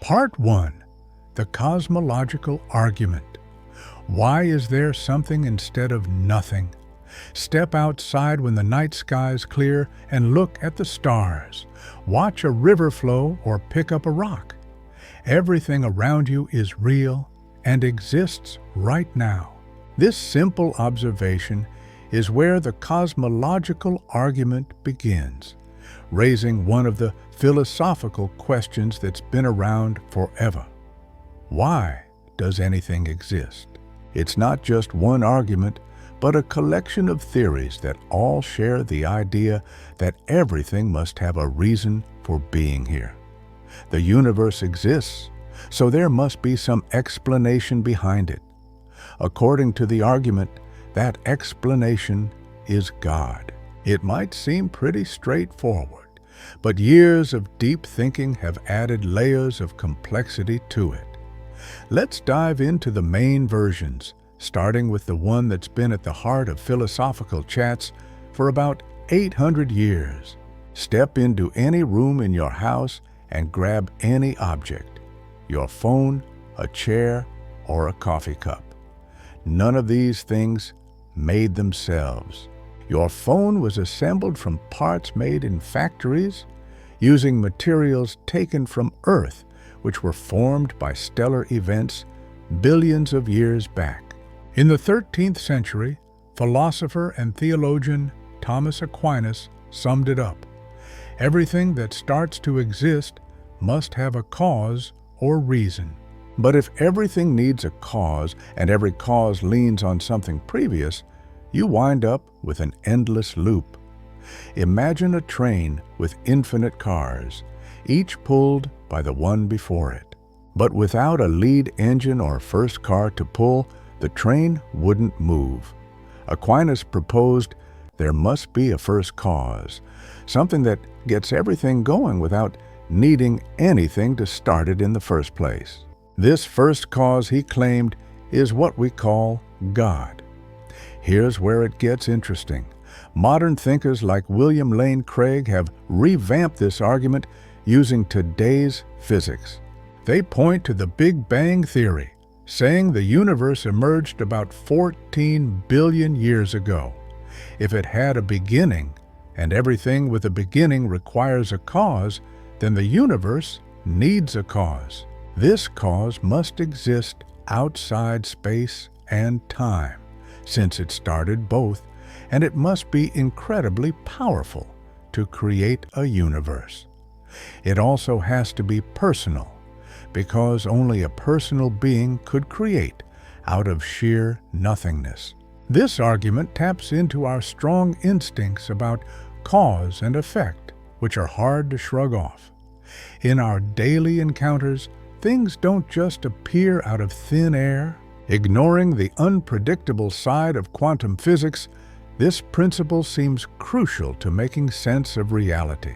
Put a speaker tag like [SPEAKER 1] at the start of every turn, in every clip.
[SPEAKER 1] Part 1. The Cosmological Argument. Why is there something instead of nothing? Step outside when the night sky's clear and look at the stars. Watch a river flow or pick up a rock. Everything around you is real and exists right now. This simple observation is where the cosmological argument begins, raising one of the philosophical questions that's been around forever. Why does anything exist? It's not just one argument, but a collection of theories that all share the idea that everything must have a reason for being here. The universe exists, so there must be some explanation behind it. According to the argument, that explanation is God. It might seem pretty straightforward, but years of deep thinking have added layers of complexity to it. Let's dive into the main versions, starting with the one that's been at the heart of philosophical chats for about 800 years. Step into any room in your house and grab any object, your phone, a chair, or a coffee cup. None of these things made themselves. Your phone was assembled from parts made in factories using materials taken from Earth, which were formed by stellar events billions of years back. In the 13th century, philosopher and theologian Thomas Aquinas summed it up. Everything that starts to exist must have a cause or reason. But if everything needs a cause and every cause leans on something previous, you wind up with an endless loop. Imagine a train with infinite cars, each pulled by the one before it. But without a lead engine or first car to pull, the train wouldn't move. Aquinas proposed there must be a first cause, something that gets everything going without needing anything to start it in the first place. This first cause, he claimed, is what we call God. Here's where it gets interesting. Modern thinkers like William Lane Craig have revamped this argument using today's physics. They point to the Big Bang Theory, saying the universe emerged about 14 billion years ago. If it had a beginning, and everything with a beginning requires a cause, then the universe needs a cause. This cause must exist outside space and time, since it started both, and it must be incredibly powerful to create a universe. It also has to be personal, because only a personal being could create out of sheer nothingness. This argument taps into our strong instincts about cause and effect, which are hard to shrug off. In our daily encounters, things don't just appear out of thin air. Ignoring the unpredictable side of quantum physics, this principle seems crucial to making sense of reality.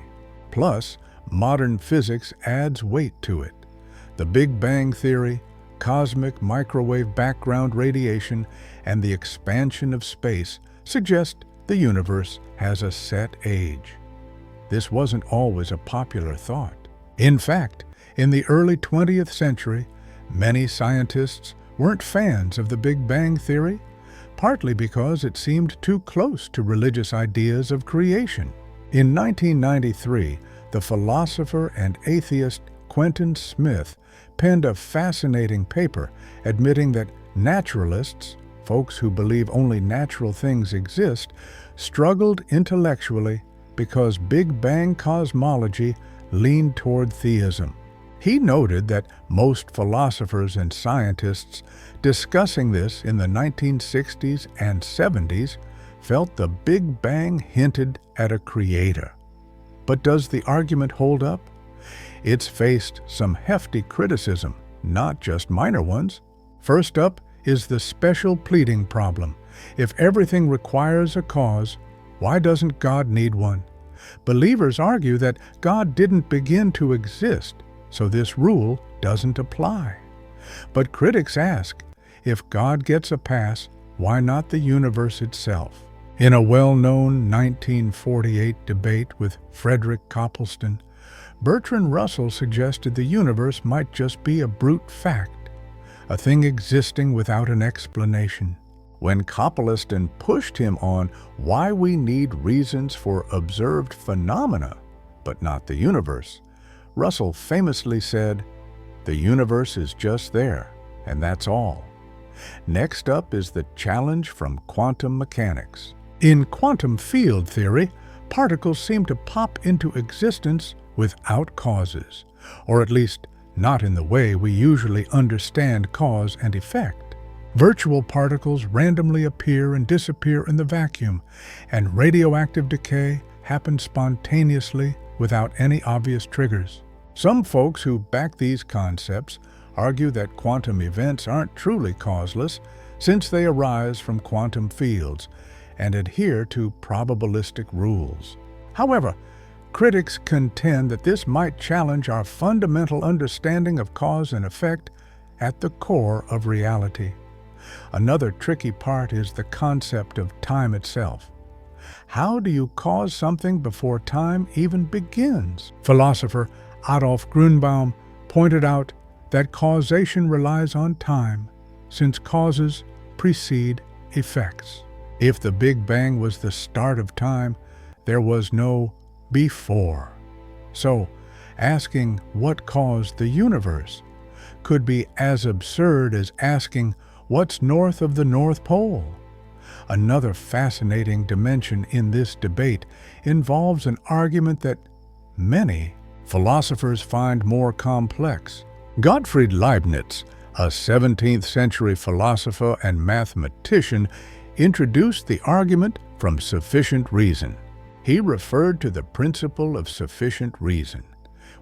[SPEAKER 1] Plus, modern physics adds weight to it. The Big Bang Theory, cosmic microwave background radiation, and the expansion of space suggest the universe has a set age. This wasn't always a popular thought. In fact, in the early 20th century, many scientists weren't fans of the Big Bang Theory, partly because it seemed too close to religious ideas of creation. In 1993, the philosopher and atheist Quentin Smith penned a fascinating paper admitting that naturalists, folks who believe only natural things exist, struggled intellectually because Big Bang cosmology leaned toward theism. He noted that most philosophers and scientists discussing this in the 1960s and 70s felt the Big Bang hinted at a creator. But does the argument hold up? It's faced some hefty criticism, not just minor ones. First up is the special pleading problem. If everything requires a cause, why doesn't God need one? Believers argue that God didn't begin to exist, so this rule doesn't apply. But critics ask, if God gets a pass, why not the universe itself? In a well-known 1948 debate with Frederick Copleston, Bertrand Russell suggested the universe might just be a brute fact, a thing existing without an explanation. When Copelandon pushed him on why we need reasons for observed phenomena, but not the universe, Russell famously said, "The universe is just there, and that's all." Next up is the challenge from quantum mechanics. In quantum field theory, particles seem to pop into existence without causes, or at least not in the way we usually understand cause and effect. Virtual particles randomly appear and disappear in the vacuum, and radioactive decay happens spontaneously without any obvious triggers. Some folks who back these concepts argue that quantum events aren't truly causeless since they arise from quantum fields and adhere to probabilistic rules. However, critics contend that this might challenge our fundamental understanding of cause and effect at the core of reality. Another tricky part is the concept of time itself. How do you cause something before time even begins? Philosopher Adolf Grünbaum pointed out that causation relies on time, since causes precede effects. If the Big Bang was the start of time, there was no before. So, asking what caused the universe could be as absurd as asking what's north of the North Pole. Another fascinating dimension in this debate involves an argument that many philosophers find more complex. Gottfried Leibniz, a 17th century philosopher and mathematician, introduced the argument from sufficient reason. He referred to the principle of sufficient reason,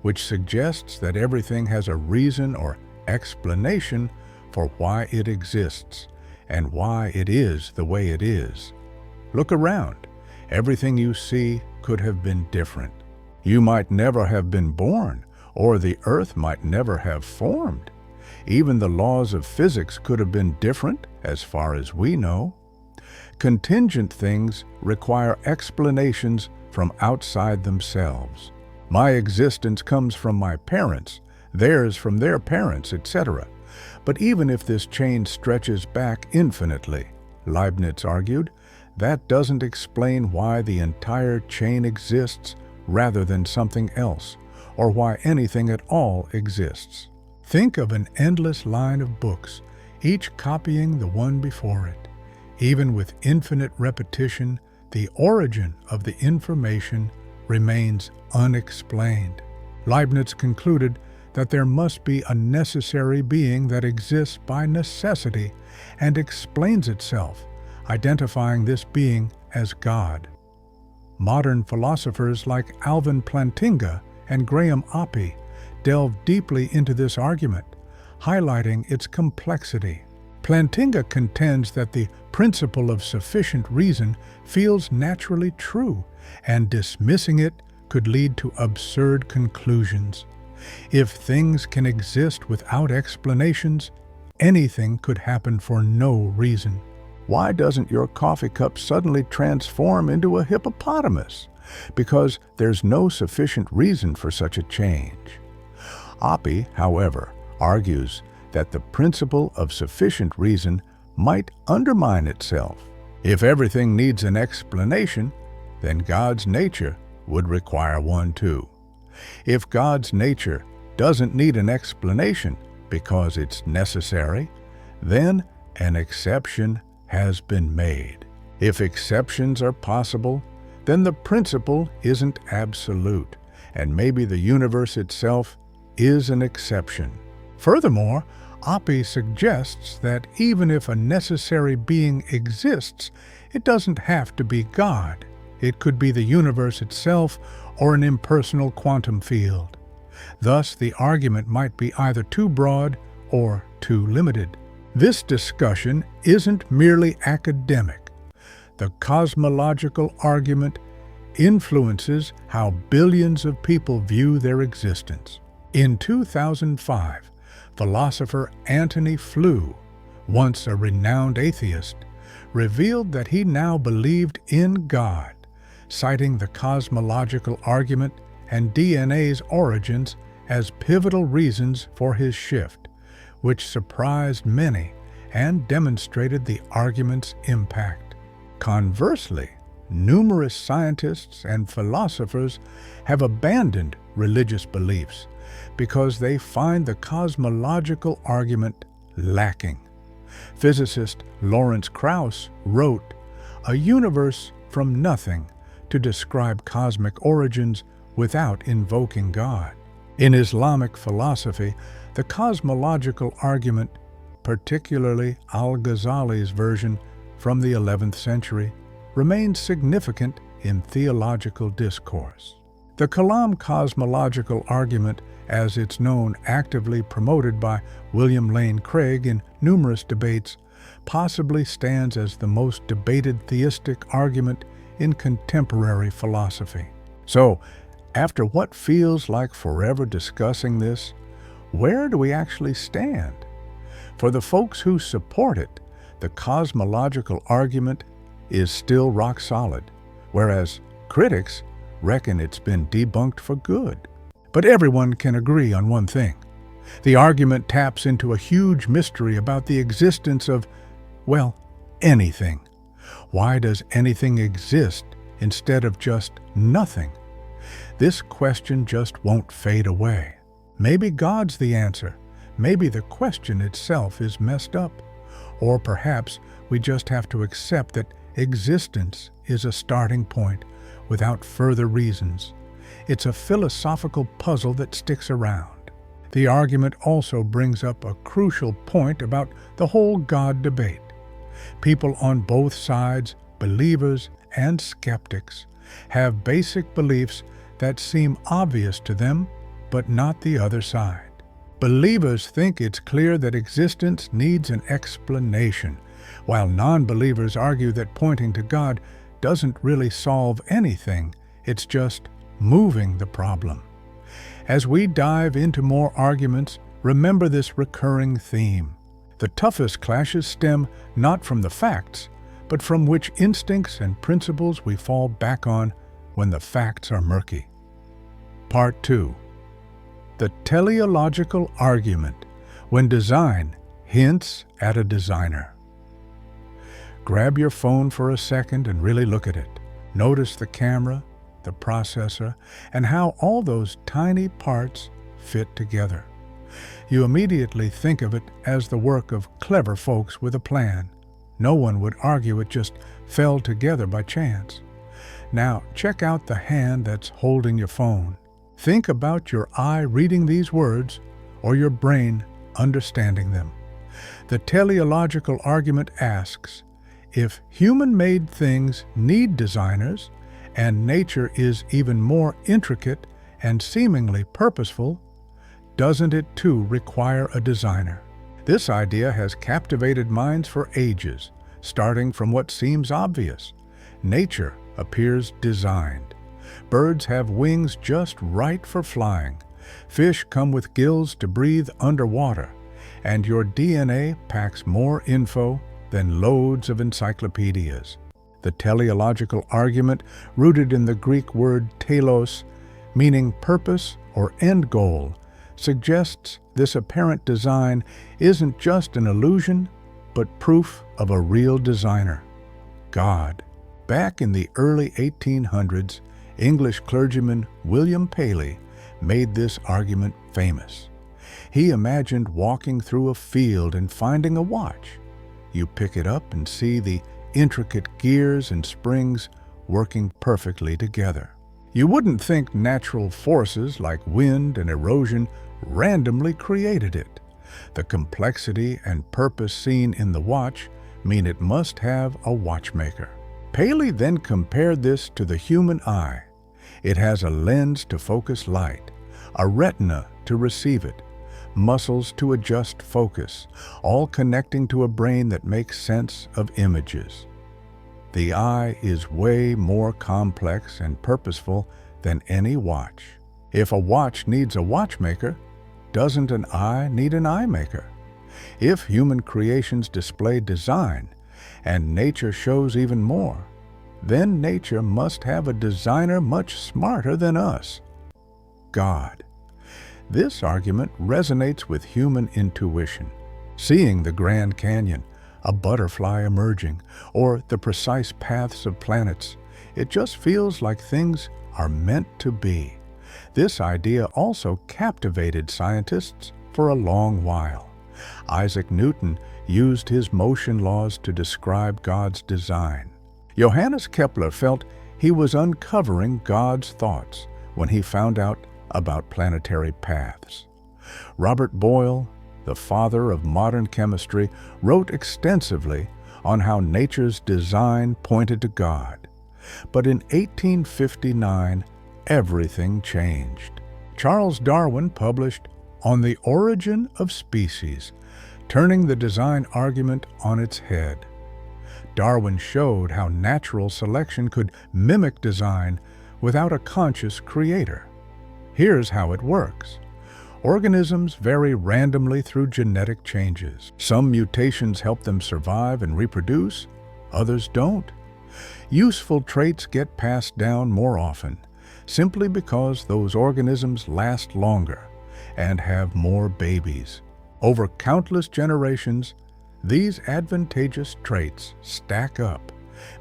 [SPEAKER 1] which suggests that everything has a reason or explanation for why it exists and why it is the way it is. Look around. Everything you see could have been different. You might never have been born, or the earth might never have formed. Even the laws of physics could have been different as far as we know. Contingent things require explanations from outside themselves. My existence comes from my parents, theirs from their parents, etc. But even if this chain stretches back infinitely, Leibniz argued, that doesn't explain why the entire chain exists rather than something else, or why anything at all exists. Think of an endless line of books, each copying the one before it. Even with infinite repetition, the origin of the information remains unexplained. Leibniz concluded that there must be a necessary being that exists by necessity and explains itself, identifying this being as God. Modern philosophers like Alvin Plantinga and Graham Oppy delve deeply into this argument, highlighting its complexity. Plantinga contends that the principle of sufficient reason feels naturally true, and dismissing it could lead to absurd conclusions. If things can exist without explanations, anything could happen for no reason. Why doesn't your coffee cup suddenly transform into a hippopotamus? Because there's no sufficient reason for such a change. Oppy, however, argues that the principle of sufficient reason might undermine itself. If everything needs an explanation, then God's nature would require one too. If God's nature doesn't need an explanation because it's necessary, then an exception has been made. If exceptions are possible, then the principle isn't absolute, and maybe the universe itself is an exception. Furthermore, Oppy suggests that even if a necessary being exists, it doesn't have to be God. It could be the universe itself or an impersonal quantum field. Thus, the argument might be either too broad or too limited. This discussion isn't merely academic. The cosmological argument influences how billions of people view their existence. In 2005, philosopher Antony Flew, once a renowned atheist, revealed that he now believed in God, citing the cosmological argument and DNA's origins as pivotal reasons for his shift, which surprised many and demonstrated the argument's impact. Conversely, numerous scientists and philosophers have abandoned religious beliefs because they find the cosmological argument lacking. Physicist Lawrence Krauss wrote, "A universe from nothing to describe cosmic origins without invoking God." In Islamic philosophy, the cosmological argument, particularly Al-Ghazali's version from the 11th century, remains significant in theological discourse. The Kalam cosmological argument, as it's known, actively promoted by William Lane Craig in numerous debates, possibly stands as the most debated theistic argument in contemporary philosophy. So, after what feels like forever discussing this, where do we actually stand? For the folks who support it, the cosmological argument is still rock solid, whereas critics reckon it's been debunked for good. But everyone can agree on one thing. The argument taps into a huge mystery about the existence of, well, anything. Why does anything exist instead of just nothing? This question just won't fade away. Maybe God's the answer. Maybe the question itself is messed up. Or perhaps we just have to accept that existence is a starting point without further reasons. It's a philosophical puzzle that sticks around. The argument also brings up a crucial point about the whole God debate. People on both sides, believers and skeptics, have basic beliefs that seem obvious to them, but not the other side. Believers think it's clear that existence needs an explanation, while non-believers argue that pointing to God doesn't really solve anything, it's just moving the problem. As we dive into more arguments, remember this recurring theme. The toughest clashes stem not from the facts, but from which instincts and principles we fall back on when the facts are murky. Part 2. The teleological argument, when design hints at a designer. Grab your phone for a second and really look at it. Notice the camera, the processor, and how all those tiny parts fit together. You immediately think of it as the work of clever folks with a plan. No one would argue it just fell together by chance. Now, check out the hand that's holding your phone. Think about your eye reading these words or your brain understanding them. The teleological argument asks, if human-made things need designers, and nature is even more intricate and seemingly purposeful, doesn't it too require a designer? This idea has captivated minds for ages, starting from what seems obvious. Nature appears designed. Birds have wings just right for flying. Fish come with gills to breathe underwater. And your DNA packs more info than loads of encyclopedias. The teleological argument, rooted in the Greek word telos, meaning purpose or end goal, suggests this apparent design isn't just an illusion, but proof of a real designer, God. Back in the early 1800s, English clergyman William Paley made this argument famous. He imagined walking through a field and finding a watch. You pick it up and see the intricate gears and springs working perfectly together. You wouldn't think natural forces like wind and erosion randomly created it. The complexity and purpose seen in the watch mean it must have a watchmaker. Paley then compared this to the human eye. It has a lens to focus light, a retina to receive it, muscles to adjust focus, all connecting to a brain that makes sense of images. The eye is way more complex and purposeful than any watch. If a watch needs a watchmaker, doesn't an eye need an eye maker? If human creations display design, and nature shows even more, then nature must have a designer much smarter than us. God. This argument resonates with human intuition. Seeing the Grand Canyon, a butterfly emerging, or the precise paths of planets, it just feels like things are meant to be. This idea also captivated scientists for a long while. Isaac Newton used his motion laws to describe God's design. Johannes Kepler felt he was uncovering God's thoughts when he found out about planetary paths. Robert Boyle, the father of modern chemistry, wrote extensively on how nature's design pointed to God. But in 1859, everything changed. Charles Darwin published On the Origin of Species, turning the design argument on its head. Darwin showed how natural selection could mimic design without a conscious creator. Here's how it works. Organisms vary randomly through genetic changes. Some mutations help them survive and reproduce, others don't. Useful traits get passed down more often, simply because those organisms last longer and have more babies. Over countless generations, these advantageous traits stack up,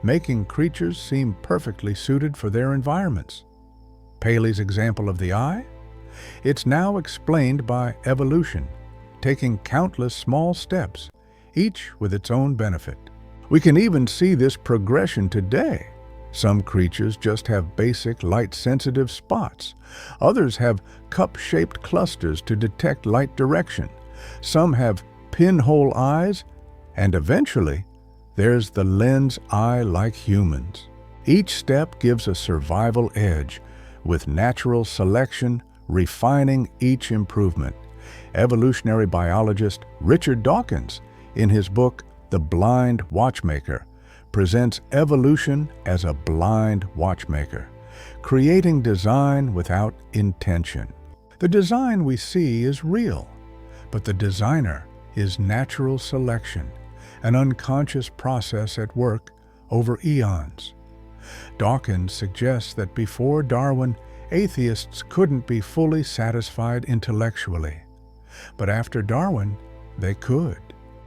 [SPEAKER 1] making creatures seem perfectly suited for their environments. Paley's example of the eye? It's now explained by evolution, taking countless small steps, each with its own benefit. We can even see this progression today. Some creatures just have basic light-sensitive spots. Others have cup-shaped clusters to detect light direction. Some have pinhole eyes, and eventually, there's the lens eye like humans. Each step gives a survival edge, with natural selection refining each improvement. Evolutionary biologist Richard Dawkins, in his book The Blind Watchmaker, presents evolution as a blind watchmaker, creating design without intention. The design we see is real, but the designer is natural selection, an unconscious process at work over eons. Dawkins suggests that before Darwin, atheists couldn't be fully satisfied intellectually, but after Darwin, they could.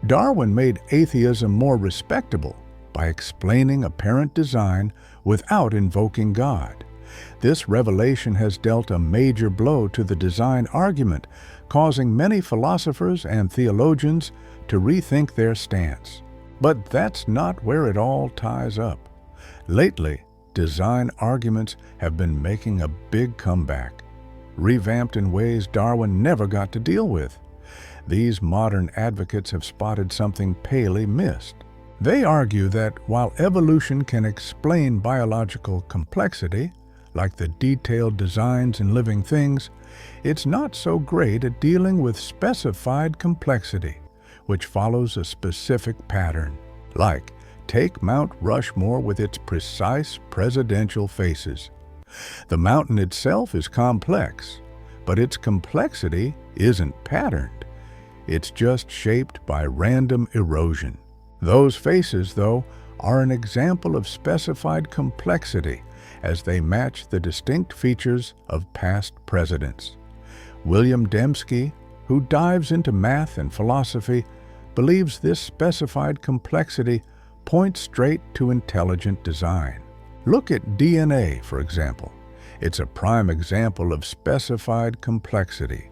[SPEAKER 1] Darwin made atheism more respectable by explaining apparent design without invoking God. This revelation has dealt a major blow to the design argument, causing many philosophers and theologians to rethink their stance. But that's not where it all ties up. Lately, design arguments have been making a big comeback, revamped in ways Darwin never got to deal with. These modern advocates have spotted something Paley missed. They argue that while evolution can explain biological complexity, like the detailed designs in living things, it's not so great at dealing with specified complexity, which follows a specific pattern. Like, take Mount Rushmore with its precise presidential faces. The mountain itself is complex, but its complexity isn't patterned. It's just shaped by random erosion. Those faces, though, are an example of specified complexity as they match the distinct features of past presidents. William Dembski, who dives into math and philosophy, believes this specified complexity points straight to intelligent design. Look at DNA, for example. It's a prime example of specified complexity,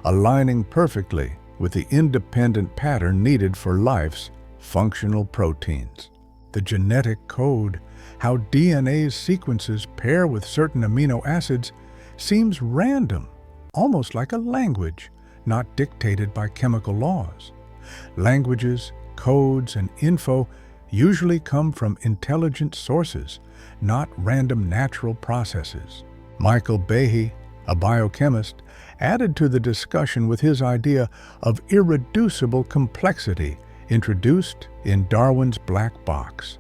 [SPEAKER 1] aligning perfectly with the independent pattern needed for life's functional proteins. The genetic code, how DNA's sequences pair with certain amino acids, seems random, almost like a language, not dictated by chemical laws. Languages, codes, and info usually come from intelligent sources, not random natural processes. Michael Behe, a biochemist, added to the discussion with his idea of irreducible complexity introduced in Darwin's black box.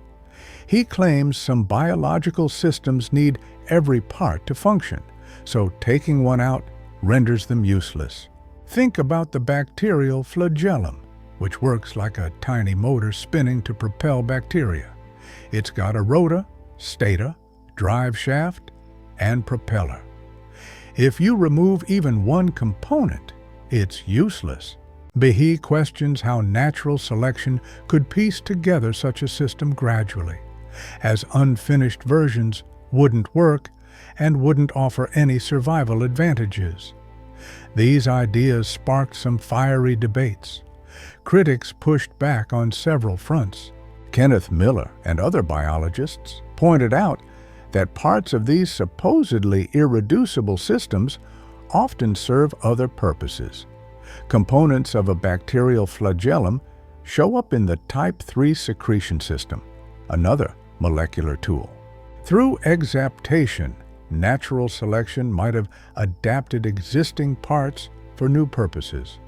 [SPEAKER 1] He claims some biological systems need every part to function, so taking one out renders them useless. Think about the bacterial flagellum, which works like a tiny motor spinning to propel bacteria. It's got a rota, stata, drive shaft, and propeller. If you remove even one component, it's useless. Behe questions how natural selection could piece together such a system gradually, as unfinished versions wouldn't work and wouldn't offer any survival advantages. These ideas sparked some fiery debates. Critics pushed back on several fronts. Kenneth Miller and other biologists pointed out that parts of these supposedly irreducible systems often serve other purposes. Components of a bacterial flagellum show up in the type 3 secretion system, another molecular tool. Through exaptation, natural selection might have adapted existing parts for new purposes.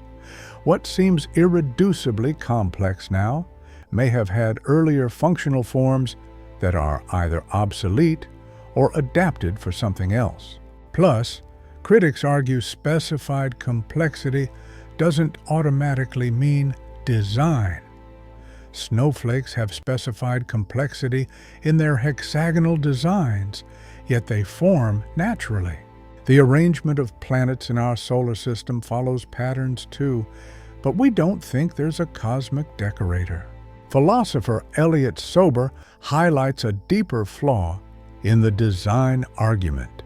[SPEAKER 1] What seems irreducibly complex now may have had earlier functional forms that are either obsolete or adapted for something else. Plus, critics argue specified complexity doesn't automatically mean design. Snowflakes have specified complexity in their hexagonal designs, yet they form naturally. The arrangement of planets in our solar system follows patterns too, but we don't think there's a cosmic decorator. Philosopher Elliot Sober highlights a deeper flaw in the design argument.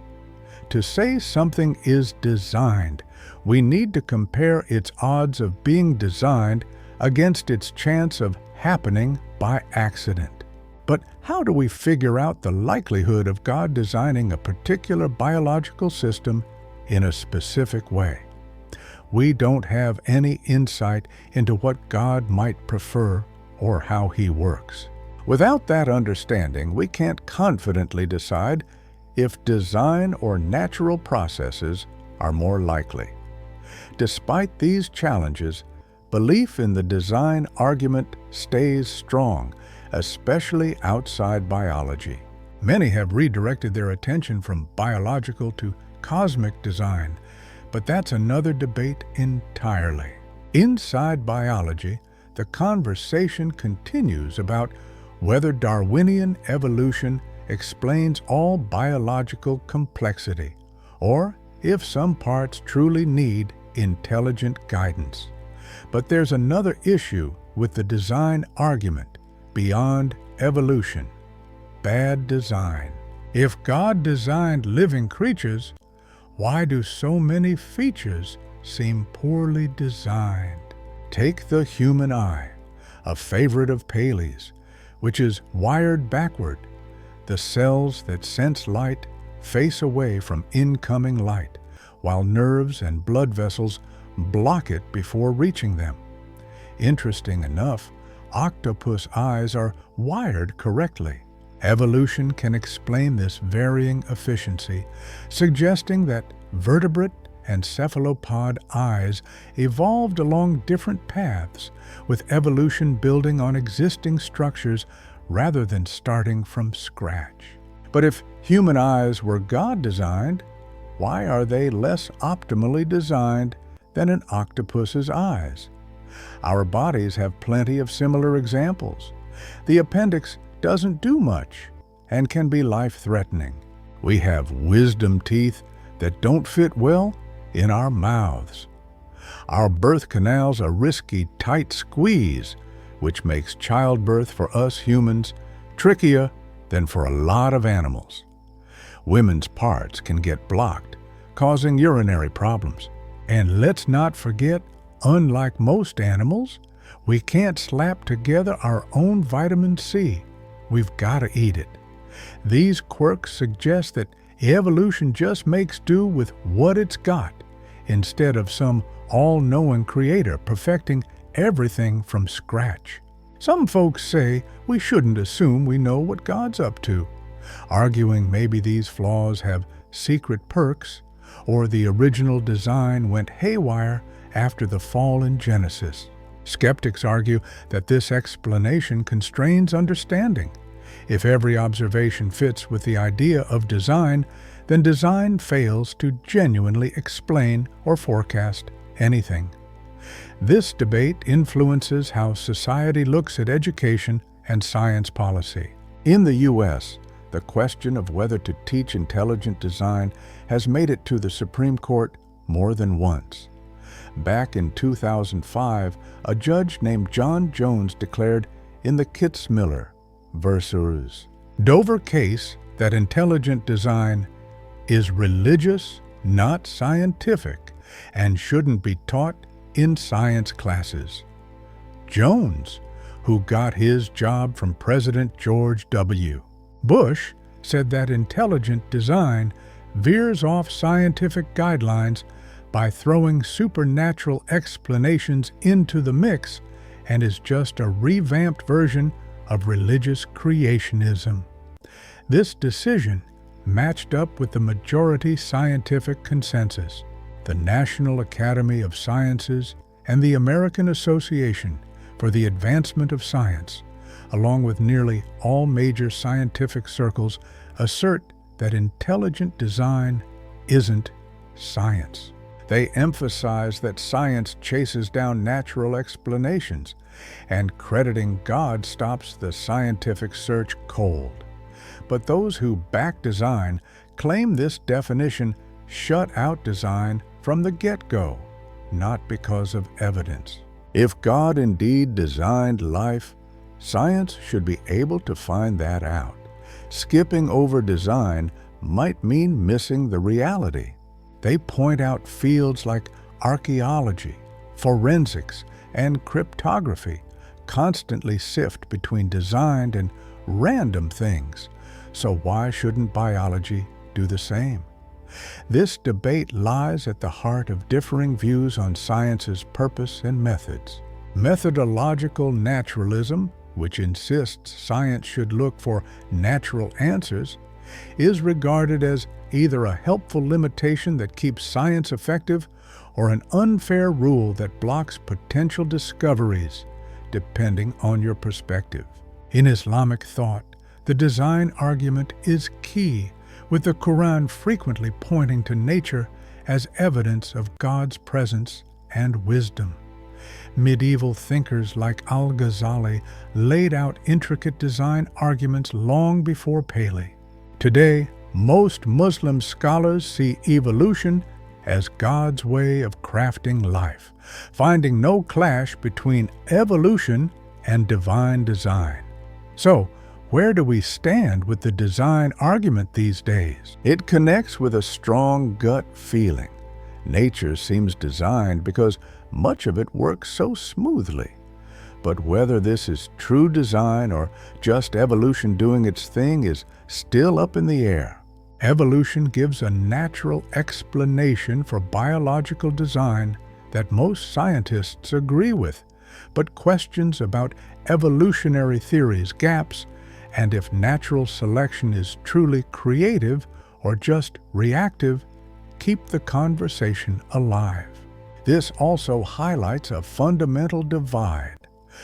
[SPEAKER 1] To say something is designed, we need to compare its odds of being designed against its chance of happening by accident. But how do we figure out the likelihood of God designing a particular biological system in a specific way? We don't have any insight into what God might prefer or how He works. Without that understanding, we can't confidently decide if design or natural processes are more likely. Despite these challenges, belief in the design argument stays strong, especially outside biology. Many have redirected their attention from biological to cosmic design, but that's another debate entirely. Inside biology, the conversation continues about whether Darwinian evolution explains all biological complexity, or if some parts truly need intelligent guidance. But there's another issue with the design argument beyond evolution: bad design. If God designed living creatures, why do so many features seem poorly designed? Take the human eye, a favorite of Paley's, which is wired backward. The cells that sense light face away from incoming light, while nerves and blood vessels block it before reaching them. Interesting enough, octopus eyes are wired correctly. Evolution can explain this varying efficiency, suggesting that vertebrate and cephalopod eyes evolved along different paths, with evolution building on existing structures rather than starting from scratch. But if human eyes were God-designed, why are they less optimally designed than an octopus's eyes? Our bodies have plenty of similar examples. The appendix doesn't do much and can be life-threatening. We have wisdom teeth that don't fit well in our mouths. Our birth canal's a risky, tight squeeze, which makes childbirth for us humans trickier than for a lot of animals. Women's parts can get blocked, causing urinary problems. And let's not forget, unlike most animals, we can't slap together our own vitamin C. We've got to eat it. These quirks suggest that evolution just makes do with what it's got, instead of some all-knowing creator perfecting everything from scratch. Some folks say we shouldn't assume we know what God's up to, arguing maybe these flaws have secret perks, or the original design went haywire after the fall in Genesis. Skeptics argue that this explanation constrains understanding. If every observation fits with the idea of design, then design fails to genuinely explain or forecast anything. This debate influences how society looks at education and science policy. In the U.S., The question of whether to teach intelligent design has made it to the Supreme Court more than once. Back in 2005, a judge named John Jones declared in the Kitzmiller versus Dover case that intelligent design is religious, not scientific, and shouldn't be taught in science classes. Jones, who got his job from President George W. Bush, said that intelligent design veers off scientific guidelines by throwing supernatural explanations into the mix and is just a revamped version of religious creationism. This decision matched up with the majority scientific consensus. The National Academy of Sciences and the American Association for the Advancement of Science, along with nearly all major scientific circles, assert that intelligent design isn't science. They emphasize that science chases down natural explanations, and crediting God stops the scientific search cold. But those who back design claim this definition shut out design from the get-go, not because of evidence. If God indeed designed life, science should be able to find that out. Skipping over design might mean missing the reality. They point out fields like archaeology, forensics, and cryptography constantly sift between designed and random things. So why shouldn't biology do the same? This debate lies at the heart of differing views on science's purpose and methods. Methodological naturalism, which insists science should look for natural answers, is regarded as either a helpful limitation that keeps science effective or an unfair rule that blocks potential discoveries, depending on your perspective. In Islamic thought, the design argument is key, with the Quran frequently pointing to nature as evidence of God's presence and wisdom. Medieval thinkers like Al-Ghazali laid out intricate design arguments long before Paley. Today, most Muslim scholars see evolution as God's way of crafting life, finding no clash between evolution and divine design. So, where do we stand with the design argument these days? It connects with a strong gut feeling. Nature seems designed because much of it works so smoothly. But whether this is true design or just evolution doing its thing is still up in the air. Evolution gives a natural explanation for biological design that most scientists agree with, but questions about evolutionary theory's gaps and if natural selection is truly creative or just reactive keep the conversation alive. This also highlights a fundamental divide.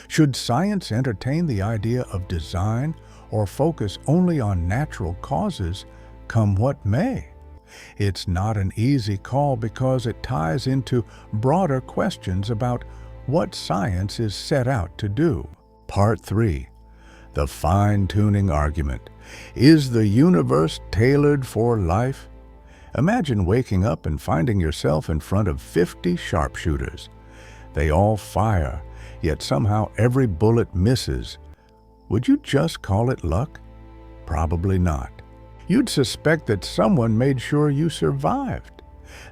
[SPEAKER 1] Should science entertain the idea of design or focus only on natural causes, come what may? It's not an easy call because it ties into broader questions about what science is set out to do. Part 3. The fine-tuning argument. Is the universe tailored for life? Imagine waking up and finding yourself in front of 50 sharpshooters. They all fire, yet somehow every bullet misses. Would you just call it luck? Probably not. You'd suspect that someone made sure you survived.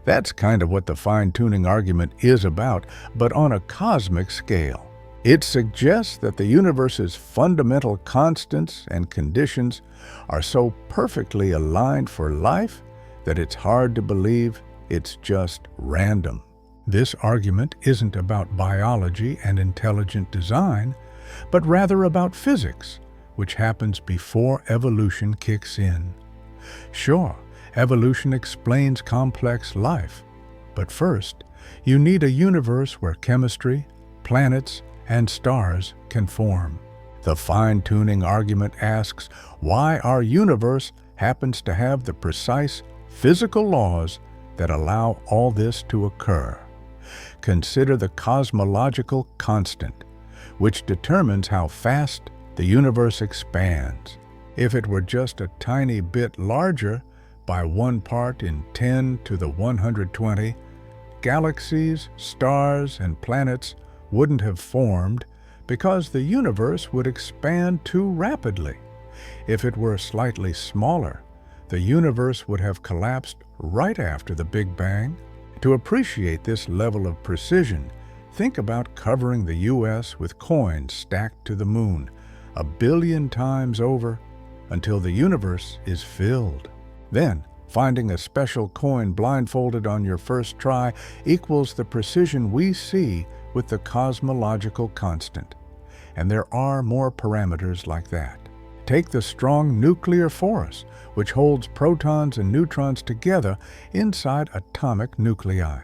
[SPEAKER 1] That's kind of what the fine-tuning argument is about, but on a cosmic scale. It suggests that the universe's fundamental constants and conditions are so perfectly aligned for life that it's hard to believe it's just random. This argument isn't about biology and intelligent design, but rather about physics, which happens before evolution kicks in. Sure, evolution explains complex life, but first, you need a universe where chemistry, planets, and stars can form. The fine-tuning argument asks why our universe happens to have the precise physical laws that allow all this to occur. Consider the cosmological constant, which determines how fast the universe expands. If it were just a tiny bit larger, by 1 part in 10 to the 120, galaxies, stars, and planets wouldn't have formed because the universe would expand too rapidly. If it were slightly smaller, the universe would have collapsed right after the Big Bang. To appreciate this level of precision, think about covering the U.S. with coins stacked to the moon 1 billion times over until the universe is filled. Then, finding a special coin blindfolded on your first try equals the precision we see with the cosmological constant. And there are more parameters like that. Take the strong nuclear force, which holds protons and neutrons together inside atomic nuclei.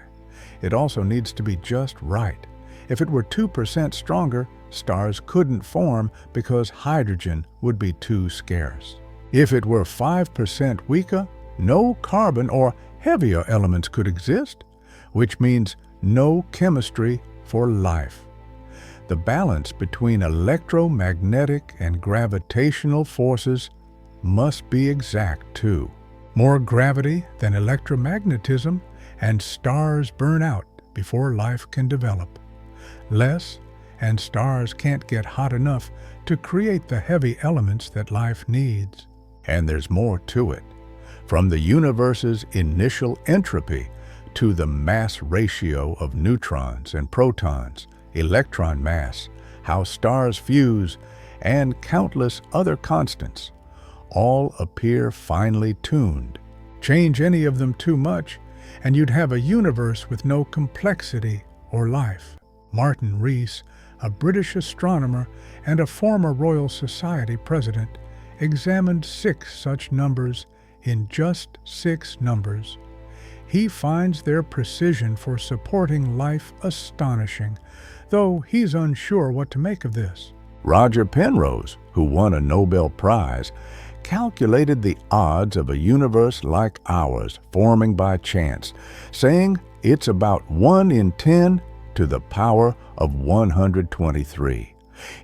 [SPEAKER 1] It also needs to be just right. If it were 2% stronger, stars couldn't form because hydrogen would be too scarce. If it were 5% weaker, no carbon or heavier elements could exist, which means no chemistry for life. The balance between electromagnetic and gravitational forces must be exact too. More gravity than electromagnetism, and stars burn out before life can develop. Less, and stars can't get hot enough to create the heavy elements that life needs. And there's more to it. From the universe's initial entropy to the mass ratio of neutrons and protons, electron mass, how stars fuse, and countless other constants, all appear finely tuned. Change any of them too much, and you'd have a universe with no complexity or life. Martin Rees, a British astronomer and a former Royal Society president, examined 6 such numbers in just 6 numbers. He finds their precision for supporting life astonishing, though he's unsure what to make of this. Roger Penrose, who won a Nobel Prize, calculated the odds of a universe like ours forming by chance, saying it's about 1 in 10 to the power of 123.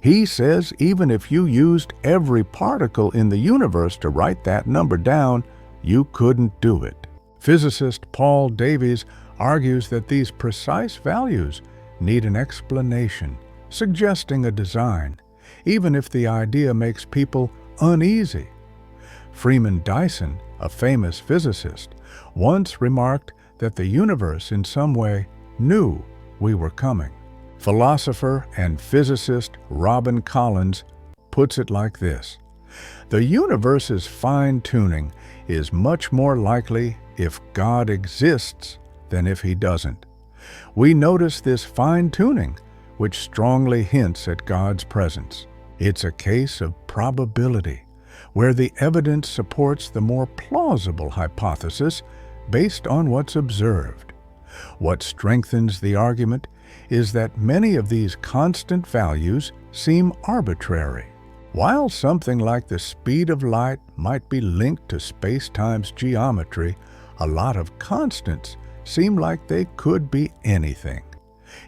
[SPEAKER 1] He says even if you used every particle in the universe to write that number down, you couldn't do it. Physicist Paul Davies argues that these precise values need an explanation, suggesting a design, even if the idea makes people uneasy. Freeman Dyson, a famous physicist, once remarked that the universe in some way knew we were coming. Philosopher and physicist Robin Collins puts it like this: the universe's fine-tuning is much more likely if God exists than if he doesn't. We notice this fine-tuning, which strongly hints at God's presence. It's a case of probability, where the evidence supports the more plausible hypothesis based on what's observed. What strengthens the argument is that many of these constant values seem arbitrary. While something like the speed of light might be linked to space-time's geometry, a lot of constants seem like they could be anything.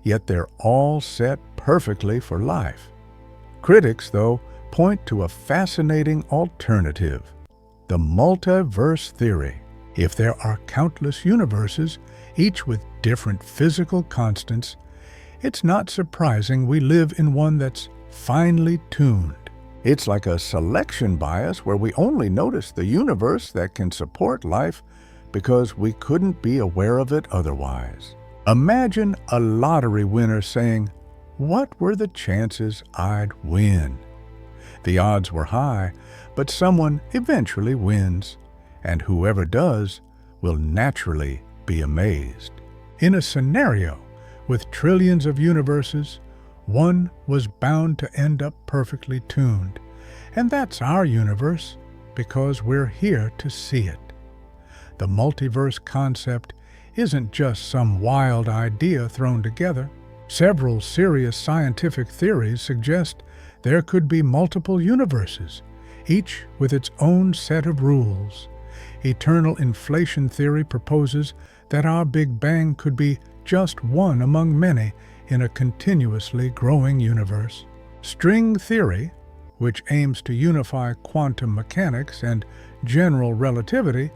[SPEAKER 1] Yet they're all set perfectly for life. Critics, though, point to a fascinating alternative: the multiverse theory. If there are countless universes, each with different physical constants, it's not surprising we live in one that's finely tuned. It's like a selection bias where we only notice the universe that can support life because we couldn't be aware of it otherwise. Imagine a lottery winner saying, "What were the chances I'd win?" The odds were high, but someone eventually wins, and whoever does will naturally be amazed. In a scenario with trillions of universes, one was bound to end up perfectly tuned, and that's our universe because we're here to see it. The multiverse concept isn't just some wild idea thrown together. Several serious scientific theories suggest there could be multiple universes, each with its own set of rules. Eternal inflation theory proposes that our Big Bang could be just one among many in a continuously growing universe. String theory, which aims to unify quantum mechanics and general relativity,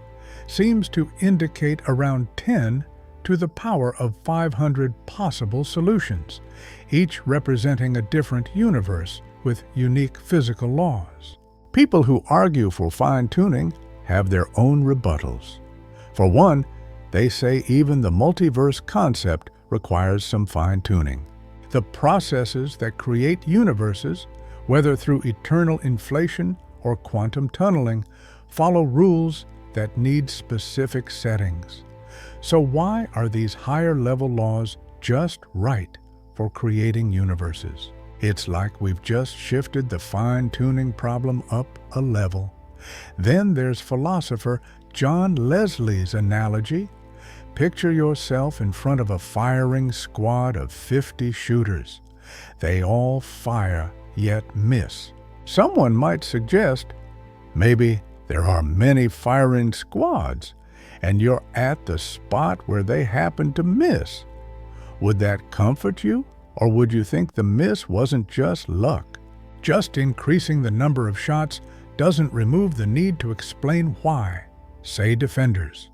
[SPEAKER 1] seems to indicate around 10 to the power of 500 possible solutions, each representing a different universe with unique physical laws. People who argue for fine-tuning have their own rebuttals. For one, they say even the multiverse concept requires some fine-tuning. The processes that create universes, whether through eternal inflation or quantum tunneling, follow rules that need specific settings. So why are these higher-level laws just right for creating universes? It's like we've just shifted the fine-tuning problem up a level. Then there's philosopher John Leslie's analogy. Picture yourself in front of a firing squad of 50 shooters. They all fire, yet miss. Someone might suggest, maybe there are many firing squads, and you're at the spot where they happen to miss. Would that comfort you, or would you think the miss wasn't just luck? Just increasing the number of shots doesn't remove the need to explain why, say defenders.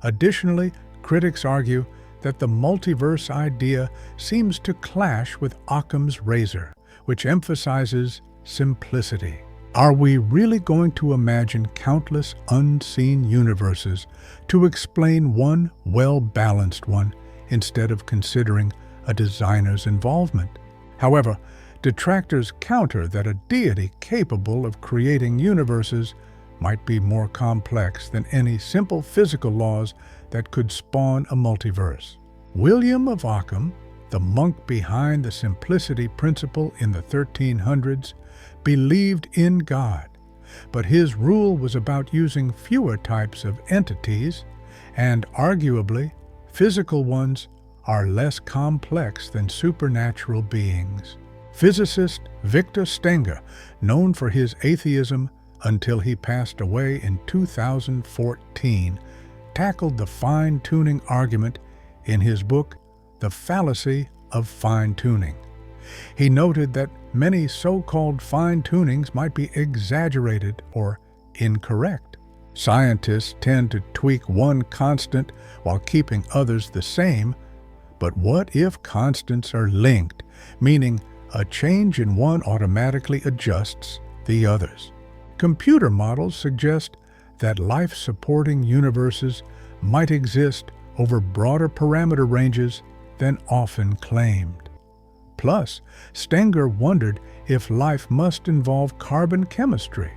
[SPEAKER 1] Additionally, critics argue that the multiverse idea seems to clash with Occam's razor, which emphasizes simplicity. Are we really going to imagine countless unseen universes to explain one well-balanced one instead of considering a designer's involvement? However, detractors counter that a deity capable of creating universes might be more complex than any simple physical laws that could spawn a multiverse. William of Ockham, the monk behind the simplicity principle in the 1300s, believed in God, but his rule was about using fewer types of entities, and arguably, physical ones are less complex than supernatural beings. Physicist Victor Stenger, known for his atheism until he passed away in 2014, tackled the fine-tuning argument in his book, The Fallacy of Fine-Tuning. He noted that many so-called fine-tunings might be exaggerated or incorrect. Scientists tend to tweak one constant while keeping others the same, but what if constants are linked, meaning a change in one automatically adjusts the others? Computer models suggest that life-supporting universes might exist over broader parameter ranges than often claimed. Plus, Stenger wondered if life must involve carbon chemistry.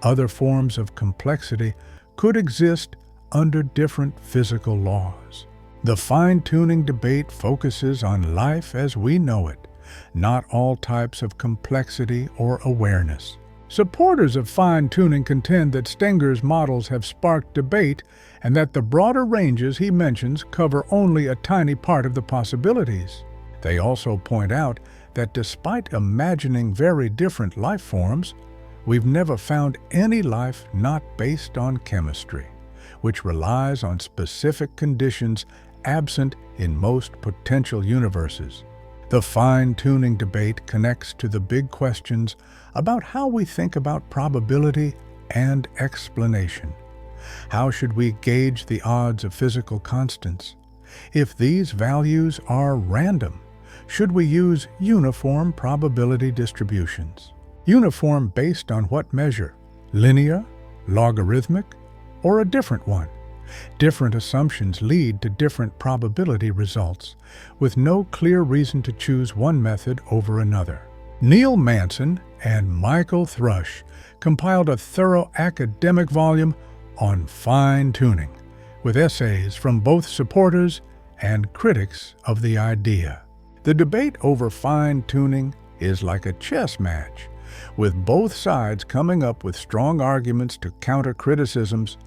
[SPEAKER 1] Other forms of complexity could exist under different physical laws. The fine-tuning debate focuses on life as we know it, not all types of complexity or awareness. Supporters of fine-tuning contend that Stenger's models have sparked debate and that the broader ranges he mentions cover only a tiny part of the possibilities. They also point out that despite imagining very different life forms, we've never found any life not based on chemistry, which relies on specific conditions absent in most potential universes. The fine-tuning debate connects to the big questions about how we think about probability and explanation. How should we gauge the odds of physical constants? If these values are random, should we use uniform probability distributions? Uniform based on what measure? Linear, logarithmic, or a different one? Different assumptions lead to different probability results, with no clear reason to choose one method over another. Neil Manson and Michael Thrush compiled a thorough academic volume on fine-tuning, with essays from both supporters and critics of the idea. The debate over fine-tuning is like a chess match, with both sides coming up with strong arguments to counter criticisms,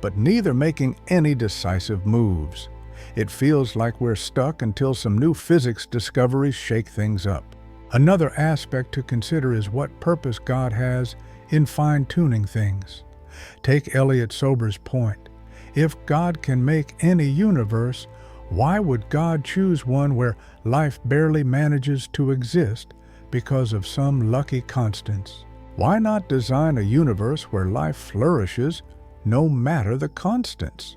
[SPEAKER 1] but neither making any decisive moves. It feels like we're stuck until some new physics discoveries shake things up. Another aspect to consider is what purpose God has in fine-tuning things. Take Elliot Sober's point. If God can make any universe, why would God choose one where life barely manages to exist, because of some lucky constants. Why not design a universe where life flourishes no matter the constants?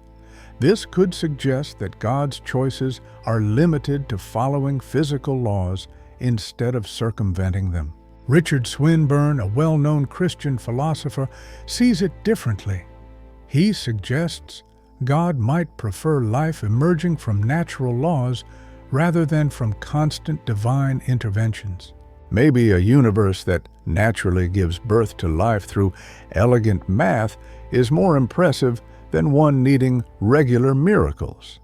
[SPEAKER 1] This could suggest that God's choices are limited to following physical laws instead of circumventing them. Richard Swinburne, a well-known Christian philosopher, sees it differently. He suggests God might prefer life emerging from natural laws rather than from constant divine interventions. Maybe a universe that naturally gives birth to life through elegant math is more impressive than one needing regular miracles.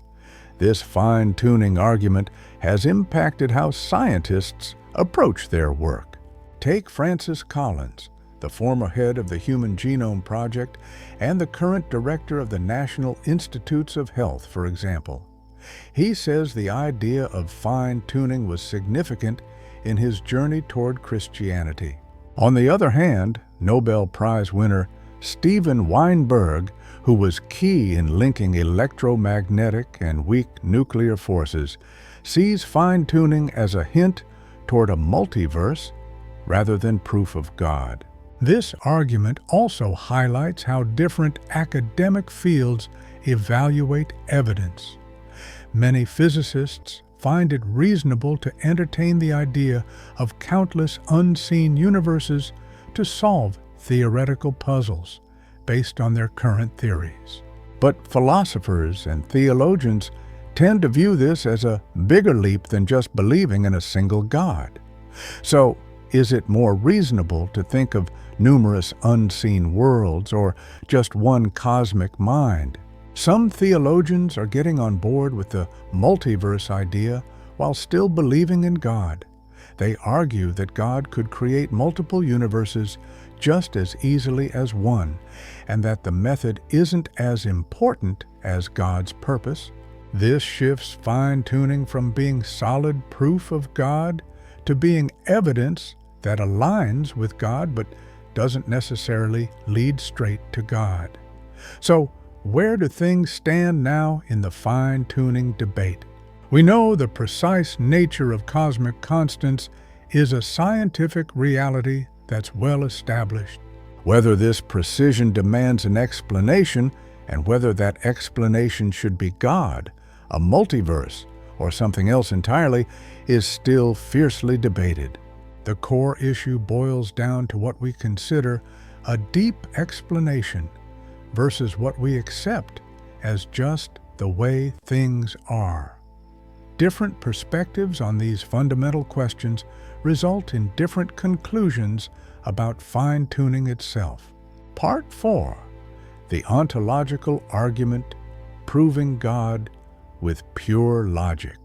[SPEAKER 1] This fine-tuning argument has impacted how scientists approach their work. Take Francis Collins, the former head of the Human Genome Project and the current director of the National Institutes of Health, for example. He says the idea of fine-tuning was significant in his journey toward Christianity. On the other hand, Nobel Prize winner Steven Weinberg, who was key in linking electromagnetic and weak nuclear forces, sees fine-tuning as a hint toward a multiverse rather than proof of God. This argument also highlights how different academic fields evaluate evidence. Many physicists find it reasonable to entertain the idea of countless unseen universes to solve theoretical puzzles based on their current theories. But philosophers and theologians tend to view this as a bigger leap than just believing in a single God. So, is it more reasonable to think of numerous unseen worlds or just one cosmic mind? Some theologians are getting on board with the multiverse idea while still believing in God. They argue that God could create multiple universes just as easily as one, and that the method isn't as important as God's purpose. This shifts fine-tuning from being solid proof of God to being evidence that aligns with God but doesn't necessarily lead straight to God. So, where do things stand now in the fine-tuning debate? We know the precise nature of cosmic constants is a scientific reality that's well established. Whether this precision demands an explanation, and whether that explanation should be God, a multiverse, or something else entirely, is still fiercely debated. The core issue boils down to what we consider a deep explanation versus what we accept as just the way things are. Different perspectives on these fundamental questions result in different conclusions about fine-tuning itself. Part 4. The ontological argument, proving God with pure logic.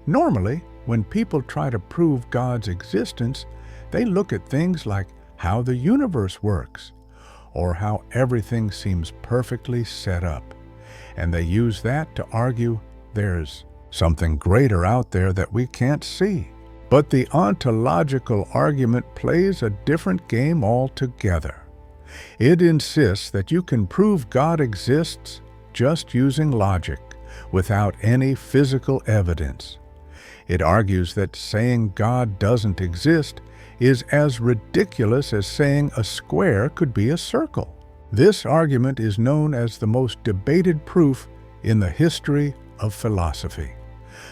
[SPEAKER 1] Normally, when people try to prove God's existence, they look at things like how the universe works, or how everything seems perfectly set up, and they use that to argue there's something greater out there that we can't see. But the ontological argument plays a different game altogether. It insists that you can prove God exists just using logic, without any physical evidence. It argues that saying God doesn't exist is as ridiculous as saying a square could be a circle. This argument is known as the most debated proof in the history of philosophy.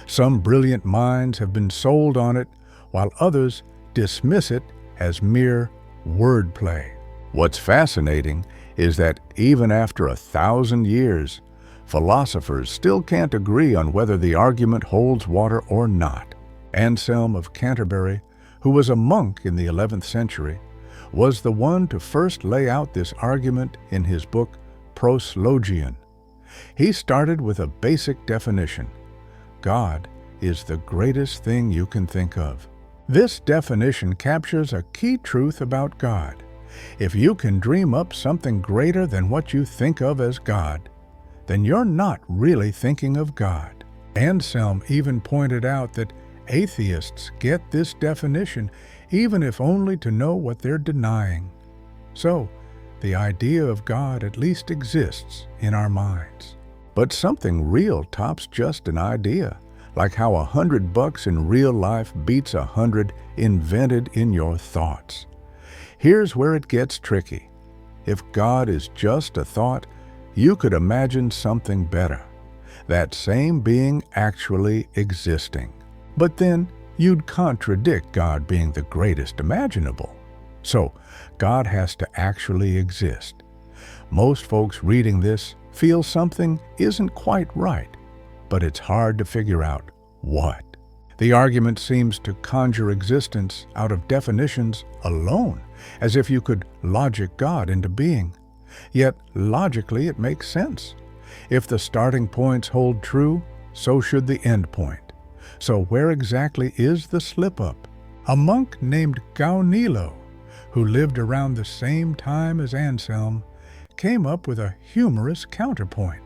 [SPEAKER 1] Some brilliant minds have been sold on it, while others dismiss it as mere wordplay. What's fascinating is that even after 1,000 years, philosophers still can't agree on whether the argument holds water or not. Anselm of Canterbury, who was a monk in the 11th century, was the one to first lay out this argument in his book Proslogion. He started with a basic definition: God is the greatest thing you can think of. This definition captures a key truth about God. If you can dream up something greater than what you think of as God, then you're not really thinking of God. Anselm even pointed out that atheists get this definition, even if only to know what they're denying. So, the idea of God at least exists in our minds. But something real tops just an idea. like how $100 in real life beats 100 invented in your thoughts. Here's where it gets tricky. If God is just a thought, you could imagine something better, that same being actually existing. But then you'd contradict God being the greatest imaginable. So God has to actually exist. Most folks reading this feel something isn't quite right, but it's hard to figure out what. The argument seems to conjure existence out of definitions alone, as if you could logic God into being. Yet logically it makes sense. If the starting points hold true, so should the end point. So where exactly is the slip-up? A monk named Gaunilo, who lived around the same time as Anselm, came up with a humorous counterpoint.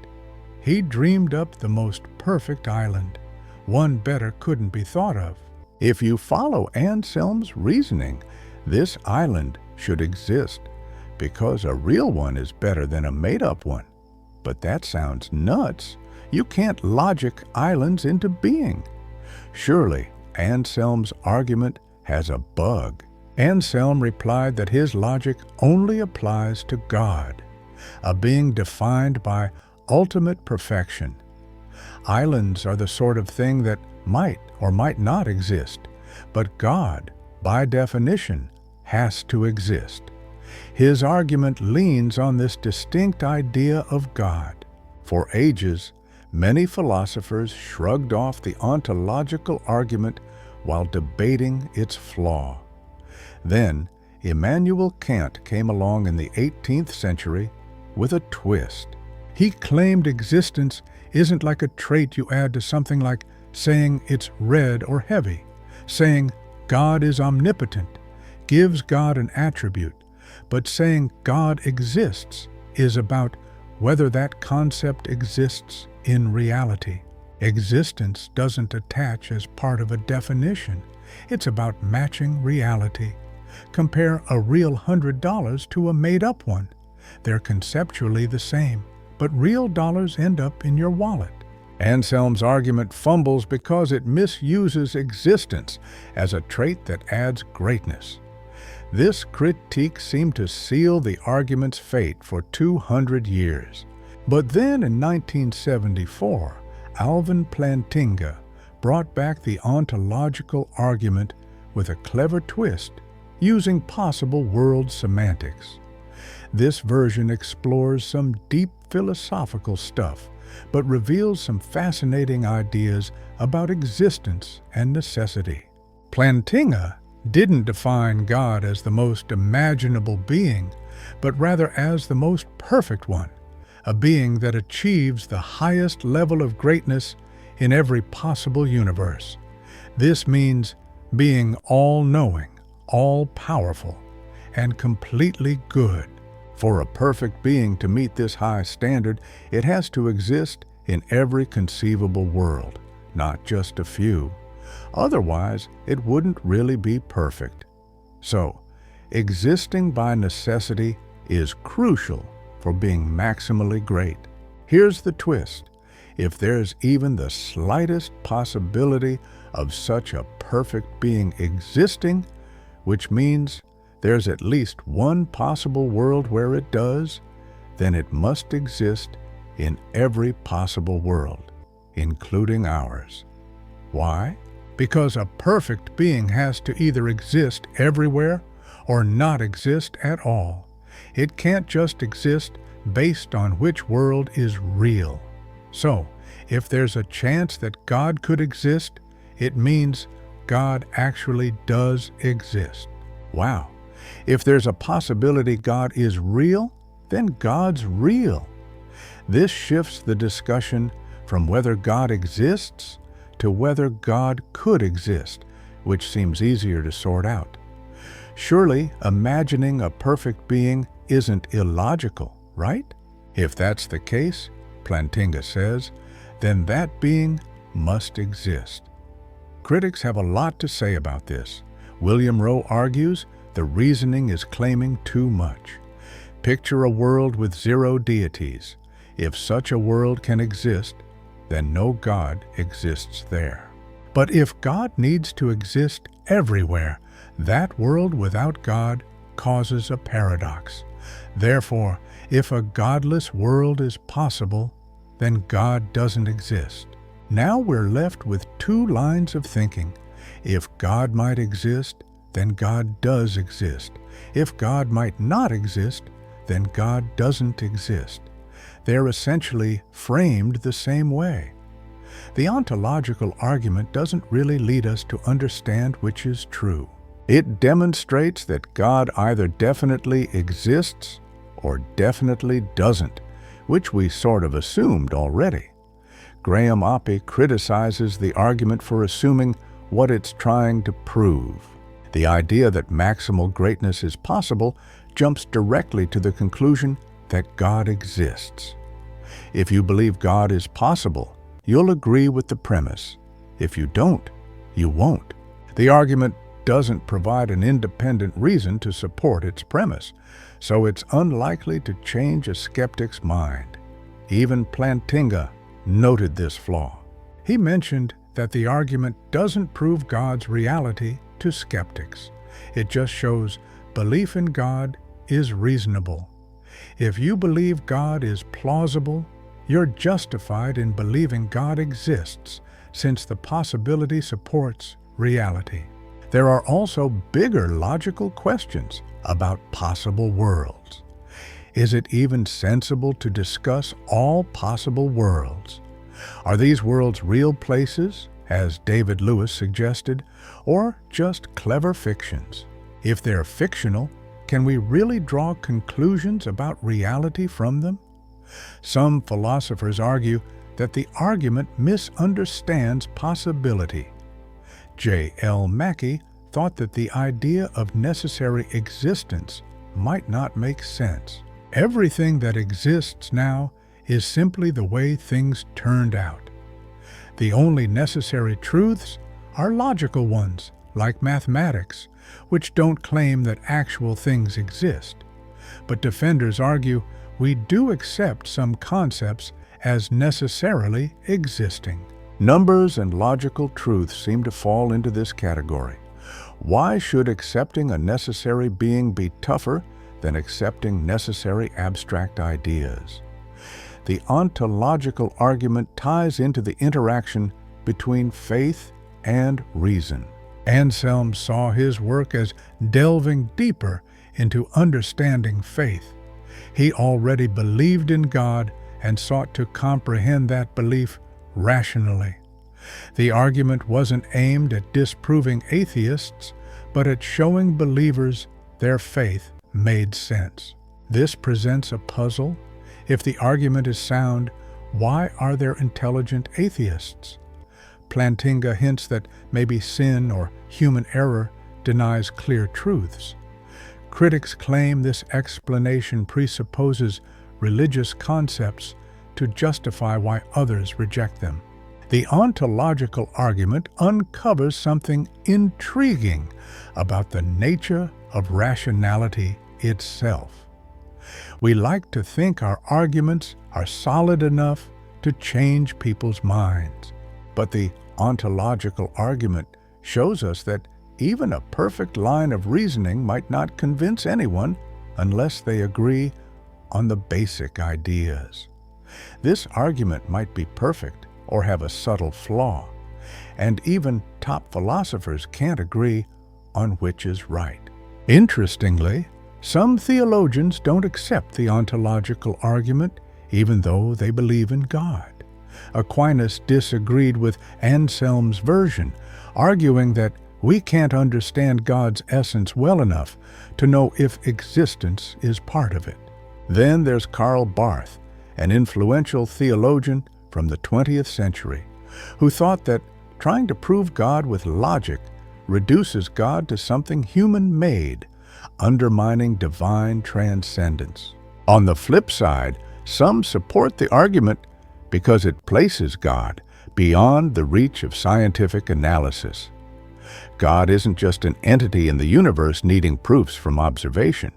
[SPEAKER 1] He dreamed up the most perfect island. One better couldn't be thought of. If you follow Anselm's reasoning, this island should exist, because a real one is better than a made-up one. But that sounds nuts. You can't logic islands into being. Surely Anselm's argument has a bug. Anselm replied that his logic only applies to God, a being defined by ultimate perfection. Islands are the sort of thing that might or might not exist, but God, by definition, has to exist. His argument leans on this distinct idea of God. For ages, many philosophers shrugged off the ontological argument while debating its flaw. Then, Immanuel Kant came along in the 18th century with a twist. He claimed existence isn't like a trait you add to something like saying it's red or heavy. Saying God is omnipotent gives God an attribute, but saying God exists is about whether that concept exists in reality. Existence doesn't attach as part of a definition. It's about matching reality. Compare a real $100 to a made-up one. They're conceptually the same, but real dollars end up in your wallet. Anselm's argument fumbles because it misuses existence as a trait that adds greatness. This critique seemed to seal the argument's fate for 200 years. But then in 1974, Alvin Plantinga brought back the ontological argument with a clever twist, using possible world semantics. This version explores some deep philosophical stuff, but reveals some fascinating ideas about existence and necessity. Plantinga didn't define God as the most imaginable being, but rather as the most perfect one, a being that achieves the highest level of greatness in every possible universe. This means being all-knowing, all-powerful, and completely good. For a perfect being to meet this high standard, it has to exist in every conceivable world, not just a few. Otherwise, it wouldn't really be perfect. So, existing by necessity is crucial for being maximally great. Here's the twist. If there's even the slightest possibility of such a perfect being existing, which means there's at least one possible world where it does, then it must exist in every possible world, including ours. Why? Because a perfect being has to either exist everywhere or not exist at all. It can't just exist based on which world is real. So, if there's a chance that God could exist, it means God actually does exist. Wow! If there's a possibility God is real, then God's real. This shifts the discussion from whether God exists to whether God could exist, which seems easier to sort out. Surely, imagining a perfect being isn't illogical, right? If that's the case, Plantinga says, then that being must exist. Critics have a lot to say about this. William Rowe argues the reasoning is claiming too much. Picture a world with zero deities. If such a world can exist, then no God exists there. But if God needs to exist everywhere, that world without God causes a paradox. Therefore, if a godless world is possible, then God doesn't exist. Now we're left with two lines of thinking. If God might exist, then God does exist. If God might not exist, then God doesn't exist. They're essentially framed the same way. The ontological argument doesn't really lead us to understand which is true. It demonstrates that God either definitely exists or definitely doesn't, which we sort of assumed already. Graham Oppy criticizes the argument for assuming what it's trying to prove. The idea that maximal greatness is possible jumps directly to the conclusion that God exists. If you believe God is possible, you'll agree with the premise. If you don't, you won't. The argument doesn't provide an independent reason to support its premise, so it's unlikely to change a skeptic's mind. Even Plantinga noted this flaw. He mentioned that the argument doesn't prove God's reality to skeptics. It just shows belief in God is reasonable. If you believe God is plausible, you're justified in believing God exists, since the possibility supports reality. There are also bigger logical questions about possible worlds. Is it even sensible to discuss all possible worlds? Are these worlds real places, as David Lewis suggested, or just clever fictions? If they're fictional, can we really draw conclusions about reality from them? Some philosophers argue that the argument misunderstands possibility. J.L. Mackie thought that the idea of necessary existence might not make sense. Everything that exists now is simply the way things turned out. The only necessary truths are logical ones, like mathematics, which don't claim that actual things exist. But defenders argue we do accept some concepts as necessarily existing. Numbers and logical truths seem to fall into this category. Why should accepting a necessary being be tougher than accepting necessary abstract ideas? The ontological argument ties into the interaction between faith and reason. Anselm saw his work as delving deeper into understanding faith. He already believed in God and sought to comprehend that belief rationally. The argument wasn't aimed at disproving atheists, but at showing believers their faith made sense. This presents a puzzle. If the argument is sound, why are there intelligent atheists? Plantinga hints that maybe sin or human error denies clear truths. Critics claim this explanation presupposes religious concepts to justify why others reject them. The ontological argument uncovers something intriguing about the nature of rationality itself. We like to think our arguments are solid enough to change people's minds, but the ontological argument shows us that even a perfect line of reasoning might not convince anyone unless they agree on the basic ideas. This argument might be perfect or have a subtle flaw, and even top philosophers can't agree on which is right. Interestingly, some theologians don't accept the ontological argument even though they believe in God. Aquinas disagreed with Anselm's version, arguing that we can't understand God's essence well enough to know if existence is part of it. Then there's Karl Barth, an influential theologian from the 20th century, who thought that trying to prove God with logic reduces God to something human-made, undermining divine transcendence. On the flip side, some support the argument because it places God beyond the reach of scientific analysis. God isn't just an entity in the universe needing proofs from observation.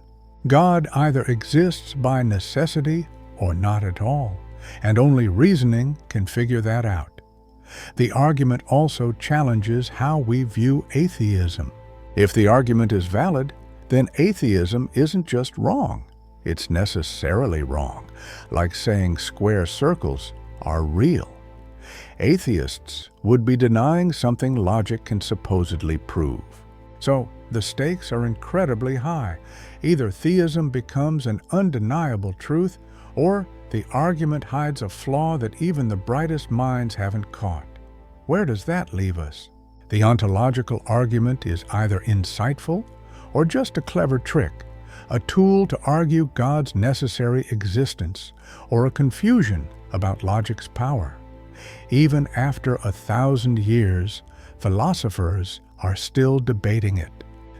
[SPEAKER 1] God either exists by necessity or not at all, and only reasoning can figure that out. The argument also challenges how we view atheism. If the argument is valid, then atheism isn't just wrong, it's necessarily wrong, like saying square circles are real. Atheists would be denying something logic can supposedly prove. So the stakes are incredibly high. Either theism becomes an undeniable truth, or the argument hides a flaw that even the brightest minds haven't caught. Where does that leave us? The ontological argument is either insightful or just a clever trick, a tool to argue God's necessary existence, or a confusion about logic's power. Even after 1,000 years, philosophers are still debating it.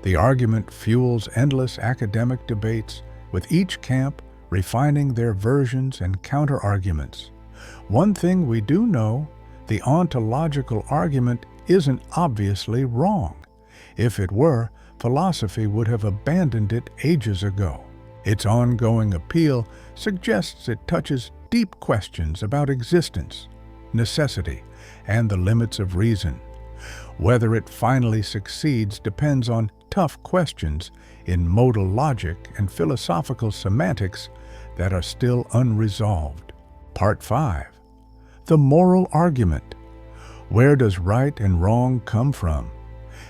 [SPEAKER 1] The argument fuels endless academic debates, with each camp refining their versions and counter-arguments. One thing we do know, the ontological argument isn't obviously wrong. If it were, philosophy would have abandoned it ages ago. Its ongoing appeal suggests it touches deep questions about existence, necessity, and the limits of reason. Whether it finally succeeds depends on tough questions in modal logic and philosophical semantics that are still unresolved. Part 5. The moral argument. Where does right and wrong come from?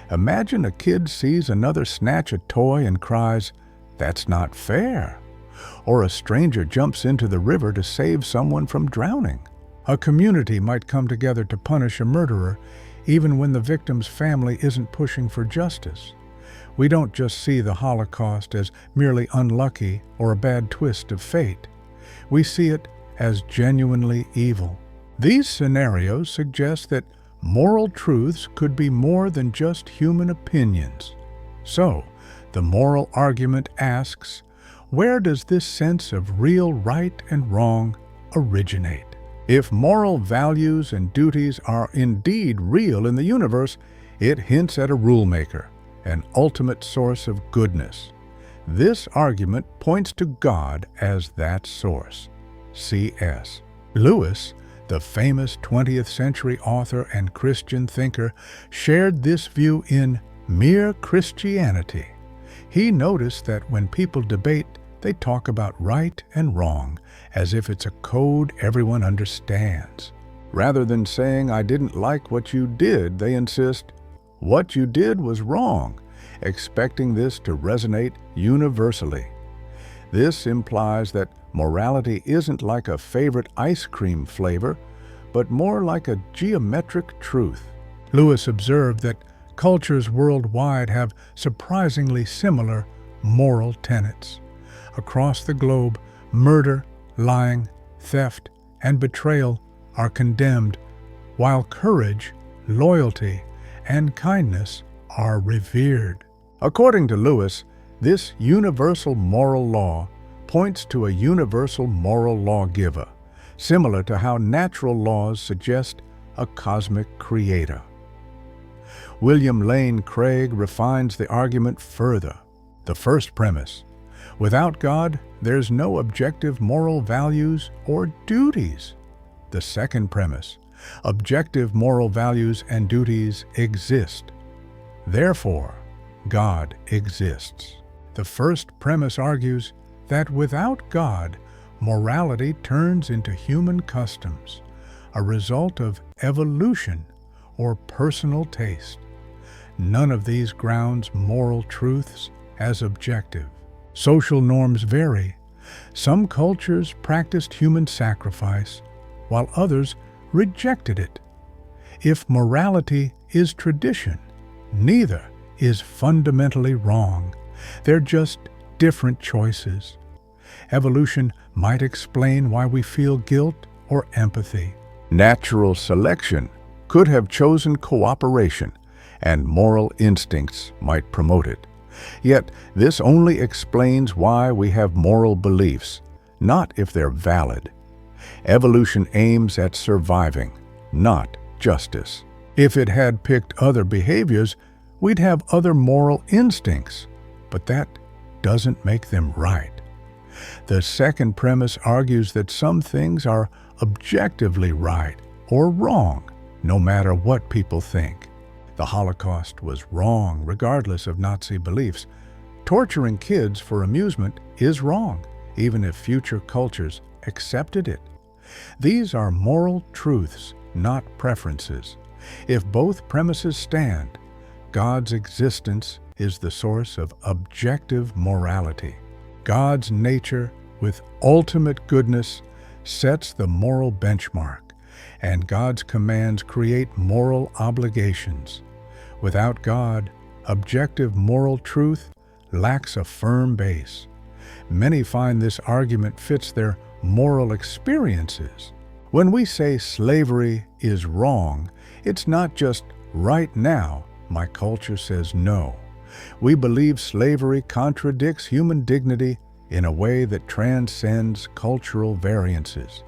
[SPEAKER 1] Imagine a kid sees another snatch a toy and cries, "That's not fair." Or a stranger jumps into the river to save someone from drowning. A community might come together to punish a murderer, even when the victim's family isn't pushing for justice. We don't just see the Holocaust as merely unlucky or a bad twist of fate. We see it as genuinely evil. These scenarios suggest that moral truths could be more than just human opinions. So, the moral argument asks, where does this sense of real right and wrong originate? If moral values and duties are indeed real in the universe, it hints at a rulemaker, an ultimate source of goodness. This argument points to God as that source. C.S. Lewis, the famous 20th century author and Christian thinker, shared this view in Mere Christianity. He noticed that when people debate, they talk about right and wrong as if it's a code everyone understands. Rather than saying, "I didn't like what you did," they insist, "What you did was wrong," expecting this to resonate universally. This implies that morality isn't like a favorite ice cream flavor, but more like a geometric truth. Lewis observed that cultures worldwide have surprisingly similar moral tenets. Across the globe, murder, lying, theft, and betrayal are condemned, while courage, loyalty, and kindness are revered. According to Lewis, this universal moral law points to a universal moral lawgiver, similar to how natural laws suggest a cosmic creator. William Lane Craig refines the argument further. The first premise: without God, there's no objective moral values or duties. The second premise: objective moral values and duties exist. Therefore, God exists. The first premise argues that without God, morality turns into human customs, a result of evolution or personal taste. None of these grounds moral truths as objective. Social norms vary. Some cultures practiced human sacrifice, while others rejected it. If morality is tradition, neither is fundamentally wrong. They're just different choices. Evolution might explain why we feel guilt or empathy. Natural selection could have chosen cooperation, and moral instincts might promote it. Yet, this only explains why we have moral beliefs, not if they're valid. Evolution aims at surviving, not justice. If it had picked other behaviors, we'd have other moral instincts, but that doesn't make them right. The second premise argues that some things are objectively right or wrong, no matter what people think. The Holocaust was wrong regardless of Nazi beliefs. Torturing kids for amusement is wrong, even if future cultures accepted it. These are moral truths, not preferences. If both premises stand, God's existence is the source of objective morality. God's nature, with ultimate goodness, sets the moral benchmark, and God's commands create moral obligations. Without God, objective moral truth lacks a firm base. Many find this argument fits their moral experiences. When we say slavery is wrong, it's not just right now, my culture says no. We believe slavery contradicts human dignity in a way that transcends cultural variances.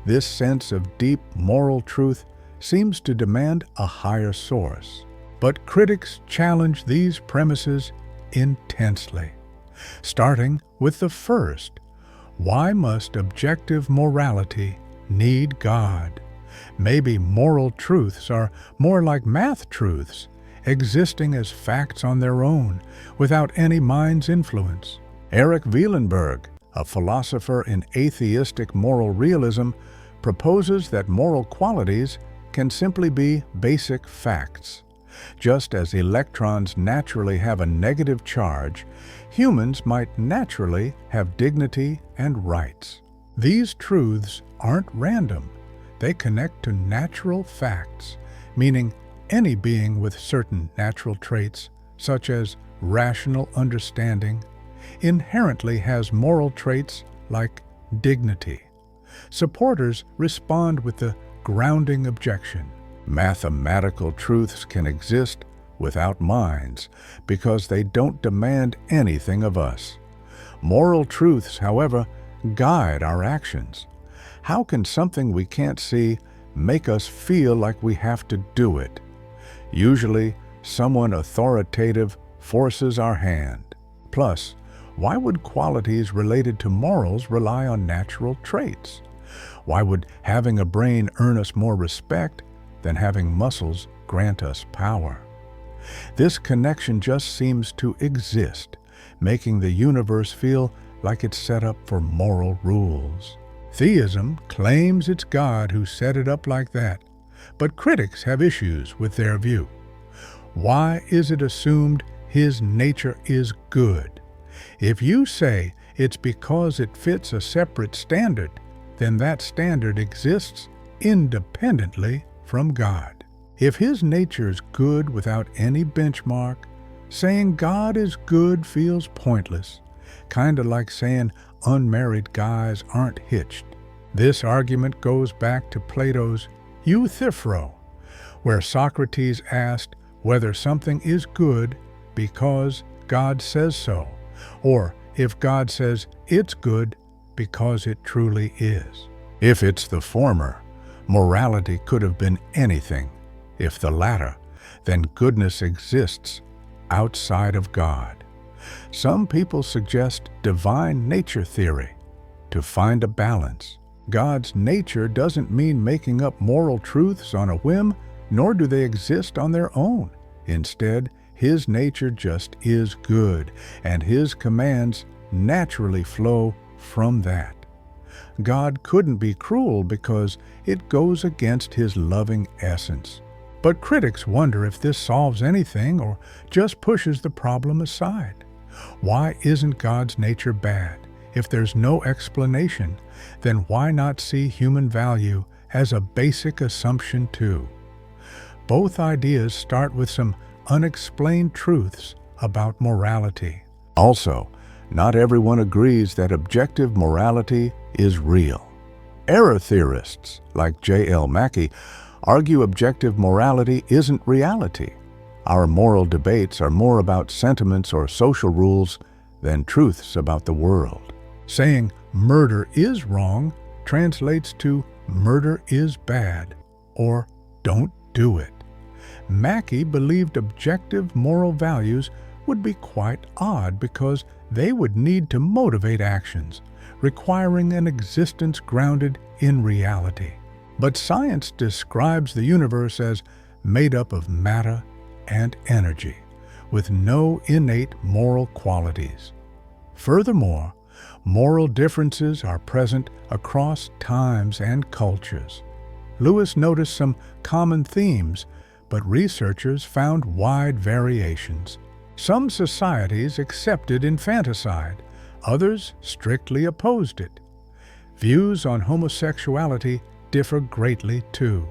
[SPEAKER 1] This sense of deep moral truth seems to demand a higher source. But critics challenge these premises intensely. Starting with the first, why must objective morality need God? Maybe moral truths are more like math truths, existing as facts on their own, without any mind's influence. Eric Wielenberg, a philosopher in atheistic moral realism, proposes that moral qualities can simply be basic facts. Just as electrons naturally have a negative charge, humans might naturally have dignity and rights. These truths aren't random. They connect to natural facts, meaning any being with certain natural traits, such as rational understanding, inherently has moral traits like dignity. Supporters respond with the grounding objection. Mathematical truths can exist without minds because they don't demand anything of us. Moral truths, however, guide our actions. How can something we can't see make us feel like we have to do it? Usually, someone authoritative forces our hand. Plus, why would qualities related to morals rely on natural traits? Why would having a brain earn us more respect than having muscles grant us power? This connection just seems to exist, making the universe feel like it's set up for moral rules. Theism claims it's God who set it up like that, but critics have issues with their view. Why is it assumed His nature is good? If you say it's because it fits a separate standard, then that standard exists independently from God. If His nature is good without any benchmark, saying God is good feels pointless, kinda like saying unmarried guys aren't hitched. This argument goes back to Plato's Euthyphro, where Socrates asked whether something is good because God says so, or if God says it's good because it truly is. If it's the former, morality could have been anything. If the latter, then goodness exists outside of God. Some people suggest divine nature theory to find a balance. God's nature doesn't mean making up moral truths on a whim, nor do they exist on their own. Instead, His nature just is good, and His commands naturally flow from that. God couldn't be cruel because it goes against His loving essence. But critics wonder if this solves anything or just pushes the problem aside. Why isn't God's nature bad? If there's no explanation, then why not see human value as a basic assumption too? Both ideas start with some unexplained truths about morality. Also, not everyone agrees that objective morality is real. Error theorists, like J.L. Mackie, argue objective morality isn't reality. Our moral debates are more about sentiments or social rules than truths about the world. Saying murder is wrong translates to murder is bad, or don't do it. Mackie believed objective moral values would be quite odd because they would need to motivate actions, requiring an existence grounded in reality. But science describes the universe as made up of matter and energy, with no innate moral qualities. Furthermore, moral differences are present across times and cultures. Lewis noticed some common themes, but researchers found wide variations. Some societies accepted infanticide, others strictly opposed it. Views on homosexuality differ greatly too.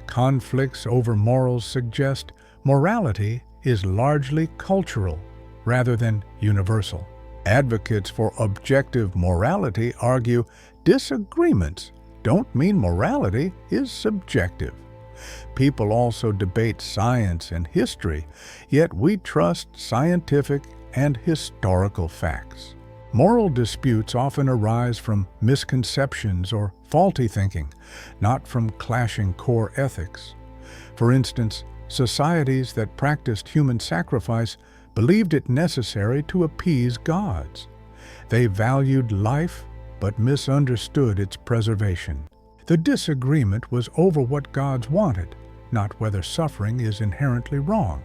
[SPEAKER 1] Conflicts over morals suggest morality is largely cultural rather than universal. Advocates for objective morality argue disagreements don't mean morality is subjective. People also debate science and history, yet we trust scientific and historical facts. Moral disputes often arise from misconceptions or faulty thinking, not from clashing core ethics. For instance, societies that practiced human sacrifice believed it necessary to appease gods. They valued life but misunderstood its preservation. The disagreement was over what gods wanted, not whether suffering is inherently wrong.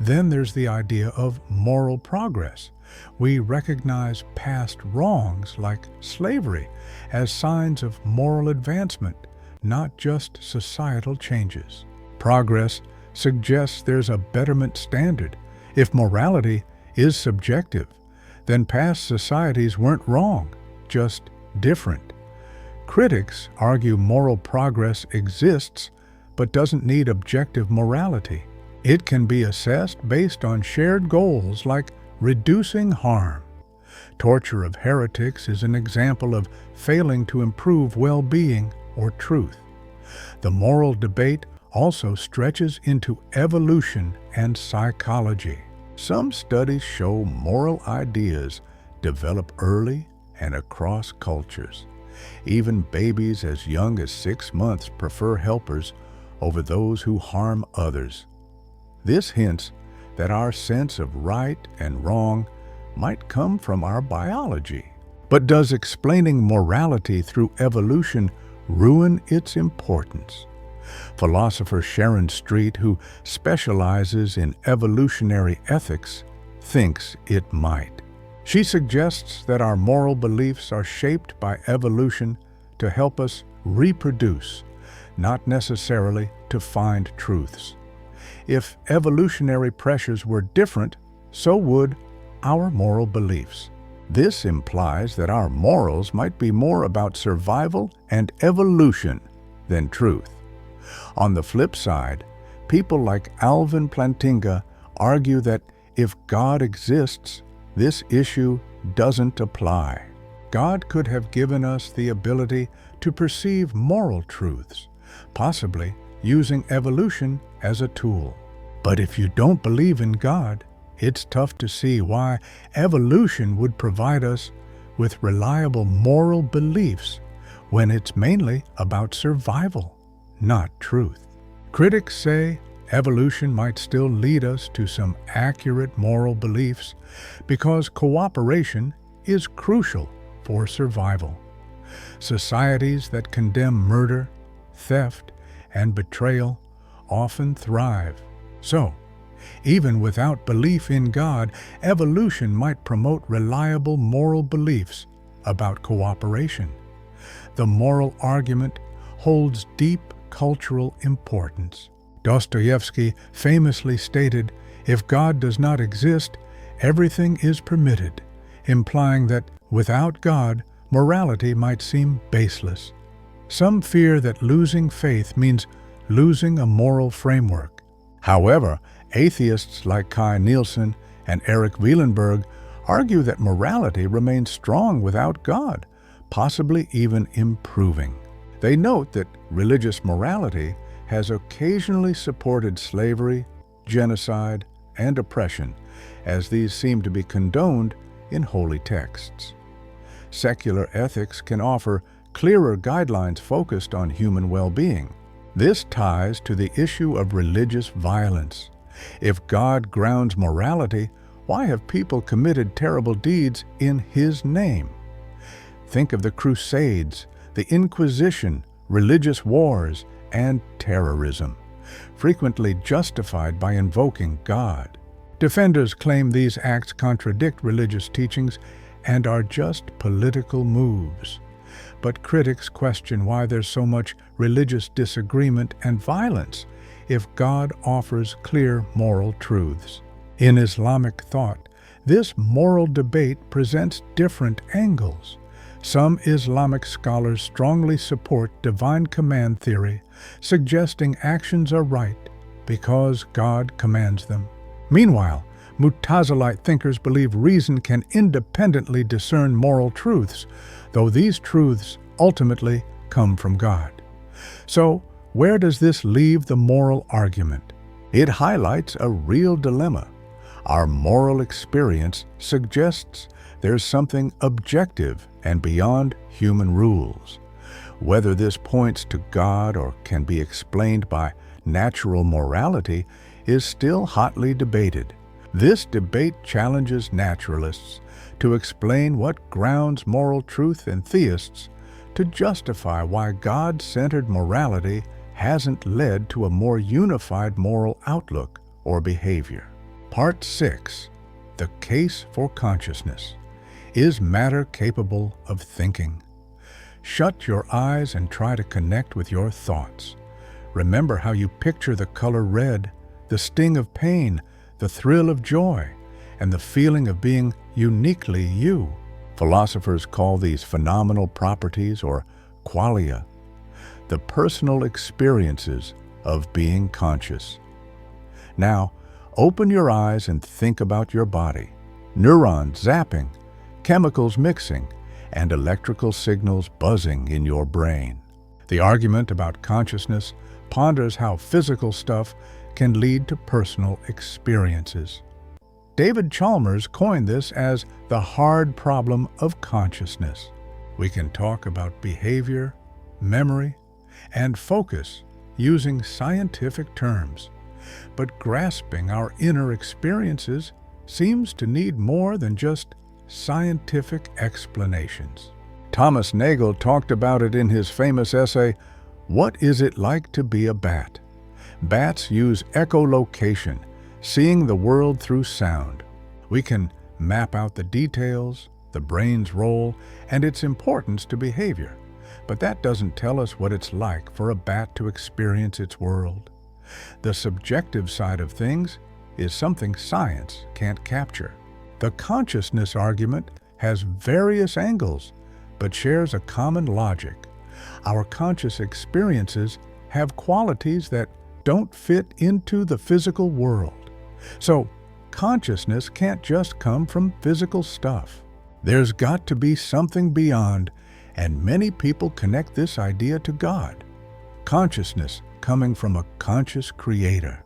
[SPEAKER 1] Then there's the idea of moral progress. We recognize past wrongs like slavery as signs of moral advancement, not just societal changes. Progress suggests there's a betterment standard. If morality is subjective, then past societies weren't wrong, just different. Critics argue moral progress exists but doesn't need objective morality. It can be assessed based on shared goals like reducing harm. Torture of heretics is an example of failing to improve well-being or truth. The moral debate also stretches into evolution and psychology. Some studies show moral ideas develop early and across cultures. Even babies as young as 6 months prefer helpers over those who harm others. This hints that our sense of right and wrong might come from our biology. But does explaining morality through evolution ruin its importance? Philosopher Sharon Street, who specializes in evolutionary ethics, thinks it might. She suggests that our moral beliefs are shaped by evolution to help us reproduce, not necessarily to find truths. If evolutionary pressures were different, so would our moral beliefs. This implies that our morals might be more about survival and evolution than truth. On the flip side, people like Alvin Plantinga argue that if God exists, this issue doesn't apply. God could have given us the ability to perceive moral truths, possibly using evolution as a tool. But if you don't believe in God, it's tough to see why evolution would provide us with reliable moral beliefs when it's mainly about survival, not truth. Critics say evolution might still lead us to some accurate moral beliefs because cooperation is crucial for survival. Societies that condemn murder, theft, and betrayal often thrive. So, even without belief in God, evolution might promote reliable moral beliefs about cooperation. The moral argument holds deep cultural importance. Dostoevsky famously stated, "If God does not exist, everything is permitted," implying that without God, morality might seem baseless. Some fear that losing faith means losing a moral framework. However, atheists like Kai Nielsen and Eric Wielenberg argue that morality remains strong without God, possibly even improving. They note that religious morality has occasionally supported slavery, genocide, and oppression, as these seem to be condoned in holy texts. Secular ethics can offer clearer guidelines focused on human well-being. This ties to the issue of religious violence. If God grounds morality, why have people committed terrible deeds in His name? Think of the Crusades, the Inquisition, religious wars, and terrorism, frequently justified by invoking God. Defenders claim these acts contradict religious teachings and are just political moves. But critics question why there's so much religious disagreement and violence if God offers clear moral truths. In Islamic thought, this moral debate presents different angles. Some Islamic scholars strongly support divine command theory, suggesting actions are right because God commands them. Meanwhile, Mu'tazilite thinkers believe reason can independently discern moral truths, though these truths ultimately come from God. So, where does this leave the moral argument? It highlights a real dilemma. Our moral experience suggests there's something objective and beyond human rules. Whether this points to God or can be explained by natural morality is still hotly debated. This debate challenges naturalists to explain what grounds moral truth and theists to justify why God-centered morality hasn't led to a more unified moral outlook or behavior. Part 6. The Case for Consciousness. Is matter capable of thinking? Shut your eyes and try to connect with your thoughts. Remember how you picture the color red, the sting of pain, the thrill of joy, and the feeling of being uniquely you. Philosophers call these phenomenal properties, or qualia, the personal experiences of being conscious. Now, open your eyes and think about your body. Neurons zapping, chemicals mixing, and electrical signals buzzing in your brain. The argument about consciousness ponders how physical stuff can lead to personal experiences. David Chalmers coined this as the hard problem of consciousness. We can talk about behavior, memory, and focus using scientific terms, but grasping our inner experiences seems to need more than just scientific explanations. Thomas Nagel talked about it in his famous essay, What Is It Like to Be a Bat? Bats use echolocation, seeing the world through sound. We can map out the details, the brain's role, and its importance to behavior, but that doesn't tell us what it's like for a bat to experience its world. The subjective side of things is something science can't capture. The consciousness argument has various angles, but shares a common logic. Our conscious experiences have qualities that don't fit into the physical world. So, consciousness can't just come from physical stuff. There's got to be something beyond, and many people connect this idea to God. Consciousness coming from a conscious creator.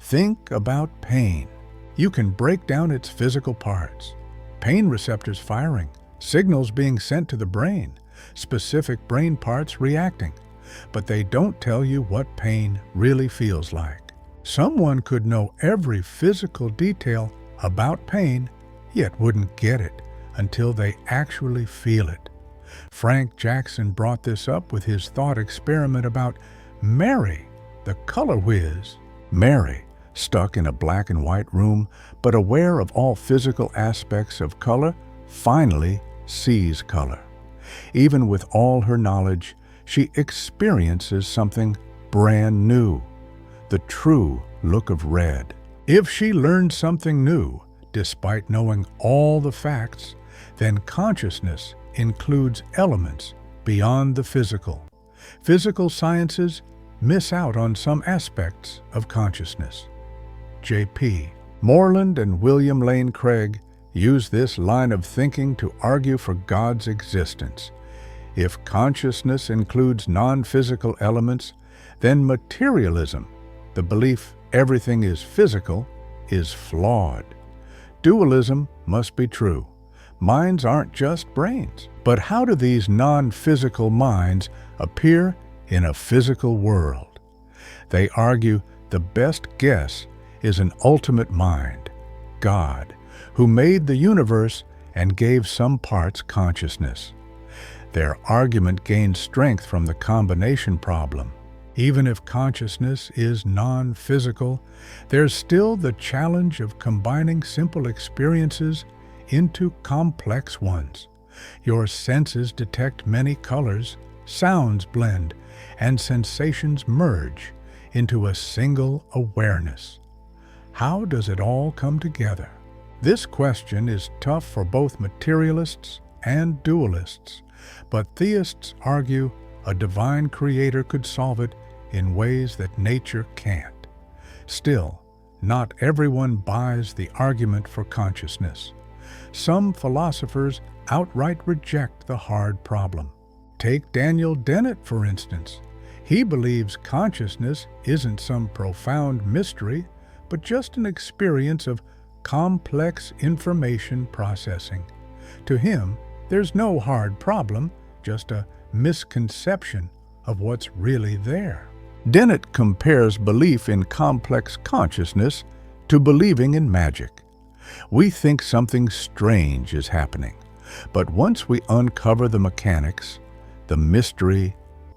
[SPEAKER 1] Think about pain. You can break down its physical parts. Pain receptors firing, signals being sent to the brain, specific brain parts reacting. But they don't tell you what pain really feels like. Someone could know every physical detail about pain, yet wouldn't get it until they actually feel it. Frank Jackson brought this up with his thought experiment about Mary, the color whiz. Mary, stuck in a black and white room, but aware of all physical aspects of color, finally sees color. Even with all her knowledge, she experiences something brand new, the true look of red. If she learned something new, despite knowing all the facts, then consciousness includes elements beyond the physical. Physical sciences miss out on some aspects of consciousness. J.P. Moreland and William Lane Craig use this line of thinking to argue for God's existence. If consciousness includes non-physical elements, then materialism, the belief everything is physical, is flawed. Dualism must be true. Minds aren't just brains. But how do these non-physical minds appear in a physical world? They argue the best guess is an ultimate mind, God, who made the universe and gave some parts consciousness. Their argument gains strength from the combination problem. Even if consciousness is non-physical, there's still the challenge of combining simple experiences into complex ones. Your senses detect many colors, sounds blend, and sensations merge into a single awareness. How does it all come together? This question is tough for both materialists and dualists, but theists argue a divine creator could solve it in ways that nature can't. Still, not everyone buys the argument for consciousness. Some philosophers outright reject the hard problem. Take Daniel Dennett, for instance. He believes consciousness isn't some profound mystery, but just an experience of complex information processing. To him, there's no hard problem, just a misconception of what's really there. Dennett compares belief in complex consciousness to believing in magic. We think something strange is happening, but once we uncover the mechanics, the mystery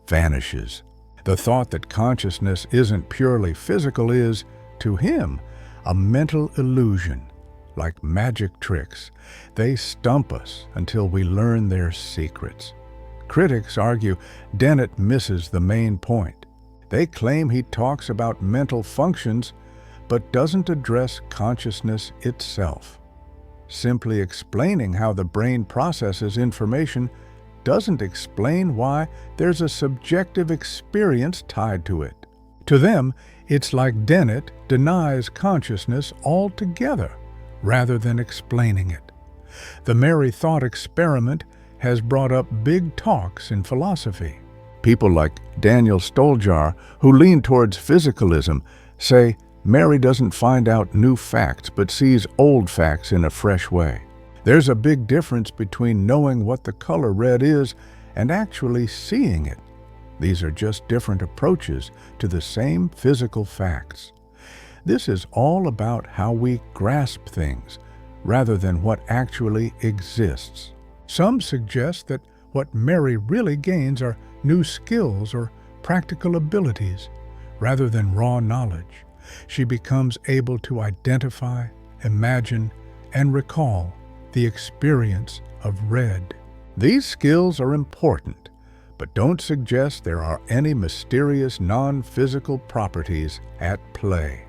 [SPEAKER 1] vanishes. The thought that consciousness isn't purely physical is, to him, a mental illusion. Like magic tricks, they stump us until we learn their secrets. Critics argue Dennett misses the main point. They claim he talks about mental functions, but doesn't address consciousness itself. Simply explaining how the brain processes information doesn't explain why there's a subjective experience tied to it. To them, it's like Dennett denies consciousness altogether, rather than explaining it. The merry thought experiment has brought up big talks in philosophy. People like Daniel Stoljar, who lean towards physicalism, say Mary doesn't find out new facts but sees old facts in a fresh way. There's a big difference between knowing what the color red is and actually seeing it. These are just different approaches to the same physical facts. This is all about how we grasp things, rather than what actually exists. Some suggest that what Mary really gains are new skills or practical abilities, rather than raw knowledge. She becomes able to identify, imagine, and recall the experience of red. These skills are important, but don't suggest there are any mysterious non-physical properties at play.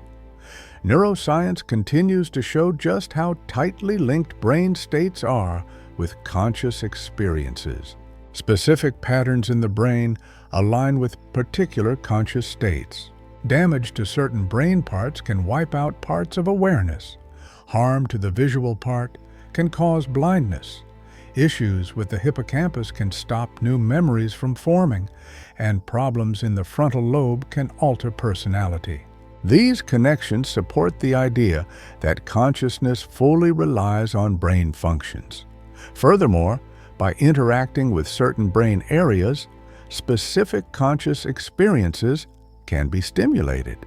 [SPEAKER 1] Neuroscience continues to show just how tightly linked brain states are with conscious experiences. Specific patterns in the brain align with particular conscious states. Damage to certain brain parts can wipe out parts of awareness. Harm to the visual part can cause blindness. Issues with the hippocampus can stop new memories from forming, and problems in the frontal lobe can alter personality. These connections support the idea that consciousness fully relies on brain functions. Furthermore, by interacting with certain brain areas, specific conscious experiences can be stimulated.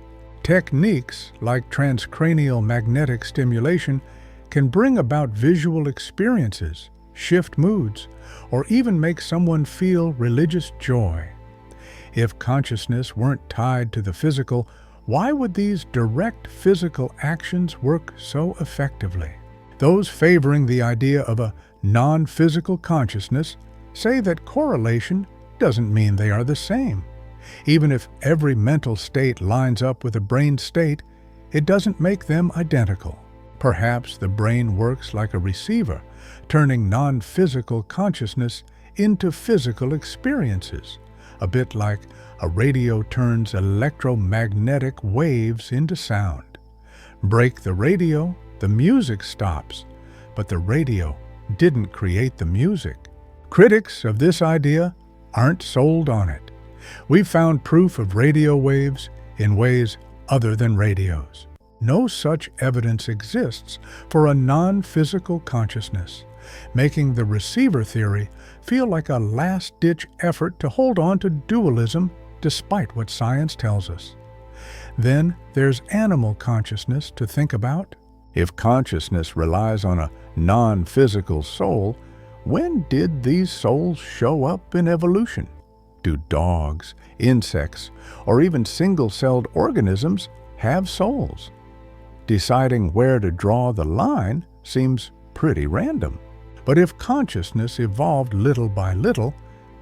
[SPEAKER 1] Techniques like transcranial magnetic stimulation can bring about visual experiences, shift moods, or even make someone feel religious joy. If consciousness weren't tied to the physical, why would these direct physical actions work so effectively? Those favoring the idea of a non-physical consciousness say that correlation doesn't mean they are the same. Even if every mental state lines up with a brain state, it doesn't make them identical. Perhaps the brain works like a receiver, turning non-physical consciousness into physical experiences, a bit like a radio turns electromagnetic waves into sound. Break the radio, the music stops, but the radio didn't create the music. Critics of this idea aren't sold on it. We've found proof of radio waves in ways other than radios. No such evidence exists for a non-physical consciousness, making the receiver theory feel like a last-ditch effort to hold on to dualism despite what science tells us. Then there's animal consciousness to think about. If consciousness relies on a non-physical soul, when did these souls show up in evolution? Do dogs, insects, or even single-celled organisms have souls? Deciding where to draw the line seems pretty random. But if consciousness evolved little by little,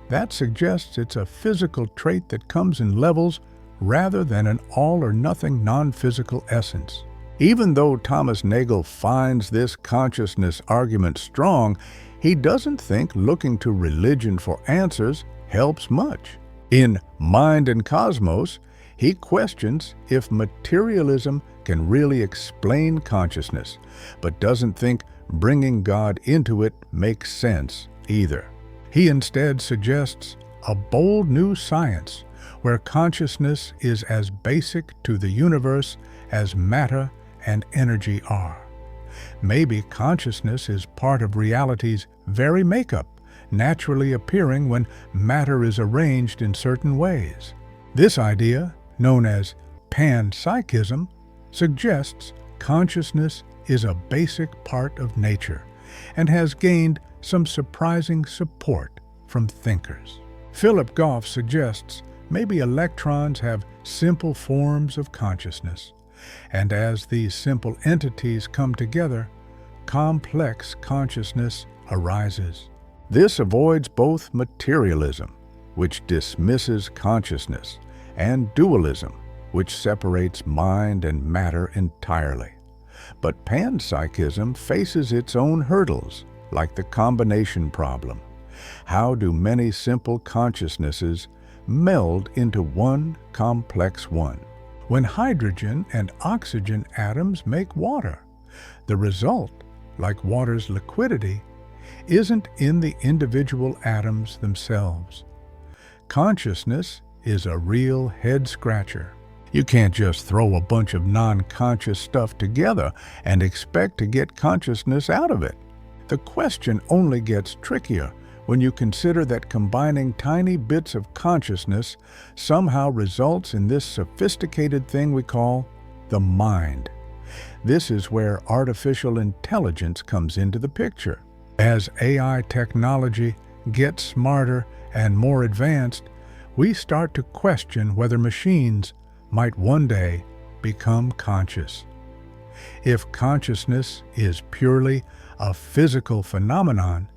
[SPEAKER 1] that suggests it's a physical trait that comes in levels rather than an all-or-nothing non-physical essence. Even though Thomas Nagel finds this consciousness argument strong, he doesn't think looking to religion for answers helps much. In Mind and Cosmos, he questions if materialism can really explain consciousness, but doesn't think bringing God into it makes sense either. He instead suggests a bold new science where consciousness is as basic to the universe as matter and energy are. Maybe consciousness is part of reality's very makeup, naturally appearing when matter is arranged in certain ways. This idea, known as panpsychism, suggests consciousness is a basic part of nature and has gained some surprising support from thinkers. Philip Goff suggests maybe electrons have simple forms of consciousness, and as these simple entities come together, complex consciousness arises. This avoids both materialism, which dismisses consciousness, and dualism, which separates mind and matter entirely. But panpsychism faces its own hurdles, like the combination problem. How do many simple consciousnesses meld into one complex one? When hydrogen and oxygen atoms make water, the result, like water's liquidity, isn't in the individual atoms themselves. Consciousness is a real head-scratcher. You can't just throw a bunch of non-conscious stuff together and expect to get consciousness out of it. The question only gets trickier when you consider that combining tiny bits of consciousness somehow results in this sophisticated thing we call the mind. This is where artificial intelligence comes into the picture. As AI technology gets smarter and more advanced, we start to question whether machines might one day become conscious. If consciousness is purely a physical phenomenon,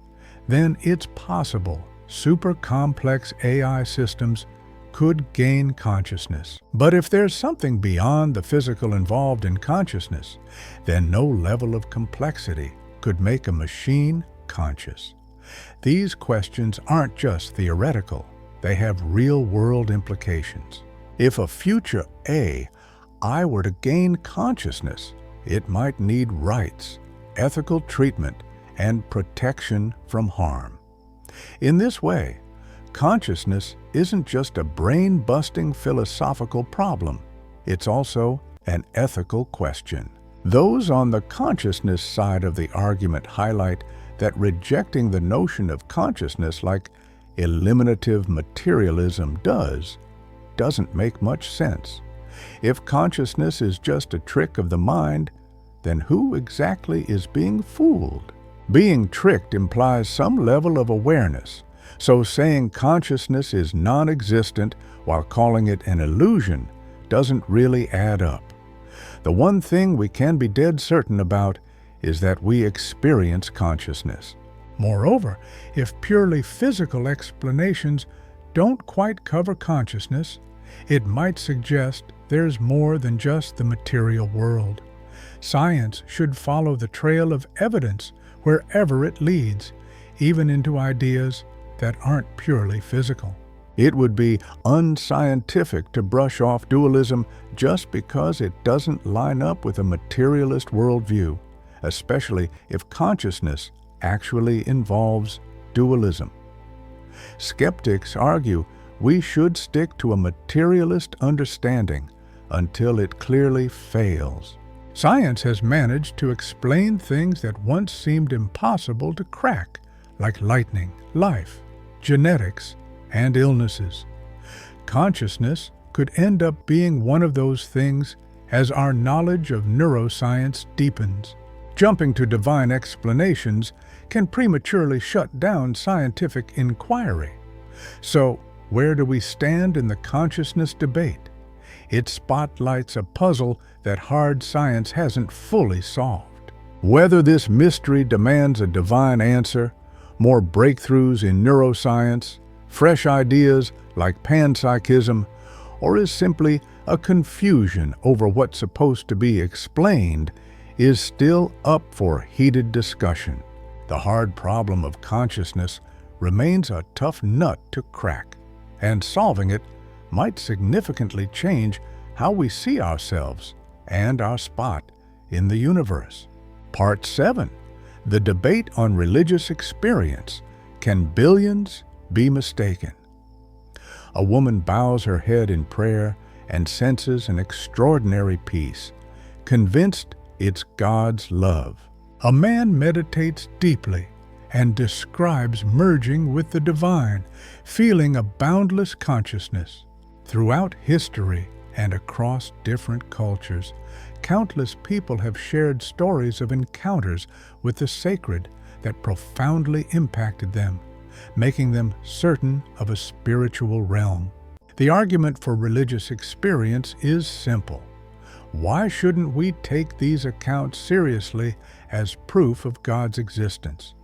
[SPEAKER 1] then it's possible super complex AI systems could gain consciousness. But if there's something beyond the physical involved in consciousness, then no level of complexity could make a machine conscious. These questions aren't just theoretical, they have real-world implications. If a future AI were to gain consciousness, it might need rights, ethical treatment, and protection from harm. In this way, consciousness isn't just a brain-busting philosophical problem, it's also an ethical question. Those on the consciousness side of the argument highlight that rejecting the notion of consciousness like eliminative materialism doesn't make much sense. If consciousness is just a trick of the mind, then who exactly is being fooled? Being tricked implies some level of awareness, so saying consciousness is non-existent while calling it an illusion doesn't really add up. The one thing we can be dead certain about is that we experience consciousness. Moreover, if purely physical explanations don't quite cover consciousness, it might suggest there's more than just the material world. Science should follow the trail of evidence wherever it leads, even into ideas that aren't purely physical. It would be unscientific to brush off dualism just because it doesn't line up with a materialist worldview, especially if consciousness actually involves dualism. Skeptics argue we should stick to a materialist understanding until it clearly fails. Science has managed to explain things that once seemed impossible to crack, like lightning, life, genetics, and illnesses. Consciousness could end up being one of those things as our knowledge of neuroscience deepens. Jumping to divine explanations can prematurely shut down scientific inquiry. So, where do we stand in the consciousness debate? It spotlights a puzzle that hard science hasn't fully solved. Whether this mystery demands a divine answer, more breakthroughs in neuroscience, fresh ideas like panpsychism, or is simply a confusion over what's supposed to be explained, is still up for heated discussion. The hard problem of consciousness remains a tough nut to crack, and solving it might significantly change how we see ourselves and our spot in the universe. Part 7. The debate on religious experience. Can billions be mistaken? A woman bows her head in prayer and senses an extraordinary peace, convinced it's God's love. A man meditates deeply and describes merging with the divine, feeling a boundless consciousness. Throughout history and across different cultures, countless people have shared stories of encounters with the sacred that profoundly impacted them, making them certain of a spiritual realm. The argument for religious experience is simple. Why shouldn't we take these accounts seriously as proof of God's existence?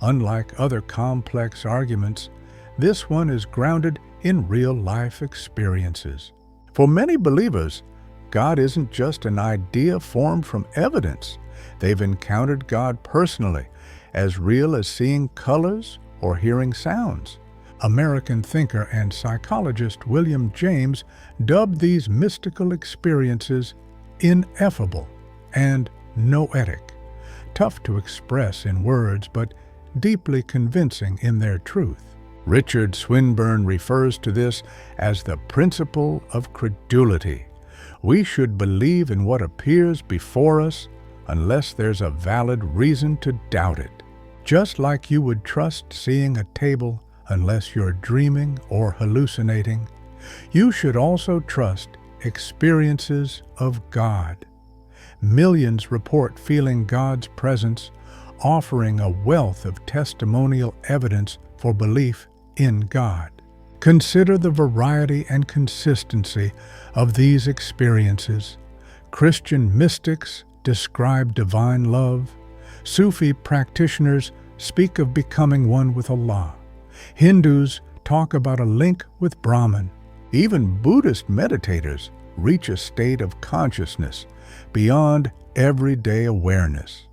[SPEAKER 1] Unlike other complex arguments, this one is grounded in real-life experiences. For many believers, God isn't just an idea formed from evidence. They've encountered God personally, as real as seeing colors or hearing sounds. American thinker and psychologist William James dubbed these mystical experiences ineffable and noetic, tough to express in words but deeply convincing in their truth. Richard Swinburne refers to this as the principle of credulity. We should believe in what appears before us unless there's a valid reason to doubt it. Just like you would trust seeing a table unless you're dreaming or hallucinating, you should also trust experiences of God. Millions report feeling God's presence, offering a wealth of testimonial evidence for belief in God. Consider the variety and consistency of these experiences. Christian mystics describe divine love. Sufi practitioners speak of becoming one with Allah. Hindus talk about a link with Brahman. Even Buddhist meditators reach a state of consciousness beyond everyday awareness.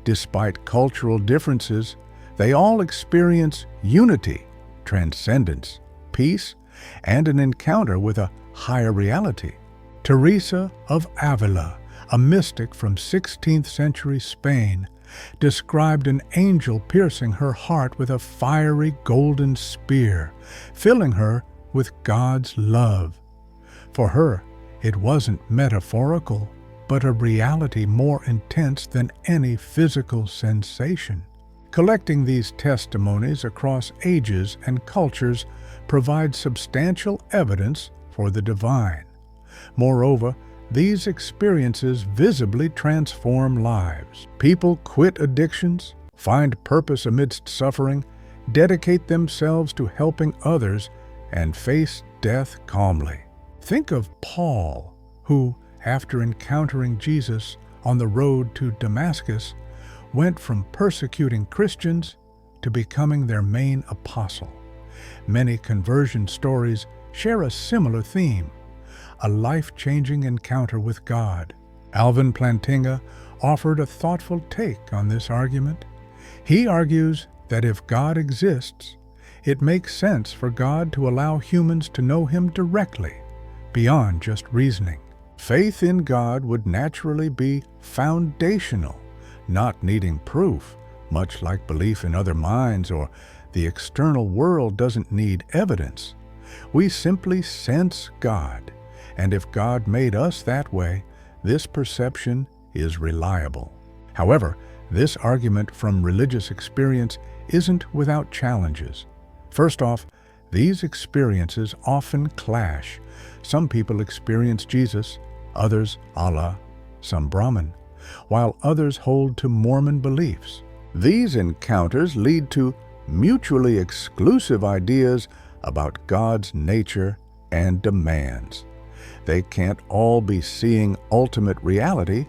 [SPEAKER 1] Despite cultural differences, they all experience unity, transcendence, peace, and an encounter with a higher reality. Teresa of Avila, a mystic from 16th century Spain, described an angel piercing her heart with a fiery golden spear, filling her with God's love. For her, it wasn't metaphorical, but a reality more intense than any physical sensation. Collecting these testimonies across ages and cultures provides substantial evidence for the divine. Moreover, these experiences visibly transform lives. People quit addictions, find purpose amidst suffering, dedicate themselves to helping others, and face death calmly. Think of Paul, who, after encountering Jesus on the road to Damascus, went from persecuting Christians to becoming their main apostle. Many conversion stories share a similar theme, a life-changing encounter with God. Alvin Plantinga offered a thoughtful take on this argument. He argues that if God exists, it makes sense for God to allow humans to know Him directly, beyond just reasoning. Faith in God would naturally be foundational, not needing proof, much like belief in other minds or the external world doesn't need evidence. We simply sense God, and if God made us that way, this perception is reliable. However, this argument from religious experience isn't without challenges. First off, these experiences often clash. Some people experience Jesus, others Allah, some Brahman. while others hold to Mormon beliefs. These encounters lead to mutually exclusive ideas about God's nature and demands. They can't all be seeing ultimate reality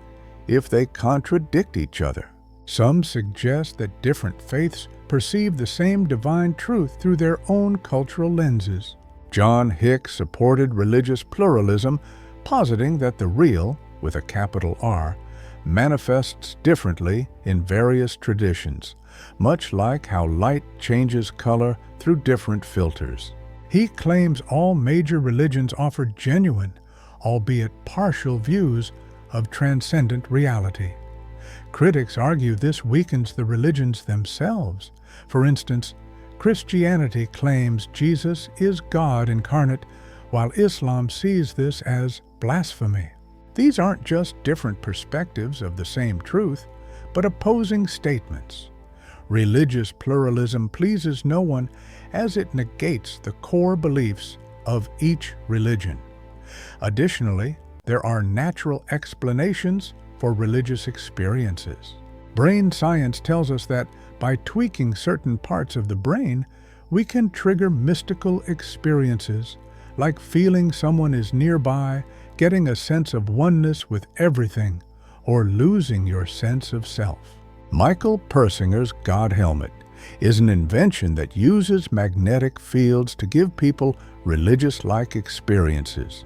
[SPEAKER 1] if they contradict each other. Some suggest that different faiths perceive the same divine truth through their own cultural lenses. John Hick supported religious pluralism, positing that the real, with a capital R, manifests differently in various traditions, much like how light changes color through different filters. He claims all major religions offer genuine, albeit partial, views of transcendent reality. Critics argue this weakens the religions themselves. For instance, Christianity claims Jesus is God incarnate, while Islam sees this as blasphemy. These aren't just different perspectives of the same truth, but opposing statements. Religious pluralism pleases no one, as it negates the core beliefs of each religion. Additionally, there are natural explanations for religious experiences. Brain science tells us that by tweaking certain parts of the brain, we can trigger mystical experiences, like feeling someone is nearby, getting a sense of oneness with everything, or losing your sense of self. Michael Persinger's God helmet is an invention that uses magnetic fields to give people religious-like experiences.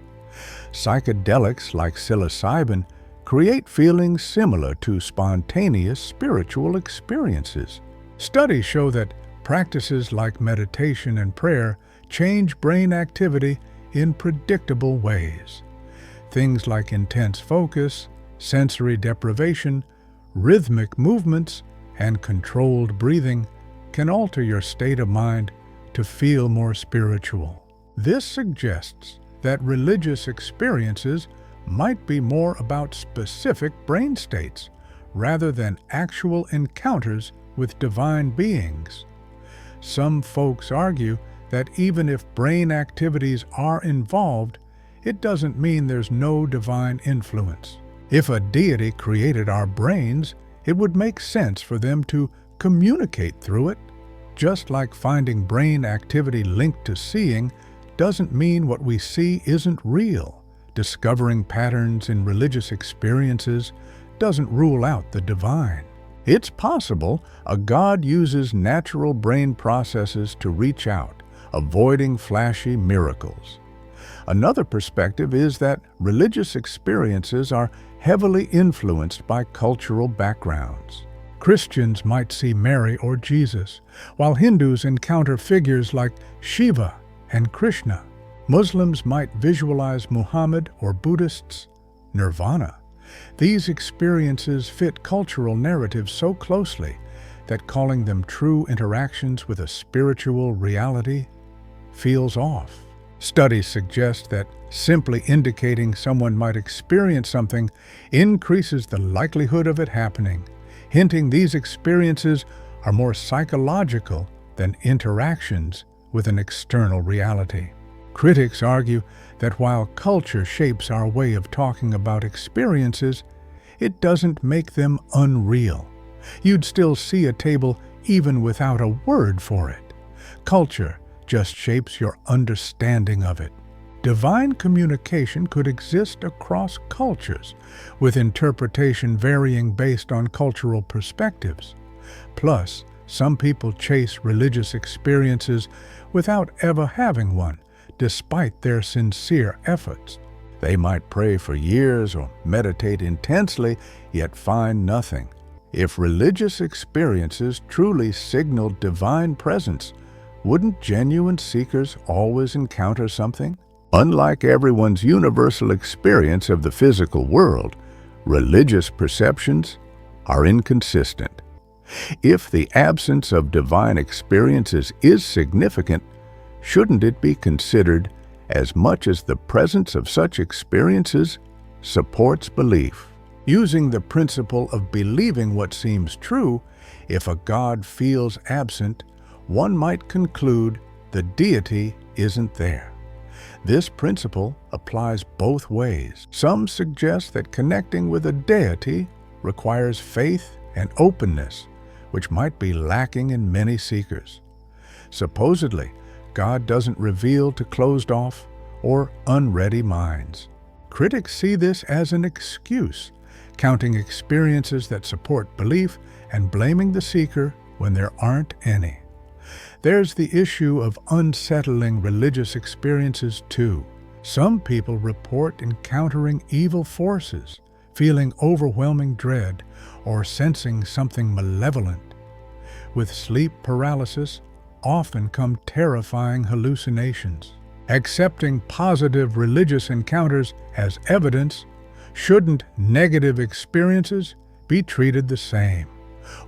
[SPEAKER 1] Psychedelics like psilocybin create feelings similar to spontaneous spiritual experiences. Studies show that practices like meditation and prayer change brain activity in predictable ways. Things like intense focus, sensory deprivation, rhythmic movements, and controlled breathing can alter your state of mind to feel more spiritual. This suggests that religious experiences might be more about specific brain states rather than actual encounters with divine beings. Some folks argue that even if brain activities are involved, it doesn't mean there's no divine influence. If a deity created our brains, it would make sense for them to communicate through it. Just like finding brain activity linked to seeing doesn't mean what we see isn't real. Discovering patterns in religious experiences doesn't rule out the divine. It's possible a God uses natural brain processes to reach out, avoiding flashy miracles. Another perspective is that religious experiences are heavily influenced by cultural backgrounds. Christians might see Mary or Jesus, while Hindus encounter figures like Shiva and Krishna. Muslims might visualize Muhammad, or Buddhists, Nirvana. These experiences fit cultural narratives so closely that calling them true interactions with a spiritual reality feels off. Studies suggest that simply indicating someone might experience something increases the likelihood of it happening, hinting these experiences are more psychological than interactions with an external reality. Critics argue that while culture shapes our way of talking about experiences, it doesn't make them unreal. You'd still see a table even without a word for it. Culture just shapes your understanding of it. Divine communication could exist across cultures, with interpretation varying based on cultural perspectives. Plus, some people chase religious experiences without ever having one, despite their sincere efforts. They might pray for years or meditate intensely, yet find nothing. If religious experiences truly signaled divine presence, wouldn't genuine seekers always encounter something? Unlike everyone's universal experience of the physical world, religious perceptions are inconsistent. If the absence of divine experiences is significant, shouldn't it be considered as much as the presence of such experiences supports belief? Using the principle of believing what seems true, if a God feels absent, one might conclude the deity isn't there. This principle applies both ways. Some suggest that connecting with a deity requires faith and openness, which might be lacking in many seekers. Supposedly, God doesn't reveal to closed-off or unready minds. Critics see this as an excuse, counting experiences that support belief and blaming the seeker when there aren't any. There's the issue of unsettling religious experiences too. Some people report encountering evil forces, feeling overwhelming dread, or sensing something malevolent. With sleep paralysis, often come terrifying hallucinations. Accepting positive religious encounters as evidence, shouldn't negative experiences be treated the same?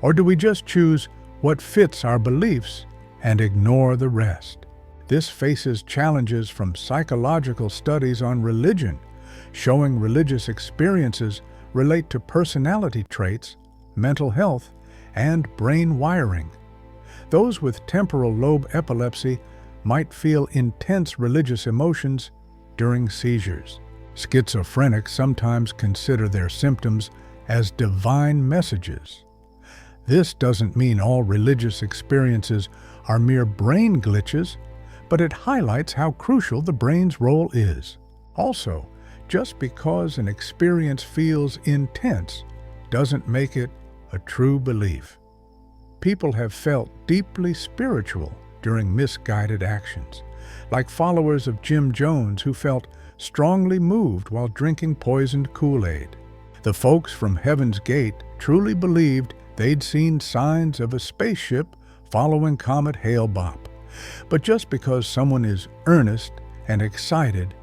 [SPEAKER 1] Or do we just choose what fits our beliefs and ignore the rest? This faces challenges from psychological studies on religion, showing religious experiences relate to personality traits, mental health, and brain wiring. Those with temporal lobe epilepsy might feel intense religious emotions during seizures. Schizophrenics sometimes consider their symptoms as divine messages. This doesn't mean all religious experiences are mere brain glitches, but it highlights how crucial the brain's role is. Also, just because an experience feels intense doesn't make it a true belief. People have felt deeply spiritual during misguided actions, like followers of Jim Jones who felt strongly moved while drinking poisoned Kool-Aid. The folks from Heaven's Gate truly believed they'd seen signs of a spaceship following Comet Hale-Bopp. But just because someone is earnest and excited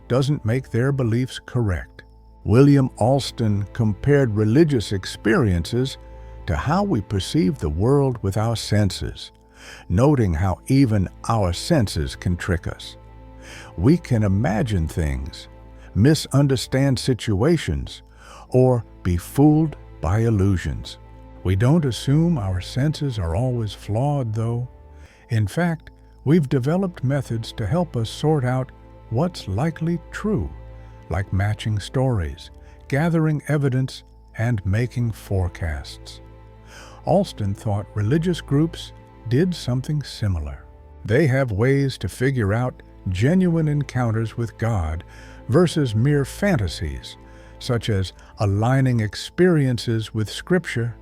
[SPEAKER 1] doesn't make their beliefs correct. William Alston compared religious experiences to how we perceive the world with our senses, noting how even our senses can trick us. We can imagine things, misunderstand situations, or be fooled by illusions. We don't assume our senses are always flawed, though. In fact, we've developed methods to help us sort out what's likely true, like matching stories, gathering evidence, and making forecasts. Alston thought religious groups did something similar. They have ways to figure out genuine encounters with God versus mere fantasies, such as aligning experiences with Scripture,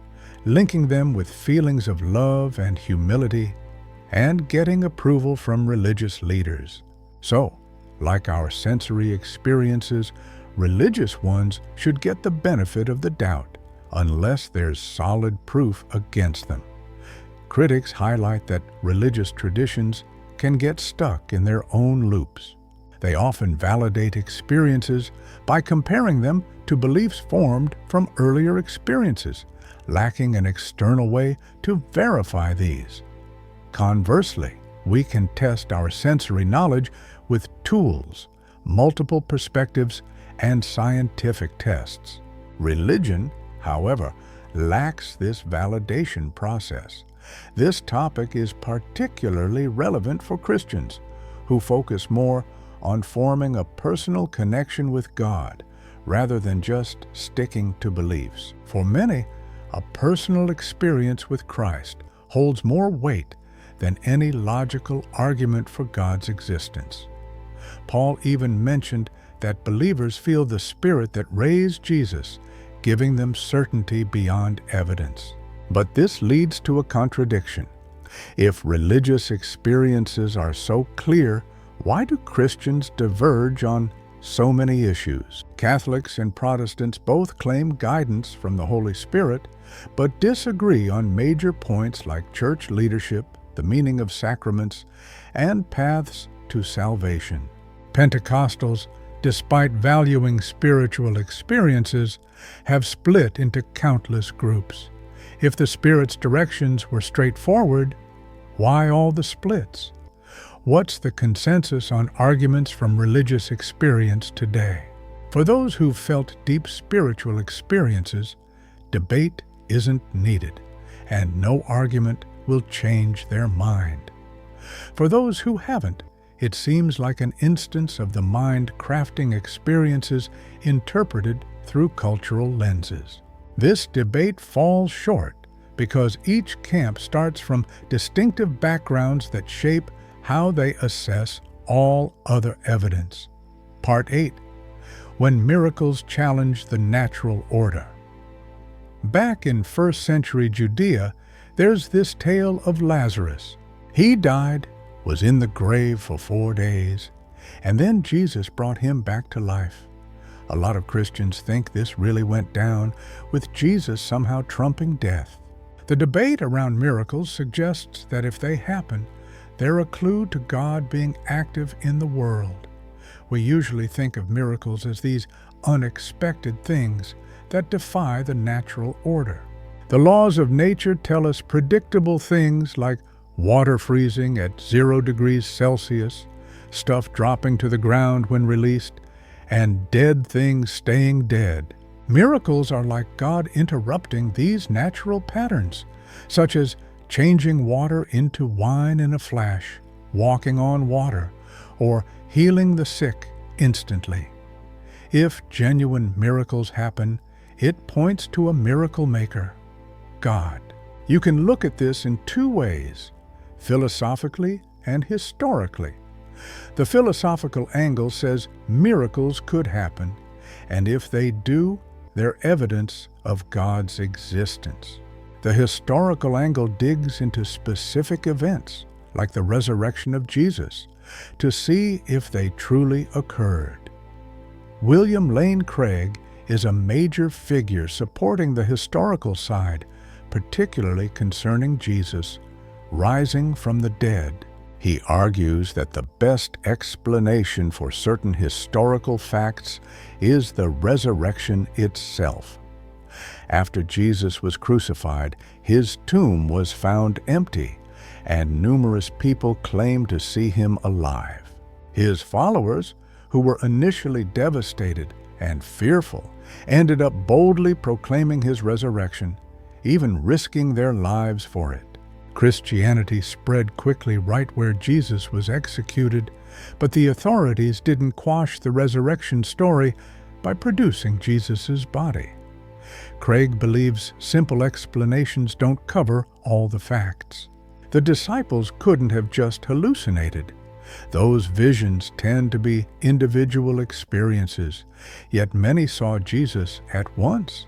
[SPEAKER 1] linking them with feelings of love and humility, and getting approval from religious leaders. So, like our sensory experiences, religious ones should get the benefit of the doubt, unless there's solid proof against them. Critics highlight that religious traditions can get stuck in their own loops. They often validate experiences by comparing them to beliefs formed from earlier experiences, lacking an external way to verify these. Conversely, we can test our sensory knowledge with tools, multiple perspectives, and scientific tests. Religion, however, lacks this validation process. This topic is particularly relevant for Christians, who focus more on forming a personal connection with God rather than just sticking to beliefs. For many, a personal experience with Christ holds more weight than any logical argument for God's existence. Paul even mentioned that believers feel the Spirit that raised Jesus, giving them certainty beyond evidence. But this leads to a contradiction. If religious experiences are so clear, why do Christians diverge on so many issues? Catholics and Protestants both claim guidance from the Holy Spirit, but disagree on major points like church leadership, the meaning of sacraments, and paths to salvation. Pentecostals, despite valuing spiritual experiences, have split into countless groups. If the Spirit's directions were straightforward, why all the splits? What's the consensus on arguments from religious experience today? For those who've felt deep spiritual experiences, debate isn't needed, and no argument will change their mind. For those who haven't, it seems like an instance of the mind crafting experiences interpreted through cultural lenses. This debate falls short because each camp starts from distinctive backgrounds that shape how they assess all other evidence. Part 8. When miracles challenge the natural order. Back in 1st century Judea, there's this tale of Lazarus. He died, was in the grave for 4 days, and then Jesus brought him back to life. A lot of Christians think this really went down, with Jesus somehow trumping death. The debate around miracles suggests that if they happen, they're a clue to God being active in the world. We usually think of miracles as these unexpected things that defy the natural order. The laws of nature tell us predictable things like water freezing at 0 degrees Celsius, stuff dropping to the ground when released, and dead things staying dead. Miracles are like God interrupting these natural patterns, such as changing water into wine in a flash, walking on water, or healing the sick instantly. If genuine miracles happen, it points to a miracle maker, God. You can look at this in 2 ways, philosophically and historically. The philosophical angle says miracles could happen, and if they do, they're evidence of God's existence. The historical angle digs into specific events, like the resurrection of Jesus, to see if they truly occurred. William Lane Craig is a major figure supporting the historical side, particularly concerning Jesus rising from the dead. He argues that the best explanation for certain historical facts is the resurrection itself. After Jesus was crucified, his tomb was found empty, and numerous people claimed to see him alive. His followers, who were initially devastated and fearful, ended up boldly proclaiming his resurrection, even risking their lives for it. Christianity spread quickly right where Jesus was executed, but the authorities didn't quash the resurrection story by producing Jesus' body. Craig believes simple explanations don't cover all the facts. The disciples couldn't have just hallucinated. Those visions tend to be individual experiences, yet many saw Jesus at once.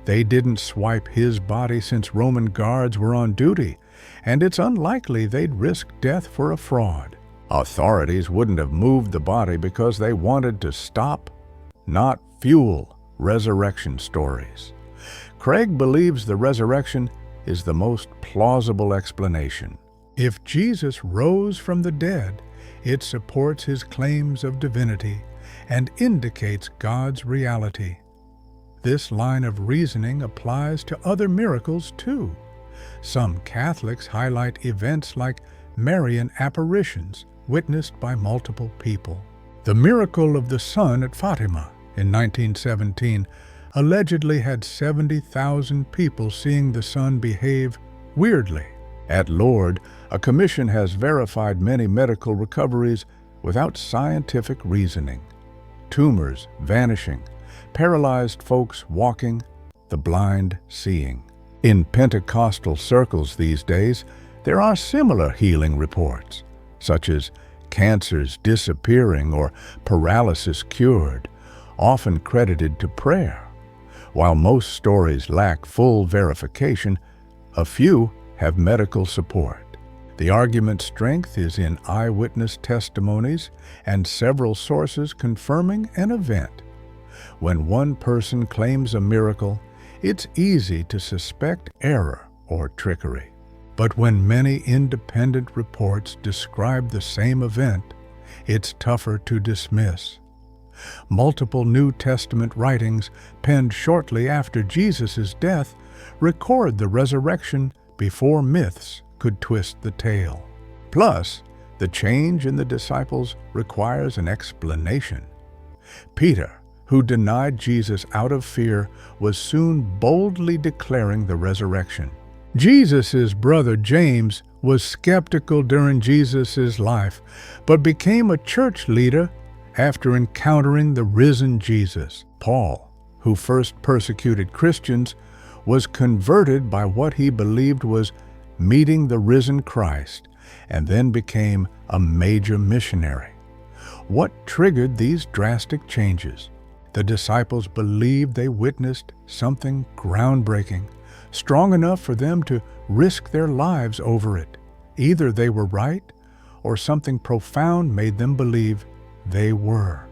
[SPEAKER 1] They didn't swipe his body since Roman guards were on duty, and it's unlikely they'd risk death for a fraud. Authorities wouldn't have moved the body because they wanted to stop, not fuel, resurrection stories. Craig believes the resurrection is the most plausible explanation. If Jesus rose from the dead, it supports his claims of divinity and indicates God's reality. This line of reasoning applies to other miracles too. Some Catholics highlight events like Marian apparitions witnessed by multiple people. The miracle of the sun at Fatima in 1917 allegedly had 70,000 people seeing the sun behave weirdly. At Lourdes, a commission has verified many medical recoveries without scientific reasoning. Tumors vanishing, paralyzed folks walking, the blind seeing. In Pentecostal circles these days, there are similar healing reports, such as cancers disappearing or paralysis cured, often credited to prayer. While most stories lack full verification, a few have medical support. The argument's strength is in eyewitness testimonies and several sources confirming an event. When one person claims a miracle, it's easy to suspect error or trickery. But when many independent reports describe the same event, it's tougher to dismiss. Multiple New Testament writings penned shortly after Jesus' death record the resurrection before myths could twist the tale. Plus, the change in the disciples requires an explanation. Peter, who denied Jesus out of fear, was soon boldly declaring the resurrection. Jesus' brother James was skeptical during Jesus' life, but became a church leader after encountering the risen Jesus. Paul, who first persecuted Christians, was converted by what he believed was meeting the risen Christ, and then became a major missionary. What triggered these drastic changes? The disciples believed they witnessed something groundbreaking, strong enough for them to risk their lives over it. Either they were right, or something profound made them believe they were.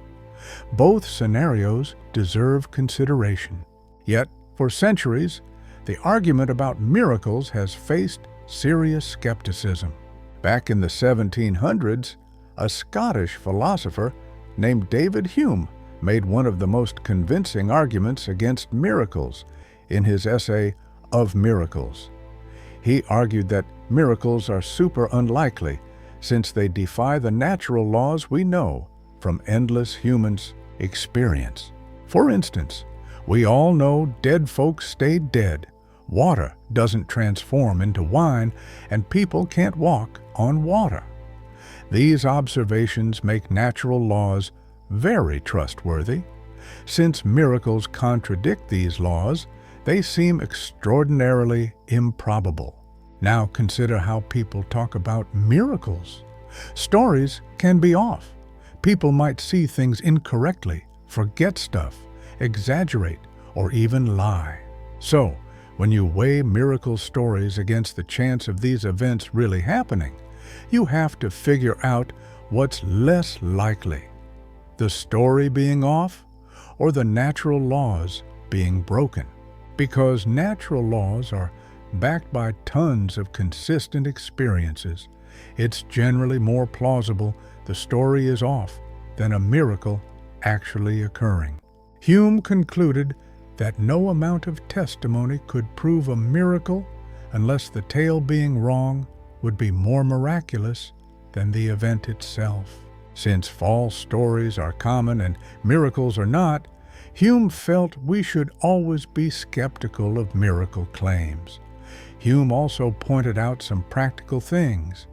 [SPEAKER 1] Both scenarios deserve consideration. Yet, for centuries, the argument about miracles has faced serious skepticism. Back in the 1700s, a Scottish philosopher named David Hume made one of the most convincing arguments against miracles in his essay Of Miracles. He argued that miracles are super unlikely since they defy the natural laws we know from endless human experience. For instance, we all know dead folks stay dead, water doesn't transform into wine, and people can't walk on water. These observations make natural laws very trustworthy. Since miracles contradict these laws, they seem extraordinarily improbable. Now consider how people talk about miracles. Stories can be off. People might see things incorrectly, forget stuff, exaggerate, or even lie. So, when you weigh miracle stories against the chance of these events really happening, you have to figure out what's less likely: the story being off or the natural laws being broken. Because natural laws are backed by tons of consistent experiences, it's generally more plausible the story is off than a miracle actually occurring. Hume concluded that no amount of testimony could prove a miracle unless the tale being wrong would be more miraculous than the event itself. Since false stories are common and miracles are not, Hume felt we should always be skeptical of miracle claims. Hume also pointed out some practical things.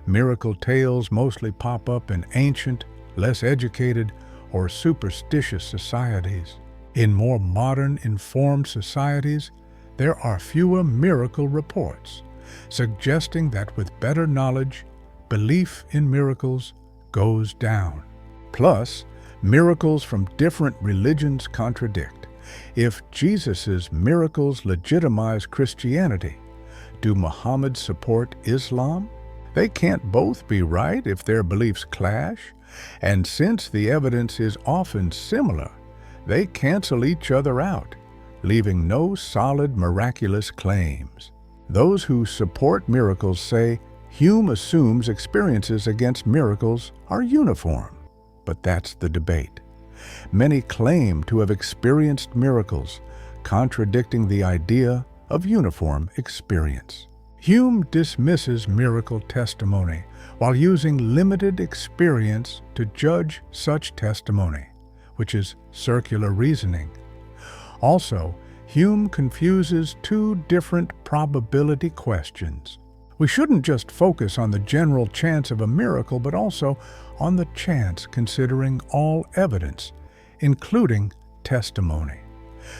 [SPEAKER 1] Miracle tales mostly pop up in ancient, less educated, or superstitious societies. In more modern, informed societies, there are fewer miracle reports, suggesting that with better knowledge, belief in miracles goes down. Plus, miracles from different religions contradict. If Jesus' miracles legitimize Christianity, do Muhammad support Islam? They can't both be right if their beliefs clash, and since the evidence is often similar, they cancel each other out, leaving no solid miraculous claims. Those who support miracles say Hume assumes experiences against miracles are uniform, but that's the debate. Many claim to have experienced miracles, contradicting the idea of uniform experience. Hume dismisses miracle testimony while using limited experience to judge such testimony, which is circular reasoning. Also, Hume confuses two different probability questions. We shouldn't just focus on the general chance of a miracle, but also on the chance considering all evidence, including testimony.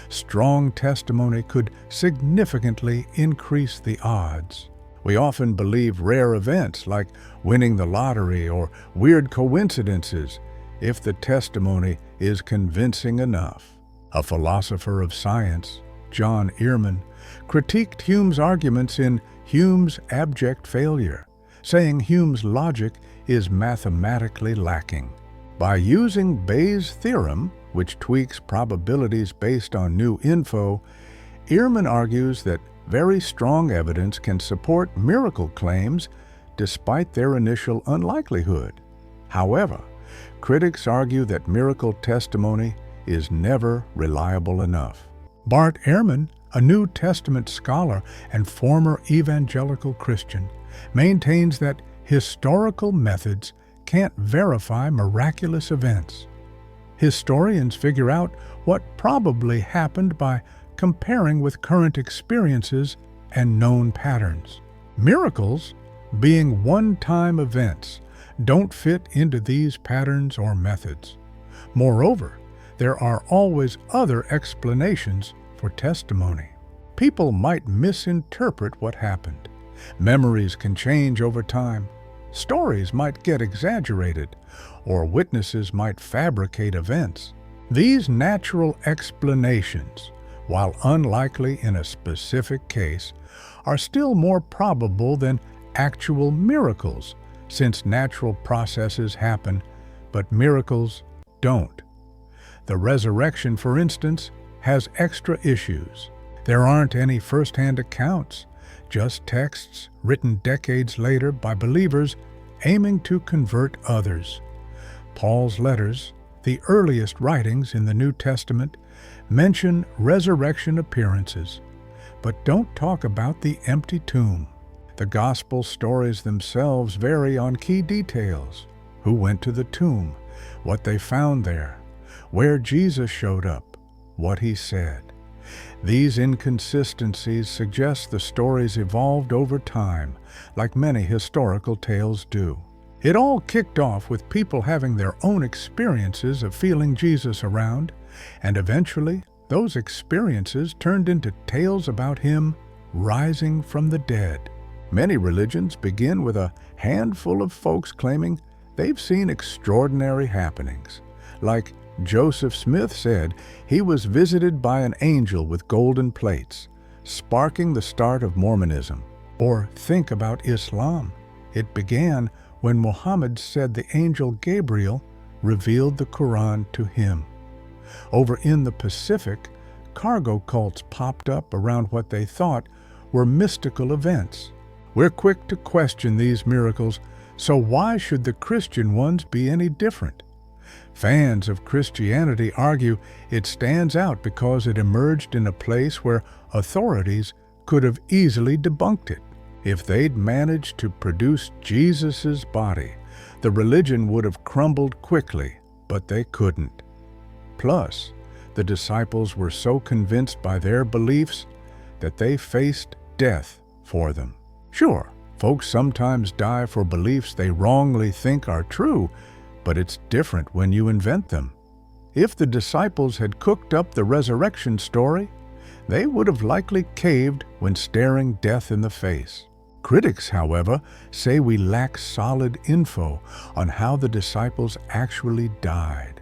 [SPEAKER 1] Strong testimony could significantly increase the odds. We often believe rare events like winning the lottery or weird coincidences if the testimony is convincing enough. A philosopher of science, John Earman, critiqued Hume's arguments in Hume's Abject Failure, saying Hume's logic is mathematically lacking. By using Bayes' theorem, which tweaks probabilities based on new info, Earman argues that very strong evidence can support miracle claims despite their initial unlikelihood. However, critics argue that miracle testimony is never reliable enough. Bart Ehrman, a New Testament scholar and former evangelical Christian, maintains that historical methods can't verify miraculous events. Historians figure out what probably happened by comparing with current experiences and known patterns. Miracles, being one-time events, don't fit into these patterns or methods. Moreover, there are always other explanations for testimony. People might misinterpret what happened. Memories can change over time. Stories might get exaggerated, or witnesses might fabricate events. These natural explanations, while unlikely in a specific case, are still more probable than actual miracles, since natural processes happen, but miracles don't. The resurrection, for instance, has extra issues. There aren't any first-hand accounts, just texts written decades later by believers aiming to convert others. Paul's letters, the earliest writings in the New Testament, mention resurrection appearances, but don't talk about the empty tomb. The gospel stories themselves vary on key details: who went to the tomb, what they found there, where Jesus showed up, what he said. These inconsistencies suggest the stories evolved over time, like many historical tales do. It all kicked off with people having their own experiences of feeling Jesus around, and eventually those experiences turned into tales about him rising from the dead. Many religions begin with a handful of folks claiming they've seen extraordinary happenings, like Joseph Smith said he was visited by an angel with golden plates, sparking the start of Mormonism. Or think about Islam. It began when Muhammad said the angel Gabriel revealed the Quran to him. Over in the Pacific, cargo cults popped up around what they thought were mystical events. We're quick to question these miracles, so why should the Christian ones be any different? Fans of Christianity argue it stands out because it emerged in a place where authorities could have easily debunked it. If they'd managed to produce Jesus's body, the religion would have crumbled quickly, but they couldn't. Plus, the disciples were so convinced by their beliefs that they faced death for them. Sure, folks sometimes die for beliefs they wrongly think are true, but it's different when you invent them. If the disciples had cooked up the resurrection story, they would have likely caved when staring death in the face. Critics, however, say we lack solid info on how the disciples actually died.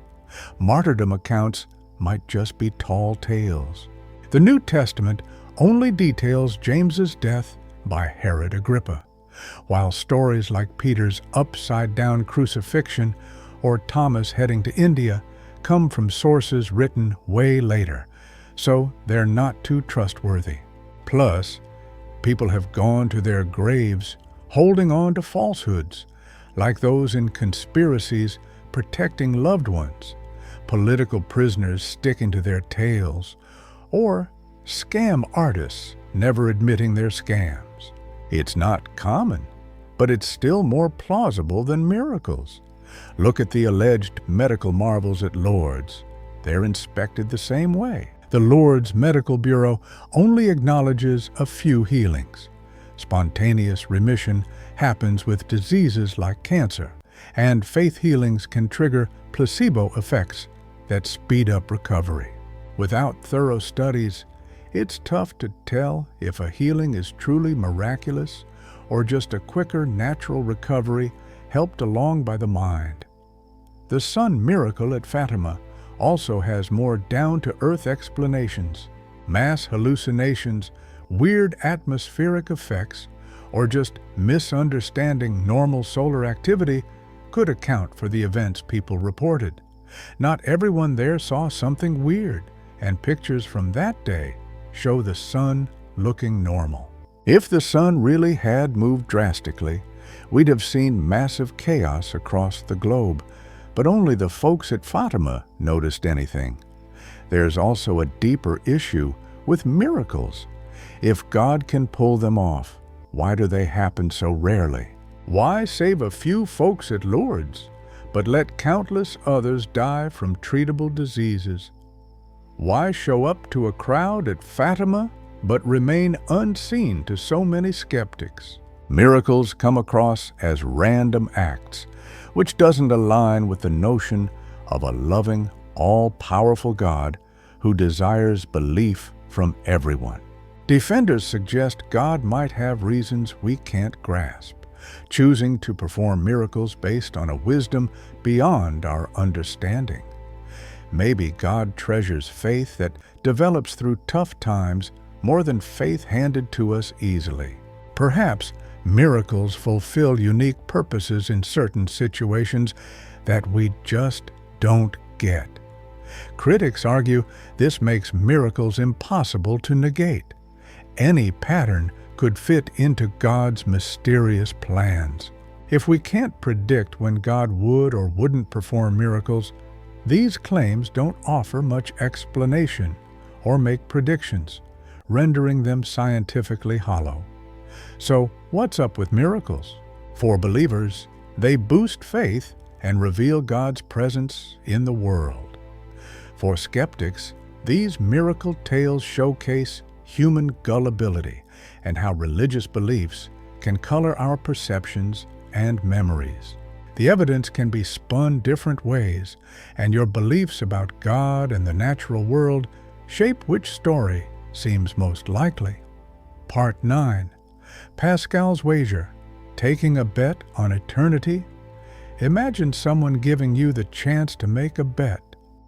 [SPEAKER 1] Martyrdom accounts might just be tall tales. The New Testament only details James's death by Herod Agrippa, while stories like Peter's upside-down crucifixion or Thomas heading to India come from sources written way later, so they're not too trustworthy. Plus, people have gone to their graves holding on to falsehoods, like those in conspiracies protecting loved ones, political prisoners sticking to their tales, or scam artists never admitting their scams. It's not common, but it's still more plausible than miracles. Look at the alleged medical marvels at Lourdes. They're inspected the same way. The Lourdes Medical Bureau only acknowledges a few healings. Spontaneous remission happens with diseases like cancer, and faith healings can trigger placebo effects that speed up recovery. Without thorough studies, it's tough to tell if a healing is truly miraculous or just a quicker natural recovery helped along by the mind. The sun miracle at Fatima also has more down-to-earth explanations. Mass hallucinations, weird atmospheric effects, or just misunderstanding normal solar activity could account for the events people reported. Not everyone there saw something weird, and pictures from that day show the sun looking normal. If the sun really had moved drastically, we'd have seen massive chaos across the globe, but only the folks at Fatima noticed anything. There's also a deeper issue with miracles. If God can pull them off, why do they happen so rarely? Why save a few folks at Lourdes, but let countless others die from treatable diseases? Why show up to a crowd at Fatima, but remain unseen to so many skeptics? Miracles come across as random acts, which doesn't align with the notion of a loving, all-powerful God who desires belief from everyone. Defenders suggest God might have reasons we can't grasp, choosing to perform miracles based on a wisdom beyond our understanding. Maybe God treasures faith that develops through tough times more than faith handed to us easily. Perhaps miracles fulfill unique purposes in certain situations that we just don't get. Critics argue this makes miracles impossible to negate. Any pattern could fit into God's mysterious plans. If we can't predict when God would or wouldn't perform miracles, these claims don't offer much explanation or make predictions, rendering them scientifically hollow. So, what's up with miracles? For believers, they boost faith and reveal God's presence in the world. For skeptics, these miracle tales showcase human gullibility and how religious beliefs can color our perceptions and memories. The evidence can be spun different ways, and your beliefs about God and the natural world shape which story seems most likely. Part 9. Pascal's wager. Taking a bet on eternity? Imagine someone giving you the chance to make a bet.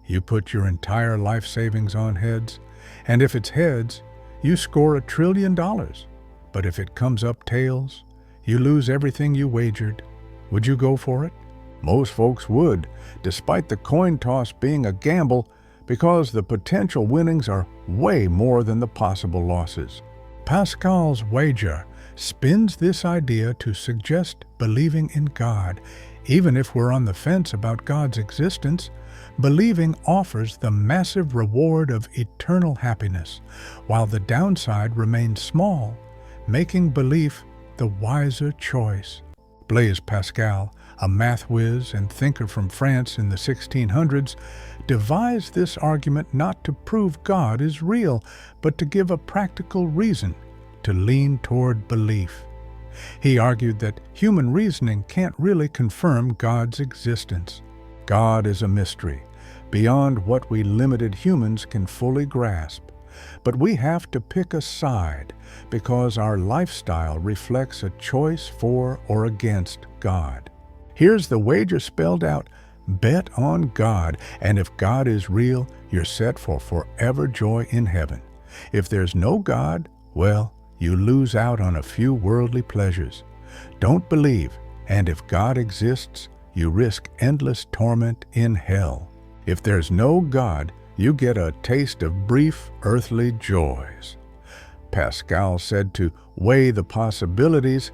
[SPEAKER 1] You put your entire life savings on heads, and if it's heads, you score $1 trillion. But if it comes up tails, you lose everything you wagered. Would you go for it? Most folks would, despite the coin toss being a gamble, because the potential winnings are way more than the possible losses. Pascal's wager spins this idea to suggest believing in God. Even if we're on the fence about God's existence, believing offers the massive reward of eternal happiness, while the downside remains small, making belief the wiser choice. Blaise Pascal, a math whiz and thinker from France in the 1600s, devised this argument not to prove God is real, but to give a practical reason to lean toward belief. He argued that human reasoning can't really confirm God's existence. God is a mystery, beyond what we limited humans can fully grasp. But we have to pick a side because our lifestyle reflects a choice for or against God. Here's the wager spelled out. Bet on God, and if God is real, you're set for forever joy in heaven. If there's no God, well, you lose out on a few worldly pleasures. Don't believe, and if God exists, you risk endless torment in hell. If there's no God, you get a taste of brief earthly joys. Pascal said to weigh the possibilities,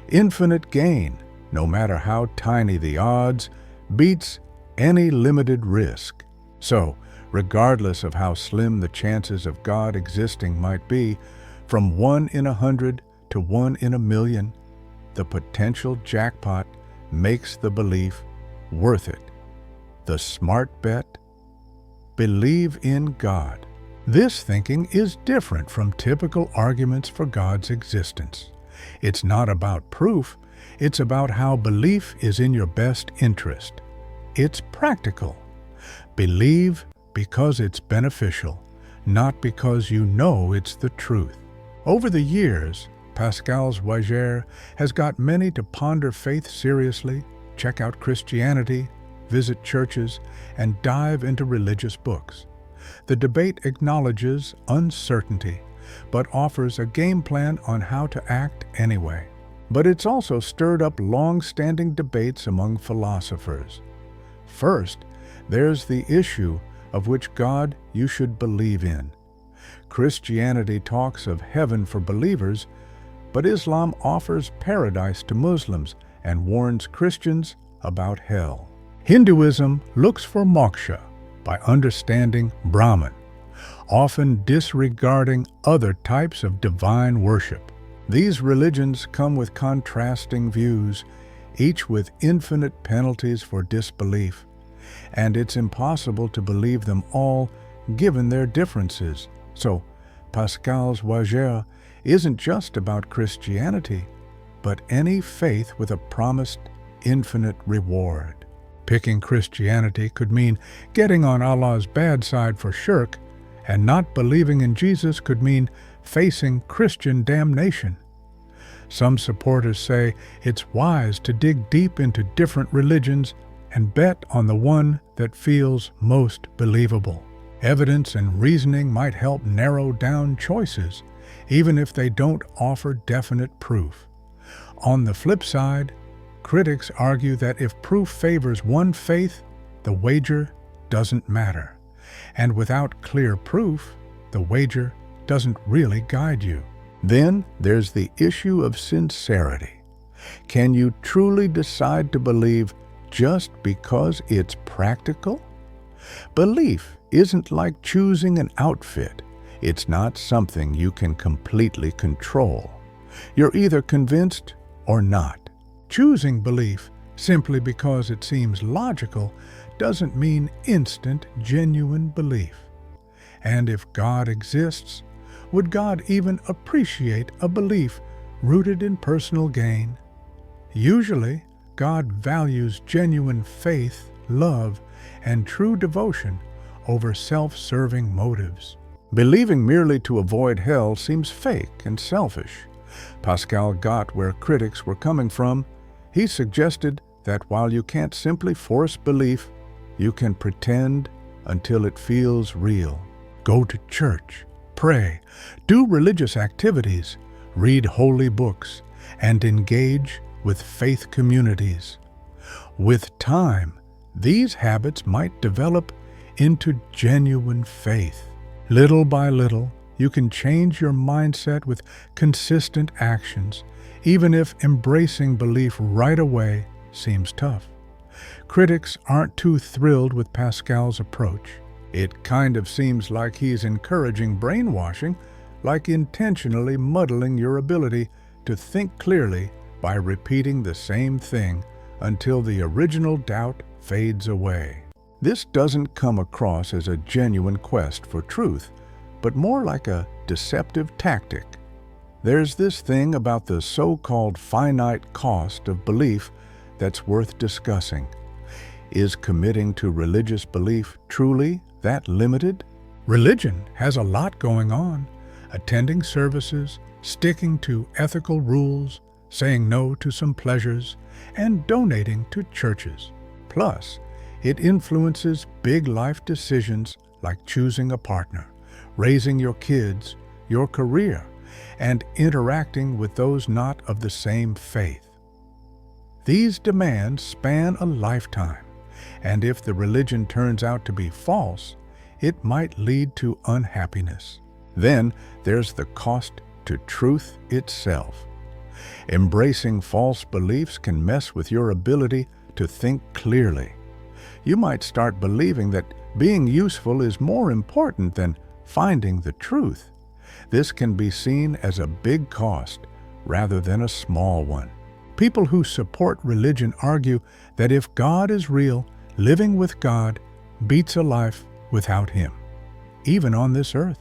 [SPEAKER 1] infinite gain, no matter how tiny the odds, beats any limited risk. So, regardless of how slim the chances of God existing might be, from 1 in 100 to 1 in a million, the potential jackpot makes the belief worth it. The smart bet? Believe in God. This thinking is different from typical arguments for God's existence. It's not about proof, it's about how belief is in your best interest. It's practical. Believe because it's beneficial, not because you know it's the truth. Over the years, Pascal's wager has got many to ponder faith seriously, check out Christianity, visit churches, and dive into religious books. The debate acknowledges uncertainty, but offers a game plan on how to act anyway. But it's also stirred up long-standing debates among philosophers. First, there's the issue of which God you should believe in. Christianity talks of heaven for believers, but Islam offers paradise to Muslims and warns Christians about hell. Hinduism looks for moksha by understanding Brahman, often disregarding other types of divine worship. These religions come with contrasting views, each with infinite penalties for disbelief, and it's impossible to believe them all given their differences. So, Pascal's wager isn't just about Christianity, but any faith with a promised infinite reward. Picking Christianity could mean getting on Allah's bad side for shirk, and not believing in Jesus could mean facing Christian damnation. Some supporters say it's wise to dig deep into different religions and bet on the one that feels most believable. Evidence and reasoning might help narrow down choices, even if they don't offer definite proof. On the flip side, critics argue that if proof favors one faith, the wager doesn't matter. And without clear proof, the wager doesn't really guide you. Then there's the issue of sincerity. Can you truly decide to believe just because it's practical? Belief isn't like choosing an outfit. It's not something you can completely control. You're either convinced or not. Choosing belief simply because it seems logical doesn't mean instant, genuine belief. And if God exists, would God even appreciate a belief rooted in personal gain? Usually, God values genuine faith, love, and true devotion over self-serving motives. Believing merely to avoid hell seems fake and selfish. Pascal got where critics were coming from. He suggested that while you can't simply force belief, you can pretend until it feels real. Go to church, pray, do religious activities, read holy books, and engage with faith communities. With time, these habits might develop into genuine faith. Little by little, you can change your mindset with consistent actions, even if embracing belief right away seems tough. Critics aren't too thrilled with Pascal's approach. It kind of seems like he's encouraging brainwashing, like intentionally muddling your ability to think clearly by repeating the same thing until the original doubt fades away. This doesn't come across as a genuine quest for truth, but more like a deceptive tactic. There's this thing about the so-called finite cost of belief that's worth discussing. Is committing to religious belief truly that limited? Religion has a lot going on. Attending services, sticking to ethical rules, saying no to some pleasures, and donating to churches. Plus, it influences big life decisions like choosing a partner, raising your kids, your career, and interacting with those not of the same faith. These demands span a lifetime, and if the religion turns out to be false, it might lead to unhappiness. Then there's the cost to truth itself. Embracing false beliefs can mess with your ability to think clearly. You might start believing that being useful is more important than finding the truth. This can be seen as a big cost rather than a small one. People who support religion argue that if God is real, living with God beats a life without Him, even on this earth.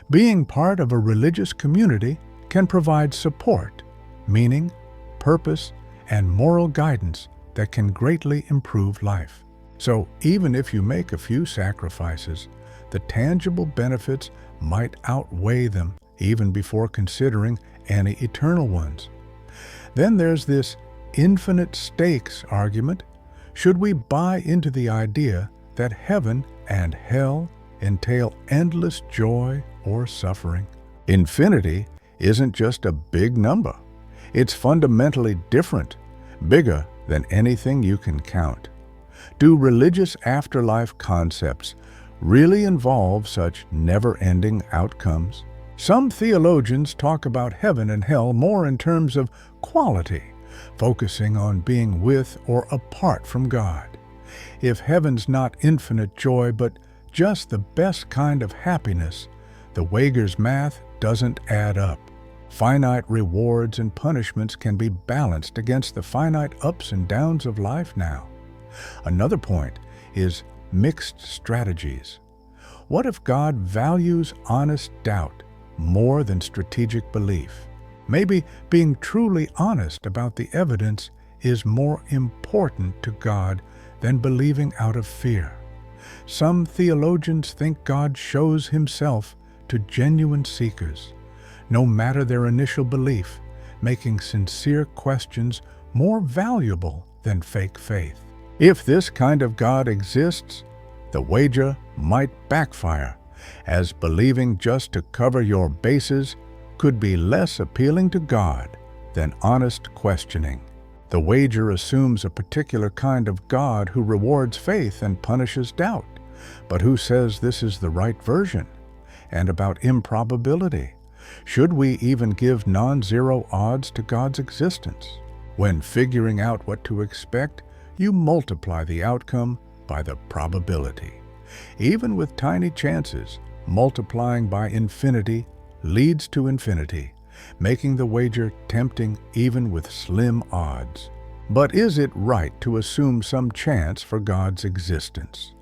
[SPEAKER 1] Being part of a religious community can provide support, meaning, purpose, and moral guidance that can greatly improve life. So even if you make a few sacrifices, the tangible benefits might outweigh them even before considering any eternal ones. Then there's this infinite stakes argument. Should we buy into the idea that heaven and hell entail endless joy or suffering? Infinity isn't just a big number. It's fundamentally different, bigger than anything you can count. Do religious afterlife concepts really involve such never-ending outcomes? Some theologians talk about heaven and hell more in terms of quality, focusing on being with or apart from God. If heaven's not infinite joy, but just the best kind of happiness, the wager's math doesn't add up. Finite rewards and punishments can be balanced against the finite ups and downs of life now. Another point is mixed strategies. What if God values honest doubt more than strategic belief? Maybe being truly honest about the evidence is more important to God than believing out of fear. Some theologians think God shows himself to genuine seekers, no matter their initial belief, making sincere questions more valuable than fake faith. If this kind of God exists, the wager might backfire, as believing just to cover your bases could be less appealing to God than honest questioning. The wager assumes a particular kind of God who rewards faith and punishes doubt, but who says this is the right version? And about improbability. Should we even give non-zero odds to God's existence? When figuring out what to expect, you multiply the outcome by the probability. Even with tiny chances, multiplying by infinity leads to infinity, making the wager tempting even with slim odds. But is it right to assume some chance for God's existence?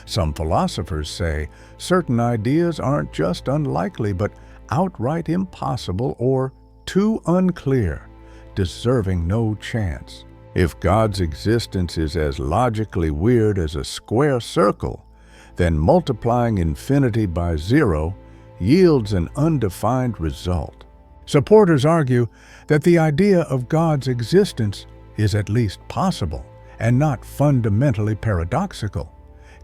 [SPEAKER 1] Some philosophers say certain ideas aren't just unlikely, but outright impossible or too unclear, deserving no chance. If God's existence is as logically weird as a square circle, then multiplying infinity by zero yields an undefined result. Supporters argue that the idea of God's existence is at least possible and not fundamentally paradoxical,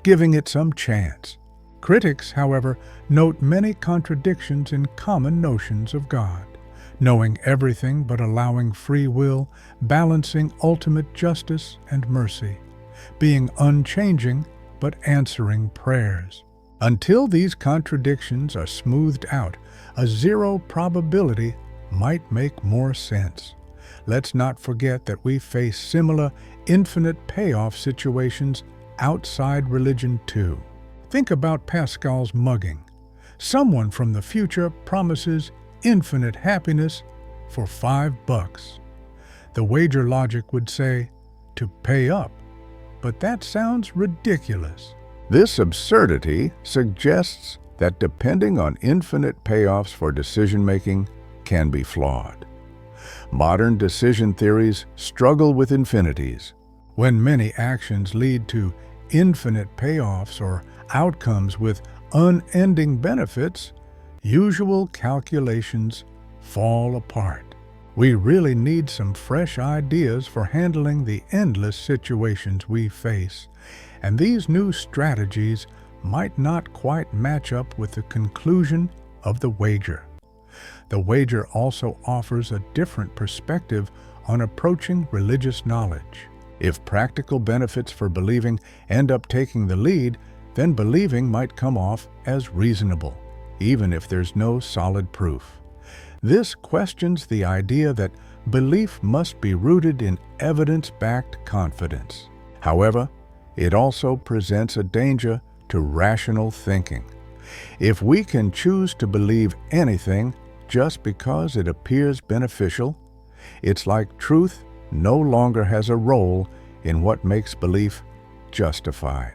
[SPEAKER 1] giving it some chance. Critics, however, note many contradictions in common notions of God, knowing everything but allowing free will, balancing ultimate justice and mercy, being unchanging but answering prayers. Until these contradictions are smoothed out, a zero probability might make more sense. Let's not forget that we face similar infinite payoff situations outside religion too. Think about Pascal's mugging. Someone from the future promises infinite happiness for $5. The wager logic would say to pay up, but that sounds ridiculous. This absurdity suggests that depending on infinite payoffs for decision-making can be flawed. Modern decision theories struggle with infinities. When many actions lead to infinite payoffs or outcomes with unending benefits, usual calculations fall apart. We really need some fresh ideas for handling the endless situations we face, and these new strategies might not quite match up with the conclusion of the wager. The wager also offers a different perspective on approaching religious knowledge. If practical benefits for believing end up taking the lead, then believing might come off as reasonable, even if there's no solid proof. This questions the idea that belief must be rooted in evidence-backed confidence. However, it also presents a danger to rational thinking. If we can choose to believe anything just because it appears beneficial, it's like truth no longer has a role in what makes belief justified.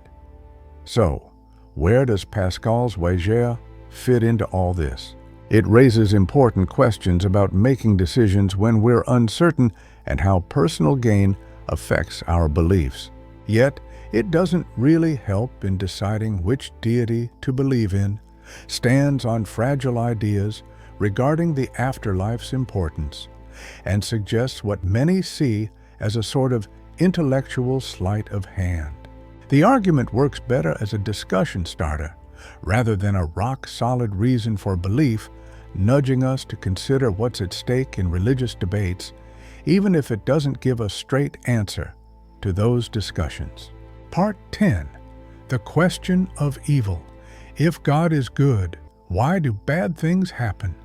[SPEAKER 1] So, where does Pascal's wager fit into all this? It raises important questions about making decisions when we're uncertain and how personal gain affects our beliefs. Yet, it doesn't really help in deciding which deity to believe in, stands on fragile ideas regarding the afterlife's importance, and suggests what many see as a sort of intellectual sleight of hand. The argument works better as a discussion starter, rather than a rock-solid reason for belief, nudging us to consider what's at stake in religious debates, even if it doesn't give a straight answer to those discussions. Part 10. The Question of Evil. If God is good, why do bad things happen?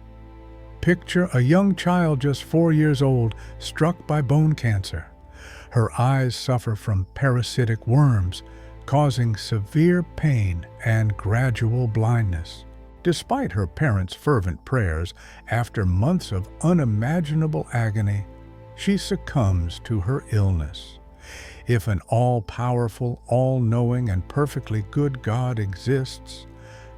[SPEAKER 1] Picture a young child just 4 years old struck by bone cancer. Her eyes suffer from parasitic worms, causing severe pain and gradual blindness. Despite her parents' fervent prayers, after months of unimaginable agony, she succumbs to her illness. If an all-powerful, all-knowing, and perfectly good God exists,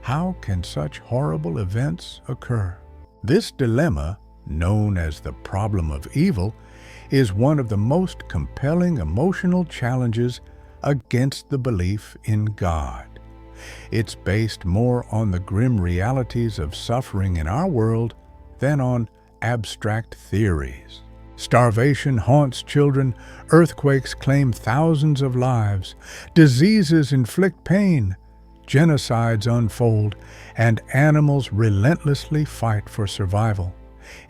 [SPEAKER 1] how can such horrible events occur? This dilemma, known as the problem of evil, is one of the most compelling emotional challenges against the belief in God. It's based more on the grim realities of suffering in our world than on abstract theories. Starvation haunts children, earthquakes claim thousands of lives, diseases inflict pain, genocides unfold, and animals relentlessly fight for survival.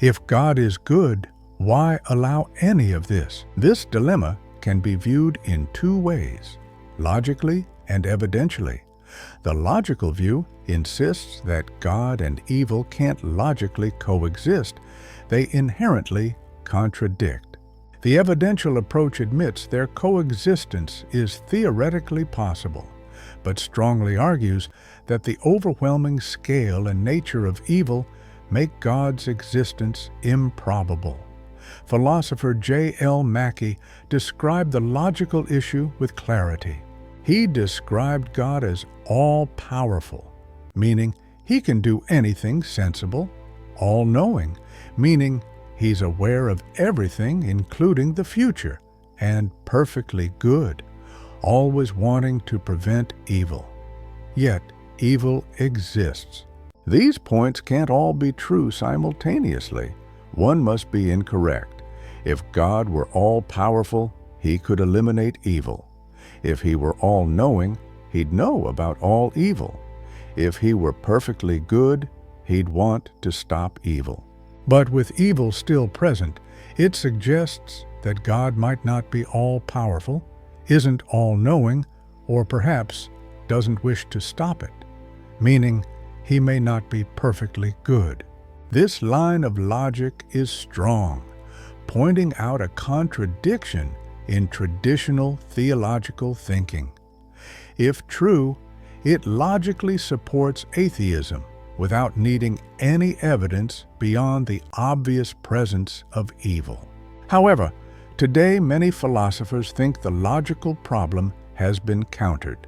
[SPEAKER 1] If God is good, why allow any of this? This dilemma can be viewed in two ways, logically and evidentially. The logical view insists that God and evil can't logically coexist. They inherently contradict. The evidential approach admits their coexistence is theoretically possible, but strongly argues that the overwhelming scale and nature of evil make God's existence improbable. Philosopher J.L. Mackie described the logical issue with clarity. He described God as all-powerful, meaning he can do anything sensible, all-knowing, meaning he's aware of everything, including the future, and perfectly good, always wanting to prevent evil. Yet, evil exists. These points can't all be true simultaneously. One must be incorrect. If God were all-powerful, he could eliminate evil. If he were all-knowing, he'd know about all evil. If he were perfectly good, he'd want to stop evil. But with evil still present, it suggests that God might not be all-powerful, isn't all-knowing, or perhaps doesn't wish to stop it, meaning he may not be perfectly good. This line of logic is strong, pointing out a contradiction in traditional theological thinking. If true, it logically supports atheism without needing any evidence beyond the obvious presence of evil. However, today many philosophers think the logical problem has been countered,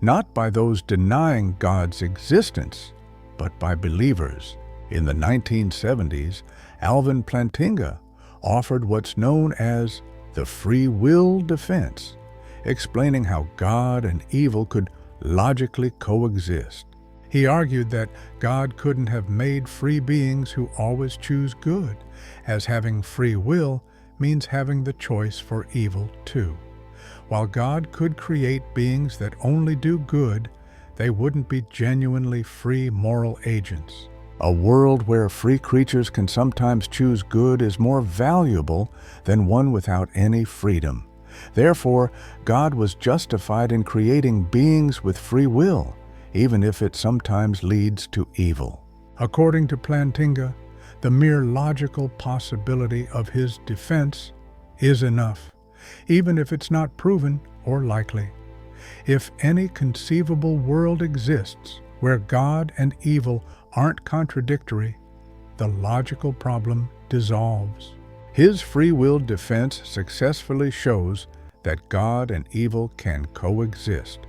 [SPEAKER 1] not by those denying God's existence, but by believers. In the 1970s, Alvin Plantinga offered what's known as the free will defense, explaining how God and evil could logically coexist. He argued that God couldn't have made free beings who always choose good, as having free will means having the choice for evil too. While God could create beings that only do good, they wouldn't be genuinely free moral agents. A world where free creatures can sometimes choose good is more valuable than one without any freedom. Therefore, God was justified in creating beings with free will, even if it sometimes leads to evil. According to Plantinga, the mere logical possibility of his defense is enough, even if it's not proven or likely. If any conceivable world exists where God and evil aren't contradictory, the logical problem dissolves. His free will defense successfully shows that God and evil can coexist,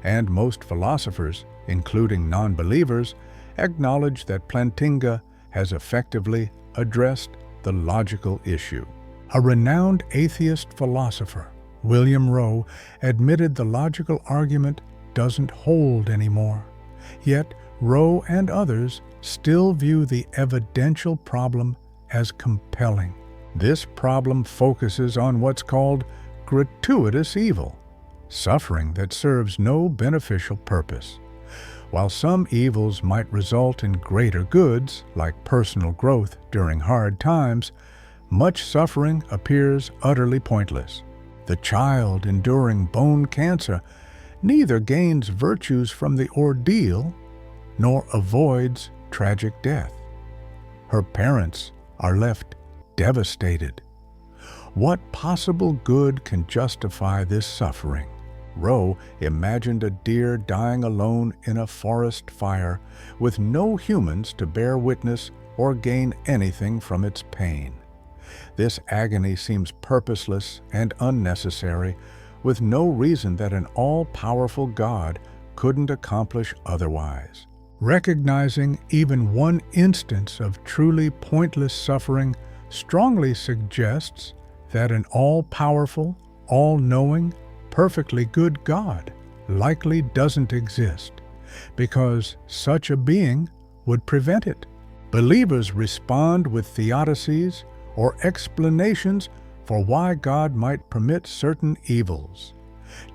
[SPEAKER 1] and most philosophers, including non-believers, acknowledge that Plantinga has effectively addressed the logical issue. A renowned atheist philosopher, William Rowe, admitted the logical argument doesn't hold anymore. Yet, Rowe and others still view the evidential problem as compelling. This problem focuses on what's called gratuitous evil, suffering that serves no beneficial purpose. While some evils might result in greater goods, like personal growth during hard times, much suffering appears utterly pointless. The child enduring bone cancer neither gains virtues from the ordeal nor avoids tragic death. Her parents are left devastated. What possible good can justify this suffering? Rowe imagined a deer dying alone in a forest fire with no humans to bear witness or gain anything from its pain. This agony seems purposeless and unnecessary, with no reason that an all-powerful God couldn't accomplish otherwise. Recognizing even one instance of truly pointless suffering strongly suggests that an all-powerful, all-knowing, perfectly good God likely doesn't exist, because such a being would prevent it. Believers respond with theodicies or explanations for why God might permit certain evils.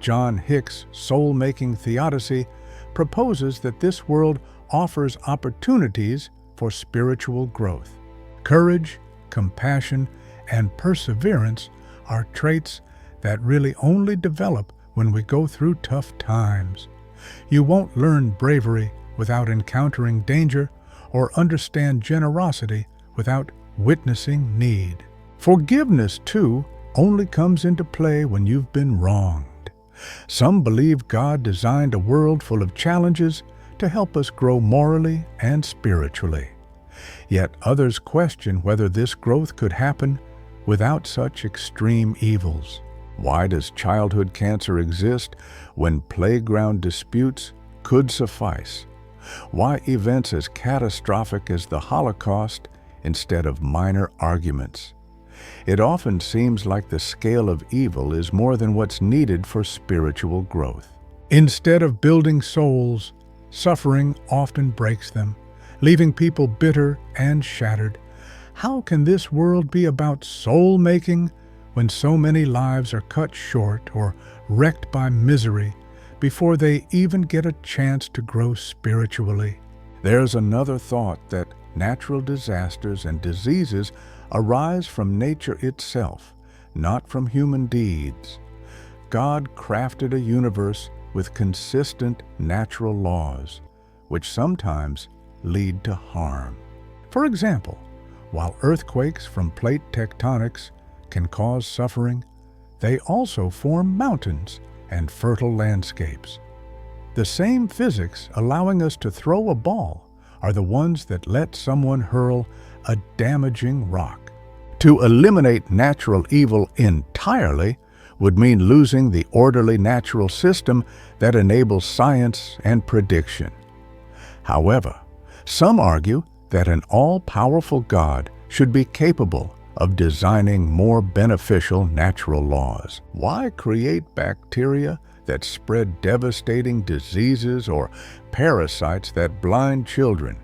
[SPEAKER 1] John Hick's soul-making theodicy proposes that this world offers opportunities for spiritual growth. Courage, compassion, and perseverance are traits that really only develop when we go through tough times. You won't learn bravery without encountering danger, or understand generosity without witnessing need. Forgiveness, too, only comes into play when you've been wronged. Some believe God designed a world full of challenges to help us grow morally and spiritually. Yet others question whether this growth could happen without such extreme evils. Why does childhood cancer exist when playground disputes could suffice? Why events as catastrophic as the Holocaust instead of minor arguments? It often seems like the scale of evil is more than what's needed for spiritual growth. Instead of building souls, suffering often breaks them, leaving people bitter and shattered. How can this world be about soul-making when so many lives are cut short or wrecked by misery before they even get a chance to grow spiritually? There's another thought that natural disasters and diseases arise from nature itself, not from human deeds. God crafted a universe with consistent natural laws, which sometimes lead to harm. For example, while earthquakes from plate tectonics can cause suffering, they also form mountains and fertile landscapes. The same physics allowing us to throw a ball are the ones that let someone hurl a damaging rock. To eliminate natural evil entirely would mean losing the orderly natural system that enables science and prediction. However, some argue that an all-powerful God should be capable of designing more beneficial natural laws. Why create bacteria that spread devastating diseases or parasites that blind children?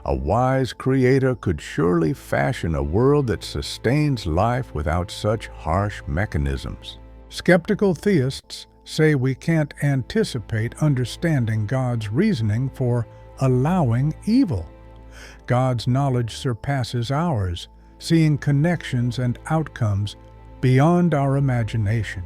[SPEAKER 1] A wise creator could surely fashion a world that sustains life without such harsh mechanisms. Skeptical theists say we can't anticipate understanding God's reasoning for allowing evil. God's knowledge surpasses ours, seeing connections and outcomes beyond our imagination.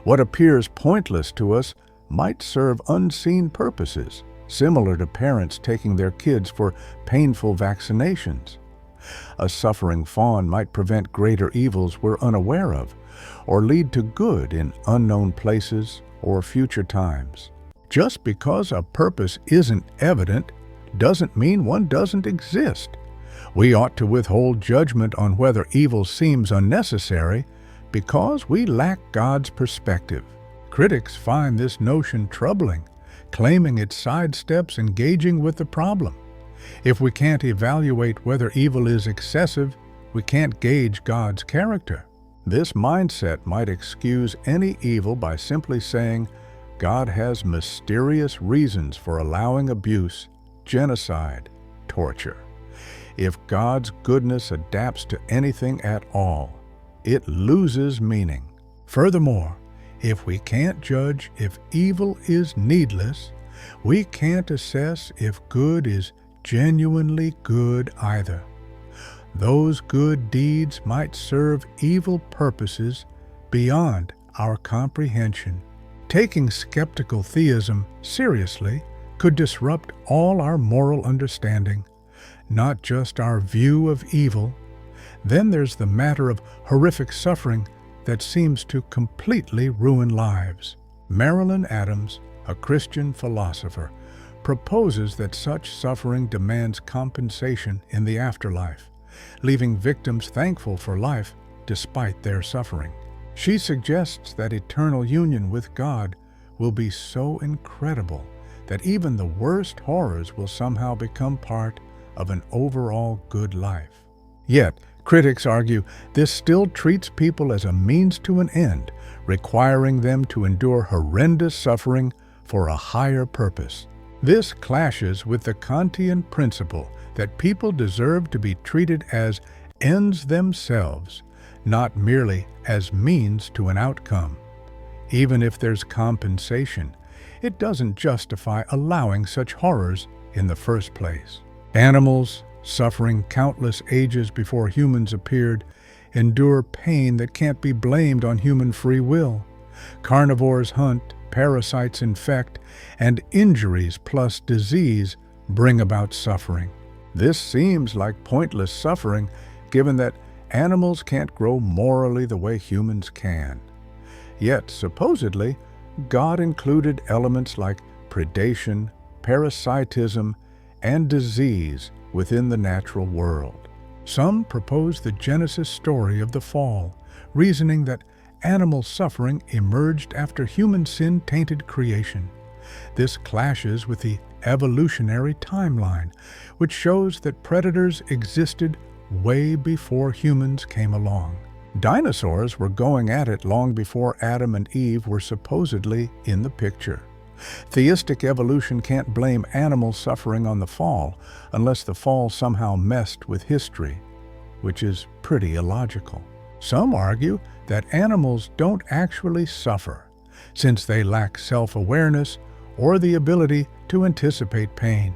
[SPEAKER 1] What appears pointless to us might serve unseen purposes, similar to parents taking their kids for painful vaccinations. A suffering fawn might prevent greater evils we're unaware of, or lead to good in unknown places or future times. Just because a purpose isn't evident doesn't mean one doesn't exist. We ought to withhold judgment on whether evil seems unnecessary because we lack God's perspective. Critics find this notion troubling, claiming it sidesteps engaging with the problem. If we can't evaluate whether evil is excessive, we can't gauge God's character. This mindset might excuse any evil by simply saying God has mysterious reasons for allowing abuse, genocide, torture. If God's goodness adapts to anything at all, it loses meaning. Furthermore, if we can't judge if evil is needless, we can't assess if good is genuinely good either. Those good deeds might serve evil purposes beyond our comprehension. Taking skeptical theism seriously could disrupt all our moral understanding, not just our view of evil. Then there's the matter of horrific suffering that seems to completely ruin lives. Marilyn Adams, a Christian philosopher, proposes that such suffering demands compensation in the afterlife, leaving victims thankful for life despite their suffering. She suggests that eternal union with God will be so incredible that even the worst horrors will somehow become part of an overall good life. Yet, critics argue this still treats people as a means to an end, requiring them to endure horrendous suffering for a higher purpose. This clashes with the Kantian principle that people deserve to be treated as ends themselves, not merely as means to an outcome. Even if there's compensation, it doesn't justify allowing such horrors in the first place. Animals, suffering countless ages before humans appeared, endure pain that can't be blamed on human free will. Carnivores hunt, parasites infect, and injuries plus disease bring about suffering. This seems like pointless suffering, given that animals can't grow morally the way humans can. Yet, supposedly, God included elements like predation, parasitism, and disease within the natural world. Some propose the Genesis story of the fall, reasoning that animal suffering emerged after human sin tainted creation. This clashes with the evolutionary timeline, which shows that predators existed way before humans came along. Dinosaurs were going at it long before Adam and Eve were supposedly in the picture. Theistic evolution can't blame animal suffering on the fall unless the fall somehow messed with history, which is pretty illogical. Some argue that animals don't actually suffer, since they lack self-awareness or the ability to anticipate pain.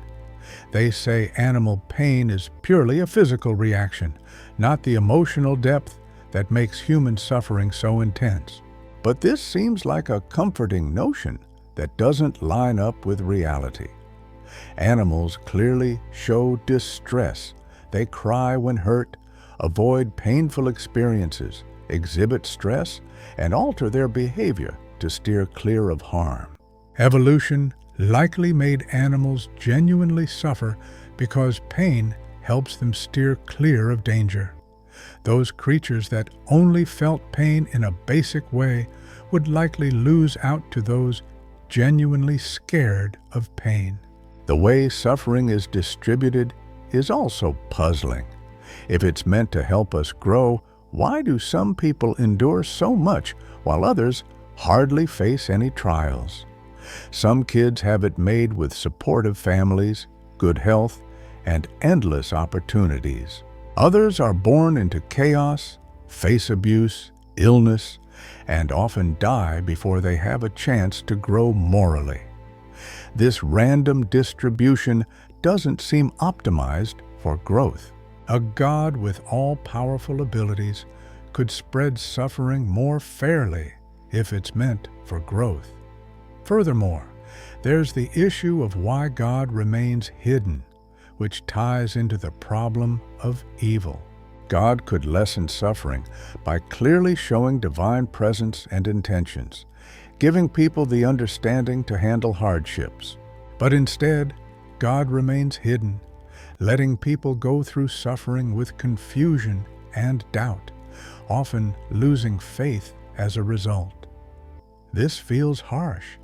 [SPEAKER 1] They say animal pain is purely a physical reaction, not the emotional depth that makes human suffering so intense. But this seems like a comforting notion that doesn't line up with reality. Animals clearly show distress. They cry when hurt, avoid painful experiences, exhibit stress, and alter their behavior to steer clear of harm. Evolution likely made animals genuinely suffer because pain helps them steer clear of danger. Those creatures that only felt pain in a basic way would likely lose out to those genuinely scared of pain. The way suffering is distributed is also puzzling. If it's meant to help us grow, why do some people endure so much while others hardly face any trials? Some kids have it made with supportive families, good health, and endless opportunities. Others are born into chaos, face abuse, illness, and often die before they have a chance to grow morally. This random distribution doesn't seem optimized for growth. A God with all-powerful abilities could spread suffering more fairly if it's meant for growth. Furthermore, there's the issue of why God remains hidden, which ties into the problem of evil. God could lessen suffering by clearly showing divine presence and intentions, giving people the understanding to handle hardships. But instead, God remains hidden, letting people go through suffering with confusion and doubt, often losing faith as a result. This feels harsh,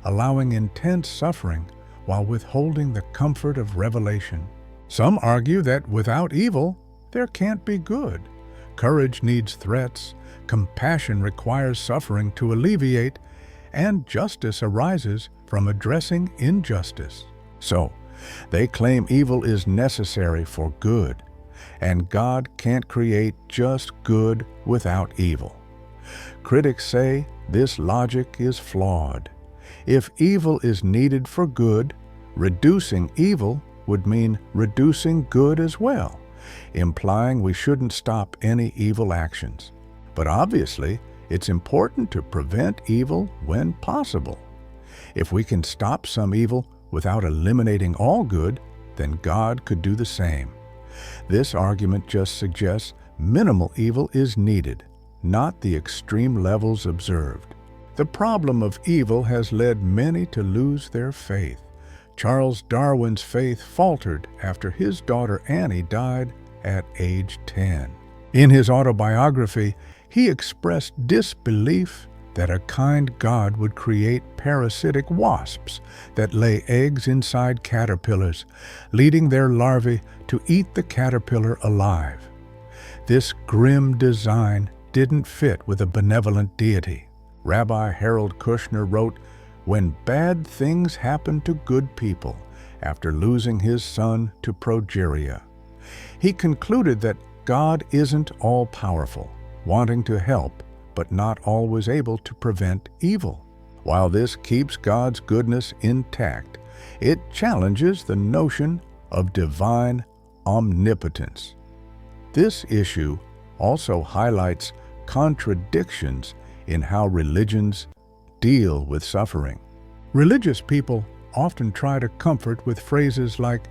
[SPEAKER 1] allowing intense suffering while withholding the comfort of revelation. Some argue that without evil, there can't be good. Courage needs threats, compassion requires suffering to alleviate, and justice arises from addressing injustice. So, they claim evil is necessary for good, and God can't create just good without evil. Critics say this logic is flawed. If evil is needed for good, reducing evil would mean reducing good as well, implying we shouldn't stop any evil actions. But obviously, it's important to prevent evil when possible. If we can stop some evil without eliminating all good, then God could do the same. This argument just suggests minimal evil is needed, not the extreme levels observed. The problem of evil has led many to lose their faith. Charles Darwin's faith faltered after his daughter Annie died at age 10. In his autobiography, he expressed disbelief that a kind God would create parasitic wasps that lay eggs inside caterpillars, leading their larvae to eat the caterpillar alive. This grim design didn't fit with a benevolent deity. Rabbi Harold Kushner wrote, "When bad things happen to good people after losing his son to progeria," he concluded that God isn't all-powerful, wanting to help, but not always able to prevent evil. While this keeps God's goodness intact, it challenges the notion of divine omnipotence. This issue also highlights contradictions in how religions deal with suffering. Religious people often try to comfort with phrases like,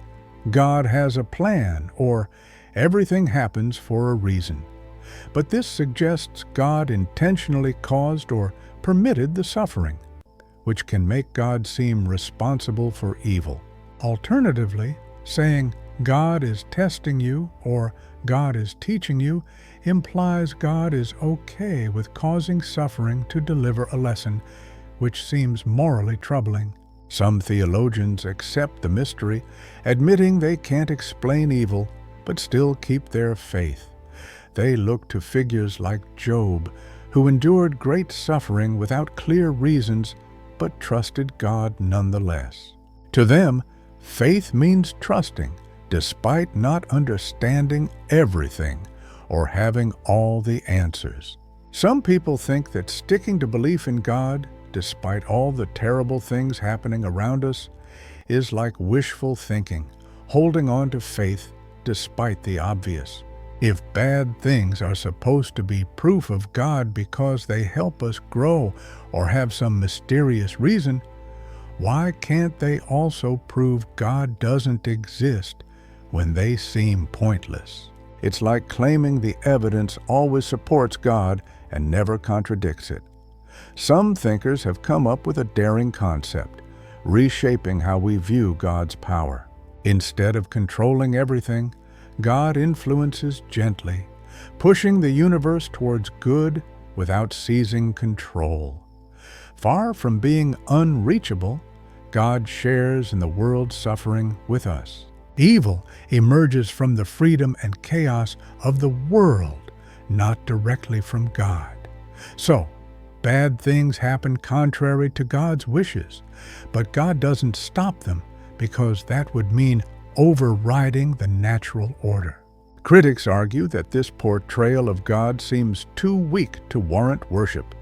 [SPEAKER 1] "God has a plan," or "everything happens for a reason." But this suggests God intentionally caused or permitted the suffering, which can make God seem responsible for evil. Alternatively, saying God is testing you or God is teaching you implies God is okay with causing suffering to deliver a lesson, which seems morally troubling. Some theologians accept the mystery, admitting they can't explain evil, but still keep their faith. They look to figures like Job, who endured great suffering without clear reasons, but trusted God nonetheless. To them, faith means trusting, despite not understanding everything or having all the answers. Some people think that sticking to belief in God, despite all the terrible things happening around us, is like wishful thinking, holding on to faith despite the obvious. If bad things are supposed to be proof of God because they help us grow or have some mysterious reason, why can't they also prove God doesn't exist when they seem pointless? It's like claiming the evidence always supports God and never contradicts it. Some thinkers have come up with a daring concept, reshaping how we view God's power. Instead of controlling everything, God influences gently, pushing the universe towards good without seizing control. Far from being unreachable, God shares in the world's suffering with us. Evil emerges from the freedom and chaos of the world, not directly from God. So, bad things happen contrary to God's wishes, but God doesn't stop them because that would mean overriding the natural order. Critics argue that this portrayal of God seems too weak to warrant worship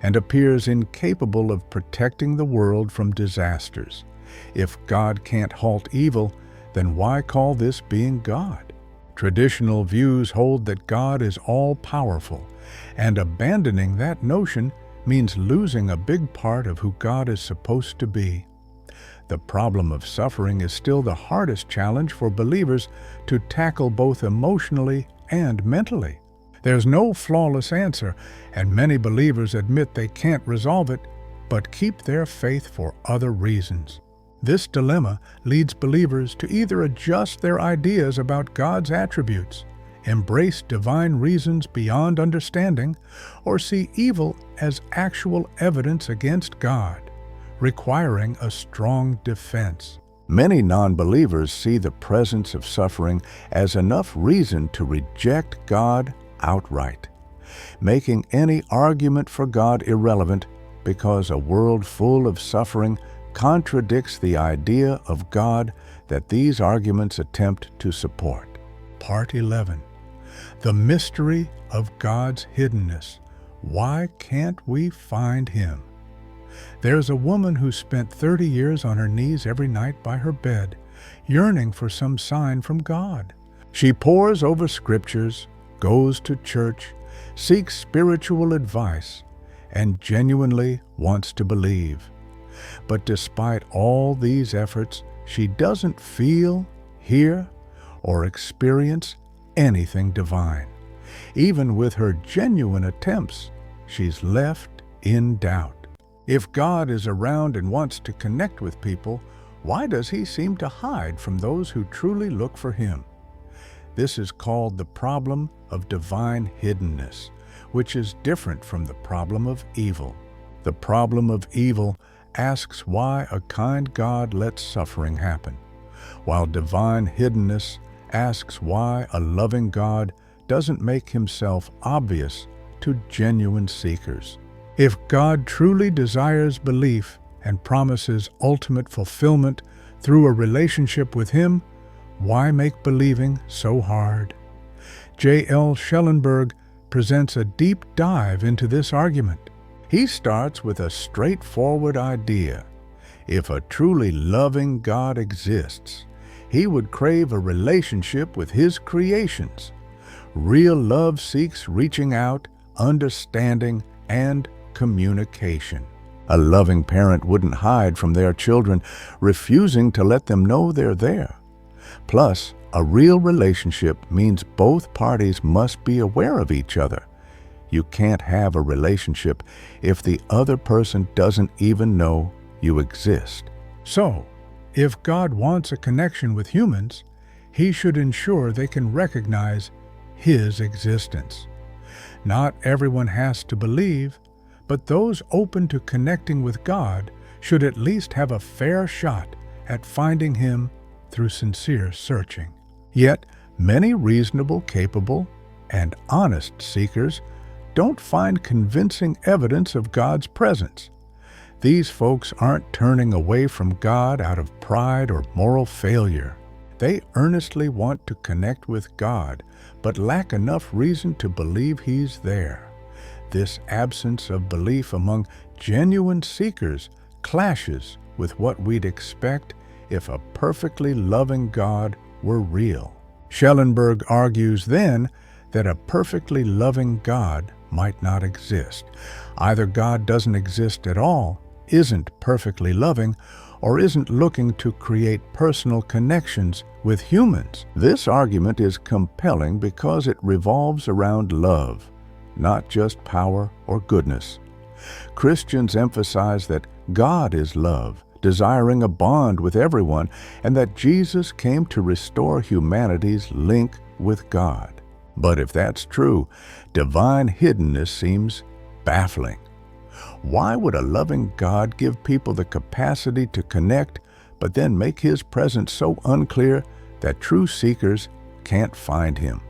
[SPEAKER 1] and appears incapable of protecting the world from disasters. If God can't halt evil, then why call this being God? Traditional views hold that God is all-powerful, and abandoning that notion means losing a big part of who God is supposed to be. The problem of suffering is still the hardest challenge for believers to tackle both emotionally and mentally. There's no flawless answer, and many believers admit they can't resolve it, but keep their faith for other reasons. This dilemma leads believers to either adjust their ideas about God's attributes, embrace divine reasons beyond understanding, or see evil as actual evidence against God, requiring a strong defense. Many non-believers see the presence of suffering as enough reason to reject God outright, making any argument for God irrelevant because a world full of suffering contradicts the idea of God that these arguments attempt to support. Part 11. The mystery of God's hiddenness. Why can't we find Him? There's a woman who spent 30 years on her knees every night by her bed, yearning for some sign from God. She pores over scriptures, goes to church, seeks spiritual advice, and genuinely wants to believe. But despite all these efforts, she doesn't feel, hear, or experience anything divine. Even with her genuine attempts, she's left in doubt. If God is around and wants to connect with people, why does He seem to hide from those who truly look for Him? This is called the problem of divine hiddenness, which is different from the problem of evil. The problem of evil asks why a kind God lets suffering happen, while divine hiddenness asks why a loving God doesn't make Himself obvious to genuine seekers. If God truly desires belief and promises ultimate fulfillment through a relationship with Him, why make believing so hard? J.L. Schellenberg presents a deep dive into this argument. He starts with a straightforward idea. If a truly loving God exists, He would crave a relationship with His creations. Real love seeks reaching out, understanding, and communication. A loving parent wouldn't hide from their children, refusing to let them know they're there. Plus, a real relationship means both parties must be aware of each other. You can't have a relationship if the other person doesn't even know you exist. So, if God wants a connection with humans, He should ensure they can recognize His existence. Not everyone has to believe, but those open to connecting with God should at least have a fair shot at finding Him through sincere searching. Yet, many reasonable, capable, and honest seekers don't find convincing evidence of God's presence. These folks aren't turning away from God out of pride or moral failure. They earnestly want to connect with God, but lack enough reason to believe He's there. This absence of belief among genuine seekers clashes with what we'd expect if a perfectly loving God were real. Schellenberg argues then that a perfectly loving God might not exist. Either God doesn't exist at all, isn't perfectly loving, or isn't looking to create personal connections with humans. This argument is compelling because it revolves around love, not just power or goodness. Christians emphasize that God is love, desiring a bond with everyone, and that Jesus came to restore humanity's link with God. But if that's true, divine hiddenness seems baffling. Why would a loving God give people the capacity to connect, but then make His presence so unclear that true seekers can't find Him?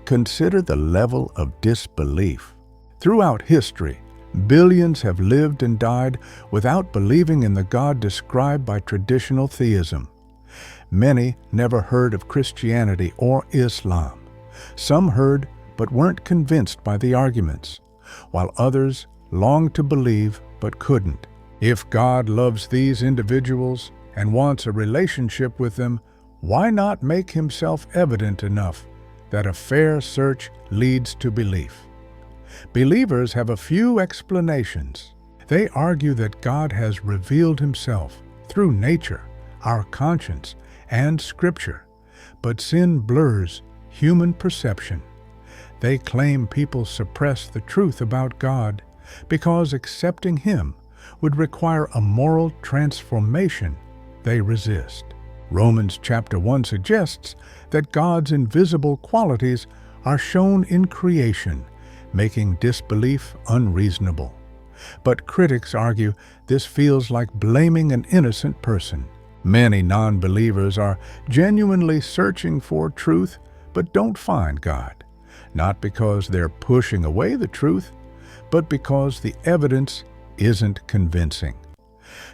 [SPEAKER 1] Consider the level of disbelief. Throughout history, billions have lived and died without believing in the God described by traditional theism. Many never heard of Christianity or Islam. Some heard but weren't convinced by the arguments, while others longed to believe but couldn't. If God loves these individuals and wants a relationship with them, why not make Himself evident enough that a fair search leads to belief? Believers have a few explanations. They argue that God has revealed Himself through nature, our conscience, and Scripture, but sin blurs human perception. They claim people suppress the truth about God because accepting Him would require a moral transformation they resist. Romans chapter 1 suggests that God's invisible qualities are shown in creation, making disbelief unreasonable. But critics argue this feels like blaming an innocent person. Many non-believers are genuinely searching for truth but don't find God, not because they're pushing away the truth, but because the evidence isn't convincing.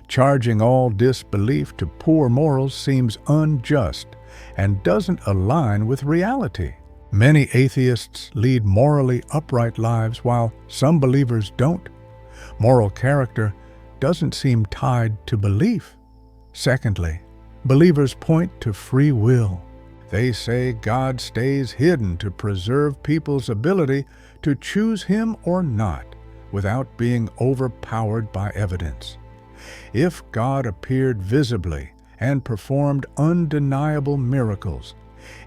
[SPEAKER 1] Charging all disbelief to poor morals seems unjust and doesn't align with reality. Many atheists lead morally upright lives while some believers don't. Moral character doesn't seem tied to belief. Secondly, believers point to free will. They say God stays hidden to preserve people's ability to choose Him or not without being overpowered by evidence. If God appeared visibly and performed undeniable miracles,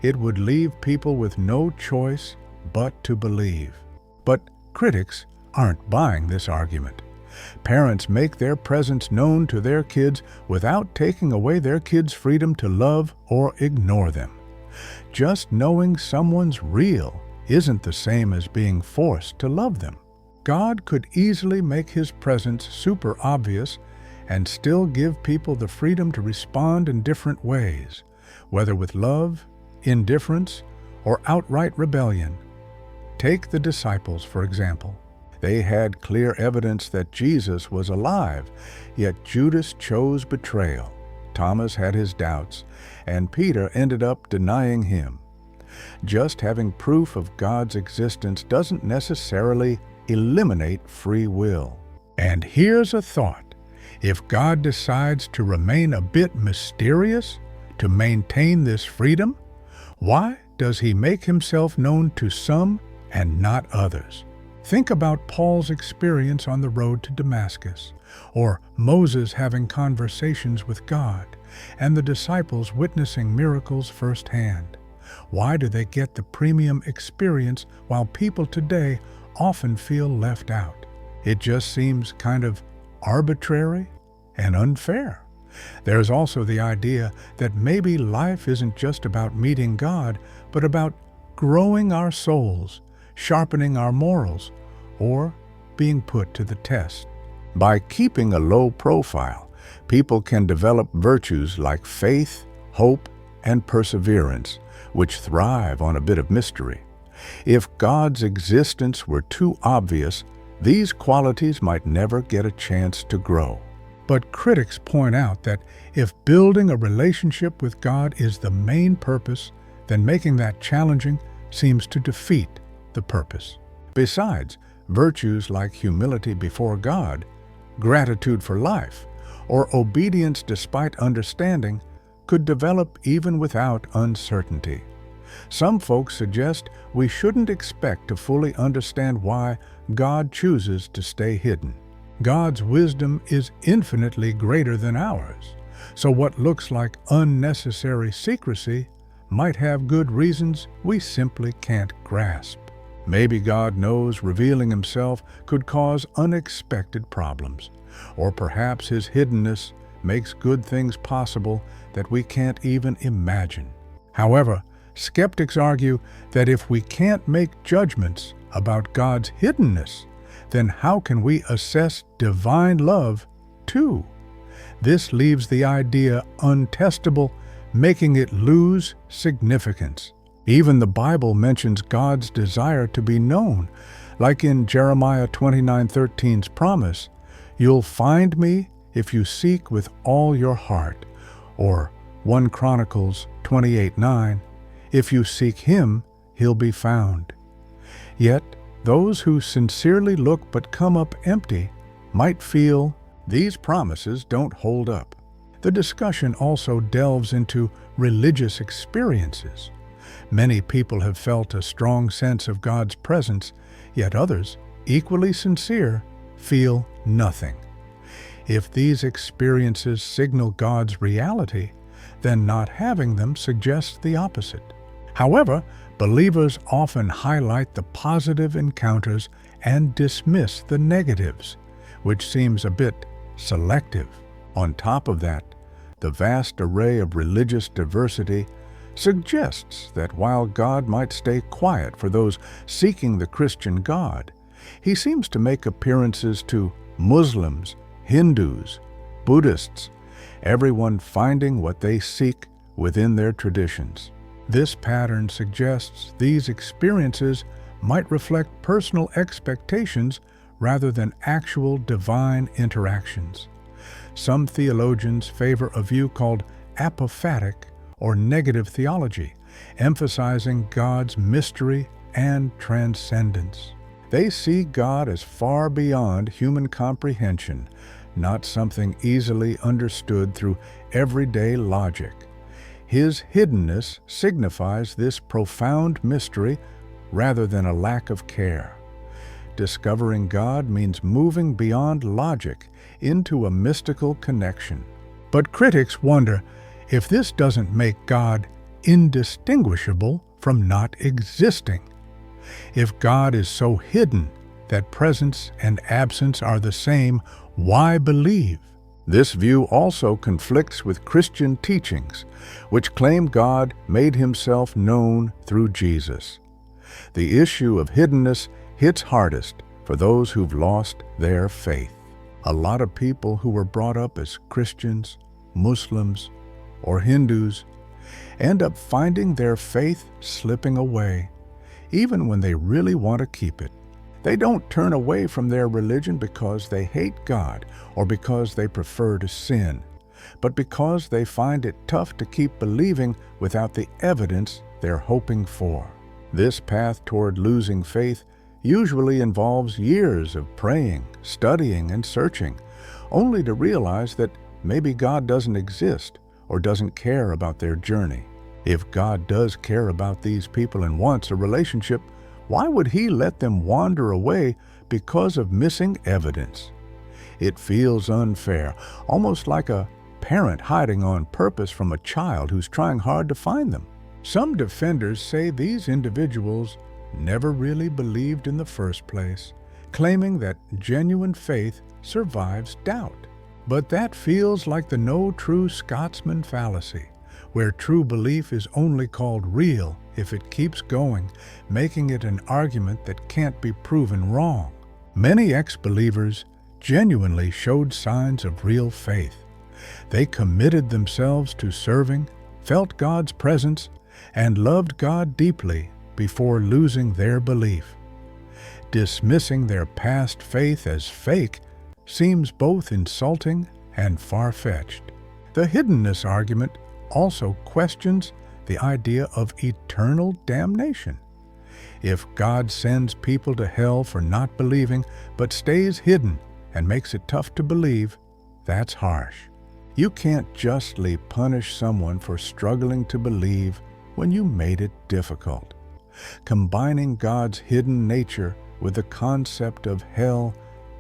[SPEAKER 1] it would leave people with no choice but to believe. But critics aren't buying this argument. Parents make their presence known to their kids without taking away their kids' freedom to love or ignore them. Just knowing someone's real isn't the same as being forced to love them. God could easily make His presence super obvious and still give people the freedom to respond in different ways, whether with love, indifference, or outright rebellion. Take the disciples, for example. They had clear evidence that Jesus was alive, yet Judas chose betrayal. Thomas had his doubts, and Peter ended up denying him. Just having proof of God's existence doesn't necessarily eliminate free will. And here's a thought. If God decides to remain a bit mysterious, to maintain this freedom, why does he make himself known to some and not others? Think about Paul's experience on the road to Damascus, or Moses having conversations with God, and the disciples witnessing miracles firsthand. Why do they get the premium experience while people today often feel left out? It just seems kind of arbitrary and unfair. There's also the idea that maybe life isn't just about meeting God, but about growing our souls, sharpening our morals, or being put to the test. By keeping a low profile, people can develop virtues like faith, hope, and perseverance, which thrive on a bit of mystery. If God's existence were too obvious, these qualities might never get a chance to grow. But critics point out that if building a relationship with God is the main purpose, then making that challenging seems to defeat the purpose. Besides, virtues like humility before God, gratitude for life, or obedience despite understanding could develop even without uncertainty. Some folks suggest we shouldn't expect to fully understand why God chooses to stay hidden. God's wisdom is infinitely greater than ours, so what looks like unnecessary secrecy might have good reasons we simply can't grasp. Maybe God knows revealing himself could cause unexpected problems, or perhaps his hiddenness makes good things possible that we can't even imagine. However, skeptics argue that if we can't make judgments about God's hiddenness, then how can we assess divine love too? This leaves the idea untestable, making it lose significance. Even the Bible mentions God's desire to be known, like in Jeremiah 29:13's promise, "You'll find me if you seek with all your heart," or 1 Chronicles 28:9, "If you seek him, he'll be found." Yet, those who sincerely look but come up empty might feel these promises don't hold up. The discussion also delves into religious experiences. Many people have felt a strong sense of God's presence, yet others, equally sincere, feel nothing. If these experiences signal God's reality, then not having them suggests the opposite. However, believers often highlight the positive encounters and dismiss the negatives, which seems a bit selective. On top of that, the vast array of religious diversity suggests that while God might stay quiet for those seeking the Christian God, he seems to make appearances to Muslims, Hindus, Buddhists, everyone finding what they seek within their traditions. This pattern suggests these experiences might reflect personal expectations rather than actual divine interactions. Some theologians favor a view called apophatic or negative theology, emphasizing God's mystery and transcendence. They see God as far beyond human comprehension, not something easily understood through everyday logic. His hiddenness signifies this profound mystery rather than a lack of care. Discovering God means moving beyond logic into a mystical connection. But critics wonder if this doesn't make God indistinguishable from not existing. If God is so hidden that presence and absence are the same, why believe? This view also conflicts with Christian teachings, which claim God made himself known through Jesus. The issue of hiddenness hits hardest for those who've lost their faith. A lot of people who were brought up as Christians, Muslims, or Hindus end up finding their faith slipping away, even when they really want to keep it. They don't turn away from their religion because they hate God or because they prefer to sin, but because they find it tough to keep believing without the evidence they're hoping for. This path toward losing faith usually involves years of praying, studying, and searching, only to realize that maybe God doesn't exist or doesn't care about their journey. If God does care about these people and wants a relationship, why would He let them wander away because of missing evidence? It feels unfair, almost like a parent hiding on purpose from a child who's trying hard to find them. Some defenders say these individuals never really believed in the first place, claiming that genuine faith survives doubt. But that feels like the no true Scotsman fallacy, where true belief is only called real if it keeps going, making it an argument that can't be proven wrong. Many ex-believers genuinely showed signs of real faith. They committed themselves to serving, felt God's presence, and loved God deeply before losing their belief. Dismissing their past faith as fake seems both insulting and far-fetched. The hiddenness argument also questions the idea of eternal damnation. If God sends people to hell for not believing but stays hidden and makes it tough to believe, that's harsh. You can't justly punish someone for struggling to believe when you made it difficult. Combining God's hidden nature with the concept of hell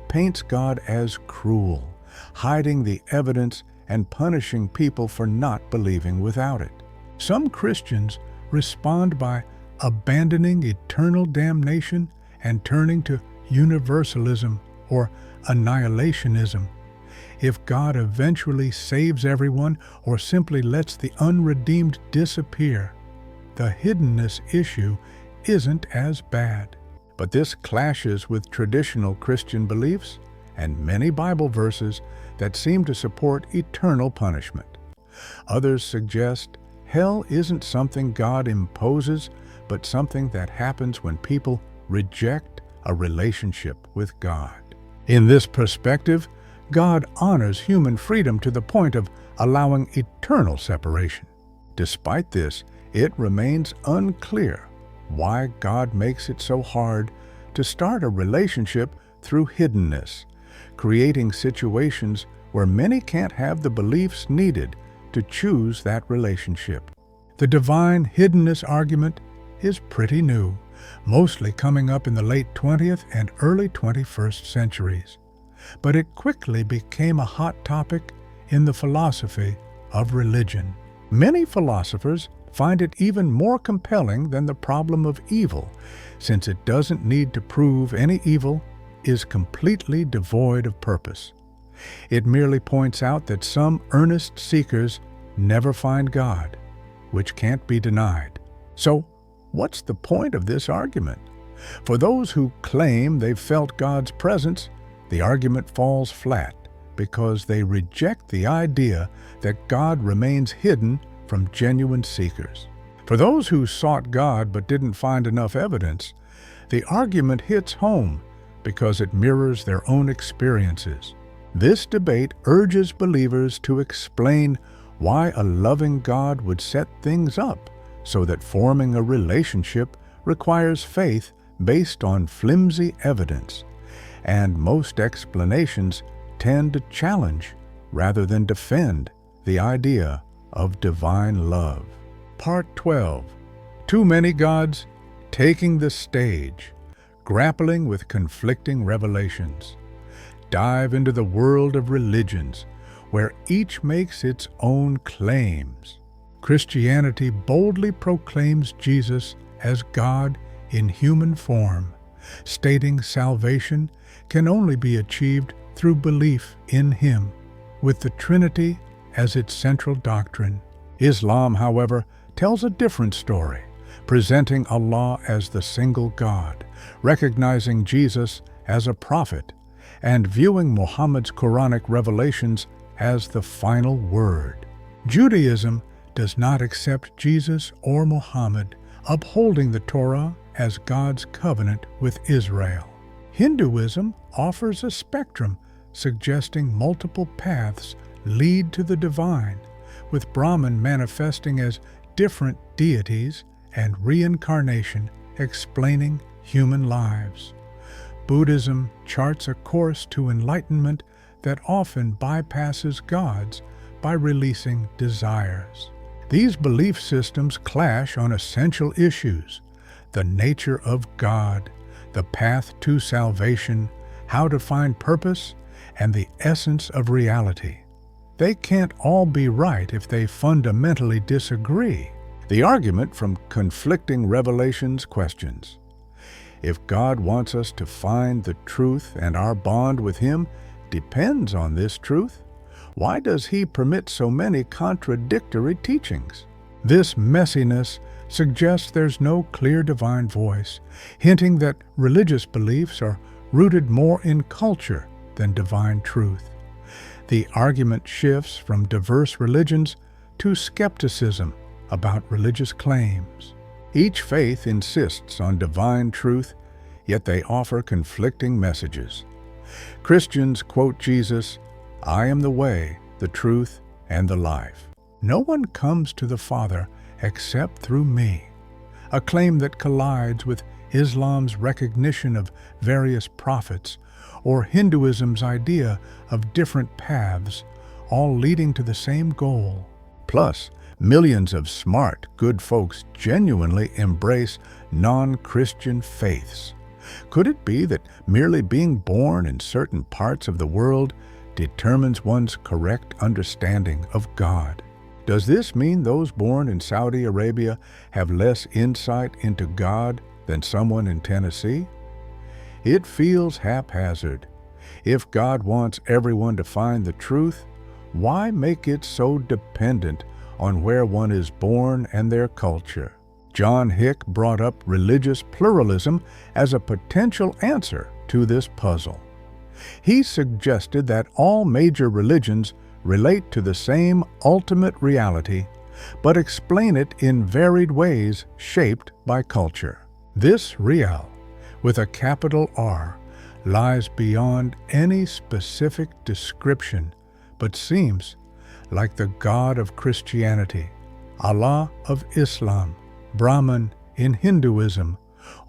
[SPEAKER 1] paints God as cruel, hiding the evidence and punishing people for not believing without it. Some Christians respond by abandoning eternal damnation and turning to universalism or annihilationism. If God eventually saves everyone or simply lets the unredeemed disappear, the hiddenness issue isn't as bad. But this clashes with traditional Christian beliefs and many Bible verses that seem to support eternal punishment. Others suggest hell isn't something God imposes, but something that happens when people reject a relationship with God. In this perspective, God honors human freedom to the point of allowing eternal separation. Despite this, it remains unclear why God makes it so hard to start a relationship through hiddenness, creating situations where many can't have the beliefs needed to choose that relationship. The divine hiddenness argument is pretty new, mostly coming up in the late 20th and early 21st centuries. But it quickly became a hot topic in the philosophy of religion. Many philosophers find it even more compelling than the problem of evil, since it doesn't need to prove any evil is completely devoid of purpose. It merely points out that some earnest seekers never find God, which can't be denied. So, what's the point of this argument? For those who claim they've felt God's presence, the argument falls flat because they reject the idea that God remains hidden from genuine seekers. For those who sought God but didn't find enough evidence, the argument hits home because it mirrors their own experiences. This debate urges believers to explain why a loving God would set things up so that forming a relationship requires faith based on flimsy evidence, and most explanations tend to challenge rather than defend the idea of divine love. Part 12. Too many gods taking the stage, grappling with conflicting revelations. Dive into the world of religions, where each makes its own claims. Christianity boldly proclaims Jesus as God in human form, stating salvation can only be achieved through belief in Him, with the Trinity as its central doctrine. Islam, however, tells a different story, presenting Allah as the single God, recognizing Jesus as a prophet, and viewing Muhammad's Quranic revelations as the final word. Judaism does not accept Jesus or Muhammad, upholding the Torah as God's covenant with Israel. Hinduism offers a spectrum suggesting multiple paths lead to the divine, with Brahman manifesting as different deities and reincarnation explaining human lives. Buddhism charts a course to enlightenment that often bypasses gods by releasing desires. These belief systems clash on essential issues: the nature of God, the path to salvation, how to find purpose, and the essence of reality. They can't all be right if they fundamentally disagree. The argument from conflicting revelations questions: if God wants us to find the truth and our bond with Him depends on this truth, why does He permit so many contradictory teachings? This messiness suggests there's no clear divine voice, hinting that religious beliefs are rooted more in culture than divine truth. The argument shifts from diverse religions to skepticism about religious claims. Each faith insists on divine truth, yet they offer conflicting messages. Christians quote Jesus, "I am the way, the truth, and the life. No one comes to the Father except through me," a claim that collides with Islam's recognition of various prophets or Hinduism's idea of different paths, all leading to the same goal. Plus, millions of smart, good folks genuinely embrace non-Christian faiths. Could it be that merely being born in certain parts of the world determines one's correct understanding of God? Does this mean those born in Saudi Arabia have less insight into God than someone in Tennessee? It feels haphazard. If God wants everyone to find the truth, why make it so dependent on where one is born and their culture? John Hick brought up religious pluralism as a potential answer to this puzzle. He suggested that all major religions relate to the same ultimate reality, but explain it in varied ways shaped by culture. This real, with a capital R, lies beyond any specific description, but seems like the God of Christianity, Allah of Islam, Brahman in Hinduism,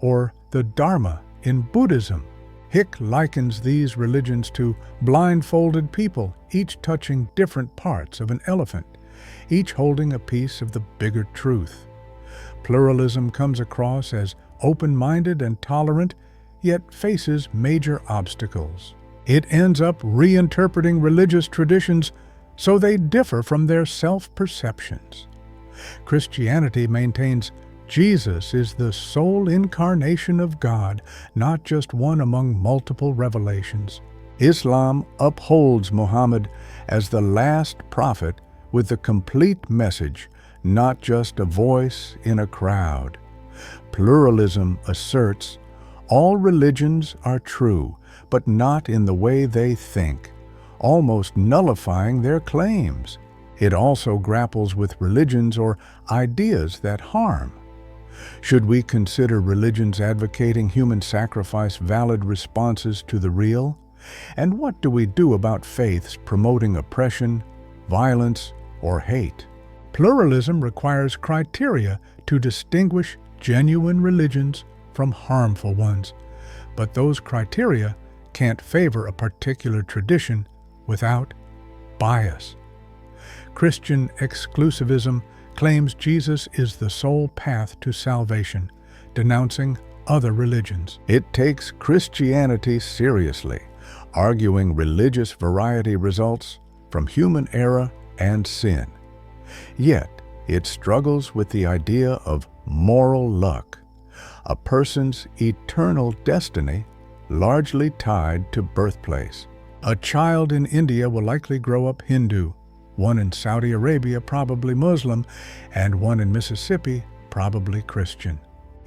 [SPEAKER 1] or the Dharma in Buddhism. Hick likens these religions to blindfolded people, each touching different parts of an elephant, each holding a piece of the bigger truth. Pluralism comes across as open-minded and tolerant, yet faces major obstacles. It ends up reinterpreting religious traditions so they differ from their self-perceptions. Christianity maintains Jesus is the sole incarnation of God, not just one among multiple revelations. Islam upholds Muhammad as the last prophet with the complete message, not just a voice in a crowd. Pluralism asserts all religions are true, but not in the way they think, almost nullifying their claims. It also grapples with religions or ideas that harm. Should we consider religions advocating human sacrifice valid responses to the real? And what do we do about faiths promoting oppression, violence, or hate? Pluralism requires criteria to distinguish genuine religions from harmful ones, but those criteria can't favor a particular tradition without bias. Christian exclusivism claims Jesus is the sole path to salvation, denouncing other religions. It takes Christianity seriously, arguing religious variety results from human error and sin. Yet, it struggles with the idea of moral luck, a person's eternal destiny largely tied to birthplace. A child in India will likely grow up Hindu, one in Saudi Arabia probably Muslim, and one in Mississippi probably Christian.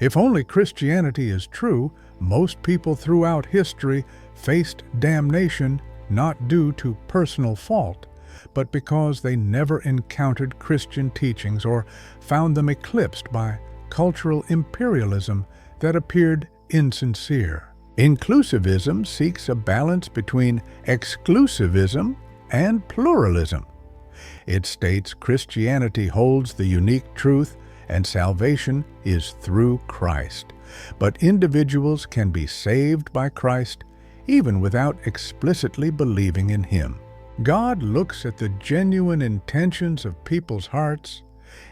[SPEAKER 1] If only Christianity is true, most people throughout history faced damnation not due to personal fault, but because they never encountered Christian teachings or found them eclipsed by cultural imperialism that appeared insincere. Inclusivism seeks a balance between exclusivism and pluralism. It states Christianity holds the unique truth and salvation is through Christ, but individuals can be saved by Christ even without explicitly believing in Him. God looks at the genuine intentions of people's hearts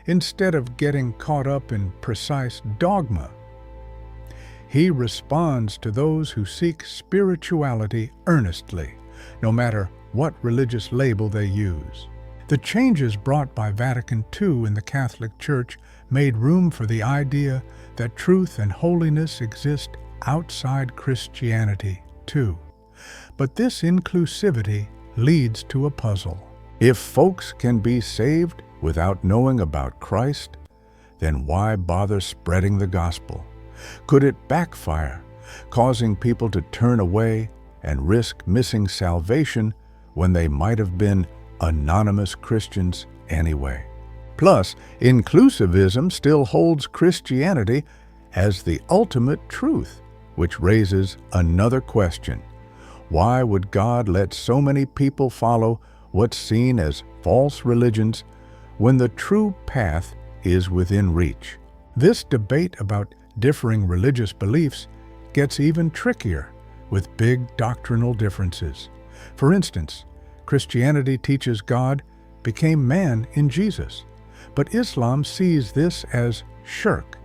[SPEAKER 1] instead of getting caught up in precise dogma. He responds to those who seek spirituality earnestly, no matter what religious label they use. The changes brought by Vatican II in the Catholic Church made room for the idea that truth and holiness exist outside Christianity, too. But this inclusivity leads to a puzzle. If folks can be saved without knowing about Christ, then why bother spreading the gospel? Could it backfire, causing people to turn away and risk missing salvation when they might have been anonymous Christians anyway? Plus, inclusivism still holds Christianity as the ultimate truth, which raises another question. Why would God let so many people follow what's seen as false religions when the true path is within reach? This debate about differing religious beliefs gets even trickier with big doctrinal differences. For instance, Christianity teaches God became man in Jesus, but Islam sees this as shirk,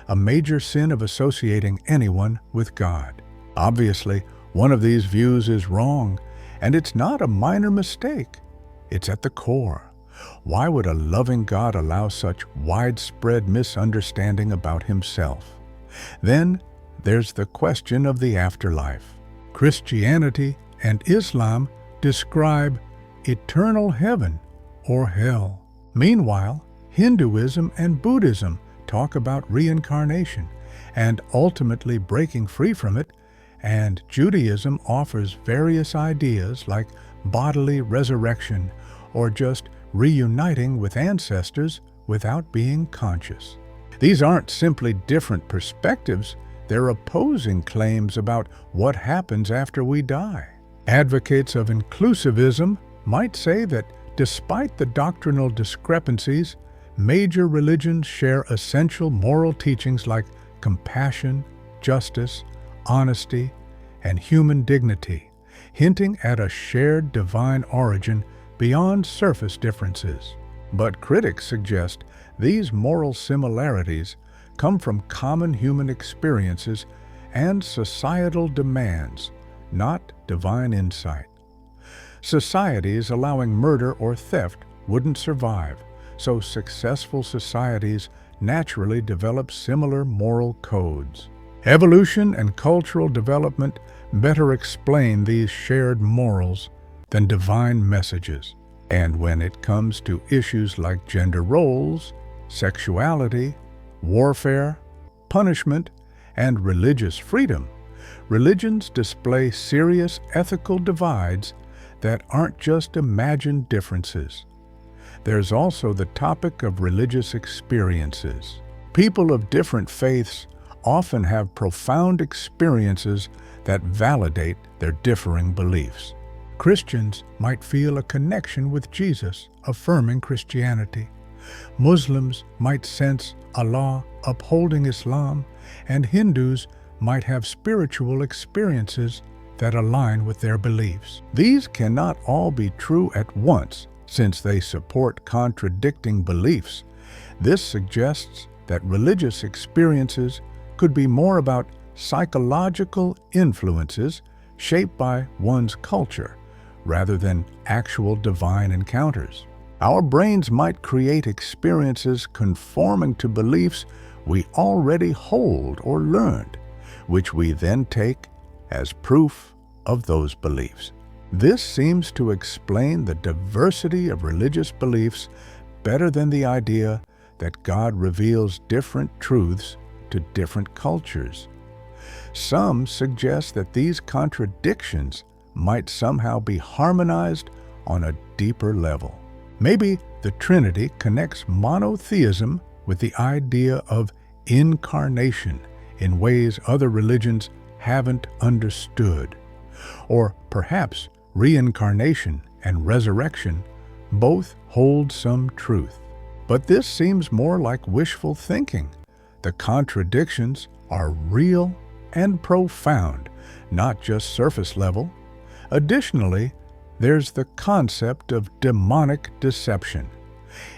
[SPEAKER 1] a major sin of associating anyone with God. Obviously, one of these views is wrong, and it's not a minor mistake. It's at the core. Why would a loving God allow such widespread misunderstanding about Himself? Then there's the question of the afterlife. Christianity and Islam describe eternal heaven or hell. Meanwhile, Hinduism and Buddhism talk about reincarnation and ultimately breaking free from it, and Judaism offers various ideas like bodily resurrection or just reuniting with ancestors without being conscious. These aren't simply different perspectives, they're opposing claims about what happens after we die. Advocates of inclusivism might say that despite the doctrinal discrepancies, major religions share essential moral teachings like compassion, justice, honesty, and human dignity, hinting at a shared divine origin beyond surface differences. But critics suggest these moral similarities come from common human experiences and societal demands, not divine insight. Societies allowing murder or theft wouldn't survive, so successful societies naturally develop similar moral codes. Evolution and cultural development better explain these shared morals than divine messages. And when it comes to issues like gender roles, sexuality, warfare, punishment, and religious freedom, religions display serious ethical divides that aren't just imagined differences. There's also the topic of religious experiences. People of different faiths often have profound experiences that validate their differing beliefs. Christians might feel a connection with Jesus, affirming Christianity. Muslims might sense Allah upholding Islam, and Hindus might have spiritual experiences that align with their beliefs. These cannot all be true at once, since they support contradicting beliefs. This suggests that religious experiences could be more about psychological influences shaped by one's culture, rather than actual divine encounters. Our brains might create experiences conforming to beliefs we already hold or learned, which we then take as proof of those beliefs. This seems to explain the diversity of religious beliefs better than the idea that God reveals different truths to different cultures. Some suggest that these contradictions might somehow be harmonized on a deeper level. Maybe the Trinity connects monotheism with the idea of incarnation in ways other religions haven't understood. Or perhaps reincarnation and resurrection both hold some truth. But this seems more like wishful thinking. The contradictions are real and profound, not just surface level. Additionally, there's the concept of demonic deception.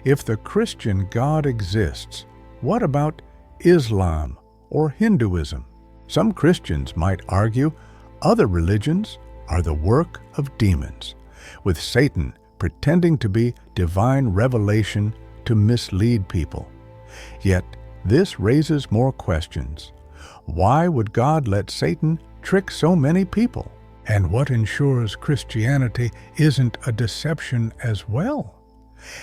[SPEAKER 1] If the Christian God exists, what about Islam or Hinduism? Some Christians might argue other religions are the work of demons, with Satan pretending to be divine revelation to mislead people. Yet, this raises more questions. Why would God let Satan trick so many people? And what ensures Christianity isn't a deception as well?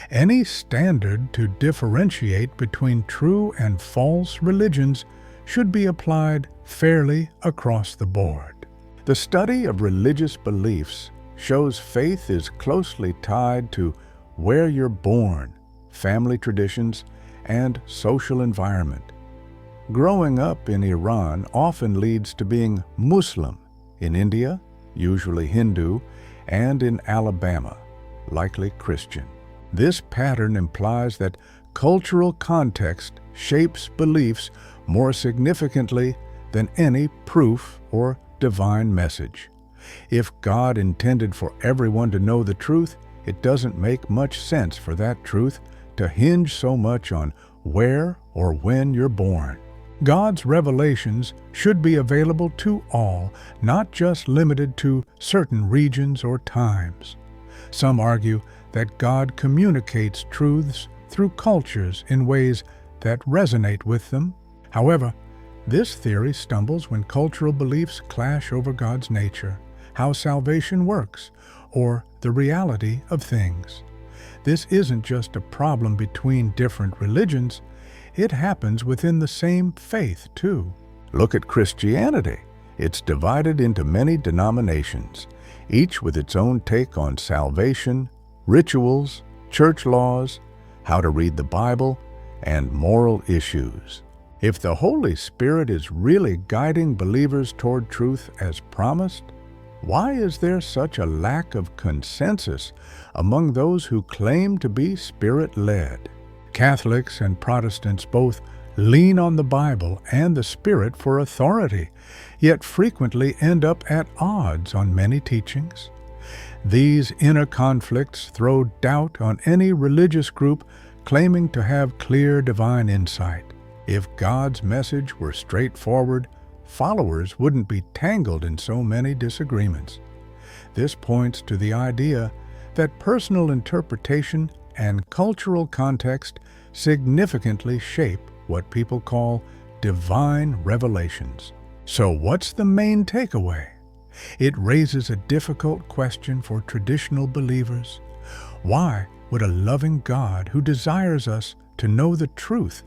[SPEAKER 1] Any standard to differentiate between true and false religions should be applied fairly across the board. The study of religious beliefs shows faith is closely tied to where you're born, family traditions, and social environment. Growing up in Iran often leads to being Muslim, in India, usually Hindu, and in Alabama, likely Christian. This pattern implies that cultural context shapes beliefs more significantly than any proof or divine message. If God intended for everyone to know the truth, it doesn't make much sense for that truth to hinge so much on where or when you're born. God's revelations should be available to all, not just limited to certain regions or times. Some argue that God communicates truths through cultures in ways that resonate with them. However, this theory stumbles when cultural beliefs clash over God's nature, how salvation works, or the reality of things. This isn't just a problem between different religions, it happens within the same faith, too. Look at Christianity. It's divided into many denominations, each with its own take on salvation, rituals, church laws, how to read the Bible, and moral issues. If the Holy Spirit is really guiding believers toward truth as promised, why is there such a lack of consensus among those who claim to be Spirit-led? Catholics and Protestants both lean on the Bible and the Spirit for authority, yet frequently end up at odds on many teachings. These inner conflicts throw doubt on any religious group claiming to have clear divine insight. If God's message were straightforward, followers wouldn't be tangled in so many disagreements. This points to the idea that personal interpretation and cultural context significantly shape what people call divine revelations. So what's the main takeaway? It raises a difficult question for traditional believers. Why would a loving God who desires us to know the truth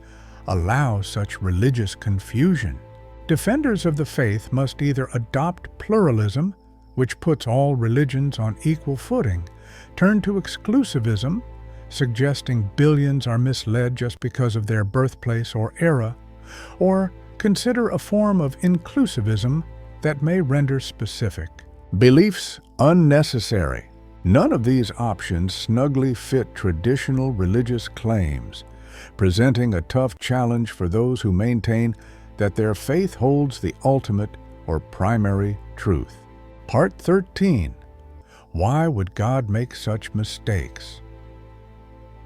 [SPEAKER 1] allow such religious confusion? Defenders of the faith must either adopt pluralism, which puts all religions on equal footing, turn to exclusivism, suggesting billions are misled just because of their birthplace or era, or consider a form of inclusivism that may render specific beliefs unnecessary. None of these options snugly fit traditional religious claims, presenting a tough challenge for those who maintain that their faith holds the ultimate or primary truth. Part 13. Why would God make such mistakes?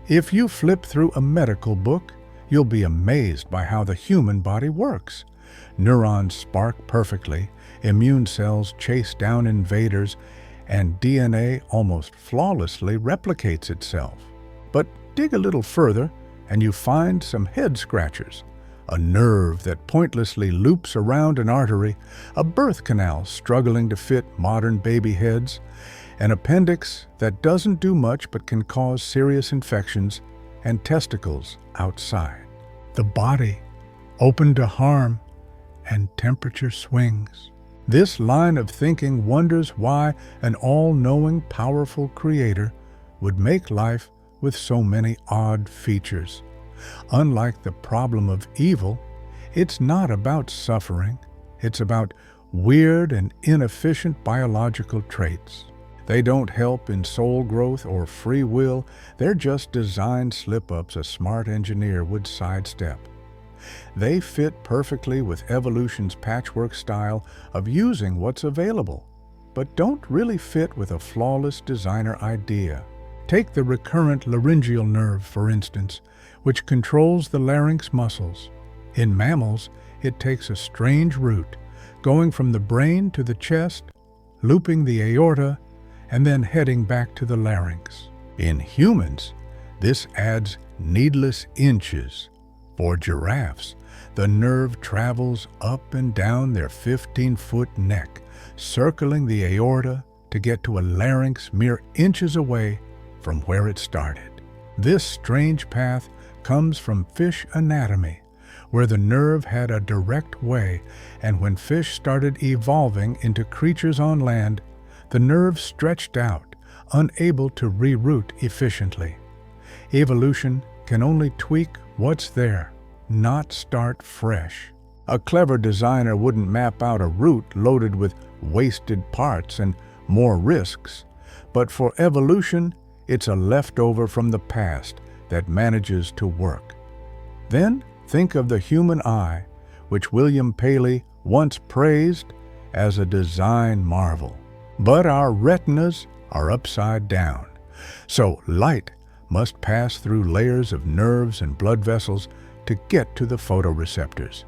[SPEAKER 1] If you flip through a medical book, you'll be amazed by how the human body works. Neurons spark perfectly, immune cells chase down invaders, and DNA almost flawlessly replicates itself. But dig a little further, and you find some head scratchers, a nerve that pointlessly loops around an artery, a birth canal struggling to fit modern baby heads, an appendix that doesn't do much but can cause serious infections, and testicles outside. The body, open to harm, and temperature swings. This line of thinking wonders why an all-knowing, powerful creator would make life with so many odd features. Unlike the problem of evil, it's not about suffering. It's about weird and inefficient biological traits. They don't help in soul growth or free will, they're just design slip-ups a smart engineer would sidestep. They fit perfectly with evolution's patchwork style of using what's available, but don't really fit with a flawless designer idea. Take the recurrent laryngeal nerve, for instance, which controls the larynx muscles. In mammals, it takes a strange route, going from the brain to the chest, looping the aorta, and then heading back to the larynx. In humans, this adds needless inches. For giraffes, the nerve travels up and down their 15-foot neck, circling the aorta to get to a larynx mere inches away from where it started. This strange path comes from fish anatomy, where the nerve had a direct way, and when fish started evolving into creatures on land, the nerve stretched out, unable to reroute efficiently. Evolution can only tweak what's there, not start fresh. A clever designer wouldn't map out a route loaded with wasted parts and more risks, but for evolution, it's a leftover from the past that manages to work. Then think of the human eye, which William Paley once praised as a design marvel. But our retinas are upside down, so light must pass through layers of nerves and blood vessels to get to the photoreceptors.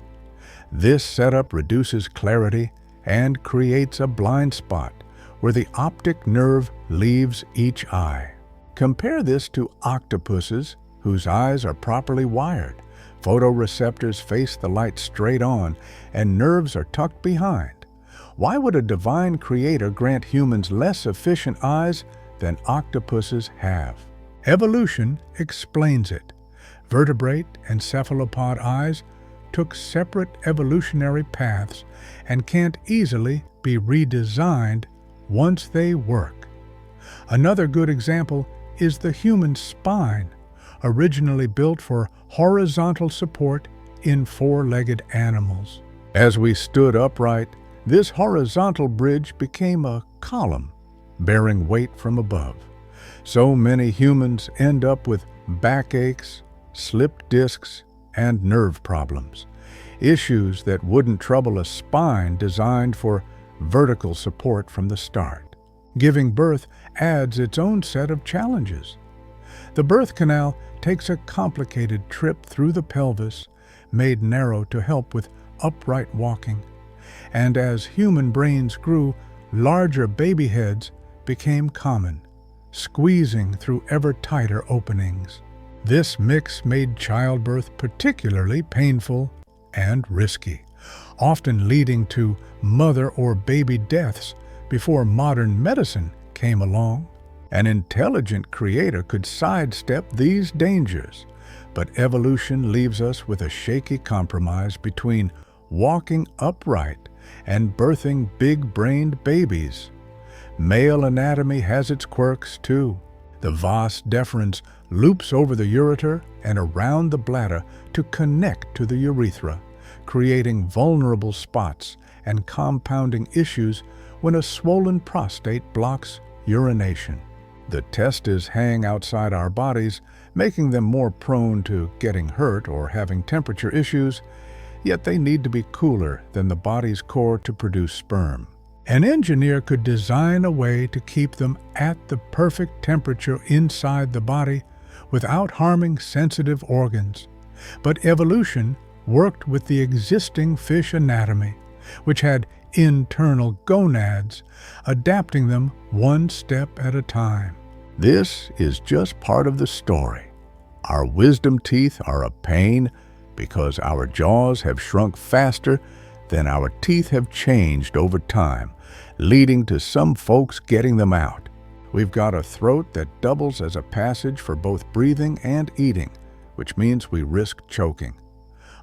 [SPEAKER 1] This setup reduces clarity and creates a blind spot where the optic nerve leaves each eye. Compare this to octopuses whose eyes are properly wired. Photoreceptors face the light straight on and nerves are tucked behind. Why would a divine creator grant humans less efficient eyes than octopuses have? Evolution explains it. Vertebrate and cephalopod eyes took separate evolutionary paths and can't easily be redesigned once they work. Another good example is the human spine, originally built for horizontal support in four-legged animals. As we stood upright, this horizontal bridge became a column, bearing weight from above. So many humans end up with backaches, slipped discs, and nerve problems, issues that wouldn't trouble a spine designed for vertical support from the start. Giving birth adds its own set of challenges. The birth canal takes a complicated trip through the pelvis, made narrow to help with upright walking. And as human brains grew, larger baby heads became common, squeezing through ever tighter openings. This mix made childbirth particularly painful and risky, often leading to mother or baby deaths before modern medicine came along. An intelligent creator could sidestep these dangers, but evolution leaves us with a shaky compromise between walking upright and birthing big-brained babies. Male anatomy has its quirks too. The vas deferens loops over the ureter and around the bladder to connect to the urethra, creating vulnerable spots and compounding issues when a swollen prostate blocks urination. The testes hang outside our bodies, making them more prone to getting hurt or having temperature issues, yet they need to be cooler than the body's core to produce sperm. An engineer could design a way to keep them at the perfect temperature inside the body without harming sensitive organs. But evolution worked with the existing fish anatomy, which had internal gonads, adapting them one step at a time. This is just part of the story. Our wisdom teeth are a pain because our jaws have shrunk faster than our teeth have changed over time, leading to some folks getting them out. We've got a throat that doubles as a passage for both breathing and eating, which means we risk choking.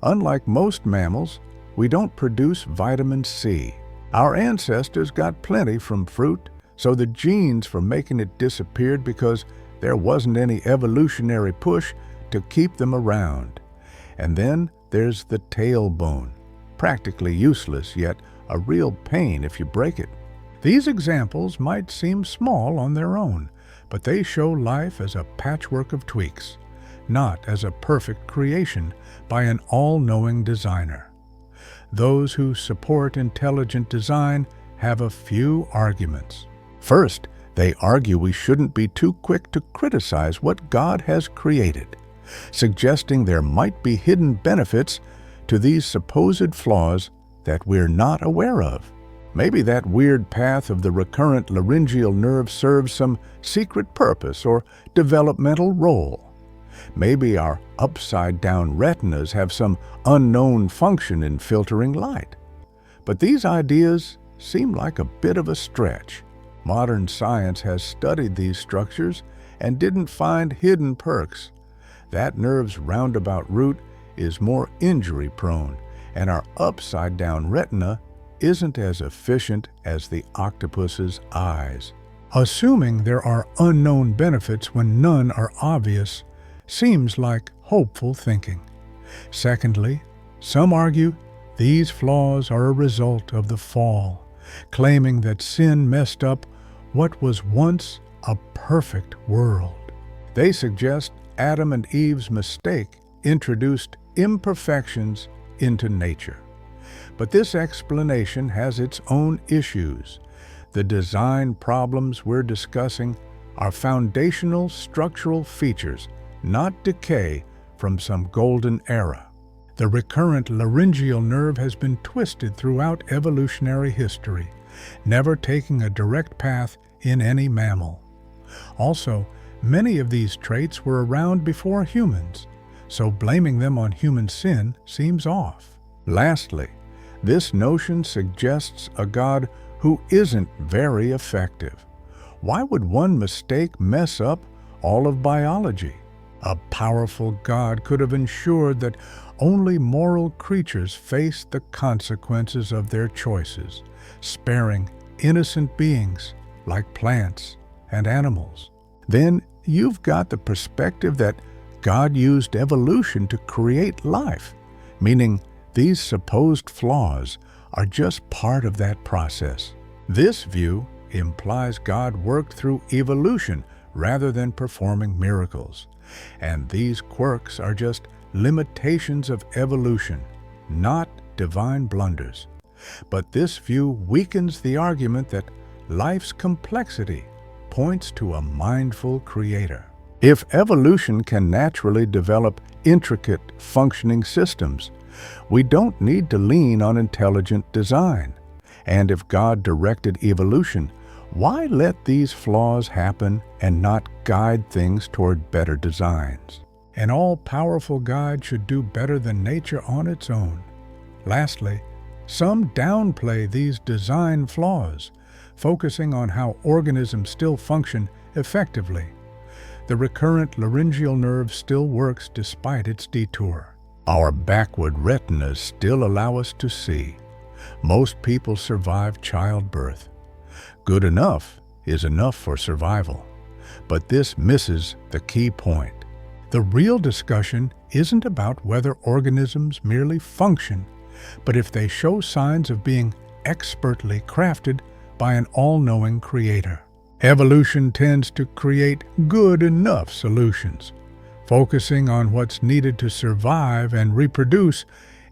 [SPEAKER 1] Unlike most mammals, we don't produce vitamin C. Our ancestors got plenty from fruit, so the genes for making it disappeared because there wasn't any evolutionary push to keep them around. And then there's the tailbone. practically useless, yet a real pain if you break it. These examples might seem small on their own, but they show life as a patchwork of tweaks, not as a perfect creation by an all-knowing designer. Those who support intelligent design have a few arguments. First, they argue we shouldn't be too quick to criticize what God has created, suggesting there might be hidden benefits to these supposed flaws that we're not aware of. Maybe that weird path of the recurrent laryngeal nerve serves some secret purpose or developmental role. Maybe our upside-down retinas have some unknown function in filtering light. But these ideas seem like a bit of a stretch. Modern science has studied these structures and didn't find hidden perks. That nerve's roundabout route is more injury-prone, and our upside-down retina isn't as efficient as the octopus's eyes. Assuming there are unknown benefits when none are obvious seems like hopeful thinking. Secondly, some argue these flaws are a result of the fall, claiming that sin messed up what was once a perfect world. They suggest Adam and Eve's mistake introduced imperfections into nature. But this explanation has its own issues. The design problems we're discussing are foundational structural features, not decay from some golden era. The recurrent laryngeal nerve has been twisted throughout evolutionary history, never taking a direct path in any mammal. Also, many of these traits were around before humans, so blaming them on human sin seems off. Lastly, this notion suggests a God who isn't very effective. Why would one mistake mess up all of biology? A powerful God could have ensured that only moral creatures faced the consequences of their choices, sparing innocent beings like plants and animals. Then you've got the perspective that God used evolution to create life, meaning these supposed flaws are just part of that process. This view implies God worked through evolution rather than performing miracles, and these quirks are just limitations of evolution, not divine blunders. But this view weakens the argument that life's complexity points to a mindful creator. If evolution can naturally develop intricate, functioning systems, we don't need to lean on intelligent design. And if God directed evolution, why let these flaws happen and not guide things toward better designs? An all-powerful God should do better than nature on its own. Lastly, some downplay these design flaws, focusing on how organisms still function effectively. The recurrent laryngeal nerve still works despite its detour. Our backward retinas still allow us to see. Most people survive childbirth. Good enough is enough for survival. But this misses the key point. The real discussion isn't about whether organisms merely function, but if they show signs of being expertly crafted by an all-knowing creator. Evolution tends to create good enough solutions, focusing on what's needed to survive and reproduce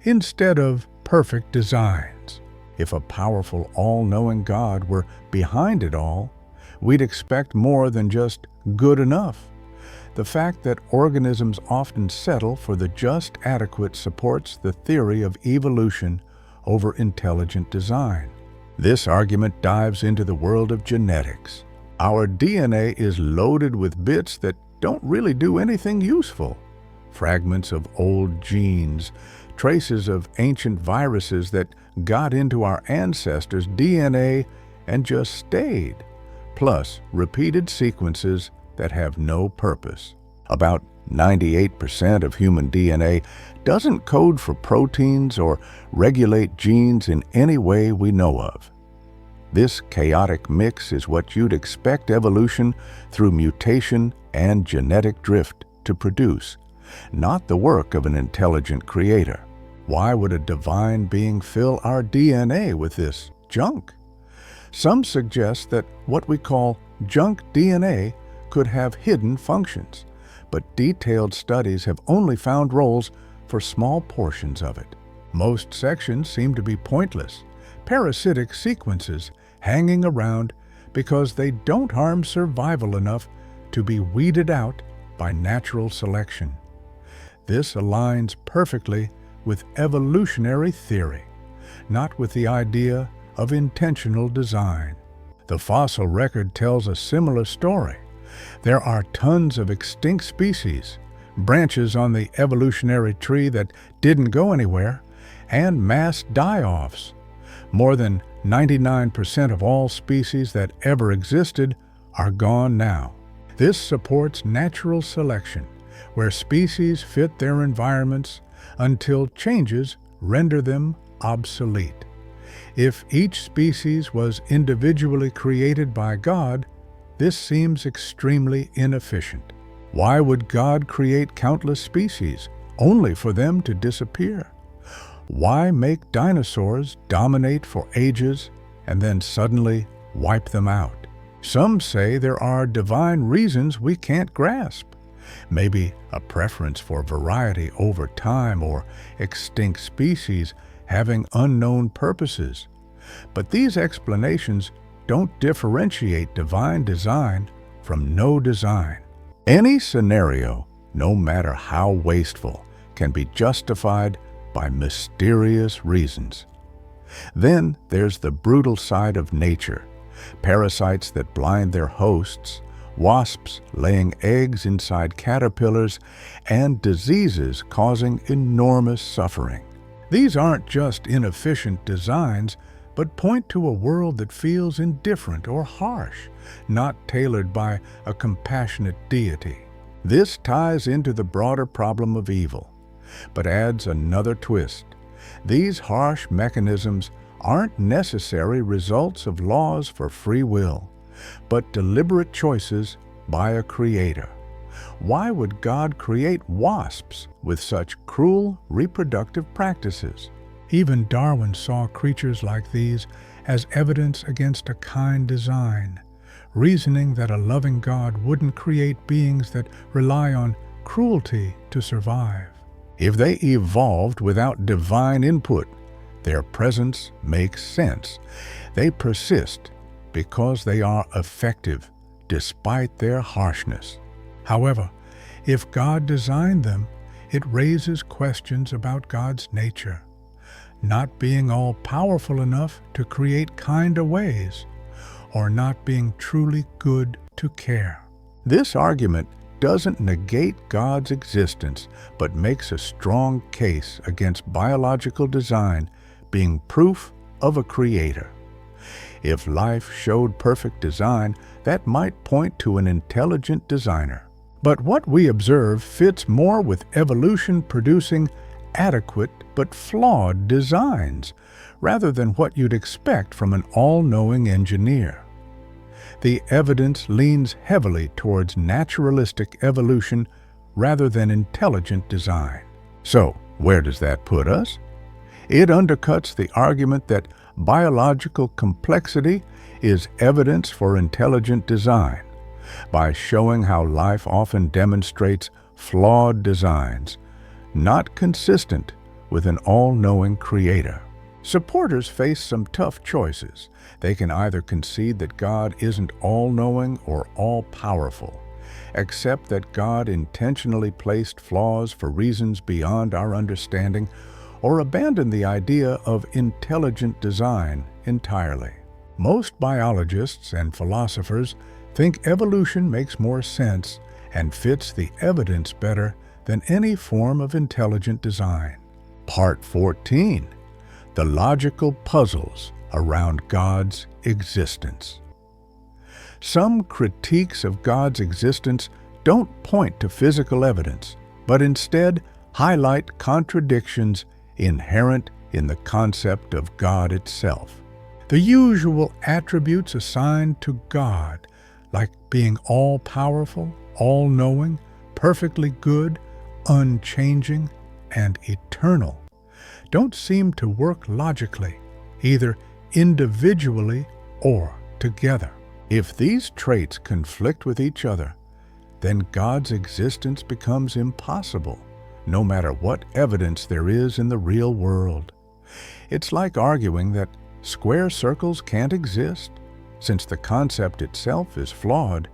[SPEAKER 1] instead of perfect designs. If a powerful, all-knowing God were behind it all, we'd expect more than just good enough. The fact that organisms often settle for the just adequate supports the theory of evolution over intelligent design. This argument dives into the world of genetics. Our DNA is loaded with bits that don't really do anything useful. Fragments of old genes, traces of ancient viruses that got into our ancestors' DNA and just stayed, plus repeated sequences that have no purpose. About 98% of human DNA doesn't code for proteins or regulate genes in any way we know of. This chaotic mix is what you'd expect evolution through mutation and genetic drift to produce, not the work of an intelligent creator. Why would a divine being fill our DNA with this junk? Some suggest that what we call junk DNA could have hidden functions, but detailed studies have only found roles for small portions of it. Most sections seem to be pointless, parasitic sequences hanging around because they don't harm survival enough to be weeded out by natural selection. This aligns perfectly with evolutionary theory, not with the idea of intentional design. The fossil record tells a similar story. There are tons of extinct species, branches on the evolutionary tree that didn't go anywhere, and mass die-offs. More than 99% of all species that ever existed are gone now. This supports natural selection, where species fit their environments until changes render them obsolete. If each species was individually created by God, this seems extremely inefficient. Why would God create countless species only for them to disappear? Why make dinosaurs dominate for ages and then suddenly wipe them out? Some say there are divine reasons we can't grasp. Maybe a preference for variety over time or extinct species having unknown purposes. But these explanations don't differentiate divine design from no design. Any scenario, no matter how wasteful, can be justified by mysterious reasons. Then there's the brutal side of nature, parasites that blind their hosts, wasps laying eggs inside caterpillars, and diseases causing enormous suffering. These aren't just inefficient designs, but point to a world that feels indifferent or harsh, not tailored by a compassionate deity. This ties into the broader problem of evil, but adds another twist. These harsh mechanisms aren't necessary results of laws for free will, but deliberate choices by a creator. Why would God create wasps with such cruel reproductive practices? Even Darwin saw creatures like these as evidence against a kind design, reasoning that a loving God wouldn't create beings that rely on cruelty to survive. If they evolved without divine input, their presence makes sense. They persist because they are effective despite their harshness. However, if God designed them, it raises questions about God's nature. Not being all-powerful enough to create kinder ways, or not being truly good to care. This argument doesn't negate God's existence, but makes a strong case against biological design being proof of a creator. If life showed perfect design, that might point to an intelligent designer. But what we observe fits more with evolution producing adequate but flawed designs, rather than what you'd expect from an all-knowing engineer. The evidence leans heavily towards naturalistic evolution rather than intelligent design. So, where does that put us? It undercuts the argument that biological complexity is evidence for intelligent design by showing how life often demonstrates flawed designs, not consistent with an all-knowing creator. Supporters face some tough choices. They can either concede that God isn't all-knowing or all-powerful, accept that God intentionally placed flaws for reasons beyond our understanding, or abandon the idea of intelligent design entirely. Most biologists and philosophers think evolution makes more sense and fits the evidence better than any form of intelligent design. Part 14. The logical puzzles around God's existence. Some critiques of God's existence don't point to physical evidence, but instead highlight contradictions inherent in the concept of God itself. The usual attributes assigned to God, like being all-powerful, all-knowing, perfectly good, unchanging, and eternal, don't seem to work logically, either individually or together. If these traits conflict with each other, then God's existence becomes impossible, no matter what evidence there is in the real world. It's like arguing that square circles can't exist. Since the concept itself is flawed,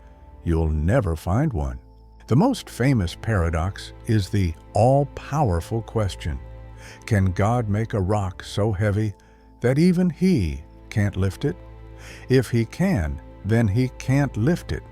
[SPEAKER 1] you'll never find one. The most famous paradox is the all-powerful question. Can God make a rock so heavy that even He can't lift it? If He can, then He can't lift it,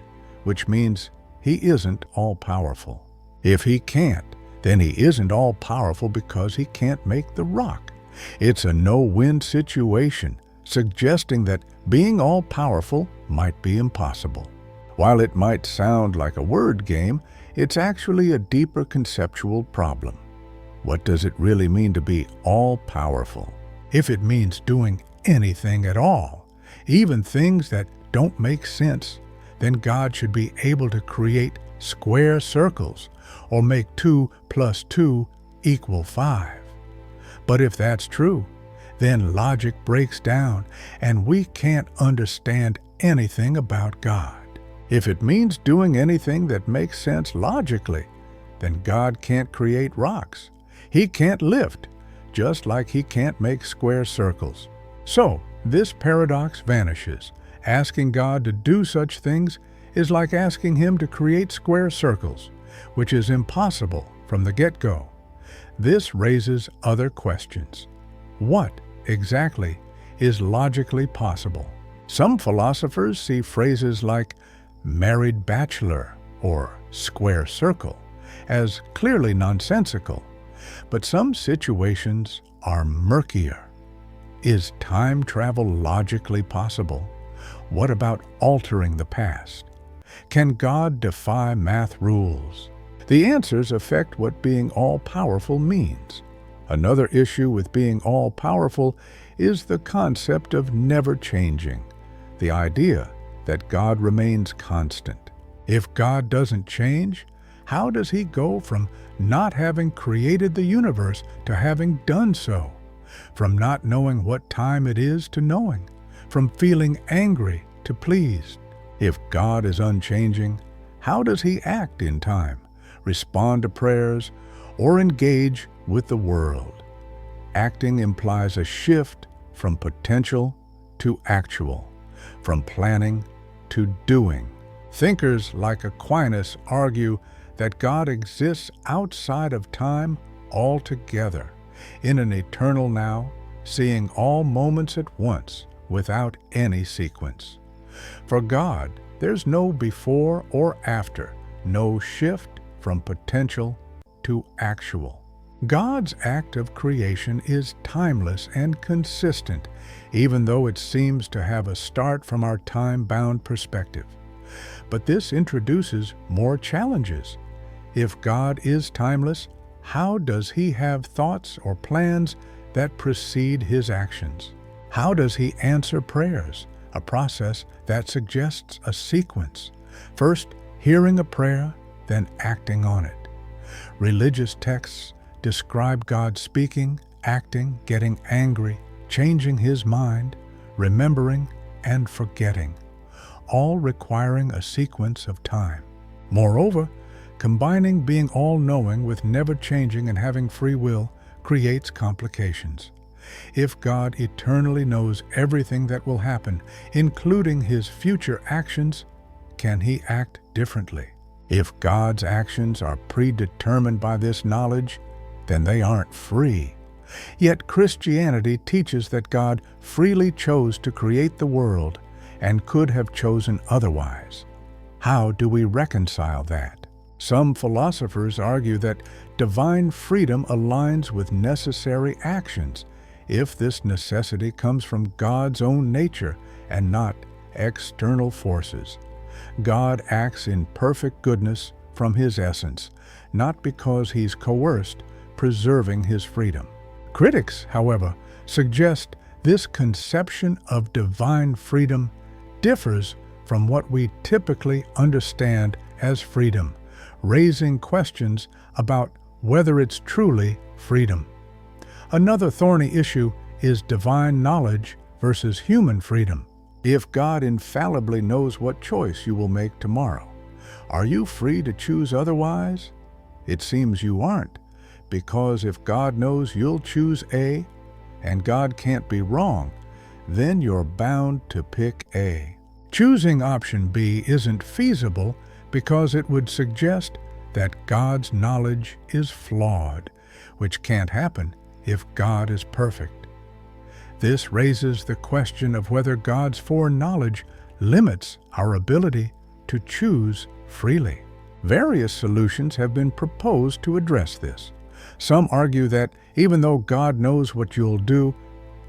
[SPEAKER 1] which means He isn't all-powerful. If He can't, then He isn't all-powerful because He can't make the rock. It's a no-win situation, suggesting that being all-powerful might be impossible. While it might sound like a word game, it's actually a deeper conceptual problem. What does it really mean to be all-powerful? If it means doing anything at all, even things that don't make sense, then God should be able to create square circles or make 2 + 2 = 5. But if that's true, then logic breaks down and we can't understand anything about God. If it means doing anything that makes sense logically, then God can't create rocks. He can't lift, just like He can't make square circles. So, this paradox vanishes. Asking God to do such things is like asking Him to create square circles, which is impossible from the get-go. This raises other questions. What exactly is logically possible? Some philosophers see phrases like married bachelor or square circle as clearly nonsensical, but some situations are murkier. Is time travel logically possible? What about altering the past? Can God defy math rules? The answers affect what being all-powerful means. Another issue with being all-powerful is the concept of never changing, the idea that God remains constant. If God doesn't change, how does He go from not having created the universe to having done so? From not knowing what time it is to knowing? From feeling angry to pleased? If God is unchanging, how does He act in time, respond to prayers, or engage with the world? Acting implies a shift from potential to actual, from planning to doing. Thinkers like Aquinas argue that God exists outside of time altogether, in an eternal now, seeing all moments at once without any sequence. For God, there's no before or after, no shift from potential to actual. God's act of creation is timeless and consistent, even though it seems to have a start from our time-bound perspective. But this introduces more challenges. If God is timeless, how does He have thoughts or plans that precede His actions? How does He answer prayers, a process that suggests a sequence? First, hearing a prayer, then acting on it. Religious texts describe God speaking, acting, getting angry, changing His mind, remembering, and forgetting, all requiring a sequence of time. Moreover, combining being all-knowing with never changing and having free will creates complications. If God eternally knows everything that will happen, including His future actions, can He act differently? If God's actions are predetermined by this knowledge, then they aren't free. Yet Christianity teaches that God freely chose to create the world and could have chosen otherwise. How do we reconcile that? Some philosophers argue that divine freedom aligns with necessary actions if this necessity comes from God's own nature and not external forces. God acts in perfect goodness from His essence, not because He's coerced, preserving His freedom. Critics, however, suggest this conception of divine freedom differs from what we typically understand as freedom, raising questions about whether it's truly freedom. Another thorny issue is divine knowledge versus human freedom. If God infallibly knows what choice you will make tomorrow, are you free to choose otherwise? It seems you aren't, because if God knows you'll choose A, and God can't be wrong, then you're bound to pick A. Choosing option B isn't feasible because it would suggest that God's knowledge is flawed, which can't happen if God is perfect. This raises the question of whether God's foreknowledge limits our ability to choose freely. Various solutions have been proposed to address this. Some argue that even though God knows what you'll do,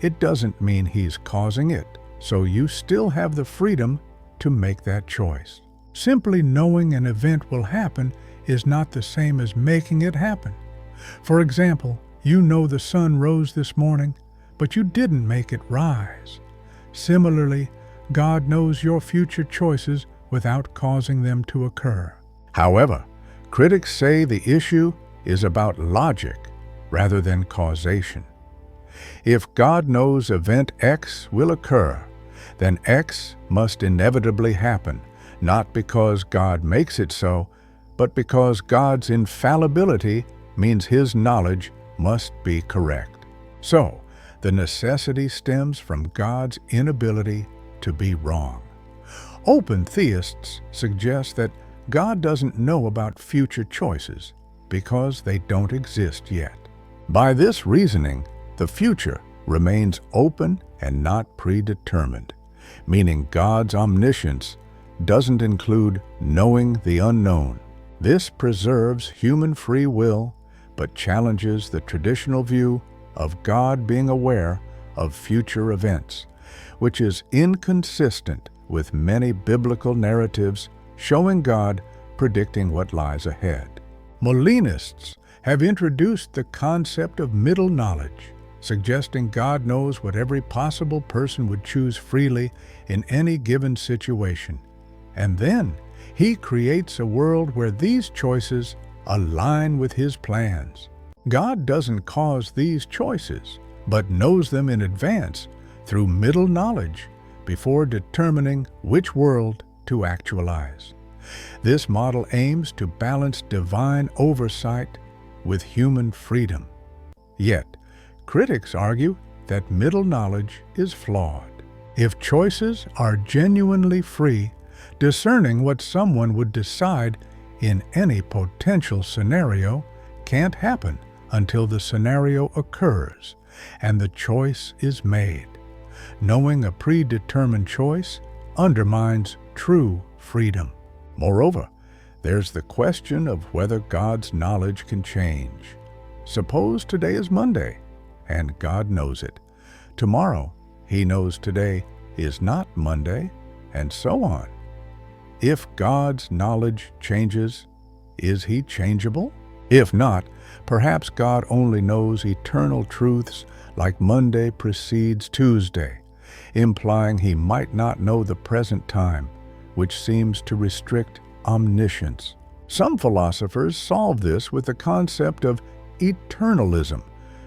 [SPEAKER 1] it doesn't mean He's causing it, so you still have the freedom to make that choice. Simply knowing an event will happen is not the same as making it happen. For example, you know the sun rose this morning, but you didn't make it rise. Similarly, God knows your future choices without causing them to occur. However, critics say the issue is about logic rather than causation. If God knows event X will occur, then X must inevitably happen, not because God makes it so, but because God's infallibility means His knowledge must be correct. So, the necessity stems from God's inability to be wrong. Open theists suggest that God doesn't know about future choices because they don't exist yet. By this reasoning, the future remains open and not predetermined, meaning God's omniscience doesn't include knowing the unknown. This preserves human free will, but challenges the traditional view of God being aware of future events, which is inconsistent with many biblical narratives showing God predicting what lies ahead. Molinists have introduced the concept of middle knowledge, suggesting God knows what every possible person would choose freely in any given situation, and then He creates a world where these choices align with His plans. God doesn't cause these choices, but knows them in advance through middle knowledge before determining which world to actualize. This model aims to balance divine oversight with human freedom. Yet, critics argue that middle knowledge is flawed. If choices are genuinely free, discerning what someone would decide in any potential scenario can't happen until the scenario occurs and the choice is made. Knowing a predetermined choice undermines true freedom. Moreover, there's the question of whether God's knowledge can change. Suppose today is Monday, and God knows it. Tomorrow, He knows today is not Monday, and so on. If God's knowledge changes, is He changeable? If not, perhaps God only knows eternal truths like Monday precedes Tuesday, implying He might not know the present time, which seems to restrict omniscience. Some philosophers solve this with the concept of eternalism,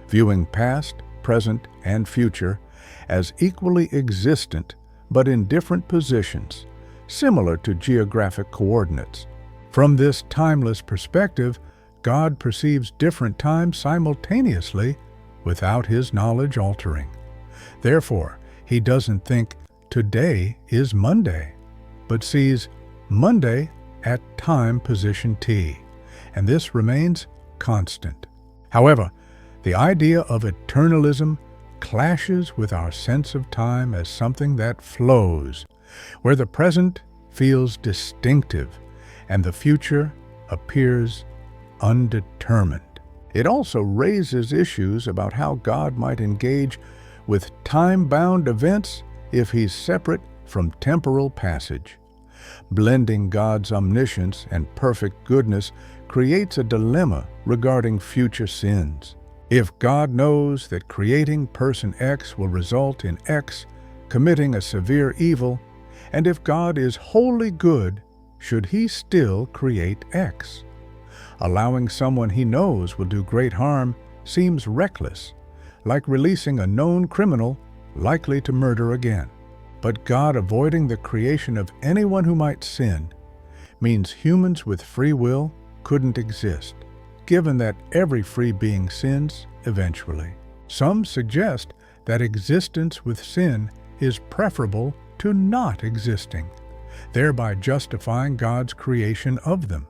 [SPEAKER 1] viewing past, present, and future as equally existent but in different positions, similar to geographic coordinates. From this timeless perspective, God perceives different times simultaneously without His knowledge altering. Therefore, He doesn't think today is Monday, but sees Monday at time position T, and this remains constant. However, the idea of eternalism clashes with our sense of time as something that flows, where the present feels distinctive and the future appears undetermined. It also raises issues about how God might engage with time-bound events if He's separate from temporal passage. Blending God's omniscience and perfect goodness creates a dilemma regarding future sins. If God knows that creating person X will result in X committing a severe evil, and if God is wholly good, should He still create X? Allowing someone He knows will do great harm seems reckless, like releasing a known criminal likely to murder again. But God avoiding the creation of anyone who might sin means humans with free will couldn't exist, given that every free being sins eventually. Some suggest that existence with sin is preferable to not existing, thereby justifying God's creation of them.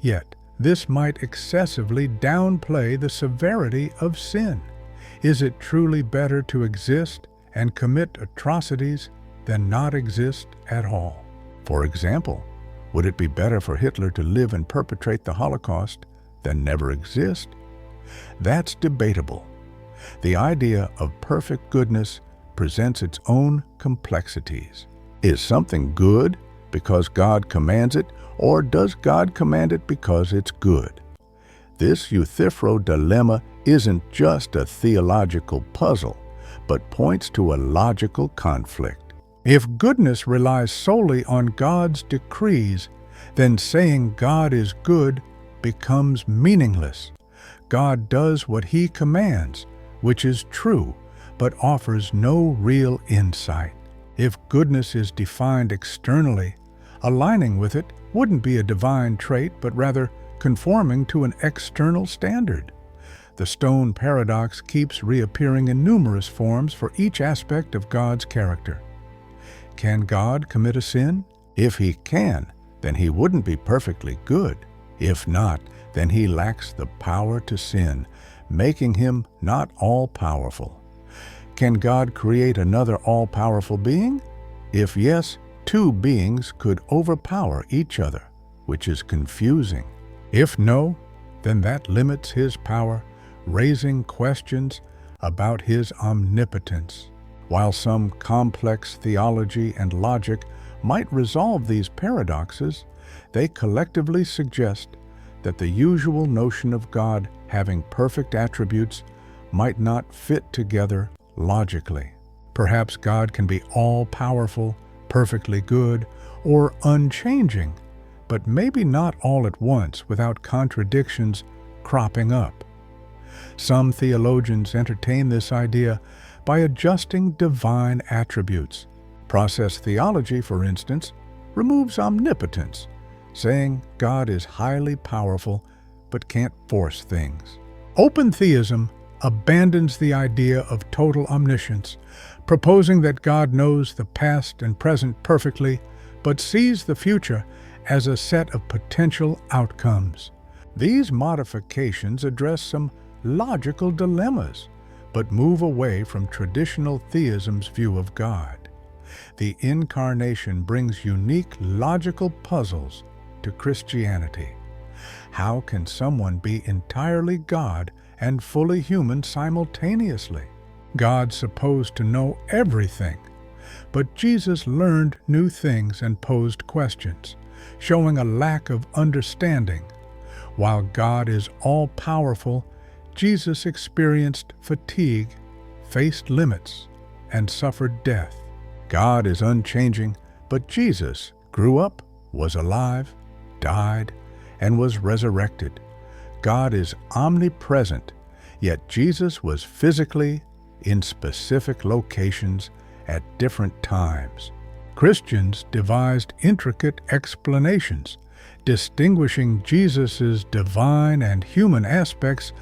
[SPEAKER 1] Yet, this might excessively downplay the severity of sin. Is it truly better to exist and commit atrocities than not exist at all? For example, would it be better for Hitler to live and perpetrate the Holocaust than never exist? That's debatable. The idea of perfect goodness presents its own complexities. Is something good because God commands it, or does God command it because it's good? This Euthyphro dilemma isn't just a theological puzzle, but points to a logical conflict. If goodness relies solely on God's decrees, then saying God is good becomes meaningless. God does what He commands, which is true, but offers no real insight. If goodness is defined externally, aligning with it wouldn't be a divine trait, but rather conforming to an external standard. The stone paradox keeps reappearing in numerous forms for each aspect of God's character. Can God commit a sin? If He can, then He wouldn't be perfectly good. If not, then He lacks the power to sin, making Him not all-powerful. Can God create another all-powerful being? If yes, two beings could overpower each other, which is confusing. If no, then that limits His power, raising questions about His omnipotence. While some complex theology and logic might resolve these paradoxes, they collectively suggest that the usual notion of God having perfect attributes might not fit together logically. Perhaps God can be all-powerful, perfectly good, or unchanging, but maybe not all at once without contradictions cropping up. Some theologians entertain this idea by adjusting divine attributes. Process theology, for instance, removes omnipotence, saying God is highly powerful but can't force things. Open theism abandons the idea of total omniscience, proposing that God knows the past and present perfectly, but sees the future as a set of potential outcomes. These modifications address some logical dilemmas, but move away from traditional theism's view of God. The Incarnation brings unique logical puzzles to Christianity. How can someone be entirely God and fully human simultaneously? God's supposed to know everything, but Jesus learned new things and posed questions, showing a lack of understanding. While God is all-powerful, Jesus experienced fatigue, faced limits, and suffered death. God is unchanging, but Jesus grew up, was alive, died, and was resurrected. God is omnipresent, yet Jesus was physically in specific locations at different times. Christians devised intricate explanations, distinguishing Jesus' divine and human aspects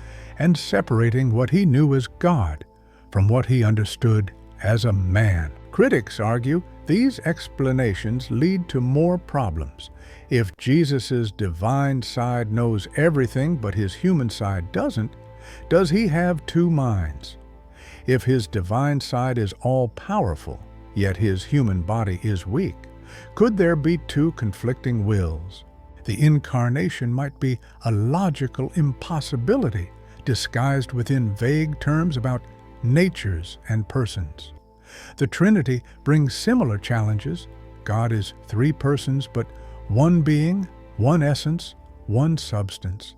[SPEAKER 1] and separating what He knew as God from what He understood as a man. Critics argue these explanations lead to more problems. If Jesus' divine side knows everything but His human side doesn't, does He have two minds? If His divine side is all-powerful, yet His human body is weak, could there be two conflicting wills? The Incarnation might be a logical impossibility disguised within vague terms about natures and persons. The Trinity brings similar challenges. God is three persons, but one being, one essence, one substance.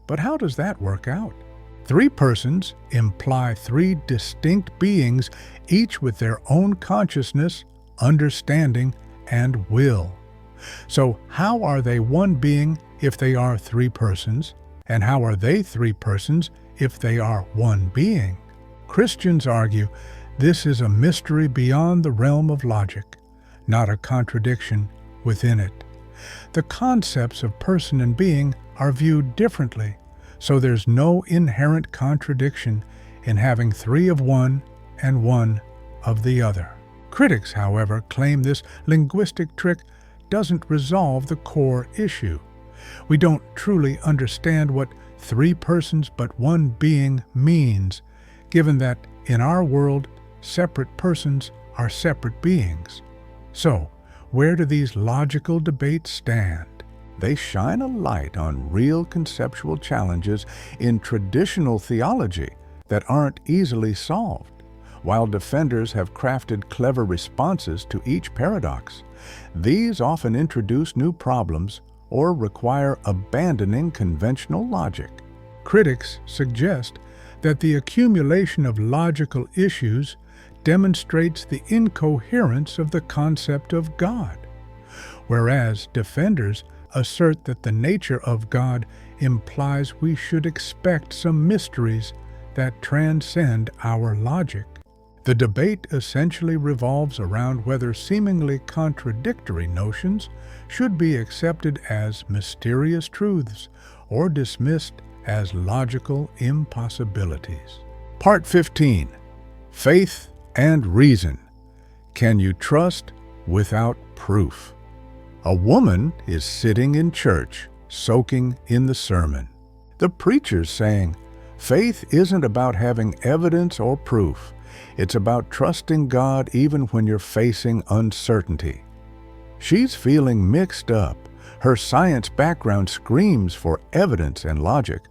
[SPEAKER 1] But how does that work out? Three persons imply three distinct beings, each with their own consciousness, understanding, and will. So how are they one being if they are three persons? And how are they three persons if they are one being? Christians argue this is a mystery beyond the realm of logic, not a contradiction within it. The concepts of person and being are viewed differently, so there's no inherent contradiction in having three of one and one of the other. Critics, however, claim this linguistic trick doesn't resolve the core issue. We don't truly understand what three persons but one being means, given that in our world, separate persons are separate beings. So, where do these logical debates stand? They shine a light on real conceptual challenges in traditional theology that aren't easily solved, while defenders have crafted clever responses to each paradox. These often introduce new problems or require abandoning conventional logic. Critics suggest that the accumulation of logical issues demonstrates the incoherence of the concept of God, whereas defenders assert that the nature of God implies we should expect some mysteries that transcend our logic. The debate essentially revolves around whether seemingly contradictory notions should be accepted as mysterious truths or dismissed as logical impossibilities. Part 15. Faith and Reason. Can you trust without proof? A woman is sitting in church, soaking in the sermon. The preacher's saying, faith isn't about having evidence or proof. It's about trusting God even when you're facing uncertainty. She's feeling mixed up. Her science background screams for evidence and logic,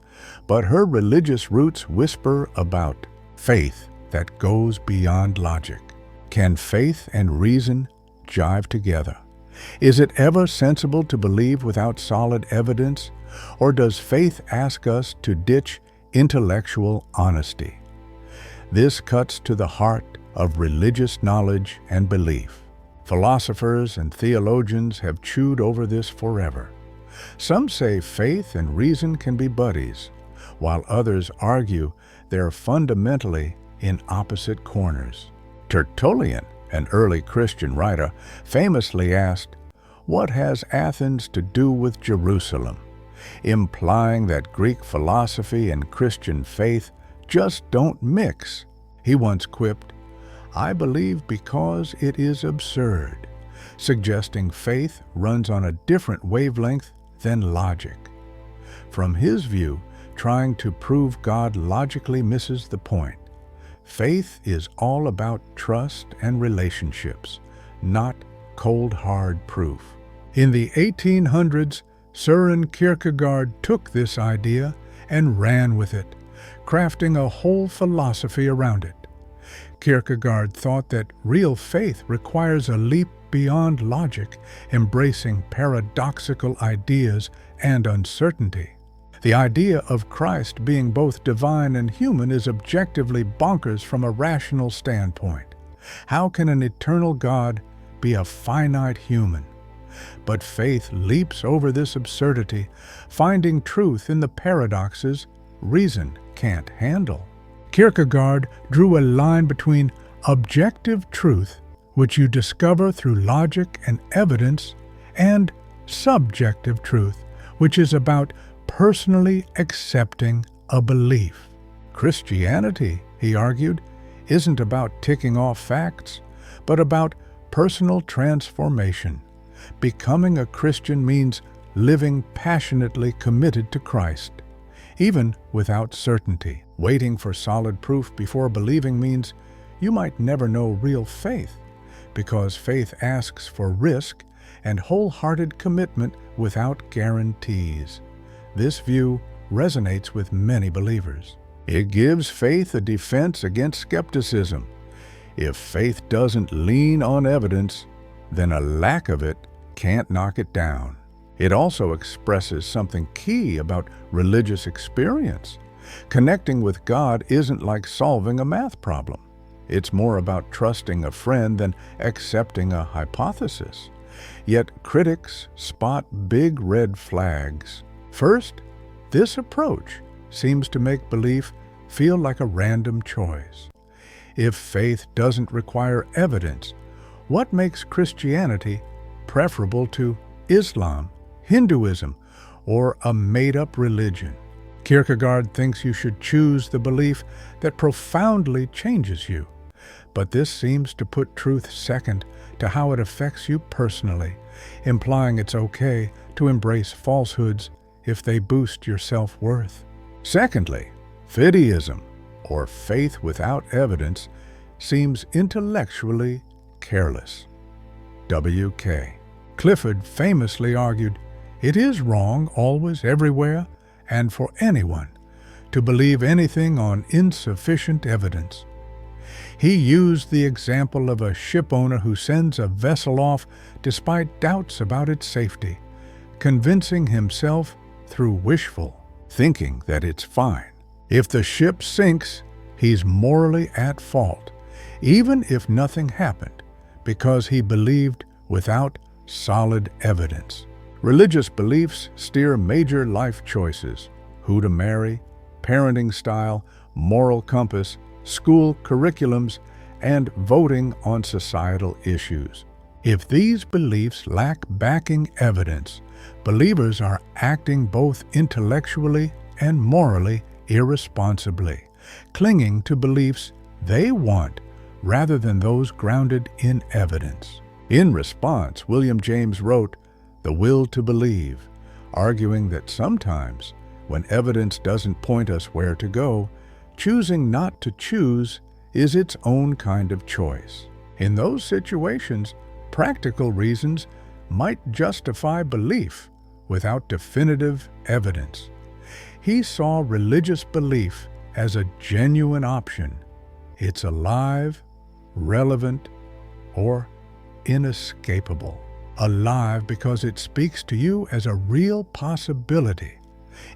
[SPEAKER 1] but her religious roots whisper about faith that goes beyond logic. Can faith and reason jive together? Is it ever sensible to believe without solid evidence, or does faith ask us to ditch intellectual honesty? This cuts to the heart of religious knowledge and belief. Philosophers and theologians have chewed over this forever. Some say faith and reason can be buddies, while others argue they're fundamentally in opposite corners. Tertullian, an early Christian writer, famously asked, "What has Athens to do with Jerusalem?" implying that Greek philosophy and Christian faith just don't mix. He once quipped, "I believe because it is absurd," suggesting faith runs on a different wavelength than logic. From his view, trying to prove God logically misses the point. Faith is all about trust and relationships, not cold hard proof. In the 1800s, Søren Kierkegaard took this idea and ran with it, crafting a whole philosophy around it. Kierkegaard thought that real faith requires a leap beyond logic, embracing paradoxical ideas and uncertainty. The idea of Christ being both divine and human is objectively bonkers from a rational standpoint. How can an eternal God be a finite human? But faith leaps over this absurdity, finding truth in the paradoxes reason can't handle. Kierkegaard drew a line between objective truth, which you discover through logic and evidence, and subjective truth, which is about personally accepting a belief. Christianity, he argued, isn't about ticking off facts, but about personal transformation. Becoming a Christian means living passionately committed to Christ, even without certainty. Waiting for solid proof before believing means you might never know real faith, because faith asks for risk and wholehearted commitment without guarantees. This view resonates with many believers. It gives faith a defense against skepticism. If faith doesn't lean on evidence, then a lack of it can't knock it down. It also expresses something key about religious experience. Connecting with God isn't like solving a math problem. It's more about trusting a friend than accepting a hypothesis. Yet critics spot big red flags. First, this approach seems to make belief feel like a random choice. If faith doesn't require evidence, what makes Christianity preferable to Islam, Hinduism, or a made-up religion? Kierkegaard thinks you should choose the belief that profoundly changes you, but this seems to put truth second to how it affects you personally, implying it's okay to embrace falsehoods if they boost your self-worth. Secondly, fideism, or faith without evidence, seems intellectually careless. W.K. Clifford famously argued, "It is wrong always, everywhere, and for anyone, to believe anything on insufficient evidence." He used the example of a shipowner who sends a vessel off despite doubts about its safety, convincing himself through wishful thinking that it's fine. If the ship sinks, he's morally at fault, even if nothing happened, because he believed without solid evidence. Religious beliefs steer major life choices: who to marry, parenting style, moral compass, school curriculums, and voting on societal issues. If these beliefs lack backing evidence, believers are acting both intellectually and morally irresponsibly, clinging to beliefs they want rather than those grounded in evidence. In response, William James wrote The Will to Believe, arguing that sometimes, when evidence doesn't point us where to go, choosing not to choose is its own kind of choice. In those situations, practical reasons might justify belief without definitive evidence. He saw religious belief as a genuine option. It's alive, relevant, or inescapable. Alive because it speaks to you as a real possibility.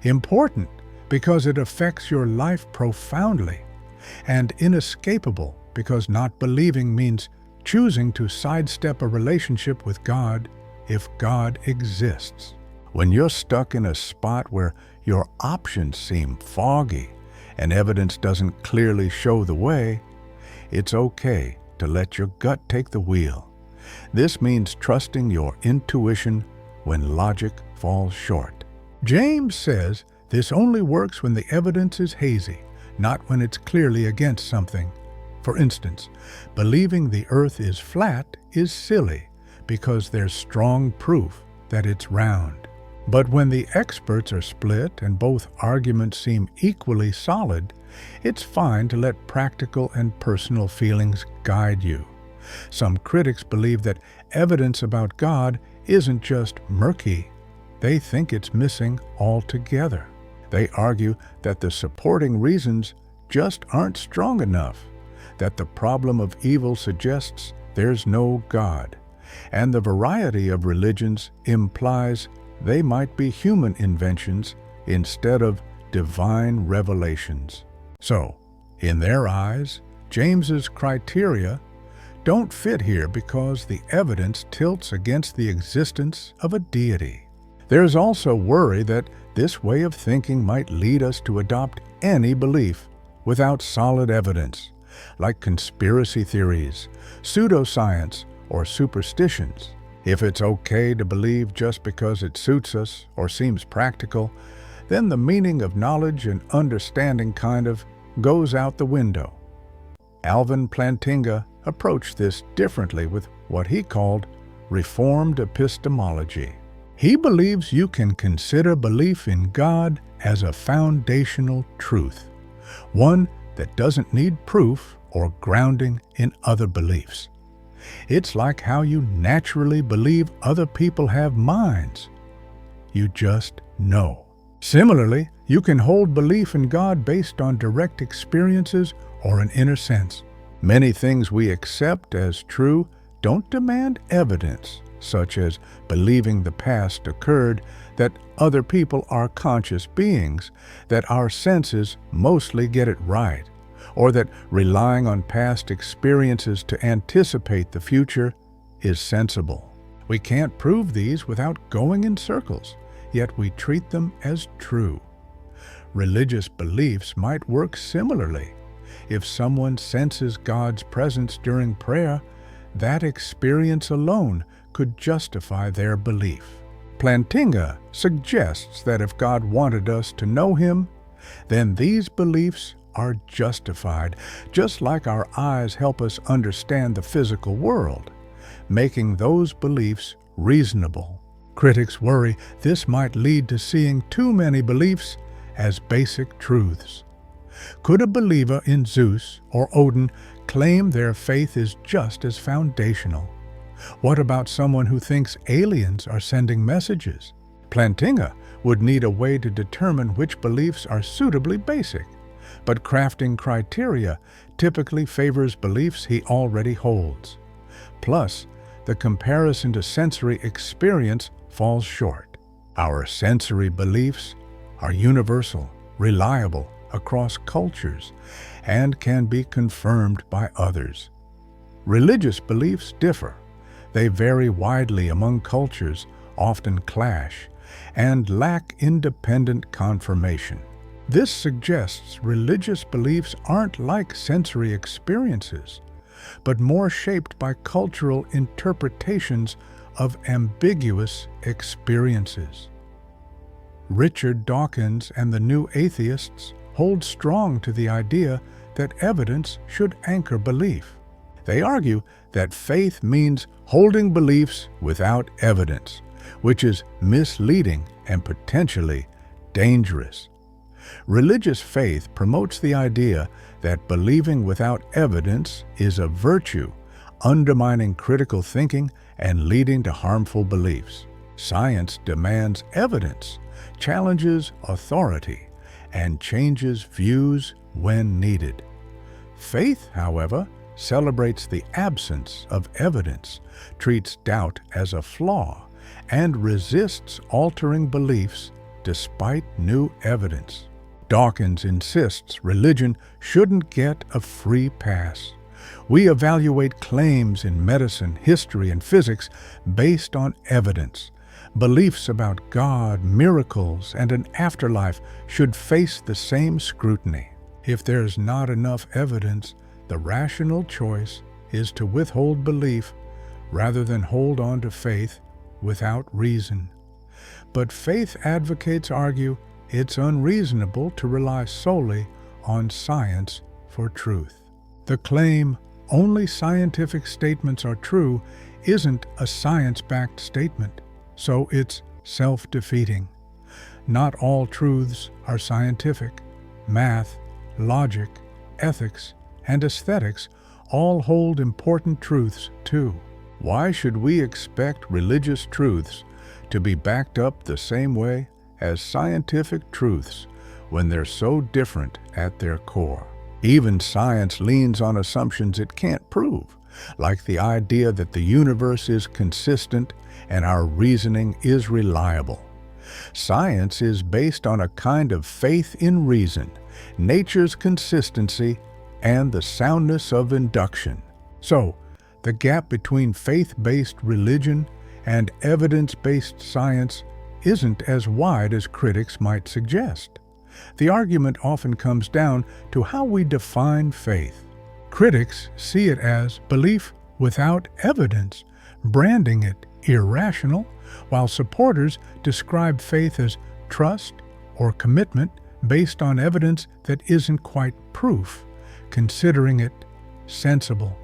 [SPEAKER 1] Important because it affects your life profoundly. And inescapable because not believing means choosing to sidestep a relationship with God if God exists. When you're stuck in a spot where your options seem foggy and evidence doesn't clearly show the way, it's okay to let your gut take the wheel. This means trusting your intuition when logic falls short. James says this only works when the evidence is hazy, not when it's clearly against something. For instance, believing the earth is flat is silly because there's strong proof that it's round. But when the experts are split and both arguments seem equally solid, it's fine to let practical and personal feelings guide you. Some critics believe that evidence about God isn't just murky. They think it's missing altogether. They argue that the supporting reasons just aren't strong enough, that the problem of evil suggests there's no God, and the variety of religions implies they might be human inventions instead of divine revelations. So, in their eyes, James's criteria don't fit here because the evidence tilts against the existence of a deity. There's also worry that this way of thinking might lead us to adopt any belief without solid evidence, like conspiracy theories, pseudoscience, or superstitions. If it's okay to believe just because it suits us or seems practical, then the meaning of knowledge and understanding kind of goes out the window. Alvin Plantinga approached this differently with what he called Reformed epistemology. He believes you can consider belief in God as a foundational truth, one that doesn't need proof or grounding in other beliefs. It's like how you naturally believe other people have minds. You just know. Similarly, you can hold belief in God based on direct experiences or an inner sense. Many things we accept as true don't demand evidence, such as believing the past occurred, that other people are conscious beings, that our senses mostly get it right, or that relying on past experiences to anticipate the future is sensible. We can't prove these without going in circles, yet we treat them as true. Religious beliefs might work similarly. If someone senses God's presence during prayer, that experience alone could justify their belief. Plantinga suggests that if God wanted us to know Him, then these beliefs are justified, just like our eyes help us understand the physical world, making those beliefs reasonable. Critics worry this might lead to seeing too many beliefs as basic truths. Could a believer in Zeus or Odin claim their faith is just as foundational? What about someone who thinks aliens are sending messages? Plantinga would need a way to determine which beliefs are suitably basic, but crafting criteria typically favors beliefs he already holds. Plus, the comparison to sensory experience falls short. Our sensory beliefs are universal, reliable across cultures, and can be confirmed by others. Religious beliefs differ. They vary widely among cultures, often clash, and lack independent confirmation. This suggests religious beliefs aren't like sensory experiences, but more shaped by cultural interpretations of ambiguous experiences. Richard Dawkins and the New Atheists hold strong to the idea that evidence should anchor belief. They argue that faith means holding beliefs without evidence, which is misleading and potentially dangerous. Religious faith promotes the idea that believing without evidence is a virtue, undermining critical thinking and leading to harmful beliefs. Science demands evidence, challenges authority, and changes views when needed. Faith, however, celebrates the absence of evidence, treats doubt as a flaw, and resists altering beliefs despite new evidence. Dawkins insists religion shouldn't get a free pass. We evaluate claims in medicine, history, and physics based on evidence. Beliefs about God, miracles, and an afterlife should face the same scrutiny. If there's not enough evidence, the rational choice is to withhold belief rather than hold on to faith without reason. But faith advocates argue it's unreasonable to rely solely on science for truth. The claim, only scientific statements are true, isn't a science-backed statement, so it's self-defeating. Not all truths are scientific. Math, logic, ethics, and aesthetics all hold important truths too. Why should we expect religious truths to be backed up the same way as scientific truths when they're so different at their core? Even science leans on assumptions it can't prove, like the idea that the universe is consistent and our reasoning is reliable. Science is based on a kind of faith in reason, nature's consistency, and the soundness of induction. So, the gap between faith-based religion and evidence-based science isn't as wide as critics might suggest. The argument often comes down to how we define faith. Critics see it as belief without evidence, branding it irrational, while supporters describe faith as trust or commitment based on evidence that isn't quite proof, considering it sensible.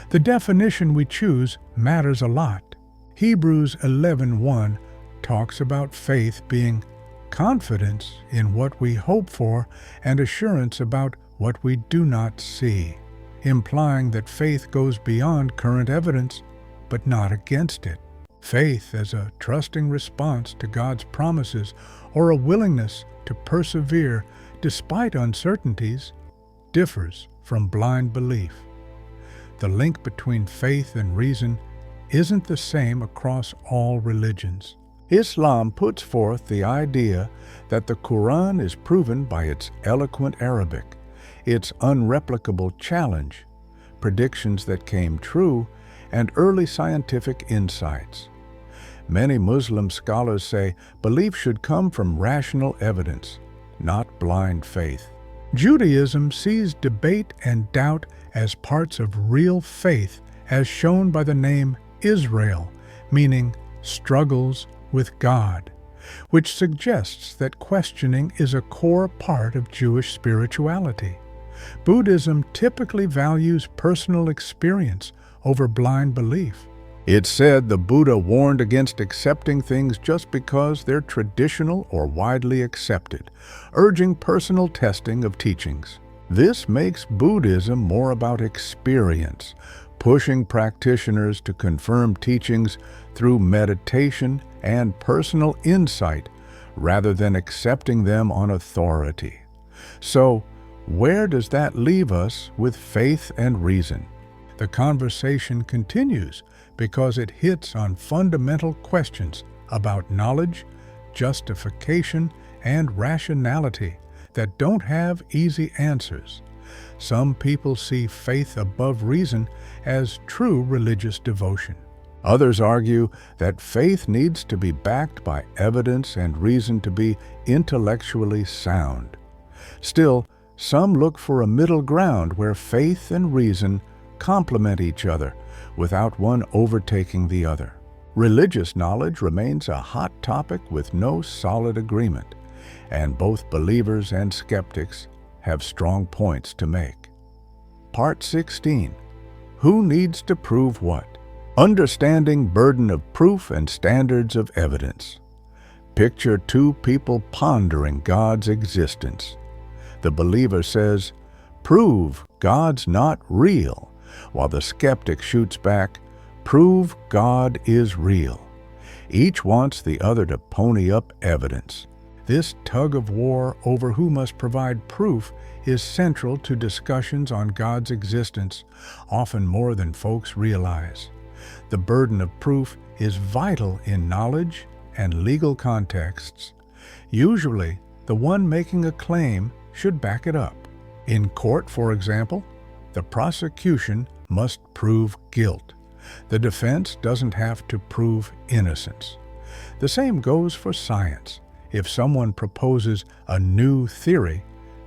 [SPEAKER 1] The definition we choose matters a lot. Hebrews 11:1 talks about faith being confidence in what we hope for and assurance about what we do not see, implying that faith goes beyond current evidence, but not against it. Faith as a trusting response to God's promises or a willingness to persevere despite uncertainties differs from blind belief. The link between faith and reason isn't the same across all religions. Islam puts forth the idea that the Quran is proven by its eloquent Arabic, its unreplicable challenge, predictions that came true, and early scientific insights. Many Muslim scholars say belief should come from rational evidence, not blind faith. Judaism sees debate and doubt as parts of real faith, as shown by the name Israel, meaning struggles with God, which suggests that questioning is a core part of Jewish spirituality. Buddhism typically values personal experience over blind belief. It's said the Buddha warned against accepting things just because they're traditional or widely accepted, urging personal testing of teachings. This makes Buddhism more about experience, pushing practitioners to confirm teachings through meditation and personal insight rather than accepting them on authority. So, where does that leave us with faith and reason? The conversation continues because it hits on fundamental questions about knowledge, justification, and rationality that don't have easy answers. Some people see faith above reason as true religious devotion. Others argue that faith needs to be backed by evidence and reason to be intellectually sound. Still, some look for a middle ground where faith and reason complement each other without one overtaking the other. Religious knowledge remains a hot topic with no solid agreement, and both believers and skeptics have strong points to make. Part 16. Who needs to prove what? Understanding burden of proof and standards of evidence. Picture two people pondering God's existence. The believer says, "Prove God's not real," while the skeptic shoots back, "Prove God is real." Each wants the other to pony up evidence. This tug-of-war over who must provide proof is central to discussions on God's existence, often more than folks realize. The burden of proof is vital in knowledge and legal contexts. Usually, the one making a claim should back it up. In court, for example, the prosecution must prove guilt. The defense doesn't have to prove innocence. The same goes for science. If someone proposes a new theory,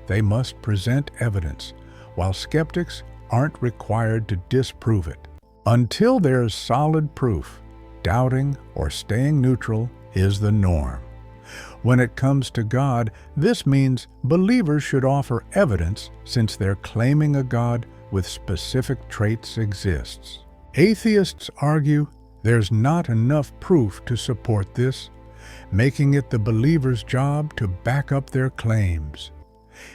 [SPEAKER 1] they must present evidence, while skeptics aren't required to disprove it. Until there's solid proof, doubting or staying neutral is the norm. When it comes to God, this means believers should offer evidence since they're claiming a God with specific traits exists. Atheists argue there's not enough proof to support this, making it the believer's job to back up their claims.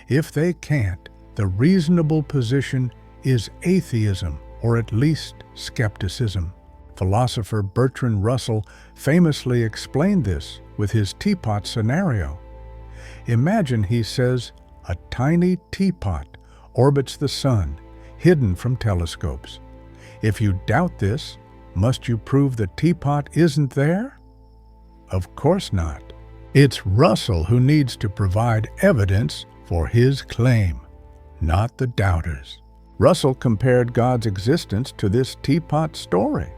[SPEAKER 1] If they can't, the reasonable position is atheism, or at least skepticism. Philosopher Bertrand Russell famously explained this with his teapot scenario. Imagine, he says, a tiny teapot orbits the sun, hidden from telescopes. If you doubt this, must you prove the teapot isn't there? Of course not. It's Russell who needs to provide evidence for his claim, not the doubters. Russell compared God's existence to this teapot story.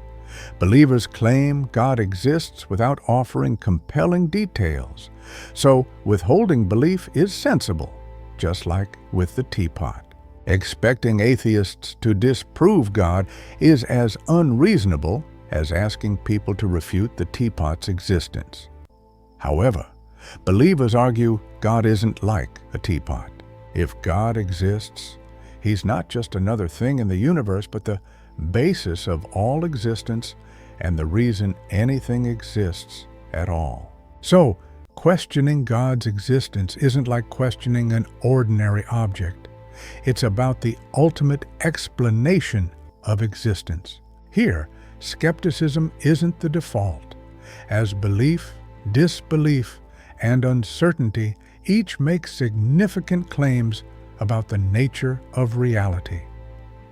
[SPEAKER 1] Believers claim God exists without offering compelling details, so withholding belief is sensible, just like with the teapot. Expecting atheists to disprove God is as unreasonable as asking people to refute the teapot's existence. However, believers argue God isn't like a teapot. If God exists, He's not just another thing in the universe, but the basis of all existence and the reason anything exists at all. So, questioning God's existence isn't like questioning an ordinary object. It's about the ultimate explanation of existence. Here, skepticism isn't the default. As belief, disbelief, and uncertainty each make significant claims about the nature of reality.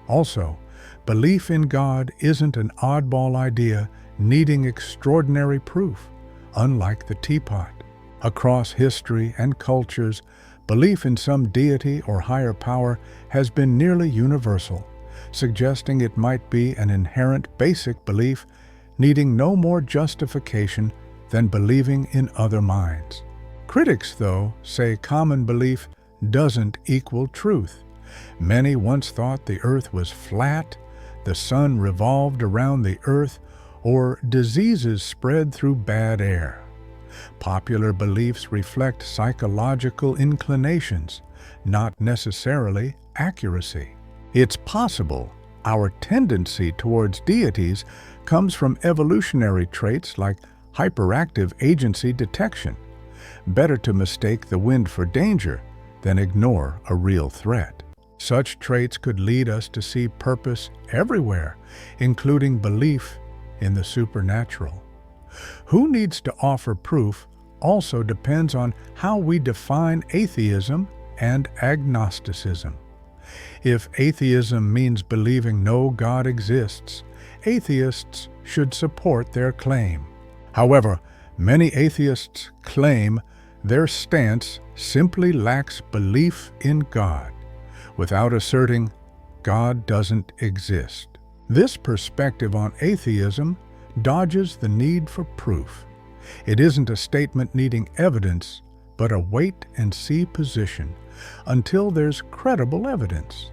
[SPEAKER 1] Also, belief in God isn't an oddball idea needing extraordinary proof, unlike the teapot. Across history and cultures, belief in some deity or higher power has been nearly universal, suggesting it might be an inherent basic belief needing no more justification than believing in other minds. Critics, though, say common belief doesn't equal truth. Many once thought the earth was flat, the sun revolved around the earth, or diseases spread through bad air. Popular beliefs reflect psychological inclinations, not necessarily accuracy. It's possible our tendency towards deities comes from evolutionary traits like hyperactive agency detection. Better to mistake the wind for danger than ignore a real threat. Such traits could lead us to see purpose everywhere, including belief in the supernatural. Who needs to offer proof also depends on how we define atheism and agnosticism. If atheism means believing no God exists, atheists should support their claim. However, many atheists claim their stance simply lacks belief in God, without asserting God doesn't exist. This perspective on atheism dodges the need for proof. It isn't a statement needing evidence, but a wait-and-see position until there's credible evidence.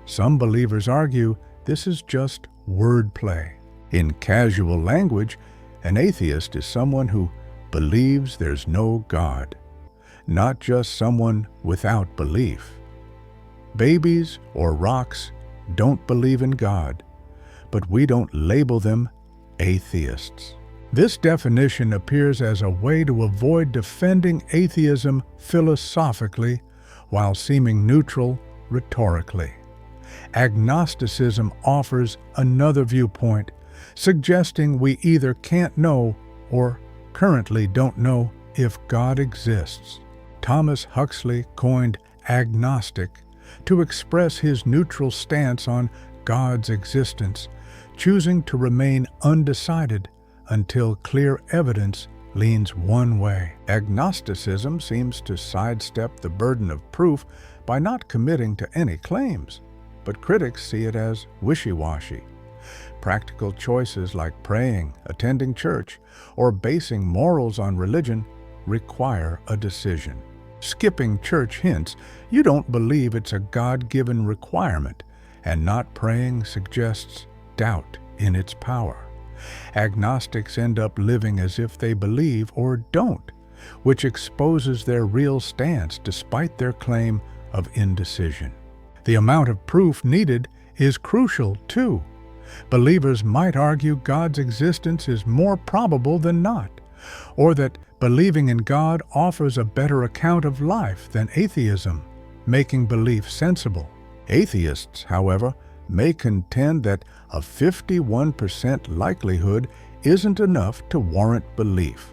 [SPEAKER 1] Some believers argue this is just wordplay. In casual language, an atheist is someone who believes there's no God, not just someone without belief. Babies or rocks don't believe in God, but we don't label them atheists. This definition appears as a way to avoid defending atheism philosophically while seeming neutral rhetorically. Agnosticism offers another viewpoint, suggesting we either can't know or currently don't know if God exists. Thomas Huxley coined agnostic to express his neutral stance on God's existence, choosing to remain undecided until clear evidence leans one way. Agnosticism seems to sidestep the burden of proof by not committing to any claims, but critics see it as wishy-washy. Practical choices like praying, attending church, or basing morals on religion require a decision. Skipping church hints you don't believe it's a God-given requirement, and not praying suggests doubt in its power. Agnostics end up living as if they believe or don't, which exposes their real stance despite their claim of indecision. The amount of proof needed is crucial, too. Believers might argue God's existence is more probable than not, or that believing in God offers a better account of life than atheism, making belief sensible. Atheists, however, may contend that a 51% likelihood isn't enough to warrant belief.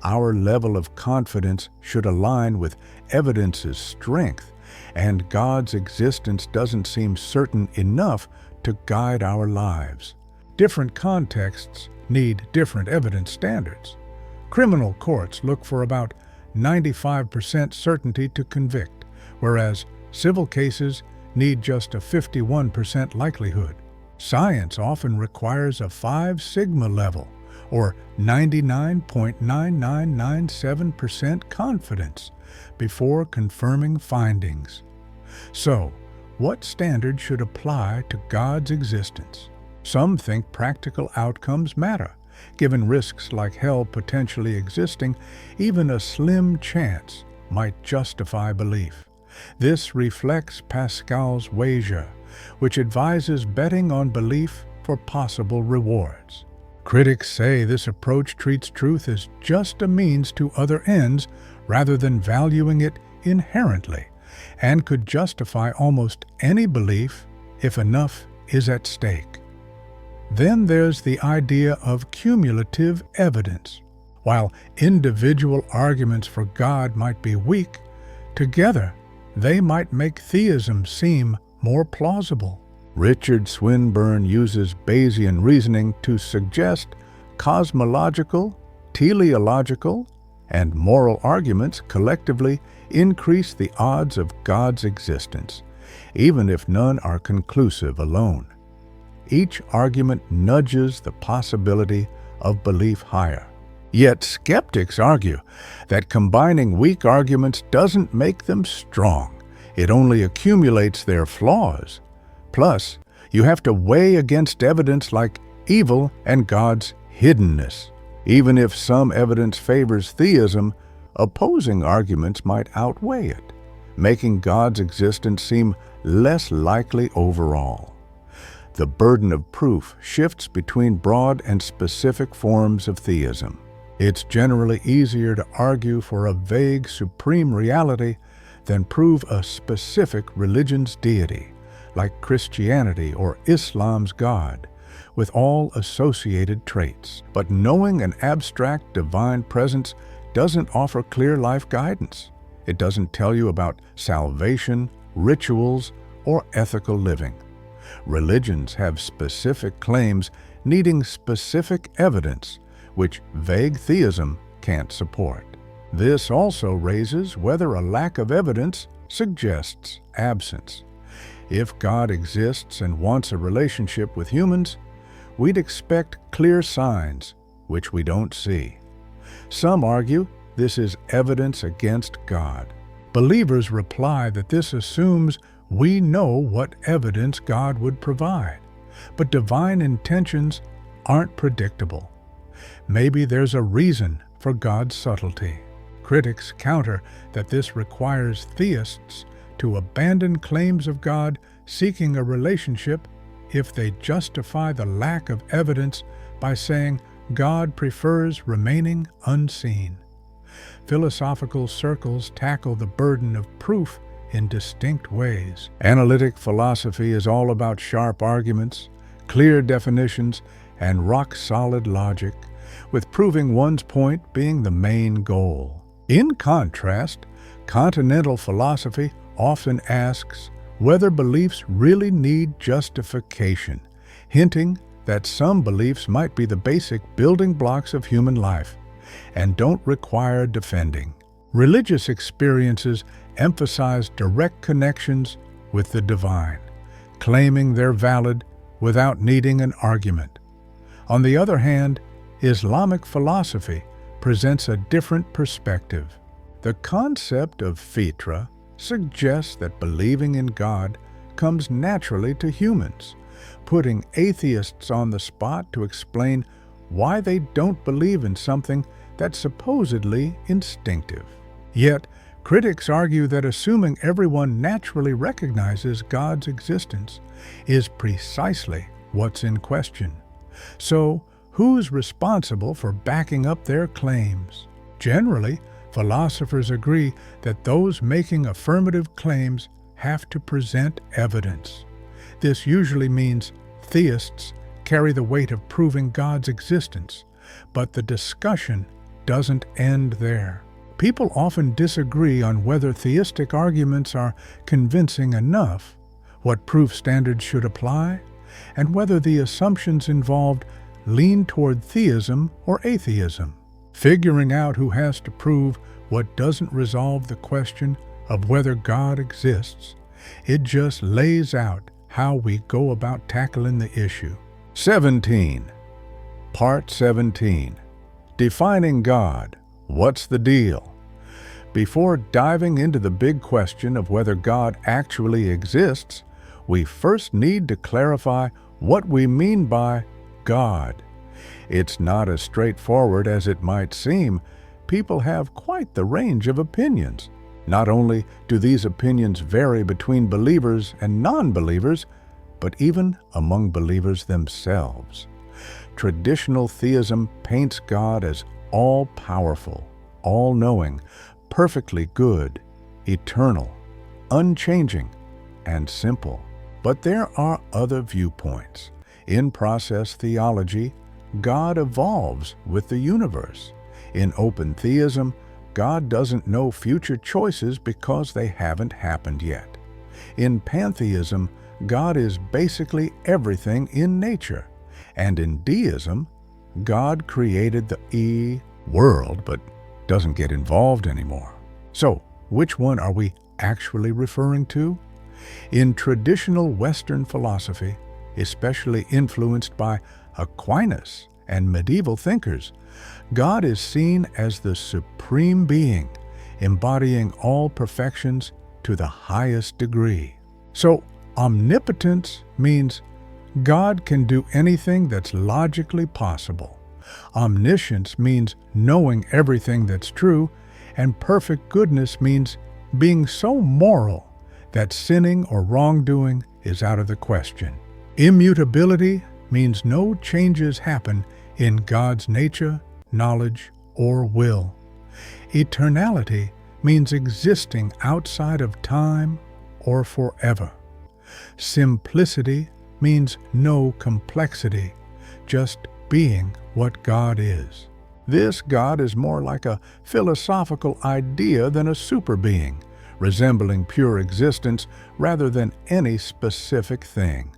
[SPEAKER 1] Our level of confidence should align with evidence's strength, and God's existence doesn't seem certain enough to guide our lives. Different contexts need different evidence standards. Criminal courts look for about 95% certainty to convict, whereas civil cases need just a 51% likelihood. Science often requires a 5 sigma level, or 99.9997% confidence, before confirming findings. So, what standard should apply to God's existence? Some think practical outcomes matter. Given risks like hell potentially existing, even a slim chance might justify belief. This reflects Pascal's wager, which advises betting on belief for possible rewards. Critics say this approach treats truth as just a means to other ends rather than valuing it inherently, and could justify almost any belief if enough is at stake. Then there's the idea of cumulative evidence. While individual arguments for God might be weak, together they might make theism seem more plausible. Richard Swinburne uses Bayesian reasoning to suggest cosmological, teleological, and moral arguments collectively increase the odds of God's existence, even if none are conclusive alone. Each argument nudges the possibility of belief higher. Yet skeptics argue that combining weak arguments doesn't make them strong. It only accumulates their flaws. Plus, you have to weigh against evidence like evil and God's hiddenness. Even if some evidence favors theism, opposing arguments might outweigh it, making God's existence seem less likely overall. The burden of proof shifts between broad and specific forms of theism. It's generally easier to argue for a vague supreme reality than prove a specific religion's deity, like Christianity or Islam's God, with all associated traits. But knowing an abstract divine presence doesn't offer clear life guidance. It doesn't tell you about salvation, rituals, or ethical living. Religions have specific claims needing specific evidence, which vague theism can't support. This also raises whether a lack of evidence suggests absence. If God exists and wants a relationship with humans, we'd expect clear signs, which we don't see. Some argue this is evidence against God. Believers reply that this assumes we know what evidence God would provide, but divine intentions aren't predictable. Maybe there's a reason for God's subtlety. Critics counter that this requires theists to abandon claims of God seeking a relationship if they justify the lack of evidence by saying God prefers remaining unseen. Philosophical circles tackle the burden of proof in distinct ways. Analytic philosophy is all about sharp arguments, clear definitions, and rock-solid logic, with proving one's point being the main goal. In contrast, continental philosophy often asks whether beliefs really need justification, hinting that some beliefs might be the basic building blocks of human life and don't require defending. Religious experiences emphasize direct connections with the divine, claiming they're valid without needing an argument. On the other hand, Islamic philosophy presents a different perspective. The concept of fitra suggests that believing in God comes naturally to humans, putting atheists on the spot to explain why they don't believe in something that's supposedly instinctive. Yet, critics argue that assuming everyone naturally recognizes God's existence is precisely what's in question. So, who's responsible for backing up their claims? Generally, philosophers agree that those making affirmative claims have to present evidence. This usually means theists carry the weight of proving God's existence, but the discussion doesn't end there. People often disagree on whether theistic arguments are convincing enough, what proof standards should apply, and whether the assumptions involved lean toward theism or atheism. Figuring out who has to prove what doesn't resolve the question of whether God exists. It just lays out how we go about tackling the issue. 17. Part 17. Defining God. What's the deal? Before diving into the big question of whether God actually exists, we first need to clarify what we mean by God. It's not as straightforward as it might seem. People have quite the range of opinions. Not only do these opinions vary between believers and non-believers, but even among believers themselves. Traditional theism paints God as all-powerful, all-knowing, perfectly good, eternal, unchanging, and simple. But there are other viewpoints. In process theology, God evolves with the universe. In open theism, God doesn't know future choices because they haven't happened yet. In pantheism, God is basically everything in nature. And in deism, God created the world but doesn't get involved anymore. So, which one are we actually referring to? In traditional Western philosophy, especially influenced by Aquinas and medieval thinkers, God is seen as the supreme being, embodying all perfections to the highest degree. So, omnipotence means God can do anything that's logically possible. Omniscience means knowing everything that's true, and perfect goodness means being so moral that sinning or wrongdoing is out of the question. Immutability means no changes happen in God's nature, knowledge, or will. Eternality means existing outside of time or forever. Simplicity means no complexity, just being what God is. This God is more like a philosophical idea than a superbeing, resembling pure existence rather than any specific thing.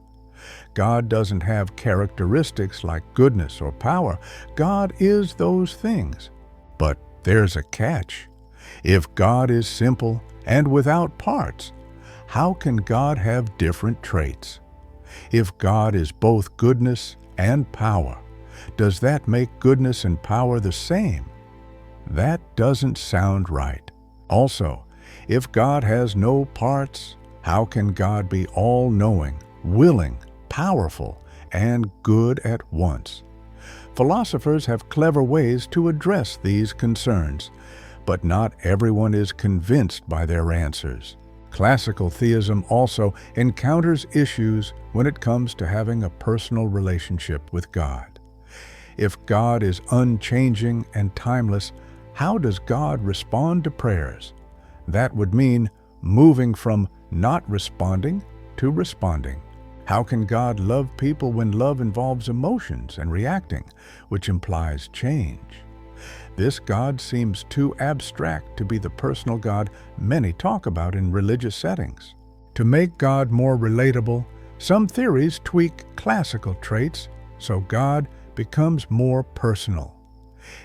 [SPEAKER 1] God doesn't have characteristics like goodness or power. God is those things. But there's a catch. If God is simple and without parts, how can God have different traits? If God is both goodness and power, does that make goodness and power the same? That doesn't sound right. Also, if God has no parts, how can God be all-knowing, willing, powerful, and good at once? Philosophers have clever ways to address these concerns, but not everyone is convinced by their answers. Classical theism also encounters issues when it comes to having a personal relationship with God. If God is unchanging and timeless, how does God respond to prayers? That would mean moving from not responding to responding. How can God love people when love involves emotions and reacting, which implies change? This God seems too abstract to be the personal God many talk about in religious settings. To make God more relatable, some theories tweak classical traits so God becomes more personal.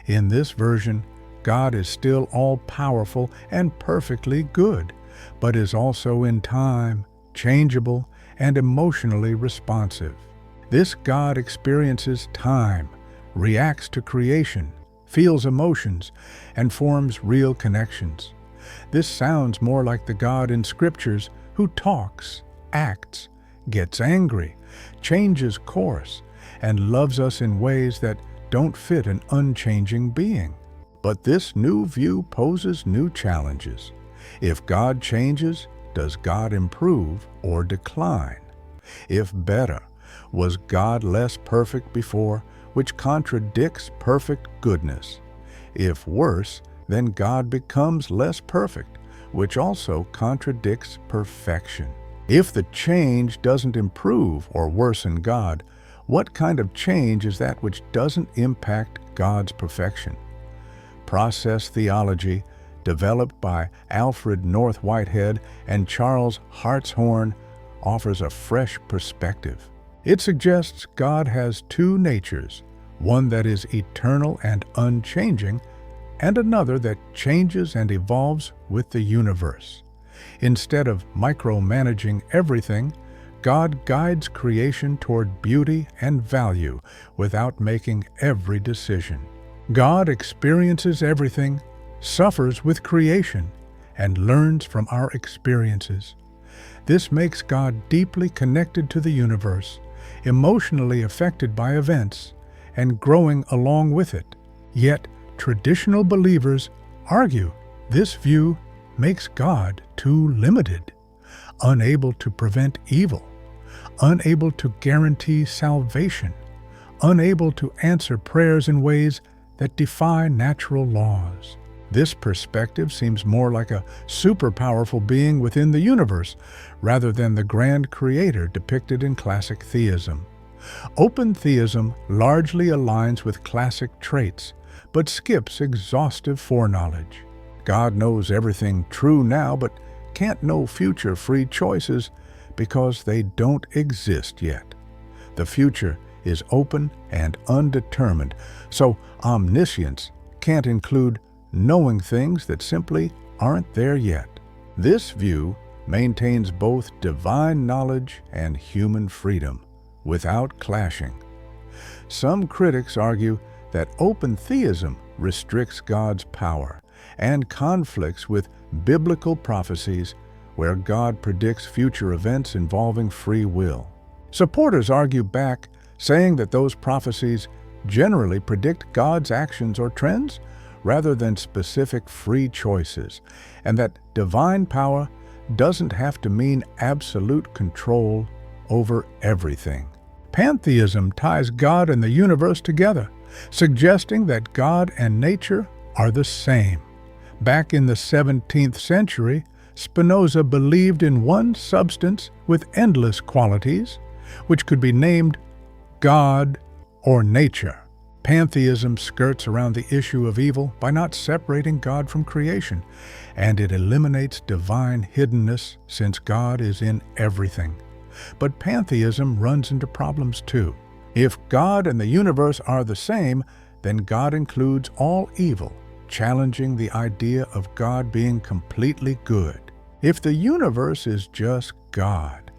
[SPEAKER 1] In this version, God is still all-powerful and perfectly good, but is also in time, changeable, and emotionally responsive. This God experiences time, reacts to creation, feels emotions, and forms real connections. This sounds more like the God in scriptures who talks, acts, gets angry, changes course, and loves us in ways that don't fit an unchanging being. But this new view poses new challenges. If God changes, does God improve or decline? If better, was God less perfect before, which contradicts perfect goodness? If worse, then God becomes less perfect, which also contradicts perfection. If the change doesn't improve or worsen God, what kind of change is that which doesn't impact God's perfection? Process theology, developed by Alfred North Whitehead and Charles Hartshorne, offers a fresh perspective. It suggests God has two natures, one that is eternal and unchanging, and another that changes and evolves with the universe. Instead of micromanaging everything, God guides creation toward beauty and value without making every decision. God experiences everything, suffers with creation, and learns from our experiences. This makes God deeply connected to the universe, emotionally affected by events, and growing along with it. Yet, traditional believers argue this view makes God too limited, unable to prevent evil, unable to guarantee salvation, unable to answer prayers in ways that defy natural laws. This perspective seems more like a super-powerful being within the universe rather than the grand creator depicted in classic theism. Open theism largely aligns with classic traits, but skips exhaustive foreknowledge. God knows everything true now, but can't know future free choices because they don't exist yet. The future is open and undetermined, so omniscience can't include knowing things that simply aren't there yet. This view maintains both divine knowledge and human freedom without clashing. Some critics argue that open theism restricts God's power and conflicts with biblical prophecies where God predicts future events involving free will. Supporters argue back, saying that those prophecies generally predict God's actions or trends rather than specific free choices, and that divine power doesn't have to mean absolute control over everything. Pantheism ties God and the universe together, suggesting that God and nature are the same. Back in the 17th century, Spinoza believed in one substance with endless qualities, which could be named God or nature. Pantheism skirts around the issue of evil by not separating God from creation, and it eliminates divine hiddenness since God is in everything. But pantheism runs into problems too. If God and the universe are the same, then God includes all evil, challenging the idea of God being completely good. If the universe is just God,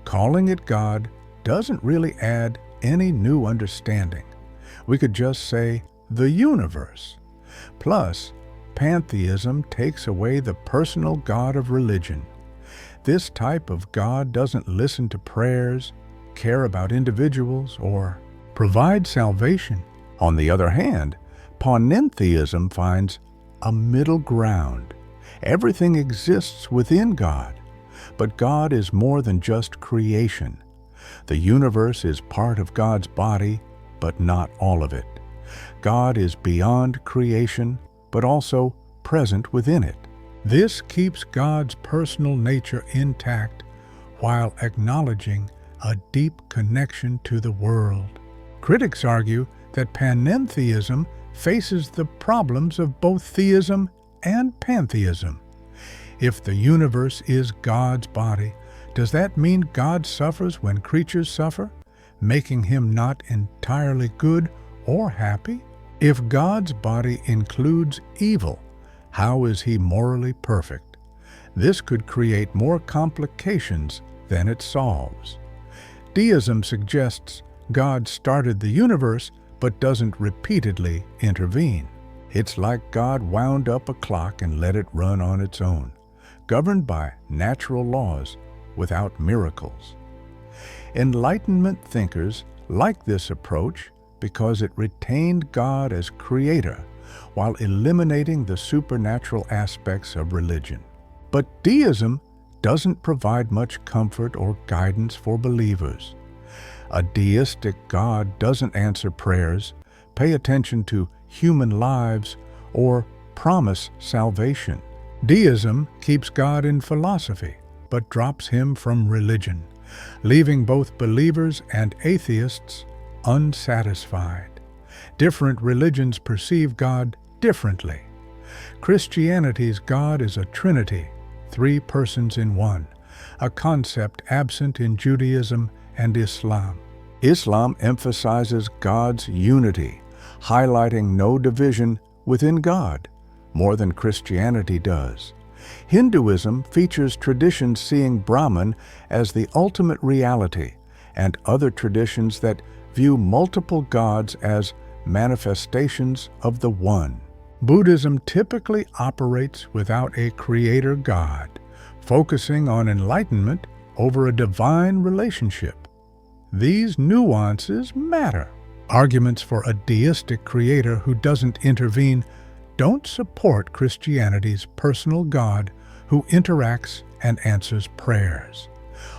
[SPEAKER 1] calling it God doesn't really add any new understanding. We could just say the universe. Plus, pantheism takes away the personal God of religion. This type of God doesn't listen to prayers, care about individuals, or provide salvation. On the other hand, panentheism finds a middle ground. Everything exists within God, but God is more than just creation. The universe is part of God's body, but not all of it. God is beyond creation, but also present within it. This keeps God's personal nature intact while acknowledging a deep connection to the world. Critics argue that panentheism faces the problems of both theism and pantheism. If the universe is God's body, does that mean God suffers when creatures suffer, making him not entirely good or happy? If God's body includes evil, how is he morally perfect? This could create more complications than it solves. Deism suggests God started the universe but doesn't repeatedly intervene. It's like God wound up a clock and let it run on its own, governed by natural laws without miracles. Enlightenment thinkers like this approach because it retained God as creator while eliminating the supernatural aspects of religion. But deism doesn't provide much comfort or guidance for believers. A deistic God doesn't answer prayers, pay attention to human lives, or promise salvation. Deism keeps God in philosophy, but drops him from religion, leaving both believers and atheists unsatisfied. Different religions perceive God differently. Christianity's God is a trinity, 3 persons in one, a concept absent in Judaism and Islam. Islam emphasizes God's unity, highlighting no division within God, more than Christianity does. Hinduism features traditions seeing Brahman as the ultimate reality, and other traditions that view multiple gods as manifestations of the One. Buddhism typically operates without a creator God, focusing on enlightenment over a divine relationship. These nuances matter. Arguments for a deistic creator who doesn't intervene don't support Christianity's personal God who interacts and answers prayers.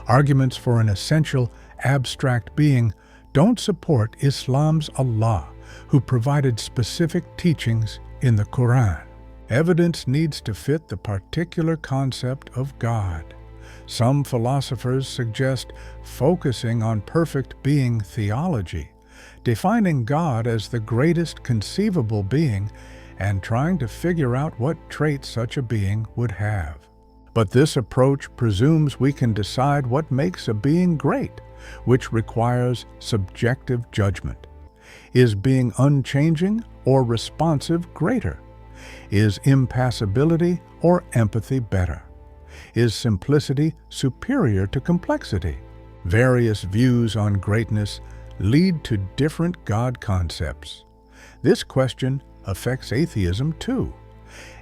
[SPEAKER 1] Arguments for an essential, abstract being don't support Islam's Allah, who provided specific teachings in the Quran. Evidence needs to fit the particular concept of God. Some philosophers suggest focusing on perfect being theology, defining God as the greatest conceivable being and trying to figure out what traits such a being would have. But this approach presumes we can decide what makes a being great, which requires subjective judgment. Is being unchanging or responsive greater? Is impassibility or empathy better? Is simplicity superior to complexity? Various views on greatness lead to different God concepts. This question affects atheism too.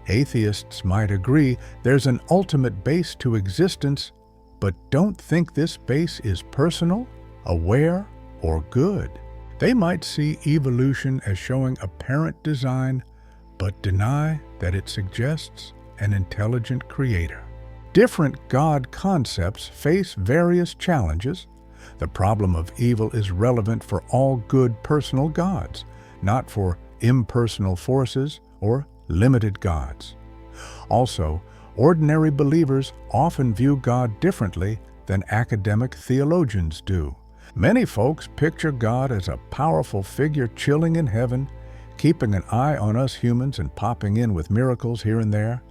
[SPEAKER 1] Atheists might agree there's an ultimate base to existence, but don't think this base is personal, aware, or good. They might see evolution as showing apparent design, but deny that it suggests an intelligent creator. Different God concepts face various challenges. The problem of evil is relevant for all good personal gods, not for impersonal forces or limited gods. Also, ordinary believers often view God differently than academic theologians do. Many folks picture God as a powerful figure chilling in heaven, keeping an eye on us humans and popping in with miracles here and there.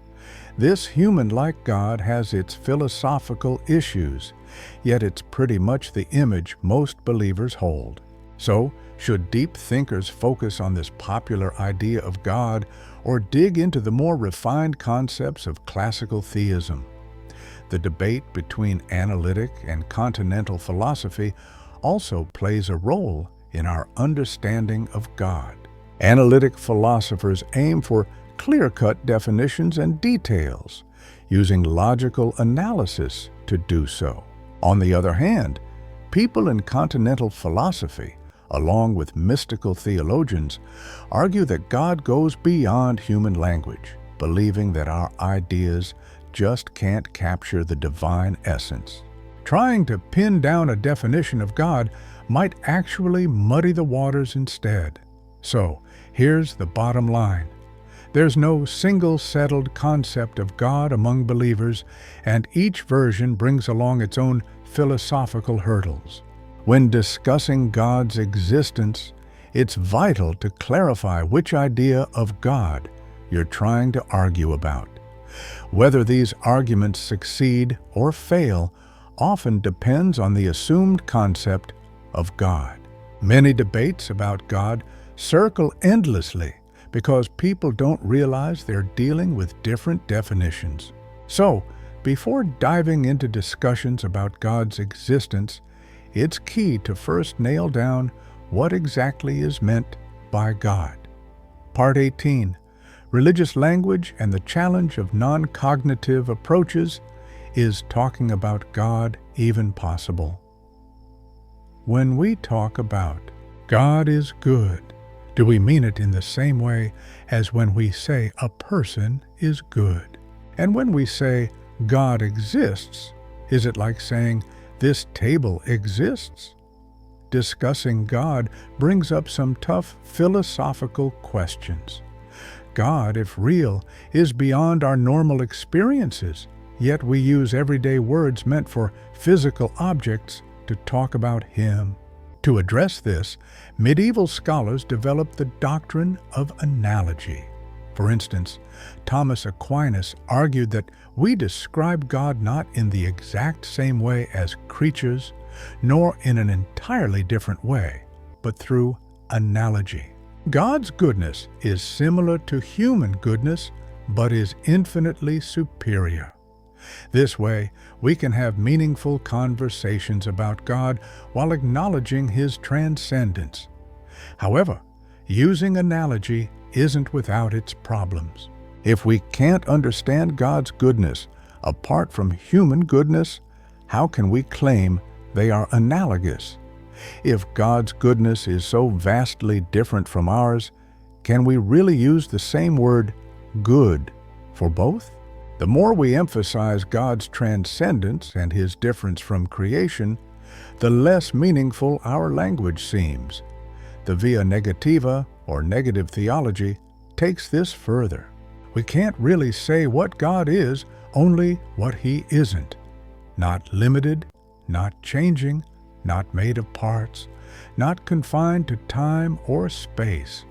[SPEAKER 1] This human-like God has its philosophical issues, yet it's pretty much the image most believers hold. So, should deep thinkers focus on this popular idea of God or dig into the more refined concepts of classical theism? The debate between analytic and continental philosophy also plays a role in our understanding of God. Analytic philosophers aim for clear-cut definitions and details, using logical analysis to do so. On the other hand, people in continental philosophy, along with mystical theologians, argue that God goes beyond human language, believing that our ideas just can't capture the divine essence. Trying to pin down a definition of God might actually muddy the waters instead. So, here's the bottom line. There's no single settled concept of God among believers, and each version brings along its own philosophical hurdles. When discussing God's existence, it's vital to clarify which idea of God you're trying to argue about. Whether these arguments succeed or fail often depends on the assumed concept of God. Many debates about God circle endlessly because people don't realize they're dealing with different definitions. So, before diving into discussions about God's existence, it's key to first nail down what exactly is meant by God. Part 18, Religious Language and the Challenge of Non-Cognitive Approaches. Is talking about God even possible? When we talk about God is good, do we mean it in the same way as when we say a person is good? And when we say God exists, is it like saying this table exists? Discussing God brings up some tough philosophical questions. God, if real, is beyond our normal experiences, yet we use everyday words meant for physical objects to talk about Him. To address this, medieval scholars developed the doctrine of analogy. For instance, Thomas Aquinas argued that we describe God not in the exact same way as creatures, nor in an entirely different way, but through analogy. God's goodness is similar to human goodness, but is infinitely superior. This way, we can have meaningful conversations about God while acknowledging His transcendence. However, using analogy isn't without its problems. If we can't understand God's goodness apart from human goodness, how can we claim they are analogous? If God's goodness is so vastly different from ours, can we really use the same word, good, for both? The more we emphasize God's transcendence and His difference from creation, the less meaningful our language seems. The via negativa, or negative theology, takes this further. We can't really say what God is, only what He isn't. Not limited, not changing, not made of parts, not confined to time or space.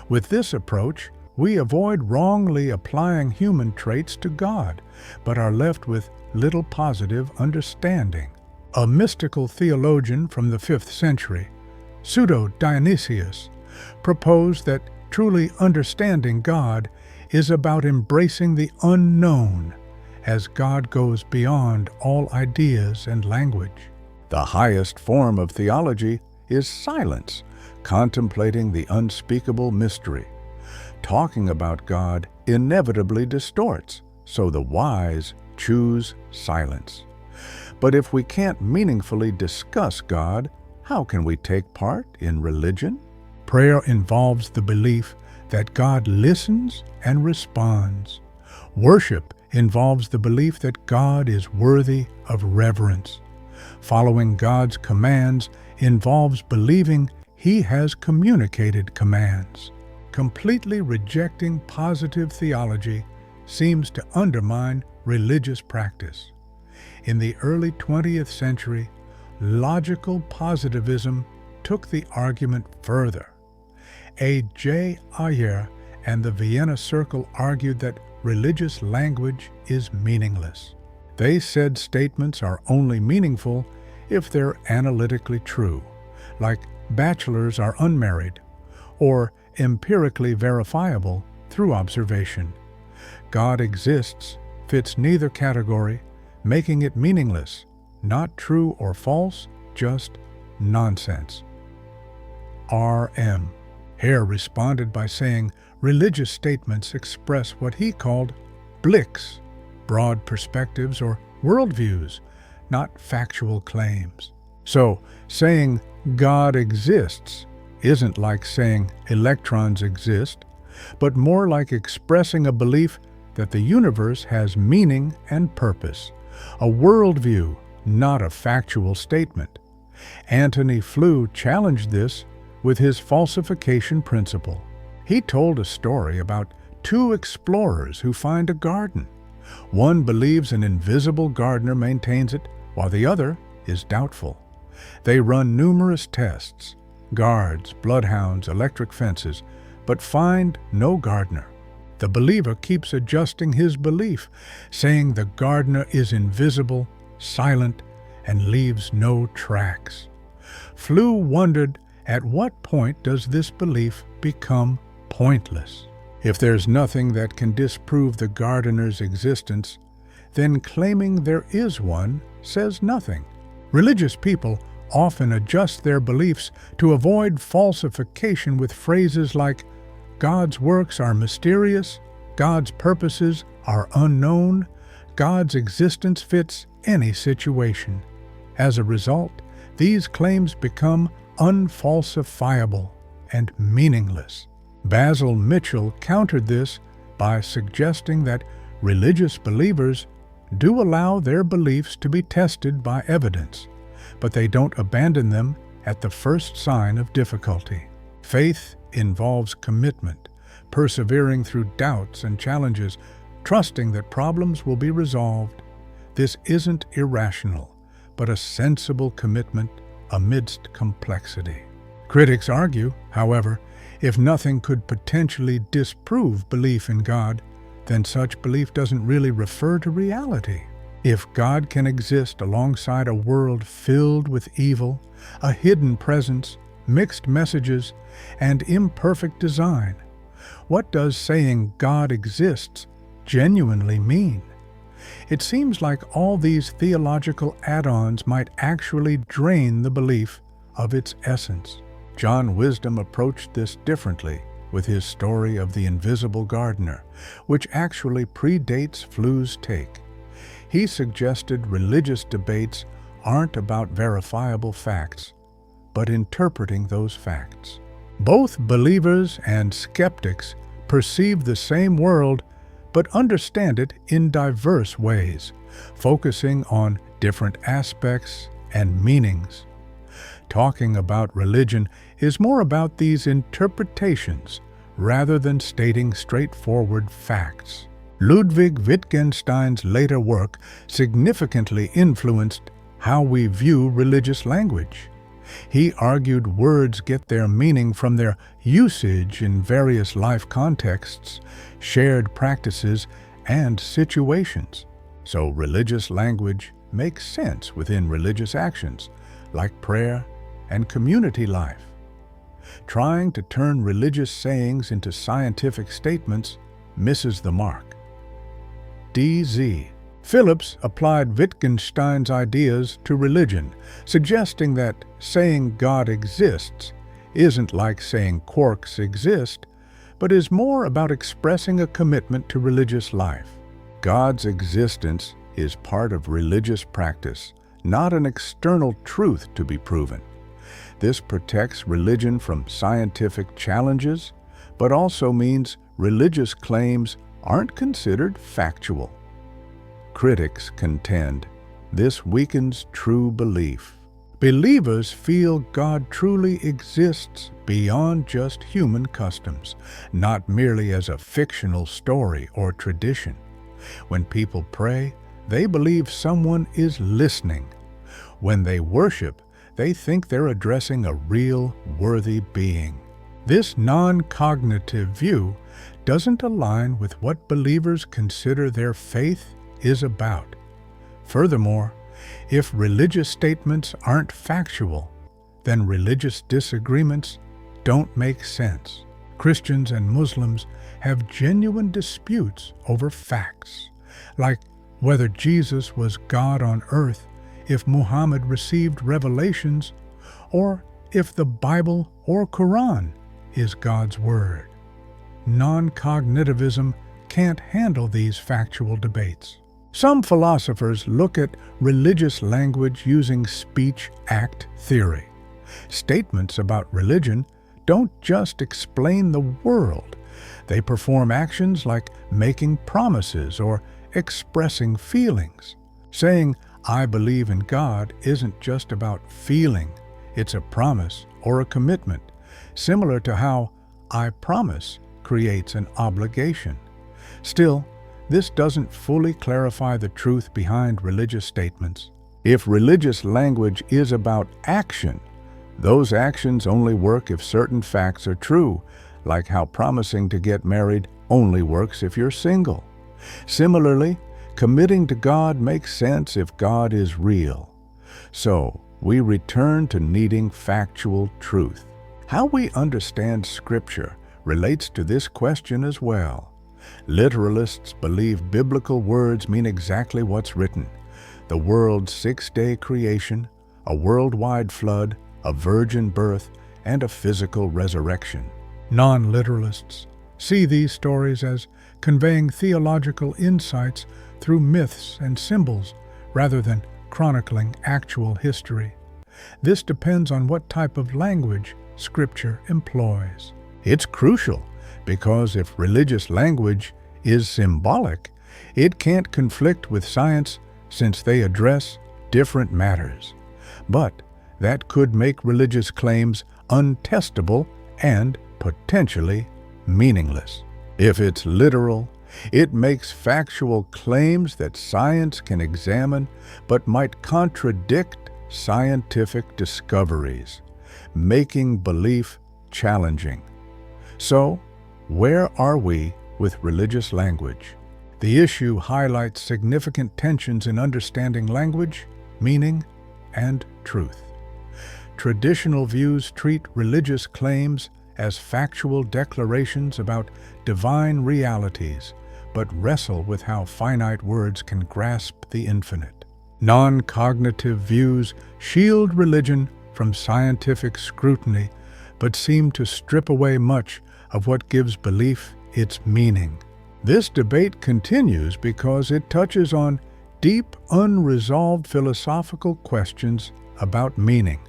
[SPEAKER 1] With this approach, we avoid wrongly applying human traits to God, but are left with little positive understanding. A mystical theologian from the 5th century, Pseudo-Dionysius, proposed that truly understanding God is about embracing the unknown, as God goes beyond all ideas and language. The highest form of theology is silence, contemplating the unspeakable mystery. Talking about God inevitably distorts, so the wise choose silence. But if we can't meaningfully discuss God, how can we take part in religion? Prayer involves the belief that God listens and responds. Worship involves the belief that God is worthy of reverence. Following God's commands involves believing He has communicated commands. Completely rejecting positive theology seems to undermine religious practice. In the early 20th century, logical positivism took the argument further. A.J. Ayer and the Vienna Circle argued that religious language is meaningless. They said statements are only meaningful if they're analytically true, like bachelors are unmarried, or empirically verifiable through observation. God exists fits neither category, making it meaningless, not true or false, just nonsense. R.M. Hare responded by saying religious statements express what he called blicks, broad perspectives or worldviews, not factual claims. So, saying God exists isn't like saying electrons exist, but more like expressing a belief that the universe has meaning and purpose, a worldview, not a factual statement. Antony Flew challenged this with his falsification principle. He told a story about two explorers who find a garden. One believes an invisible gardener maintains it, while the other is doubtful. They run numerous tests, guards, bloodhounds, electric fences, but find no gardener. The believer keeps adjusting his belief, saying the gardener is invisible, silent, and leaves no tracks. Flew wondered, at what point does this belief become pointless? If there's nothing that can disprove the gardener's existence, then claiming there is one says nothing. Religious people often adjust their beliefs to avoid falsification with phrases like, God's works are mysterious, God's purposes are unknown, God's existence fits any situation. As a result, these claims become unfalsifiable and meaningless. Basil Mitchell countered this by suggesting that religious believers do allow their beliefs to be tested by evidence, but they don't abandon them at the first sign of difficulty. Faith involves commitment, persevering through doubts and challenges, trusting that problems will be resolved. This isn't irrational, but a sensible commitment amidst complexity. Critics argue, however, if nothing could potentially disprove belief in God, then such belief doesn't really refer to reality. If God can exist alongside a world filled with evil, a hidden presence, mixed messages, and imperfect design, what does saying God exists genuinely mean? It seems like all these theological add-ons might actually drain the belief of its essence. John Wisdom approached this differently with his story of the invisible gardener, which actually predates Flew's take. He suggested religious debates aren't about verifiable facts, but interpreting those facts. Both believers and skeptics perceive the same world, but understand it in diverse ways, focusing on different aspects and meanings. Talking about religion is more about these interpretations rather than stating straightforward facts. Ludwig Wittgenstein's later work significantly influenced how we view religious language. He argued words get their meaning from their usage in various life contexts, shared practices, and situations. So religious language makes sense within religious actions, like prayer and community life. Trying to turn religious sayings into scientific statements misses the mark. D.Z. Phillips applied Wittgenstein's ideas to religion, suggesting that saying God exists isn't like saying quarks exist, but is more about expressing a commitment to religious life. God's existence is part of religious practice, not an external truth to be proven. This protects religion from scientific challenges, but also means religious claims aren't considered factual. Critics contend this weakens true belief. Believers feel God truly exists beyond just human customs, not merely as a fictional story or tradition. When people pray, they believe someone is listening. When they worship, they think they're addressing a real, worthy being. This non-cognitive view doesn't align with what believers consider their faith is about. Furthermore, if religious statements aren't factual, then religious disagreements don't make sense. Christians and Muslims have genuine disputes over facts, like whether Jesus was God on earth, if Muhammad received revelations, or if the Bible or Quran is God's word. Non-cognitivism can't handle these factual debates. Some philosophers look at religious language using speech-act theory. Statements about religion don't just explain the world. They perform actions like making promises or expressing feelings. Saying, "I believe in God" isn't just about feeling. It's a promise or a commitment, similar to how "I promise" creates an obligation. Still, this doesn't fully clarify the truth behind religious statements. If religious language is about action, those actions only work if certain facts are true, like how promising to get married only works if you're single. Similarly, committing to God makes sense if God is real. So, we return to needing factual truth. How we understand Scripture relates to this question as well. Literalists believe biblical words mean exactly what's written: the world's 6-day creation, a worldwide flood, a virgin birth, and a physical resurrection. Non-literalists see these stories as conveying theological insights through myths and symbols rather than chronicling actual history. This depends on what type of language Scripture employs. It's crucial because if religious language is symbolic, it can't conflict with science since they address different matters. But that could make religious claims untestable and potentially meaningless. If it's literal, it makes factual claims that science can examine but might contradict scientific discoveries, making belief challenging. So, where are we with religious language? The issue highlights significant tensions in understanding language, meaning, and truth. Traditional views treat religious claims as factual declarations about divine realities, but wrestle with how finite words can grasp the infinite. Non-cognitive views shield religion from scientific scrutiny, but seem to strip away much of what gives belief its meaning. This debate continues because it touches on deep, unresolved philosophical questions about meaning,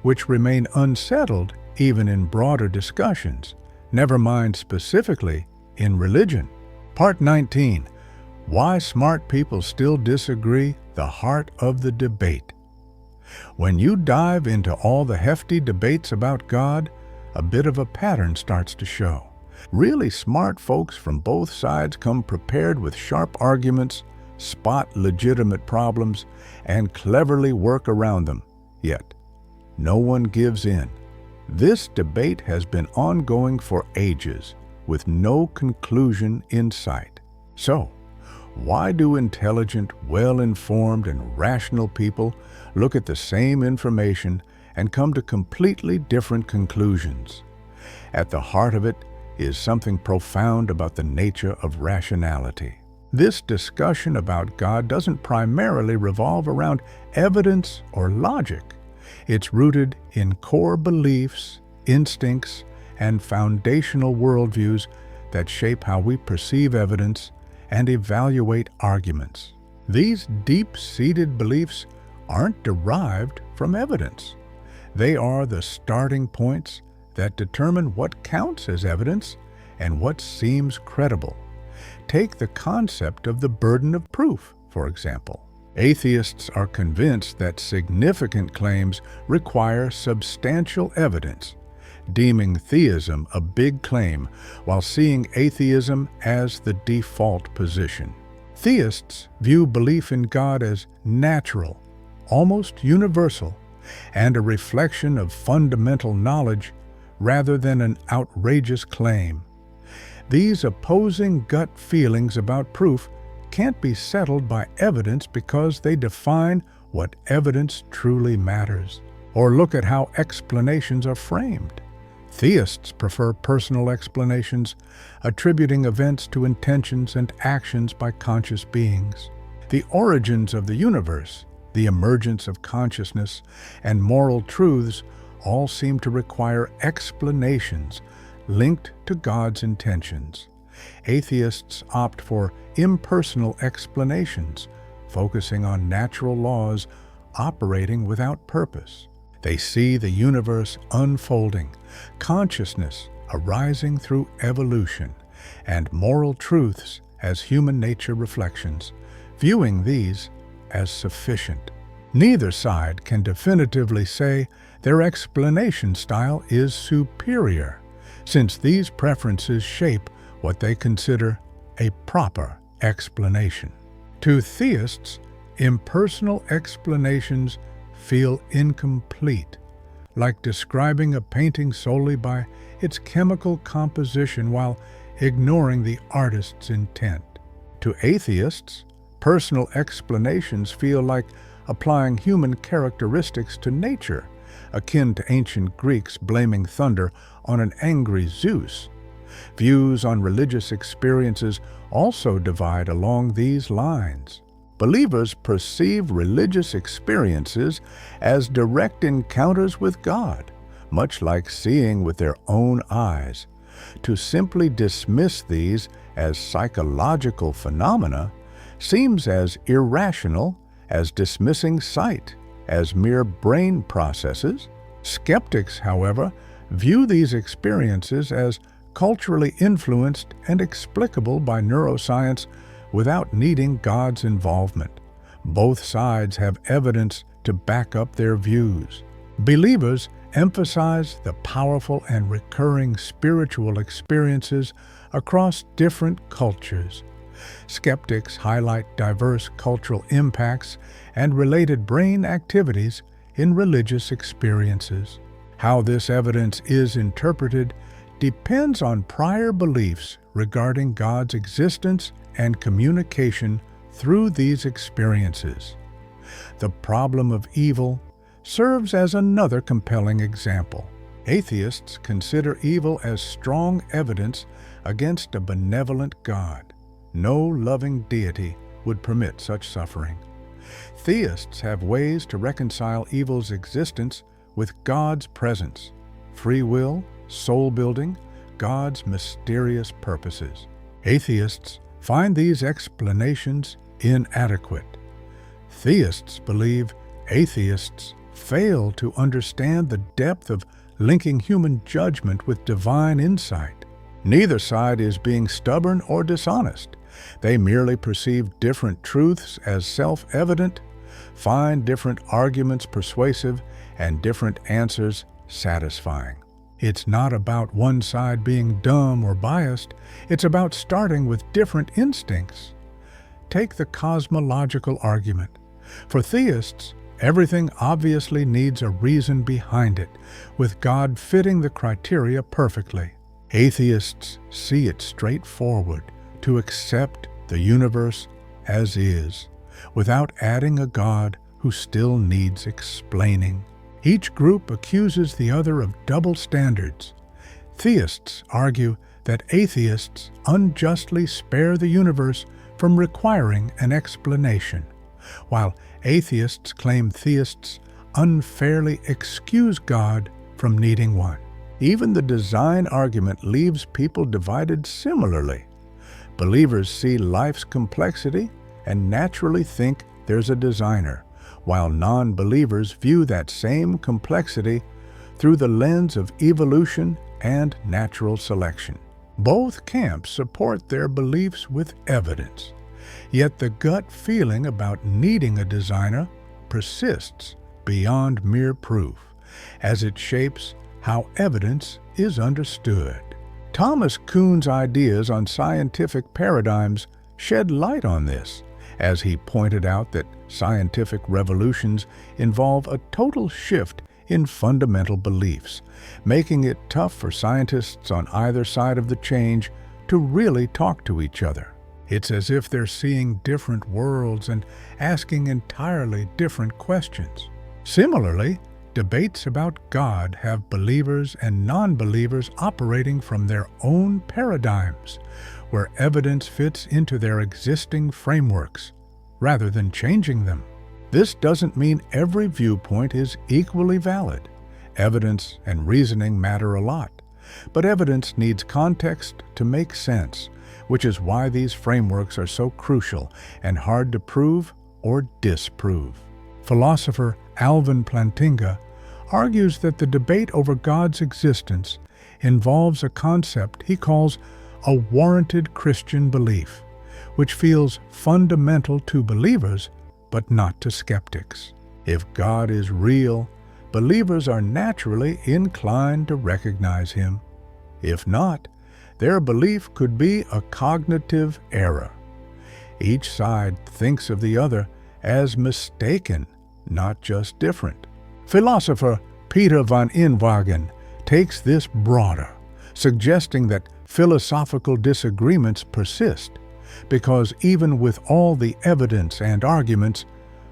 [SPEAKER 1] which remain unsettled even in broader discussions, never mind specifically in religion. Part 19. Why Smart People Still Disagree, the Heart of the Debate. When you dive into all the hefty debates about God, a bit of a pattern starts to show. Really smart folks from both sides come prepared with sharp arguments, spot legitimate problems, and cleverly work around them. Yet, no one gives in. This debate has been ongoing for ages, with no conclusion in sight. So, why do intelligent, well-informed, and rational people look at the same information and come to completely different conclusions? At the heart of it is something profound about the nature of rationality. This discussion about God doesn't primarily revolve around evidence or logic. It's rooted in core beliefs, instincts, and foundational worldviews that shape how we perceive evidence and evaluate arguments. These deep-seated beliefs aren't derived from evidence. They are the starting points that determine what counts as evidence and what seems credible. Take the concept of the burden of proof, for example. Atheists are convinced that significant claims require substantial evidence, deeming theism a big claim while seeing atheism as the default position. Theists view belief in God as natural, almost universal, and a reflection of fundamental knowledge rather than an outrageous claim. These opposing gut feelings about proof can't be settled by evidence because they define what evidence truly matters. Or look at how explanations are framed. Theists prefer personal explanations, attributing events to intentions and actions by conscious beings. The origins of the universe, the emergence of consciousness, and moral truths all seem to require explanations linked to God's intentions. Atheists opt for impersonal explanations, focusing on natural laws operating without purpose. They see the universe unfolding, consciousness arising through evolution, and moral truths as human nature reflections, viewing these as sufficient. Neither side can definitively say their explanation style is superior, since these preferences shape what they consider a proper explanation. To theists, impersonal explanations feel incomplete, like describing a painting solely by its chemical composition while ignoring the artist's intent. To atheists, personal explanations feel like applying human characteristics to nature, akin to ancient Greeks blaming thunder on an angry Zeus. Views on religious experiences also divide along these lines. Believers perceive religious experiences as direct encounters with God, much like seeing with their own eyes. To simply dismiss these as psychological phenomena seems as irrational as dismissing sight as mere brain processes. Skeptics, however, view these experiences as culturally influenced and explicable by neuroscience without needing God's involvement. Both sides have evidence to back up their views. Believers emphasize the powerful and recurring spiritual experiences across different cultures. Skeptics highlight diverse cultural impacts and related brain activities in religious experiences. How this evidence is interpreted depends on prior beliefs regarding God's existence and communication through these experiences. The problem of evil serves as another compelling example. Atheists consider evil as strong evidence against a benevolent God. No loving deity would permit such suffering. Theists have ways to reconcile evil's existence with God's presence, free will, soul-building, God's mysterious purposes. Atheists find these explanations inadequate. Theists believe atheists fail to understand the depth of linking human judgment with divine insight. Neither side is being stubborn or dishonest. They merely perceive different truths as self-evident, find different arguments persuasive, and different answers satisfying. It's not about one side being dumb or biased. It's about starting with different instincts. Take the cosmological argument. For theists, everything obviously needs a reason behind it, with God fitting the criteria perfectly. Atheists see it straightforward to accept the universe as is, without adding a God who still needs explaining. Each group accuses the other of double standards. Theists argue that atheists unjustly spare the universe from requiring an explanation, while atheists claim theists unfairly excuse God from needing one. Even the design argument leaves people divided similarly. Believers see life's complexity and naturally think there's a designer, while non-believers view that same complexity through the lens of evolution and natural selection. Both camps support their beliefs with evidence, yet the gut feeling about needing a designer persists beyond mere proof, as it shapes how evidence is understood. Thomas Kuhn's ideas on scientific paradigms shed light on this, as he pointed out that scientific revolutions involve a total shift in fundamental beliefs, making it tough for scientists on either side of the change to really talk to each other. It's as if they're seeing different worlds and asking entirely different questions. Similarly, debates about God have believers and non-believers operating from their own paradigms, where evidence fits into their existing frameworks, rather than changing them. This doesn't mean every viewpoint is equally valid. Evidence and reasoning matter a lot, but evidence needs context to make sense, which is why these frameworks are so crucial and hard to prove or disprove. Philosopher Alvin Plantinga argues that the debate over God's existence involves a concept he calls a warranted Christian belief, which feels fundamental to believers but not to skeptics. If God is real, believers are naturally inclined to recognize Him. If not, their belief could be a cognitive error. Each side thinks of the other as mistaken, not just different. Philosopher Peter van Inwagen takes this broader, suggesting that philosophical disagreements persist, because even with all the evidence and arguments,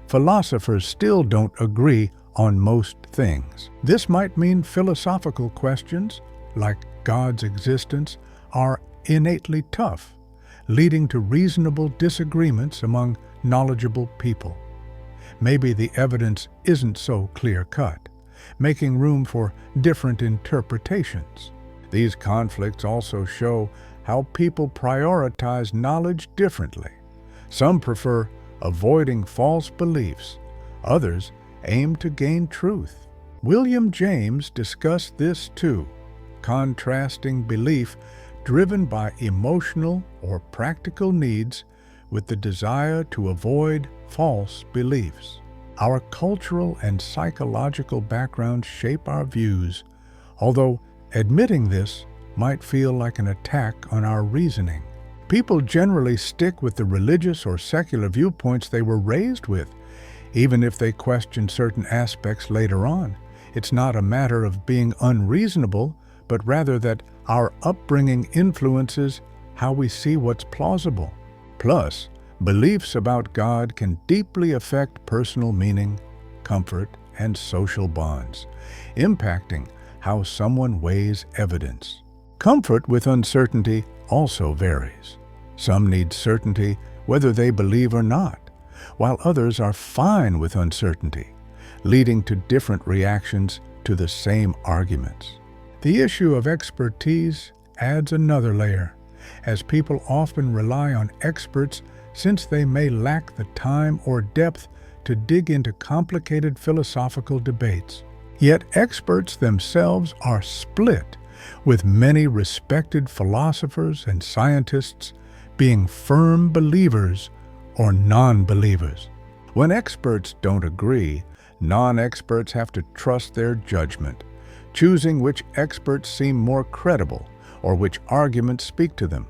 [SPEAKER 1] philosophers still don't agree on most things. This might mean philosophical questions, like God's existence, are innately tough, leading to reasonable disagreements among knowledgeable people. Maybe the evidence isn't so clear-cut, making room for different interpretations. These conflicts also show how people prioritize knowledge differently. Some prefer avoiding false beliefs. Others aim to gain truth. William James discussed this too, contrasting belief driven by emotional or practical needs with the desire to avoid false beliefs. Our cultural and psychological backgrounds shape our views, although admitting this might feel like an attack on our reasoning. People generally stick with the religious or secular viewpoints they were raised with, even if they question certain aspects later on. It's not a matter of being unreasonable, but rather that our upbringing influences how we see what's plausible. Plus, beliefs about God can deeply affect personal meaning, comfort, and social bonds, impacting how someone weighs evidence. Comfort with uncertainty also varies. Some need certainty whether they believe or not, while others are fine with uncertainty, leading to different reactions to the same arguments. The issue of expertise adds another layer, as people often rely on experts since they may lack the time or depth to dig into complicated philosophical debates. Yet experts themselves are split, with many respected philosophers and scientists being firm believers or non-believers. When experts don't agree, non-experts have to trust their judgment, choosing which experts seem more credible or which arguments speak to them.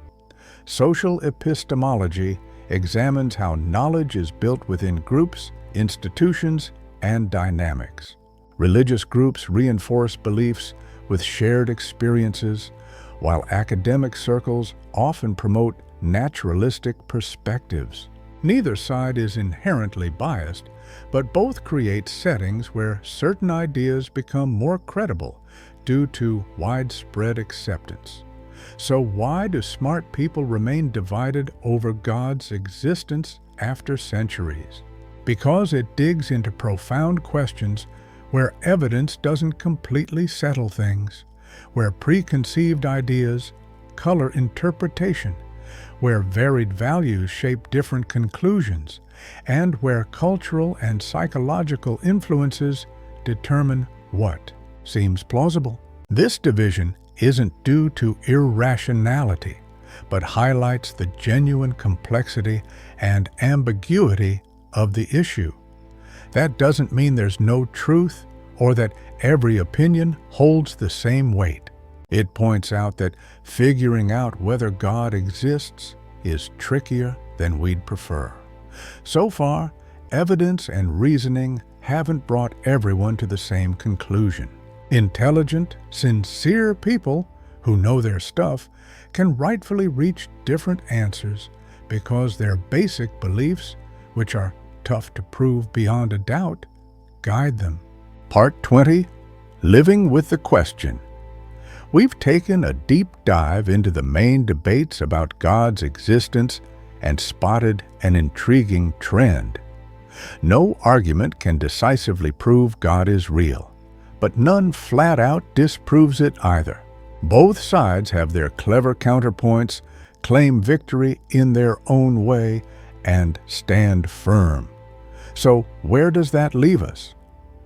[SPEAKER 1] Social epistemology examines how knowledge is built within groups, institutions, and dynamics. Religious groups reinforce beliefs with shared experiences, while academic circles often promote naturalistic perspectives. Neither side is inherently biased, but both create settings where certain ideas become more credible due to widespread acceptance. So why do smart people remain divided over God's existence after centuries? Because it digs into profound questions where evidence doesn't completely settle things, where preconceived ideas color interpretation, where varied values shape different conclusions, and where cultural and psychological influences determine what seems plausible. This division isn't due to irrationality, but highlights the genuine complexity and ambiguity of the issue. That doesn't mean there's no truth or that every opinion holds the same weight. It points out that figuring out whether God exists is trickier than we'd prefer. So far, evidence and reasoning haven't brought everyone to the same conclusion. Intelligent, sincere people who know their stuff can rightfully reach different answers because their basic beliefs, which are tough to prove beyond a doubt, guide them. Part 20. Living with the Question. We've taken a deep dive into the main debates about God's existence and spotted an intriguing trend. No argument can decisively prove God is real, but none flat out disproves it either. Both sides have their clever counterpoints, claim victory in their own way, and stand firm. So where does that leave us?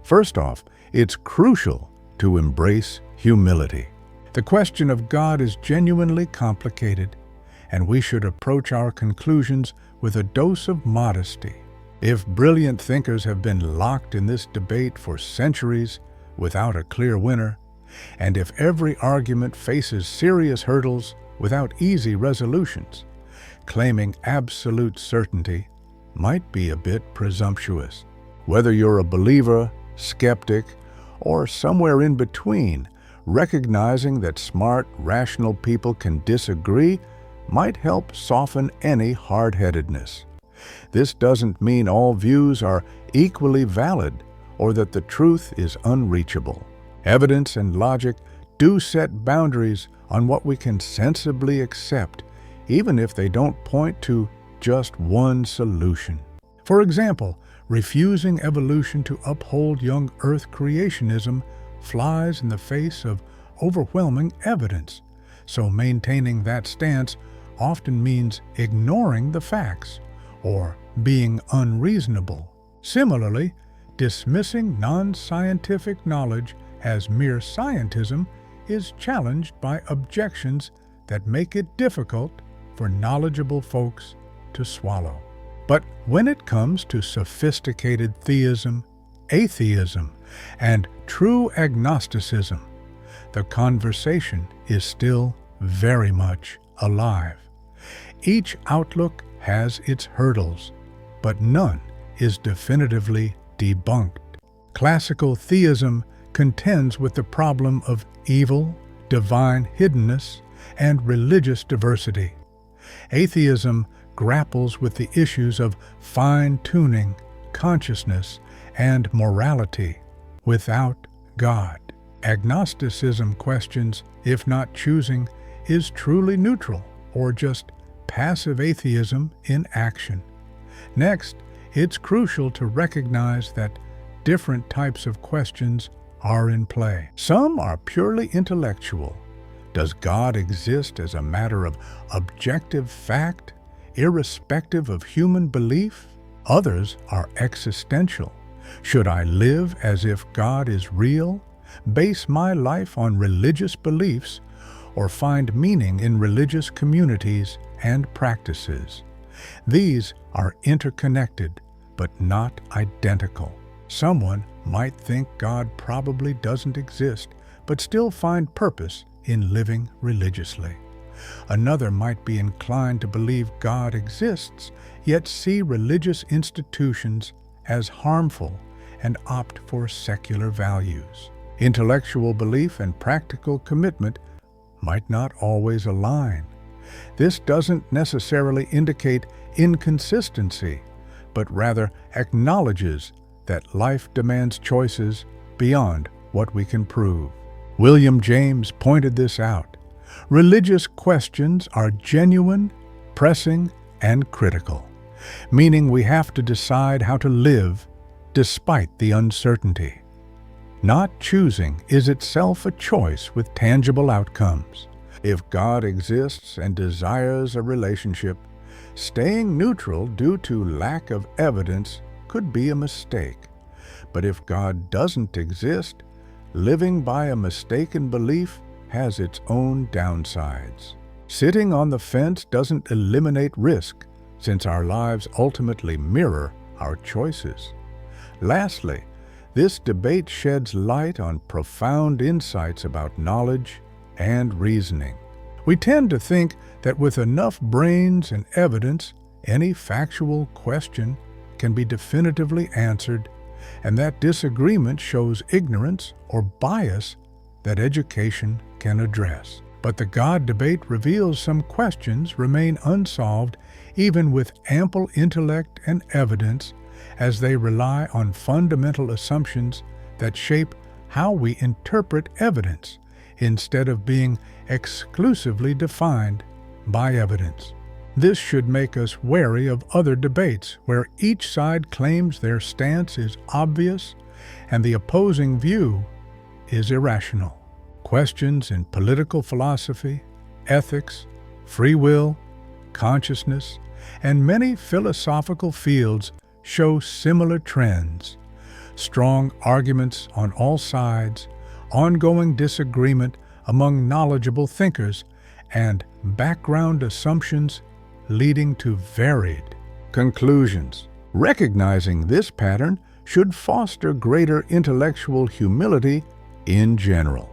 [SPEAKER 1] First off, it's crucial to embrace humility. The question of God is genuinely complicated, and we should approach our conclusions with a dose of modesty. If brilliant thinkers have been locked in this debate for centuries without a clear winner, and if every argument faces serious hurdles without easy resolutions, claiming absolute certainty might be a bit presumptuous. Whether you're a believer, skeptic, or somewhere in between, recognizing that smart, rational people can disagree might help soften any hard-headedness. This doesn't mean all views are equally valid or that the truth is unreachable. Evidence and logic do set boundaries on what we can sensibly accept, even if they don't point to just one solution. For example, refusing evolution to uphold young Earth creationism flies in the face of overwhelming evidence, so maintaining that stance often means ignoring the facts or being unreasonable. Similarly, dismissing non-scientific knowledge as mere scientism is challenged by objections that make it difficult for knowledgeable folks to swallow. But when it comes to sophisticated theism, atheism, and true agnosticism, the conversation is still very much alive. Each outlook has its hurdles, but none is definitively debunked. Classical theism contends with the problem of evil, divine hiddenness, and religious diversity. Atheism grapples with the issues of fine-tuning, consciousness, and morality without God. Agnosticism questions if not choosing is truly neutral or just passive atheism in action. Next, it's crucial to recognize that different types of questions are in play. Some are purely intellectual. Does God exist as a matter of objective fact, irrespective of human belief? Others are existential. Should I live as if God is real, base my life on religious beliefs, or find meaning in religious communities and practices? These are interconnected, but not identical. Someone might think God probably doesn't exist, but still find purpose in living religiously. Another might be inclined to believe God exists, yet see religious institutions as harmful and opt for secular values. Intellectual belief and practical commitment might not always align. This doesn't necessarily indicate inconsistency, but rather acknowledges that life demands choices beyond what we can prove. William James pointed this out. Religious questions are genuine, pressing, and critical, meaning we have to decide how to live despite the uncertainty. Not choosing is itself a choice with tangible outcomes. If God exists and desires a relationship, staying neutral due to lack of evidence could be a mistake. But if God doesn't exist, living by a mistaken belief has its own downsides. Sitting on the fence doesn't eliminate risk, since our lives ultimately mirror our choices. Lastly, this debate sheds light on profound insights about knowledge and reasoning. We tend to think that with enough brains and evidence, any factual question can be definitively answered, and that disagreement shows ignorance or bias that education can address. But the God debate reveals some questions remain unsolved even with ample intellect and evidence, as they rely on fundamental assumptions that shape how we interpret evidence instead of being exclusively defined by evidence. This should make us wary of other debates where each side claims their stance is obvious and the opposing view is irrational. Questions in political philosophy, ethics, free will, consciousness, and many philosophical fields show similar trends. Strong arguments on all sides, ongoing disagreement among knowledgeable thinkers, and background assumptions leading to varied conclusions. Recognizing this pattern should foster greater intellectual humility in general.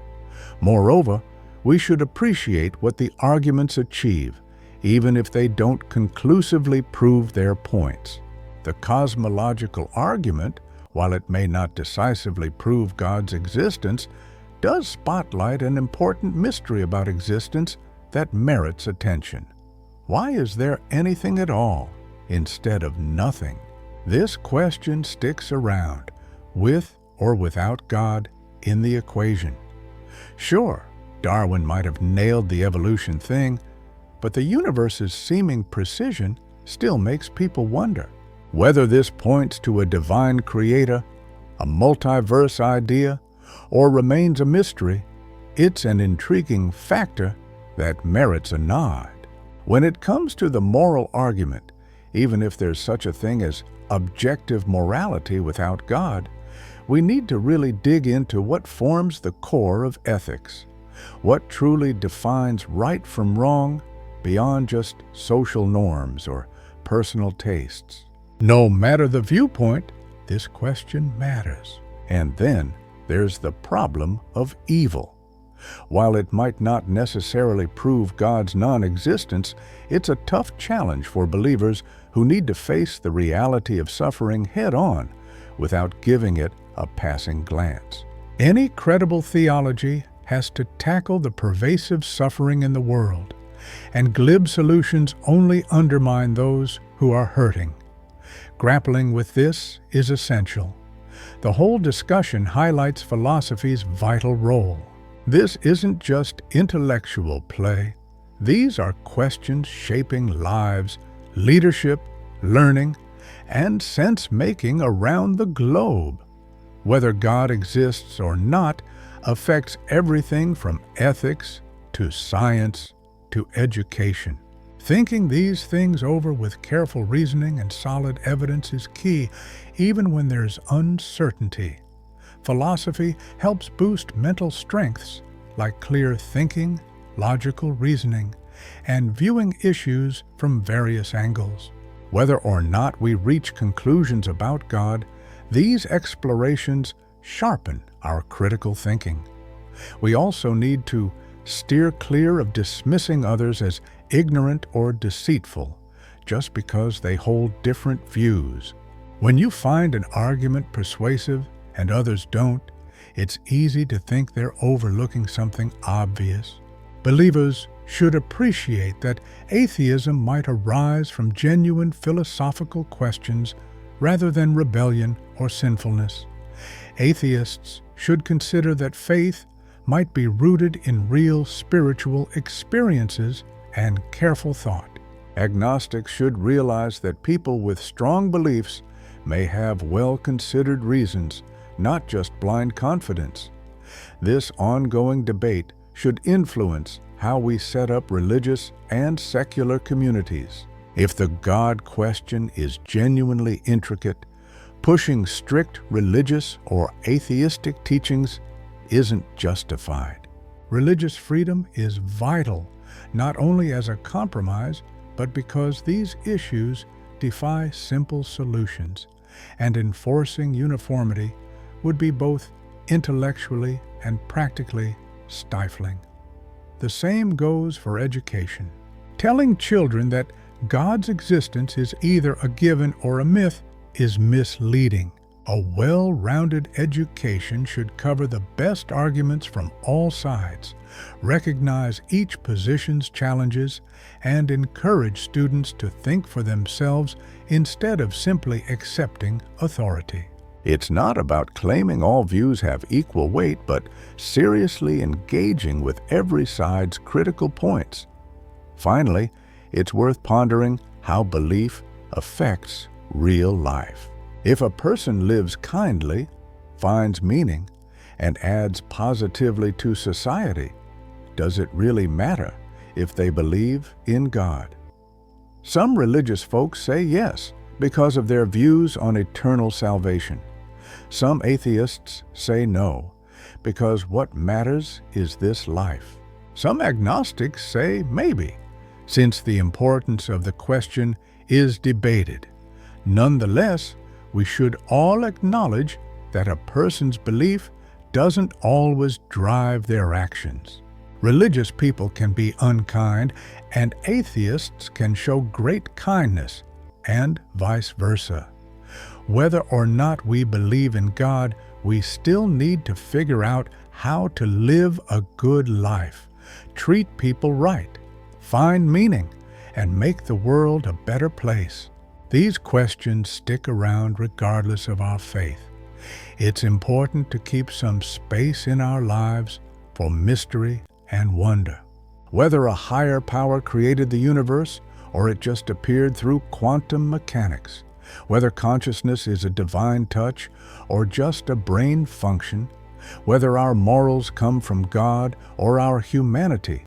[SPEAKER 1] Moreover, we should appreciate what the arguments achieve, even if they don't conclusively prove their points. The cosmological argument, while it may not decisively prove God's existence, does spotlight an important mystery about existence that merits attention. Why is there anything at all instead of nothing? This question sticks around, with or without God in the equation. Sure, Darwin might have nailed the evolution thing, but the universe's seeming precision still makes people wonder. Whether this points to a divine creator, a multiverse idea, or remains a mystery, it's an intriguing factor that merits a nod. When it comes to the moral argument, even if there's such a thing as objective morality without God, we need to really dig into what forms the core of ethics. What truly defines right from wrong beyond just social norms or personal tastes? No matter the viewpoint, this question matters. And then there's the problem of evil. While it might not necessarily prove God's non-existence, it's a tough challenge for believers who need to face the reality of suffering head-on without giving it a passing glance. Any credible theology has to tackle the pervasive suffering in the world, and glib solutions only undermine those who are hurting. Grappling with this is essential. The whole discussion highlights philosophy's vital role. This isn't just intellectual play. These are questions shaping lives, leadership, learning, and sense-making around the globe. Whether God exists or not affects everything from ethics to science to education. Thinking these things over with careful reasoning and solid evidence is key, even when there's uncertainty. Philosophy helps boost mental strengths like clear thinking, logical reasoning, and viewing issues from various angles. Whether or not we reach conclusions about God, these explorations sharpen our critical thinking. We also need to steer clear of dismissing others as ignorant or deceitful just because they hold different views. When you find an argument persuasive and others don't, it's easy to think they're overlooking something obvious. Believers should appreciate that atheism might arise from genuine philosophical questions rather than rebellion or sinfulness. Atheists should consider that faith, might be rooted in real spiritual experiences and careful thought. Agnostics should realize that people with strong beliefs may have well-considered reasons, not just blind confidence. This ongoing debate should influence how we set up religious and secular communities. If the God question is genuinely intricate, pushing strict religious or atheistic teachings isn't justified. Religious freedom is vital, not only as a compromise, but because these issues defy simple solutions, and enforcing uniformity would be both intellectually and practically stifling. The same goes for education. Telling children that God's existence is either a given or a myth is misleading. A well-rounded education should cover the best arguments from all sides, recognize each position's challenges, and encourage students to think for themselves instead of simply accepting authority. It's not about claiming all views have equal weight, but seriously engaging with every side's critical points. Finally, it's worth pondering how belief affects real life. If a person lives kindly, finds meaning, and adds positively to society, does it really matter if they believe in God? Some religious folks say yes, because of their views on eternal salvation. Some atheists say no, because what matters is this life. Some agnostics say maybe, since the importance of the question is debated. Nonetheless, we should all acknowledge that a person's belief doesn't always drive their actions. Religious people can be unkind, and atheists can show great kindness, and vice versa. Whether or not we believe in God, we still need to figure out how to live a good life, treat people right, find meaning, and make the world a better place. These questions stick around regardless of our faith. It's important to keep some space in our lives for mystery and wonder. Whether a higher power created the universe or it just appeared through quantum mechanics, whether consciousness is a divine touch or just a brain function, whether our morals come from God or our humanity,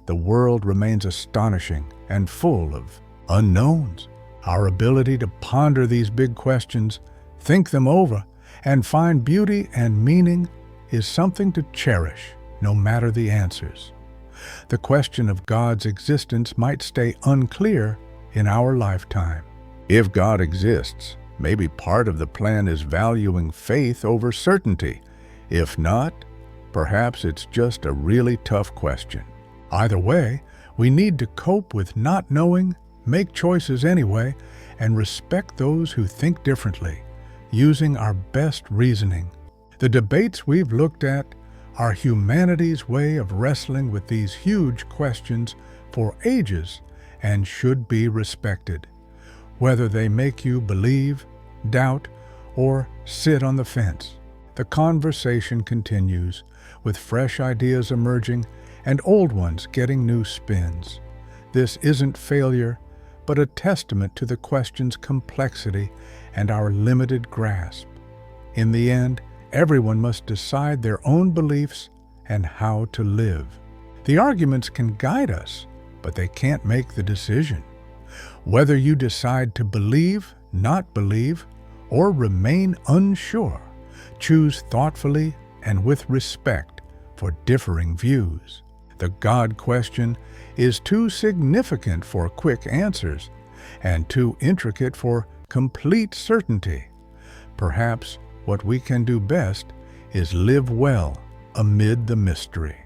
[SPEAKER 1] the world remains astonishing and full of unknowns. Our ability to ponder these big questions, think them over, and find beauty and meaning is something to cherish, no matter the answers. The question of God's existence might stay unclear in our lifetime. If God exists, maybe part of the plan is valuing faith over certainty. If not, perhaps it's just a really tough question. Either way, we need to cope with not knowing, make choices anyway, and respect those who think differently, using our best reasoning. The debates we've looked at are humanity's way of wrestling with these huge questions for ages and should be respected, whether they make you believe, doubt, or sit on the fence. The conversation continues, with fresh ideas emerging and old ones getting new spins. This isn't failure, but a testament to the question's complexity and our limited grasp. In the end, everyone must decide their own beliefs and how to live. The arguments can guide us, but they can't make the decision. Whether you decide to believe, not believe, or remain unsure, choose thoughtfully and with respect for differing views. The God question is too significant for quick answers and too intricate for complete certainty. Perhaps what we can do best is live well amid the mystery.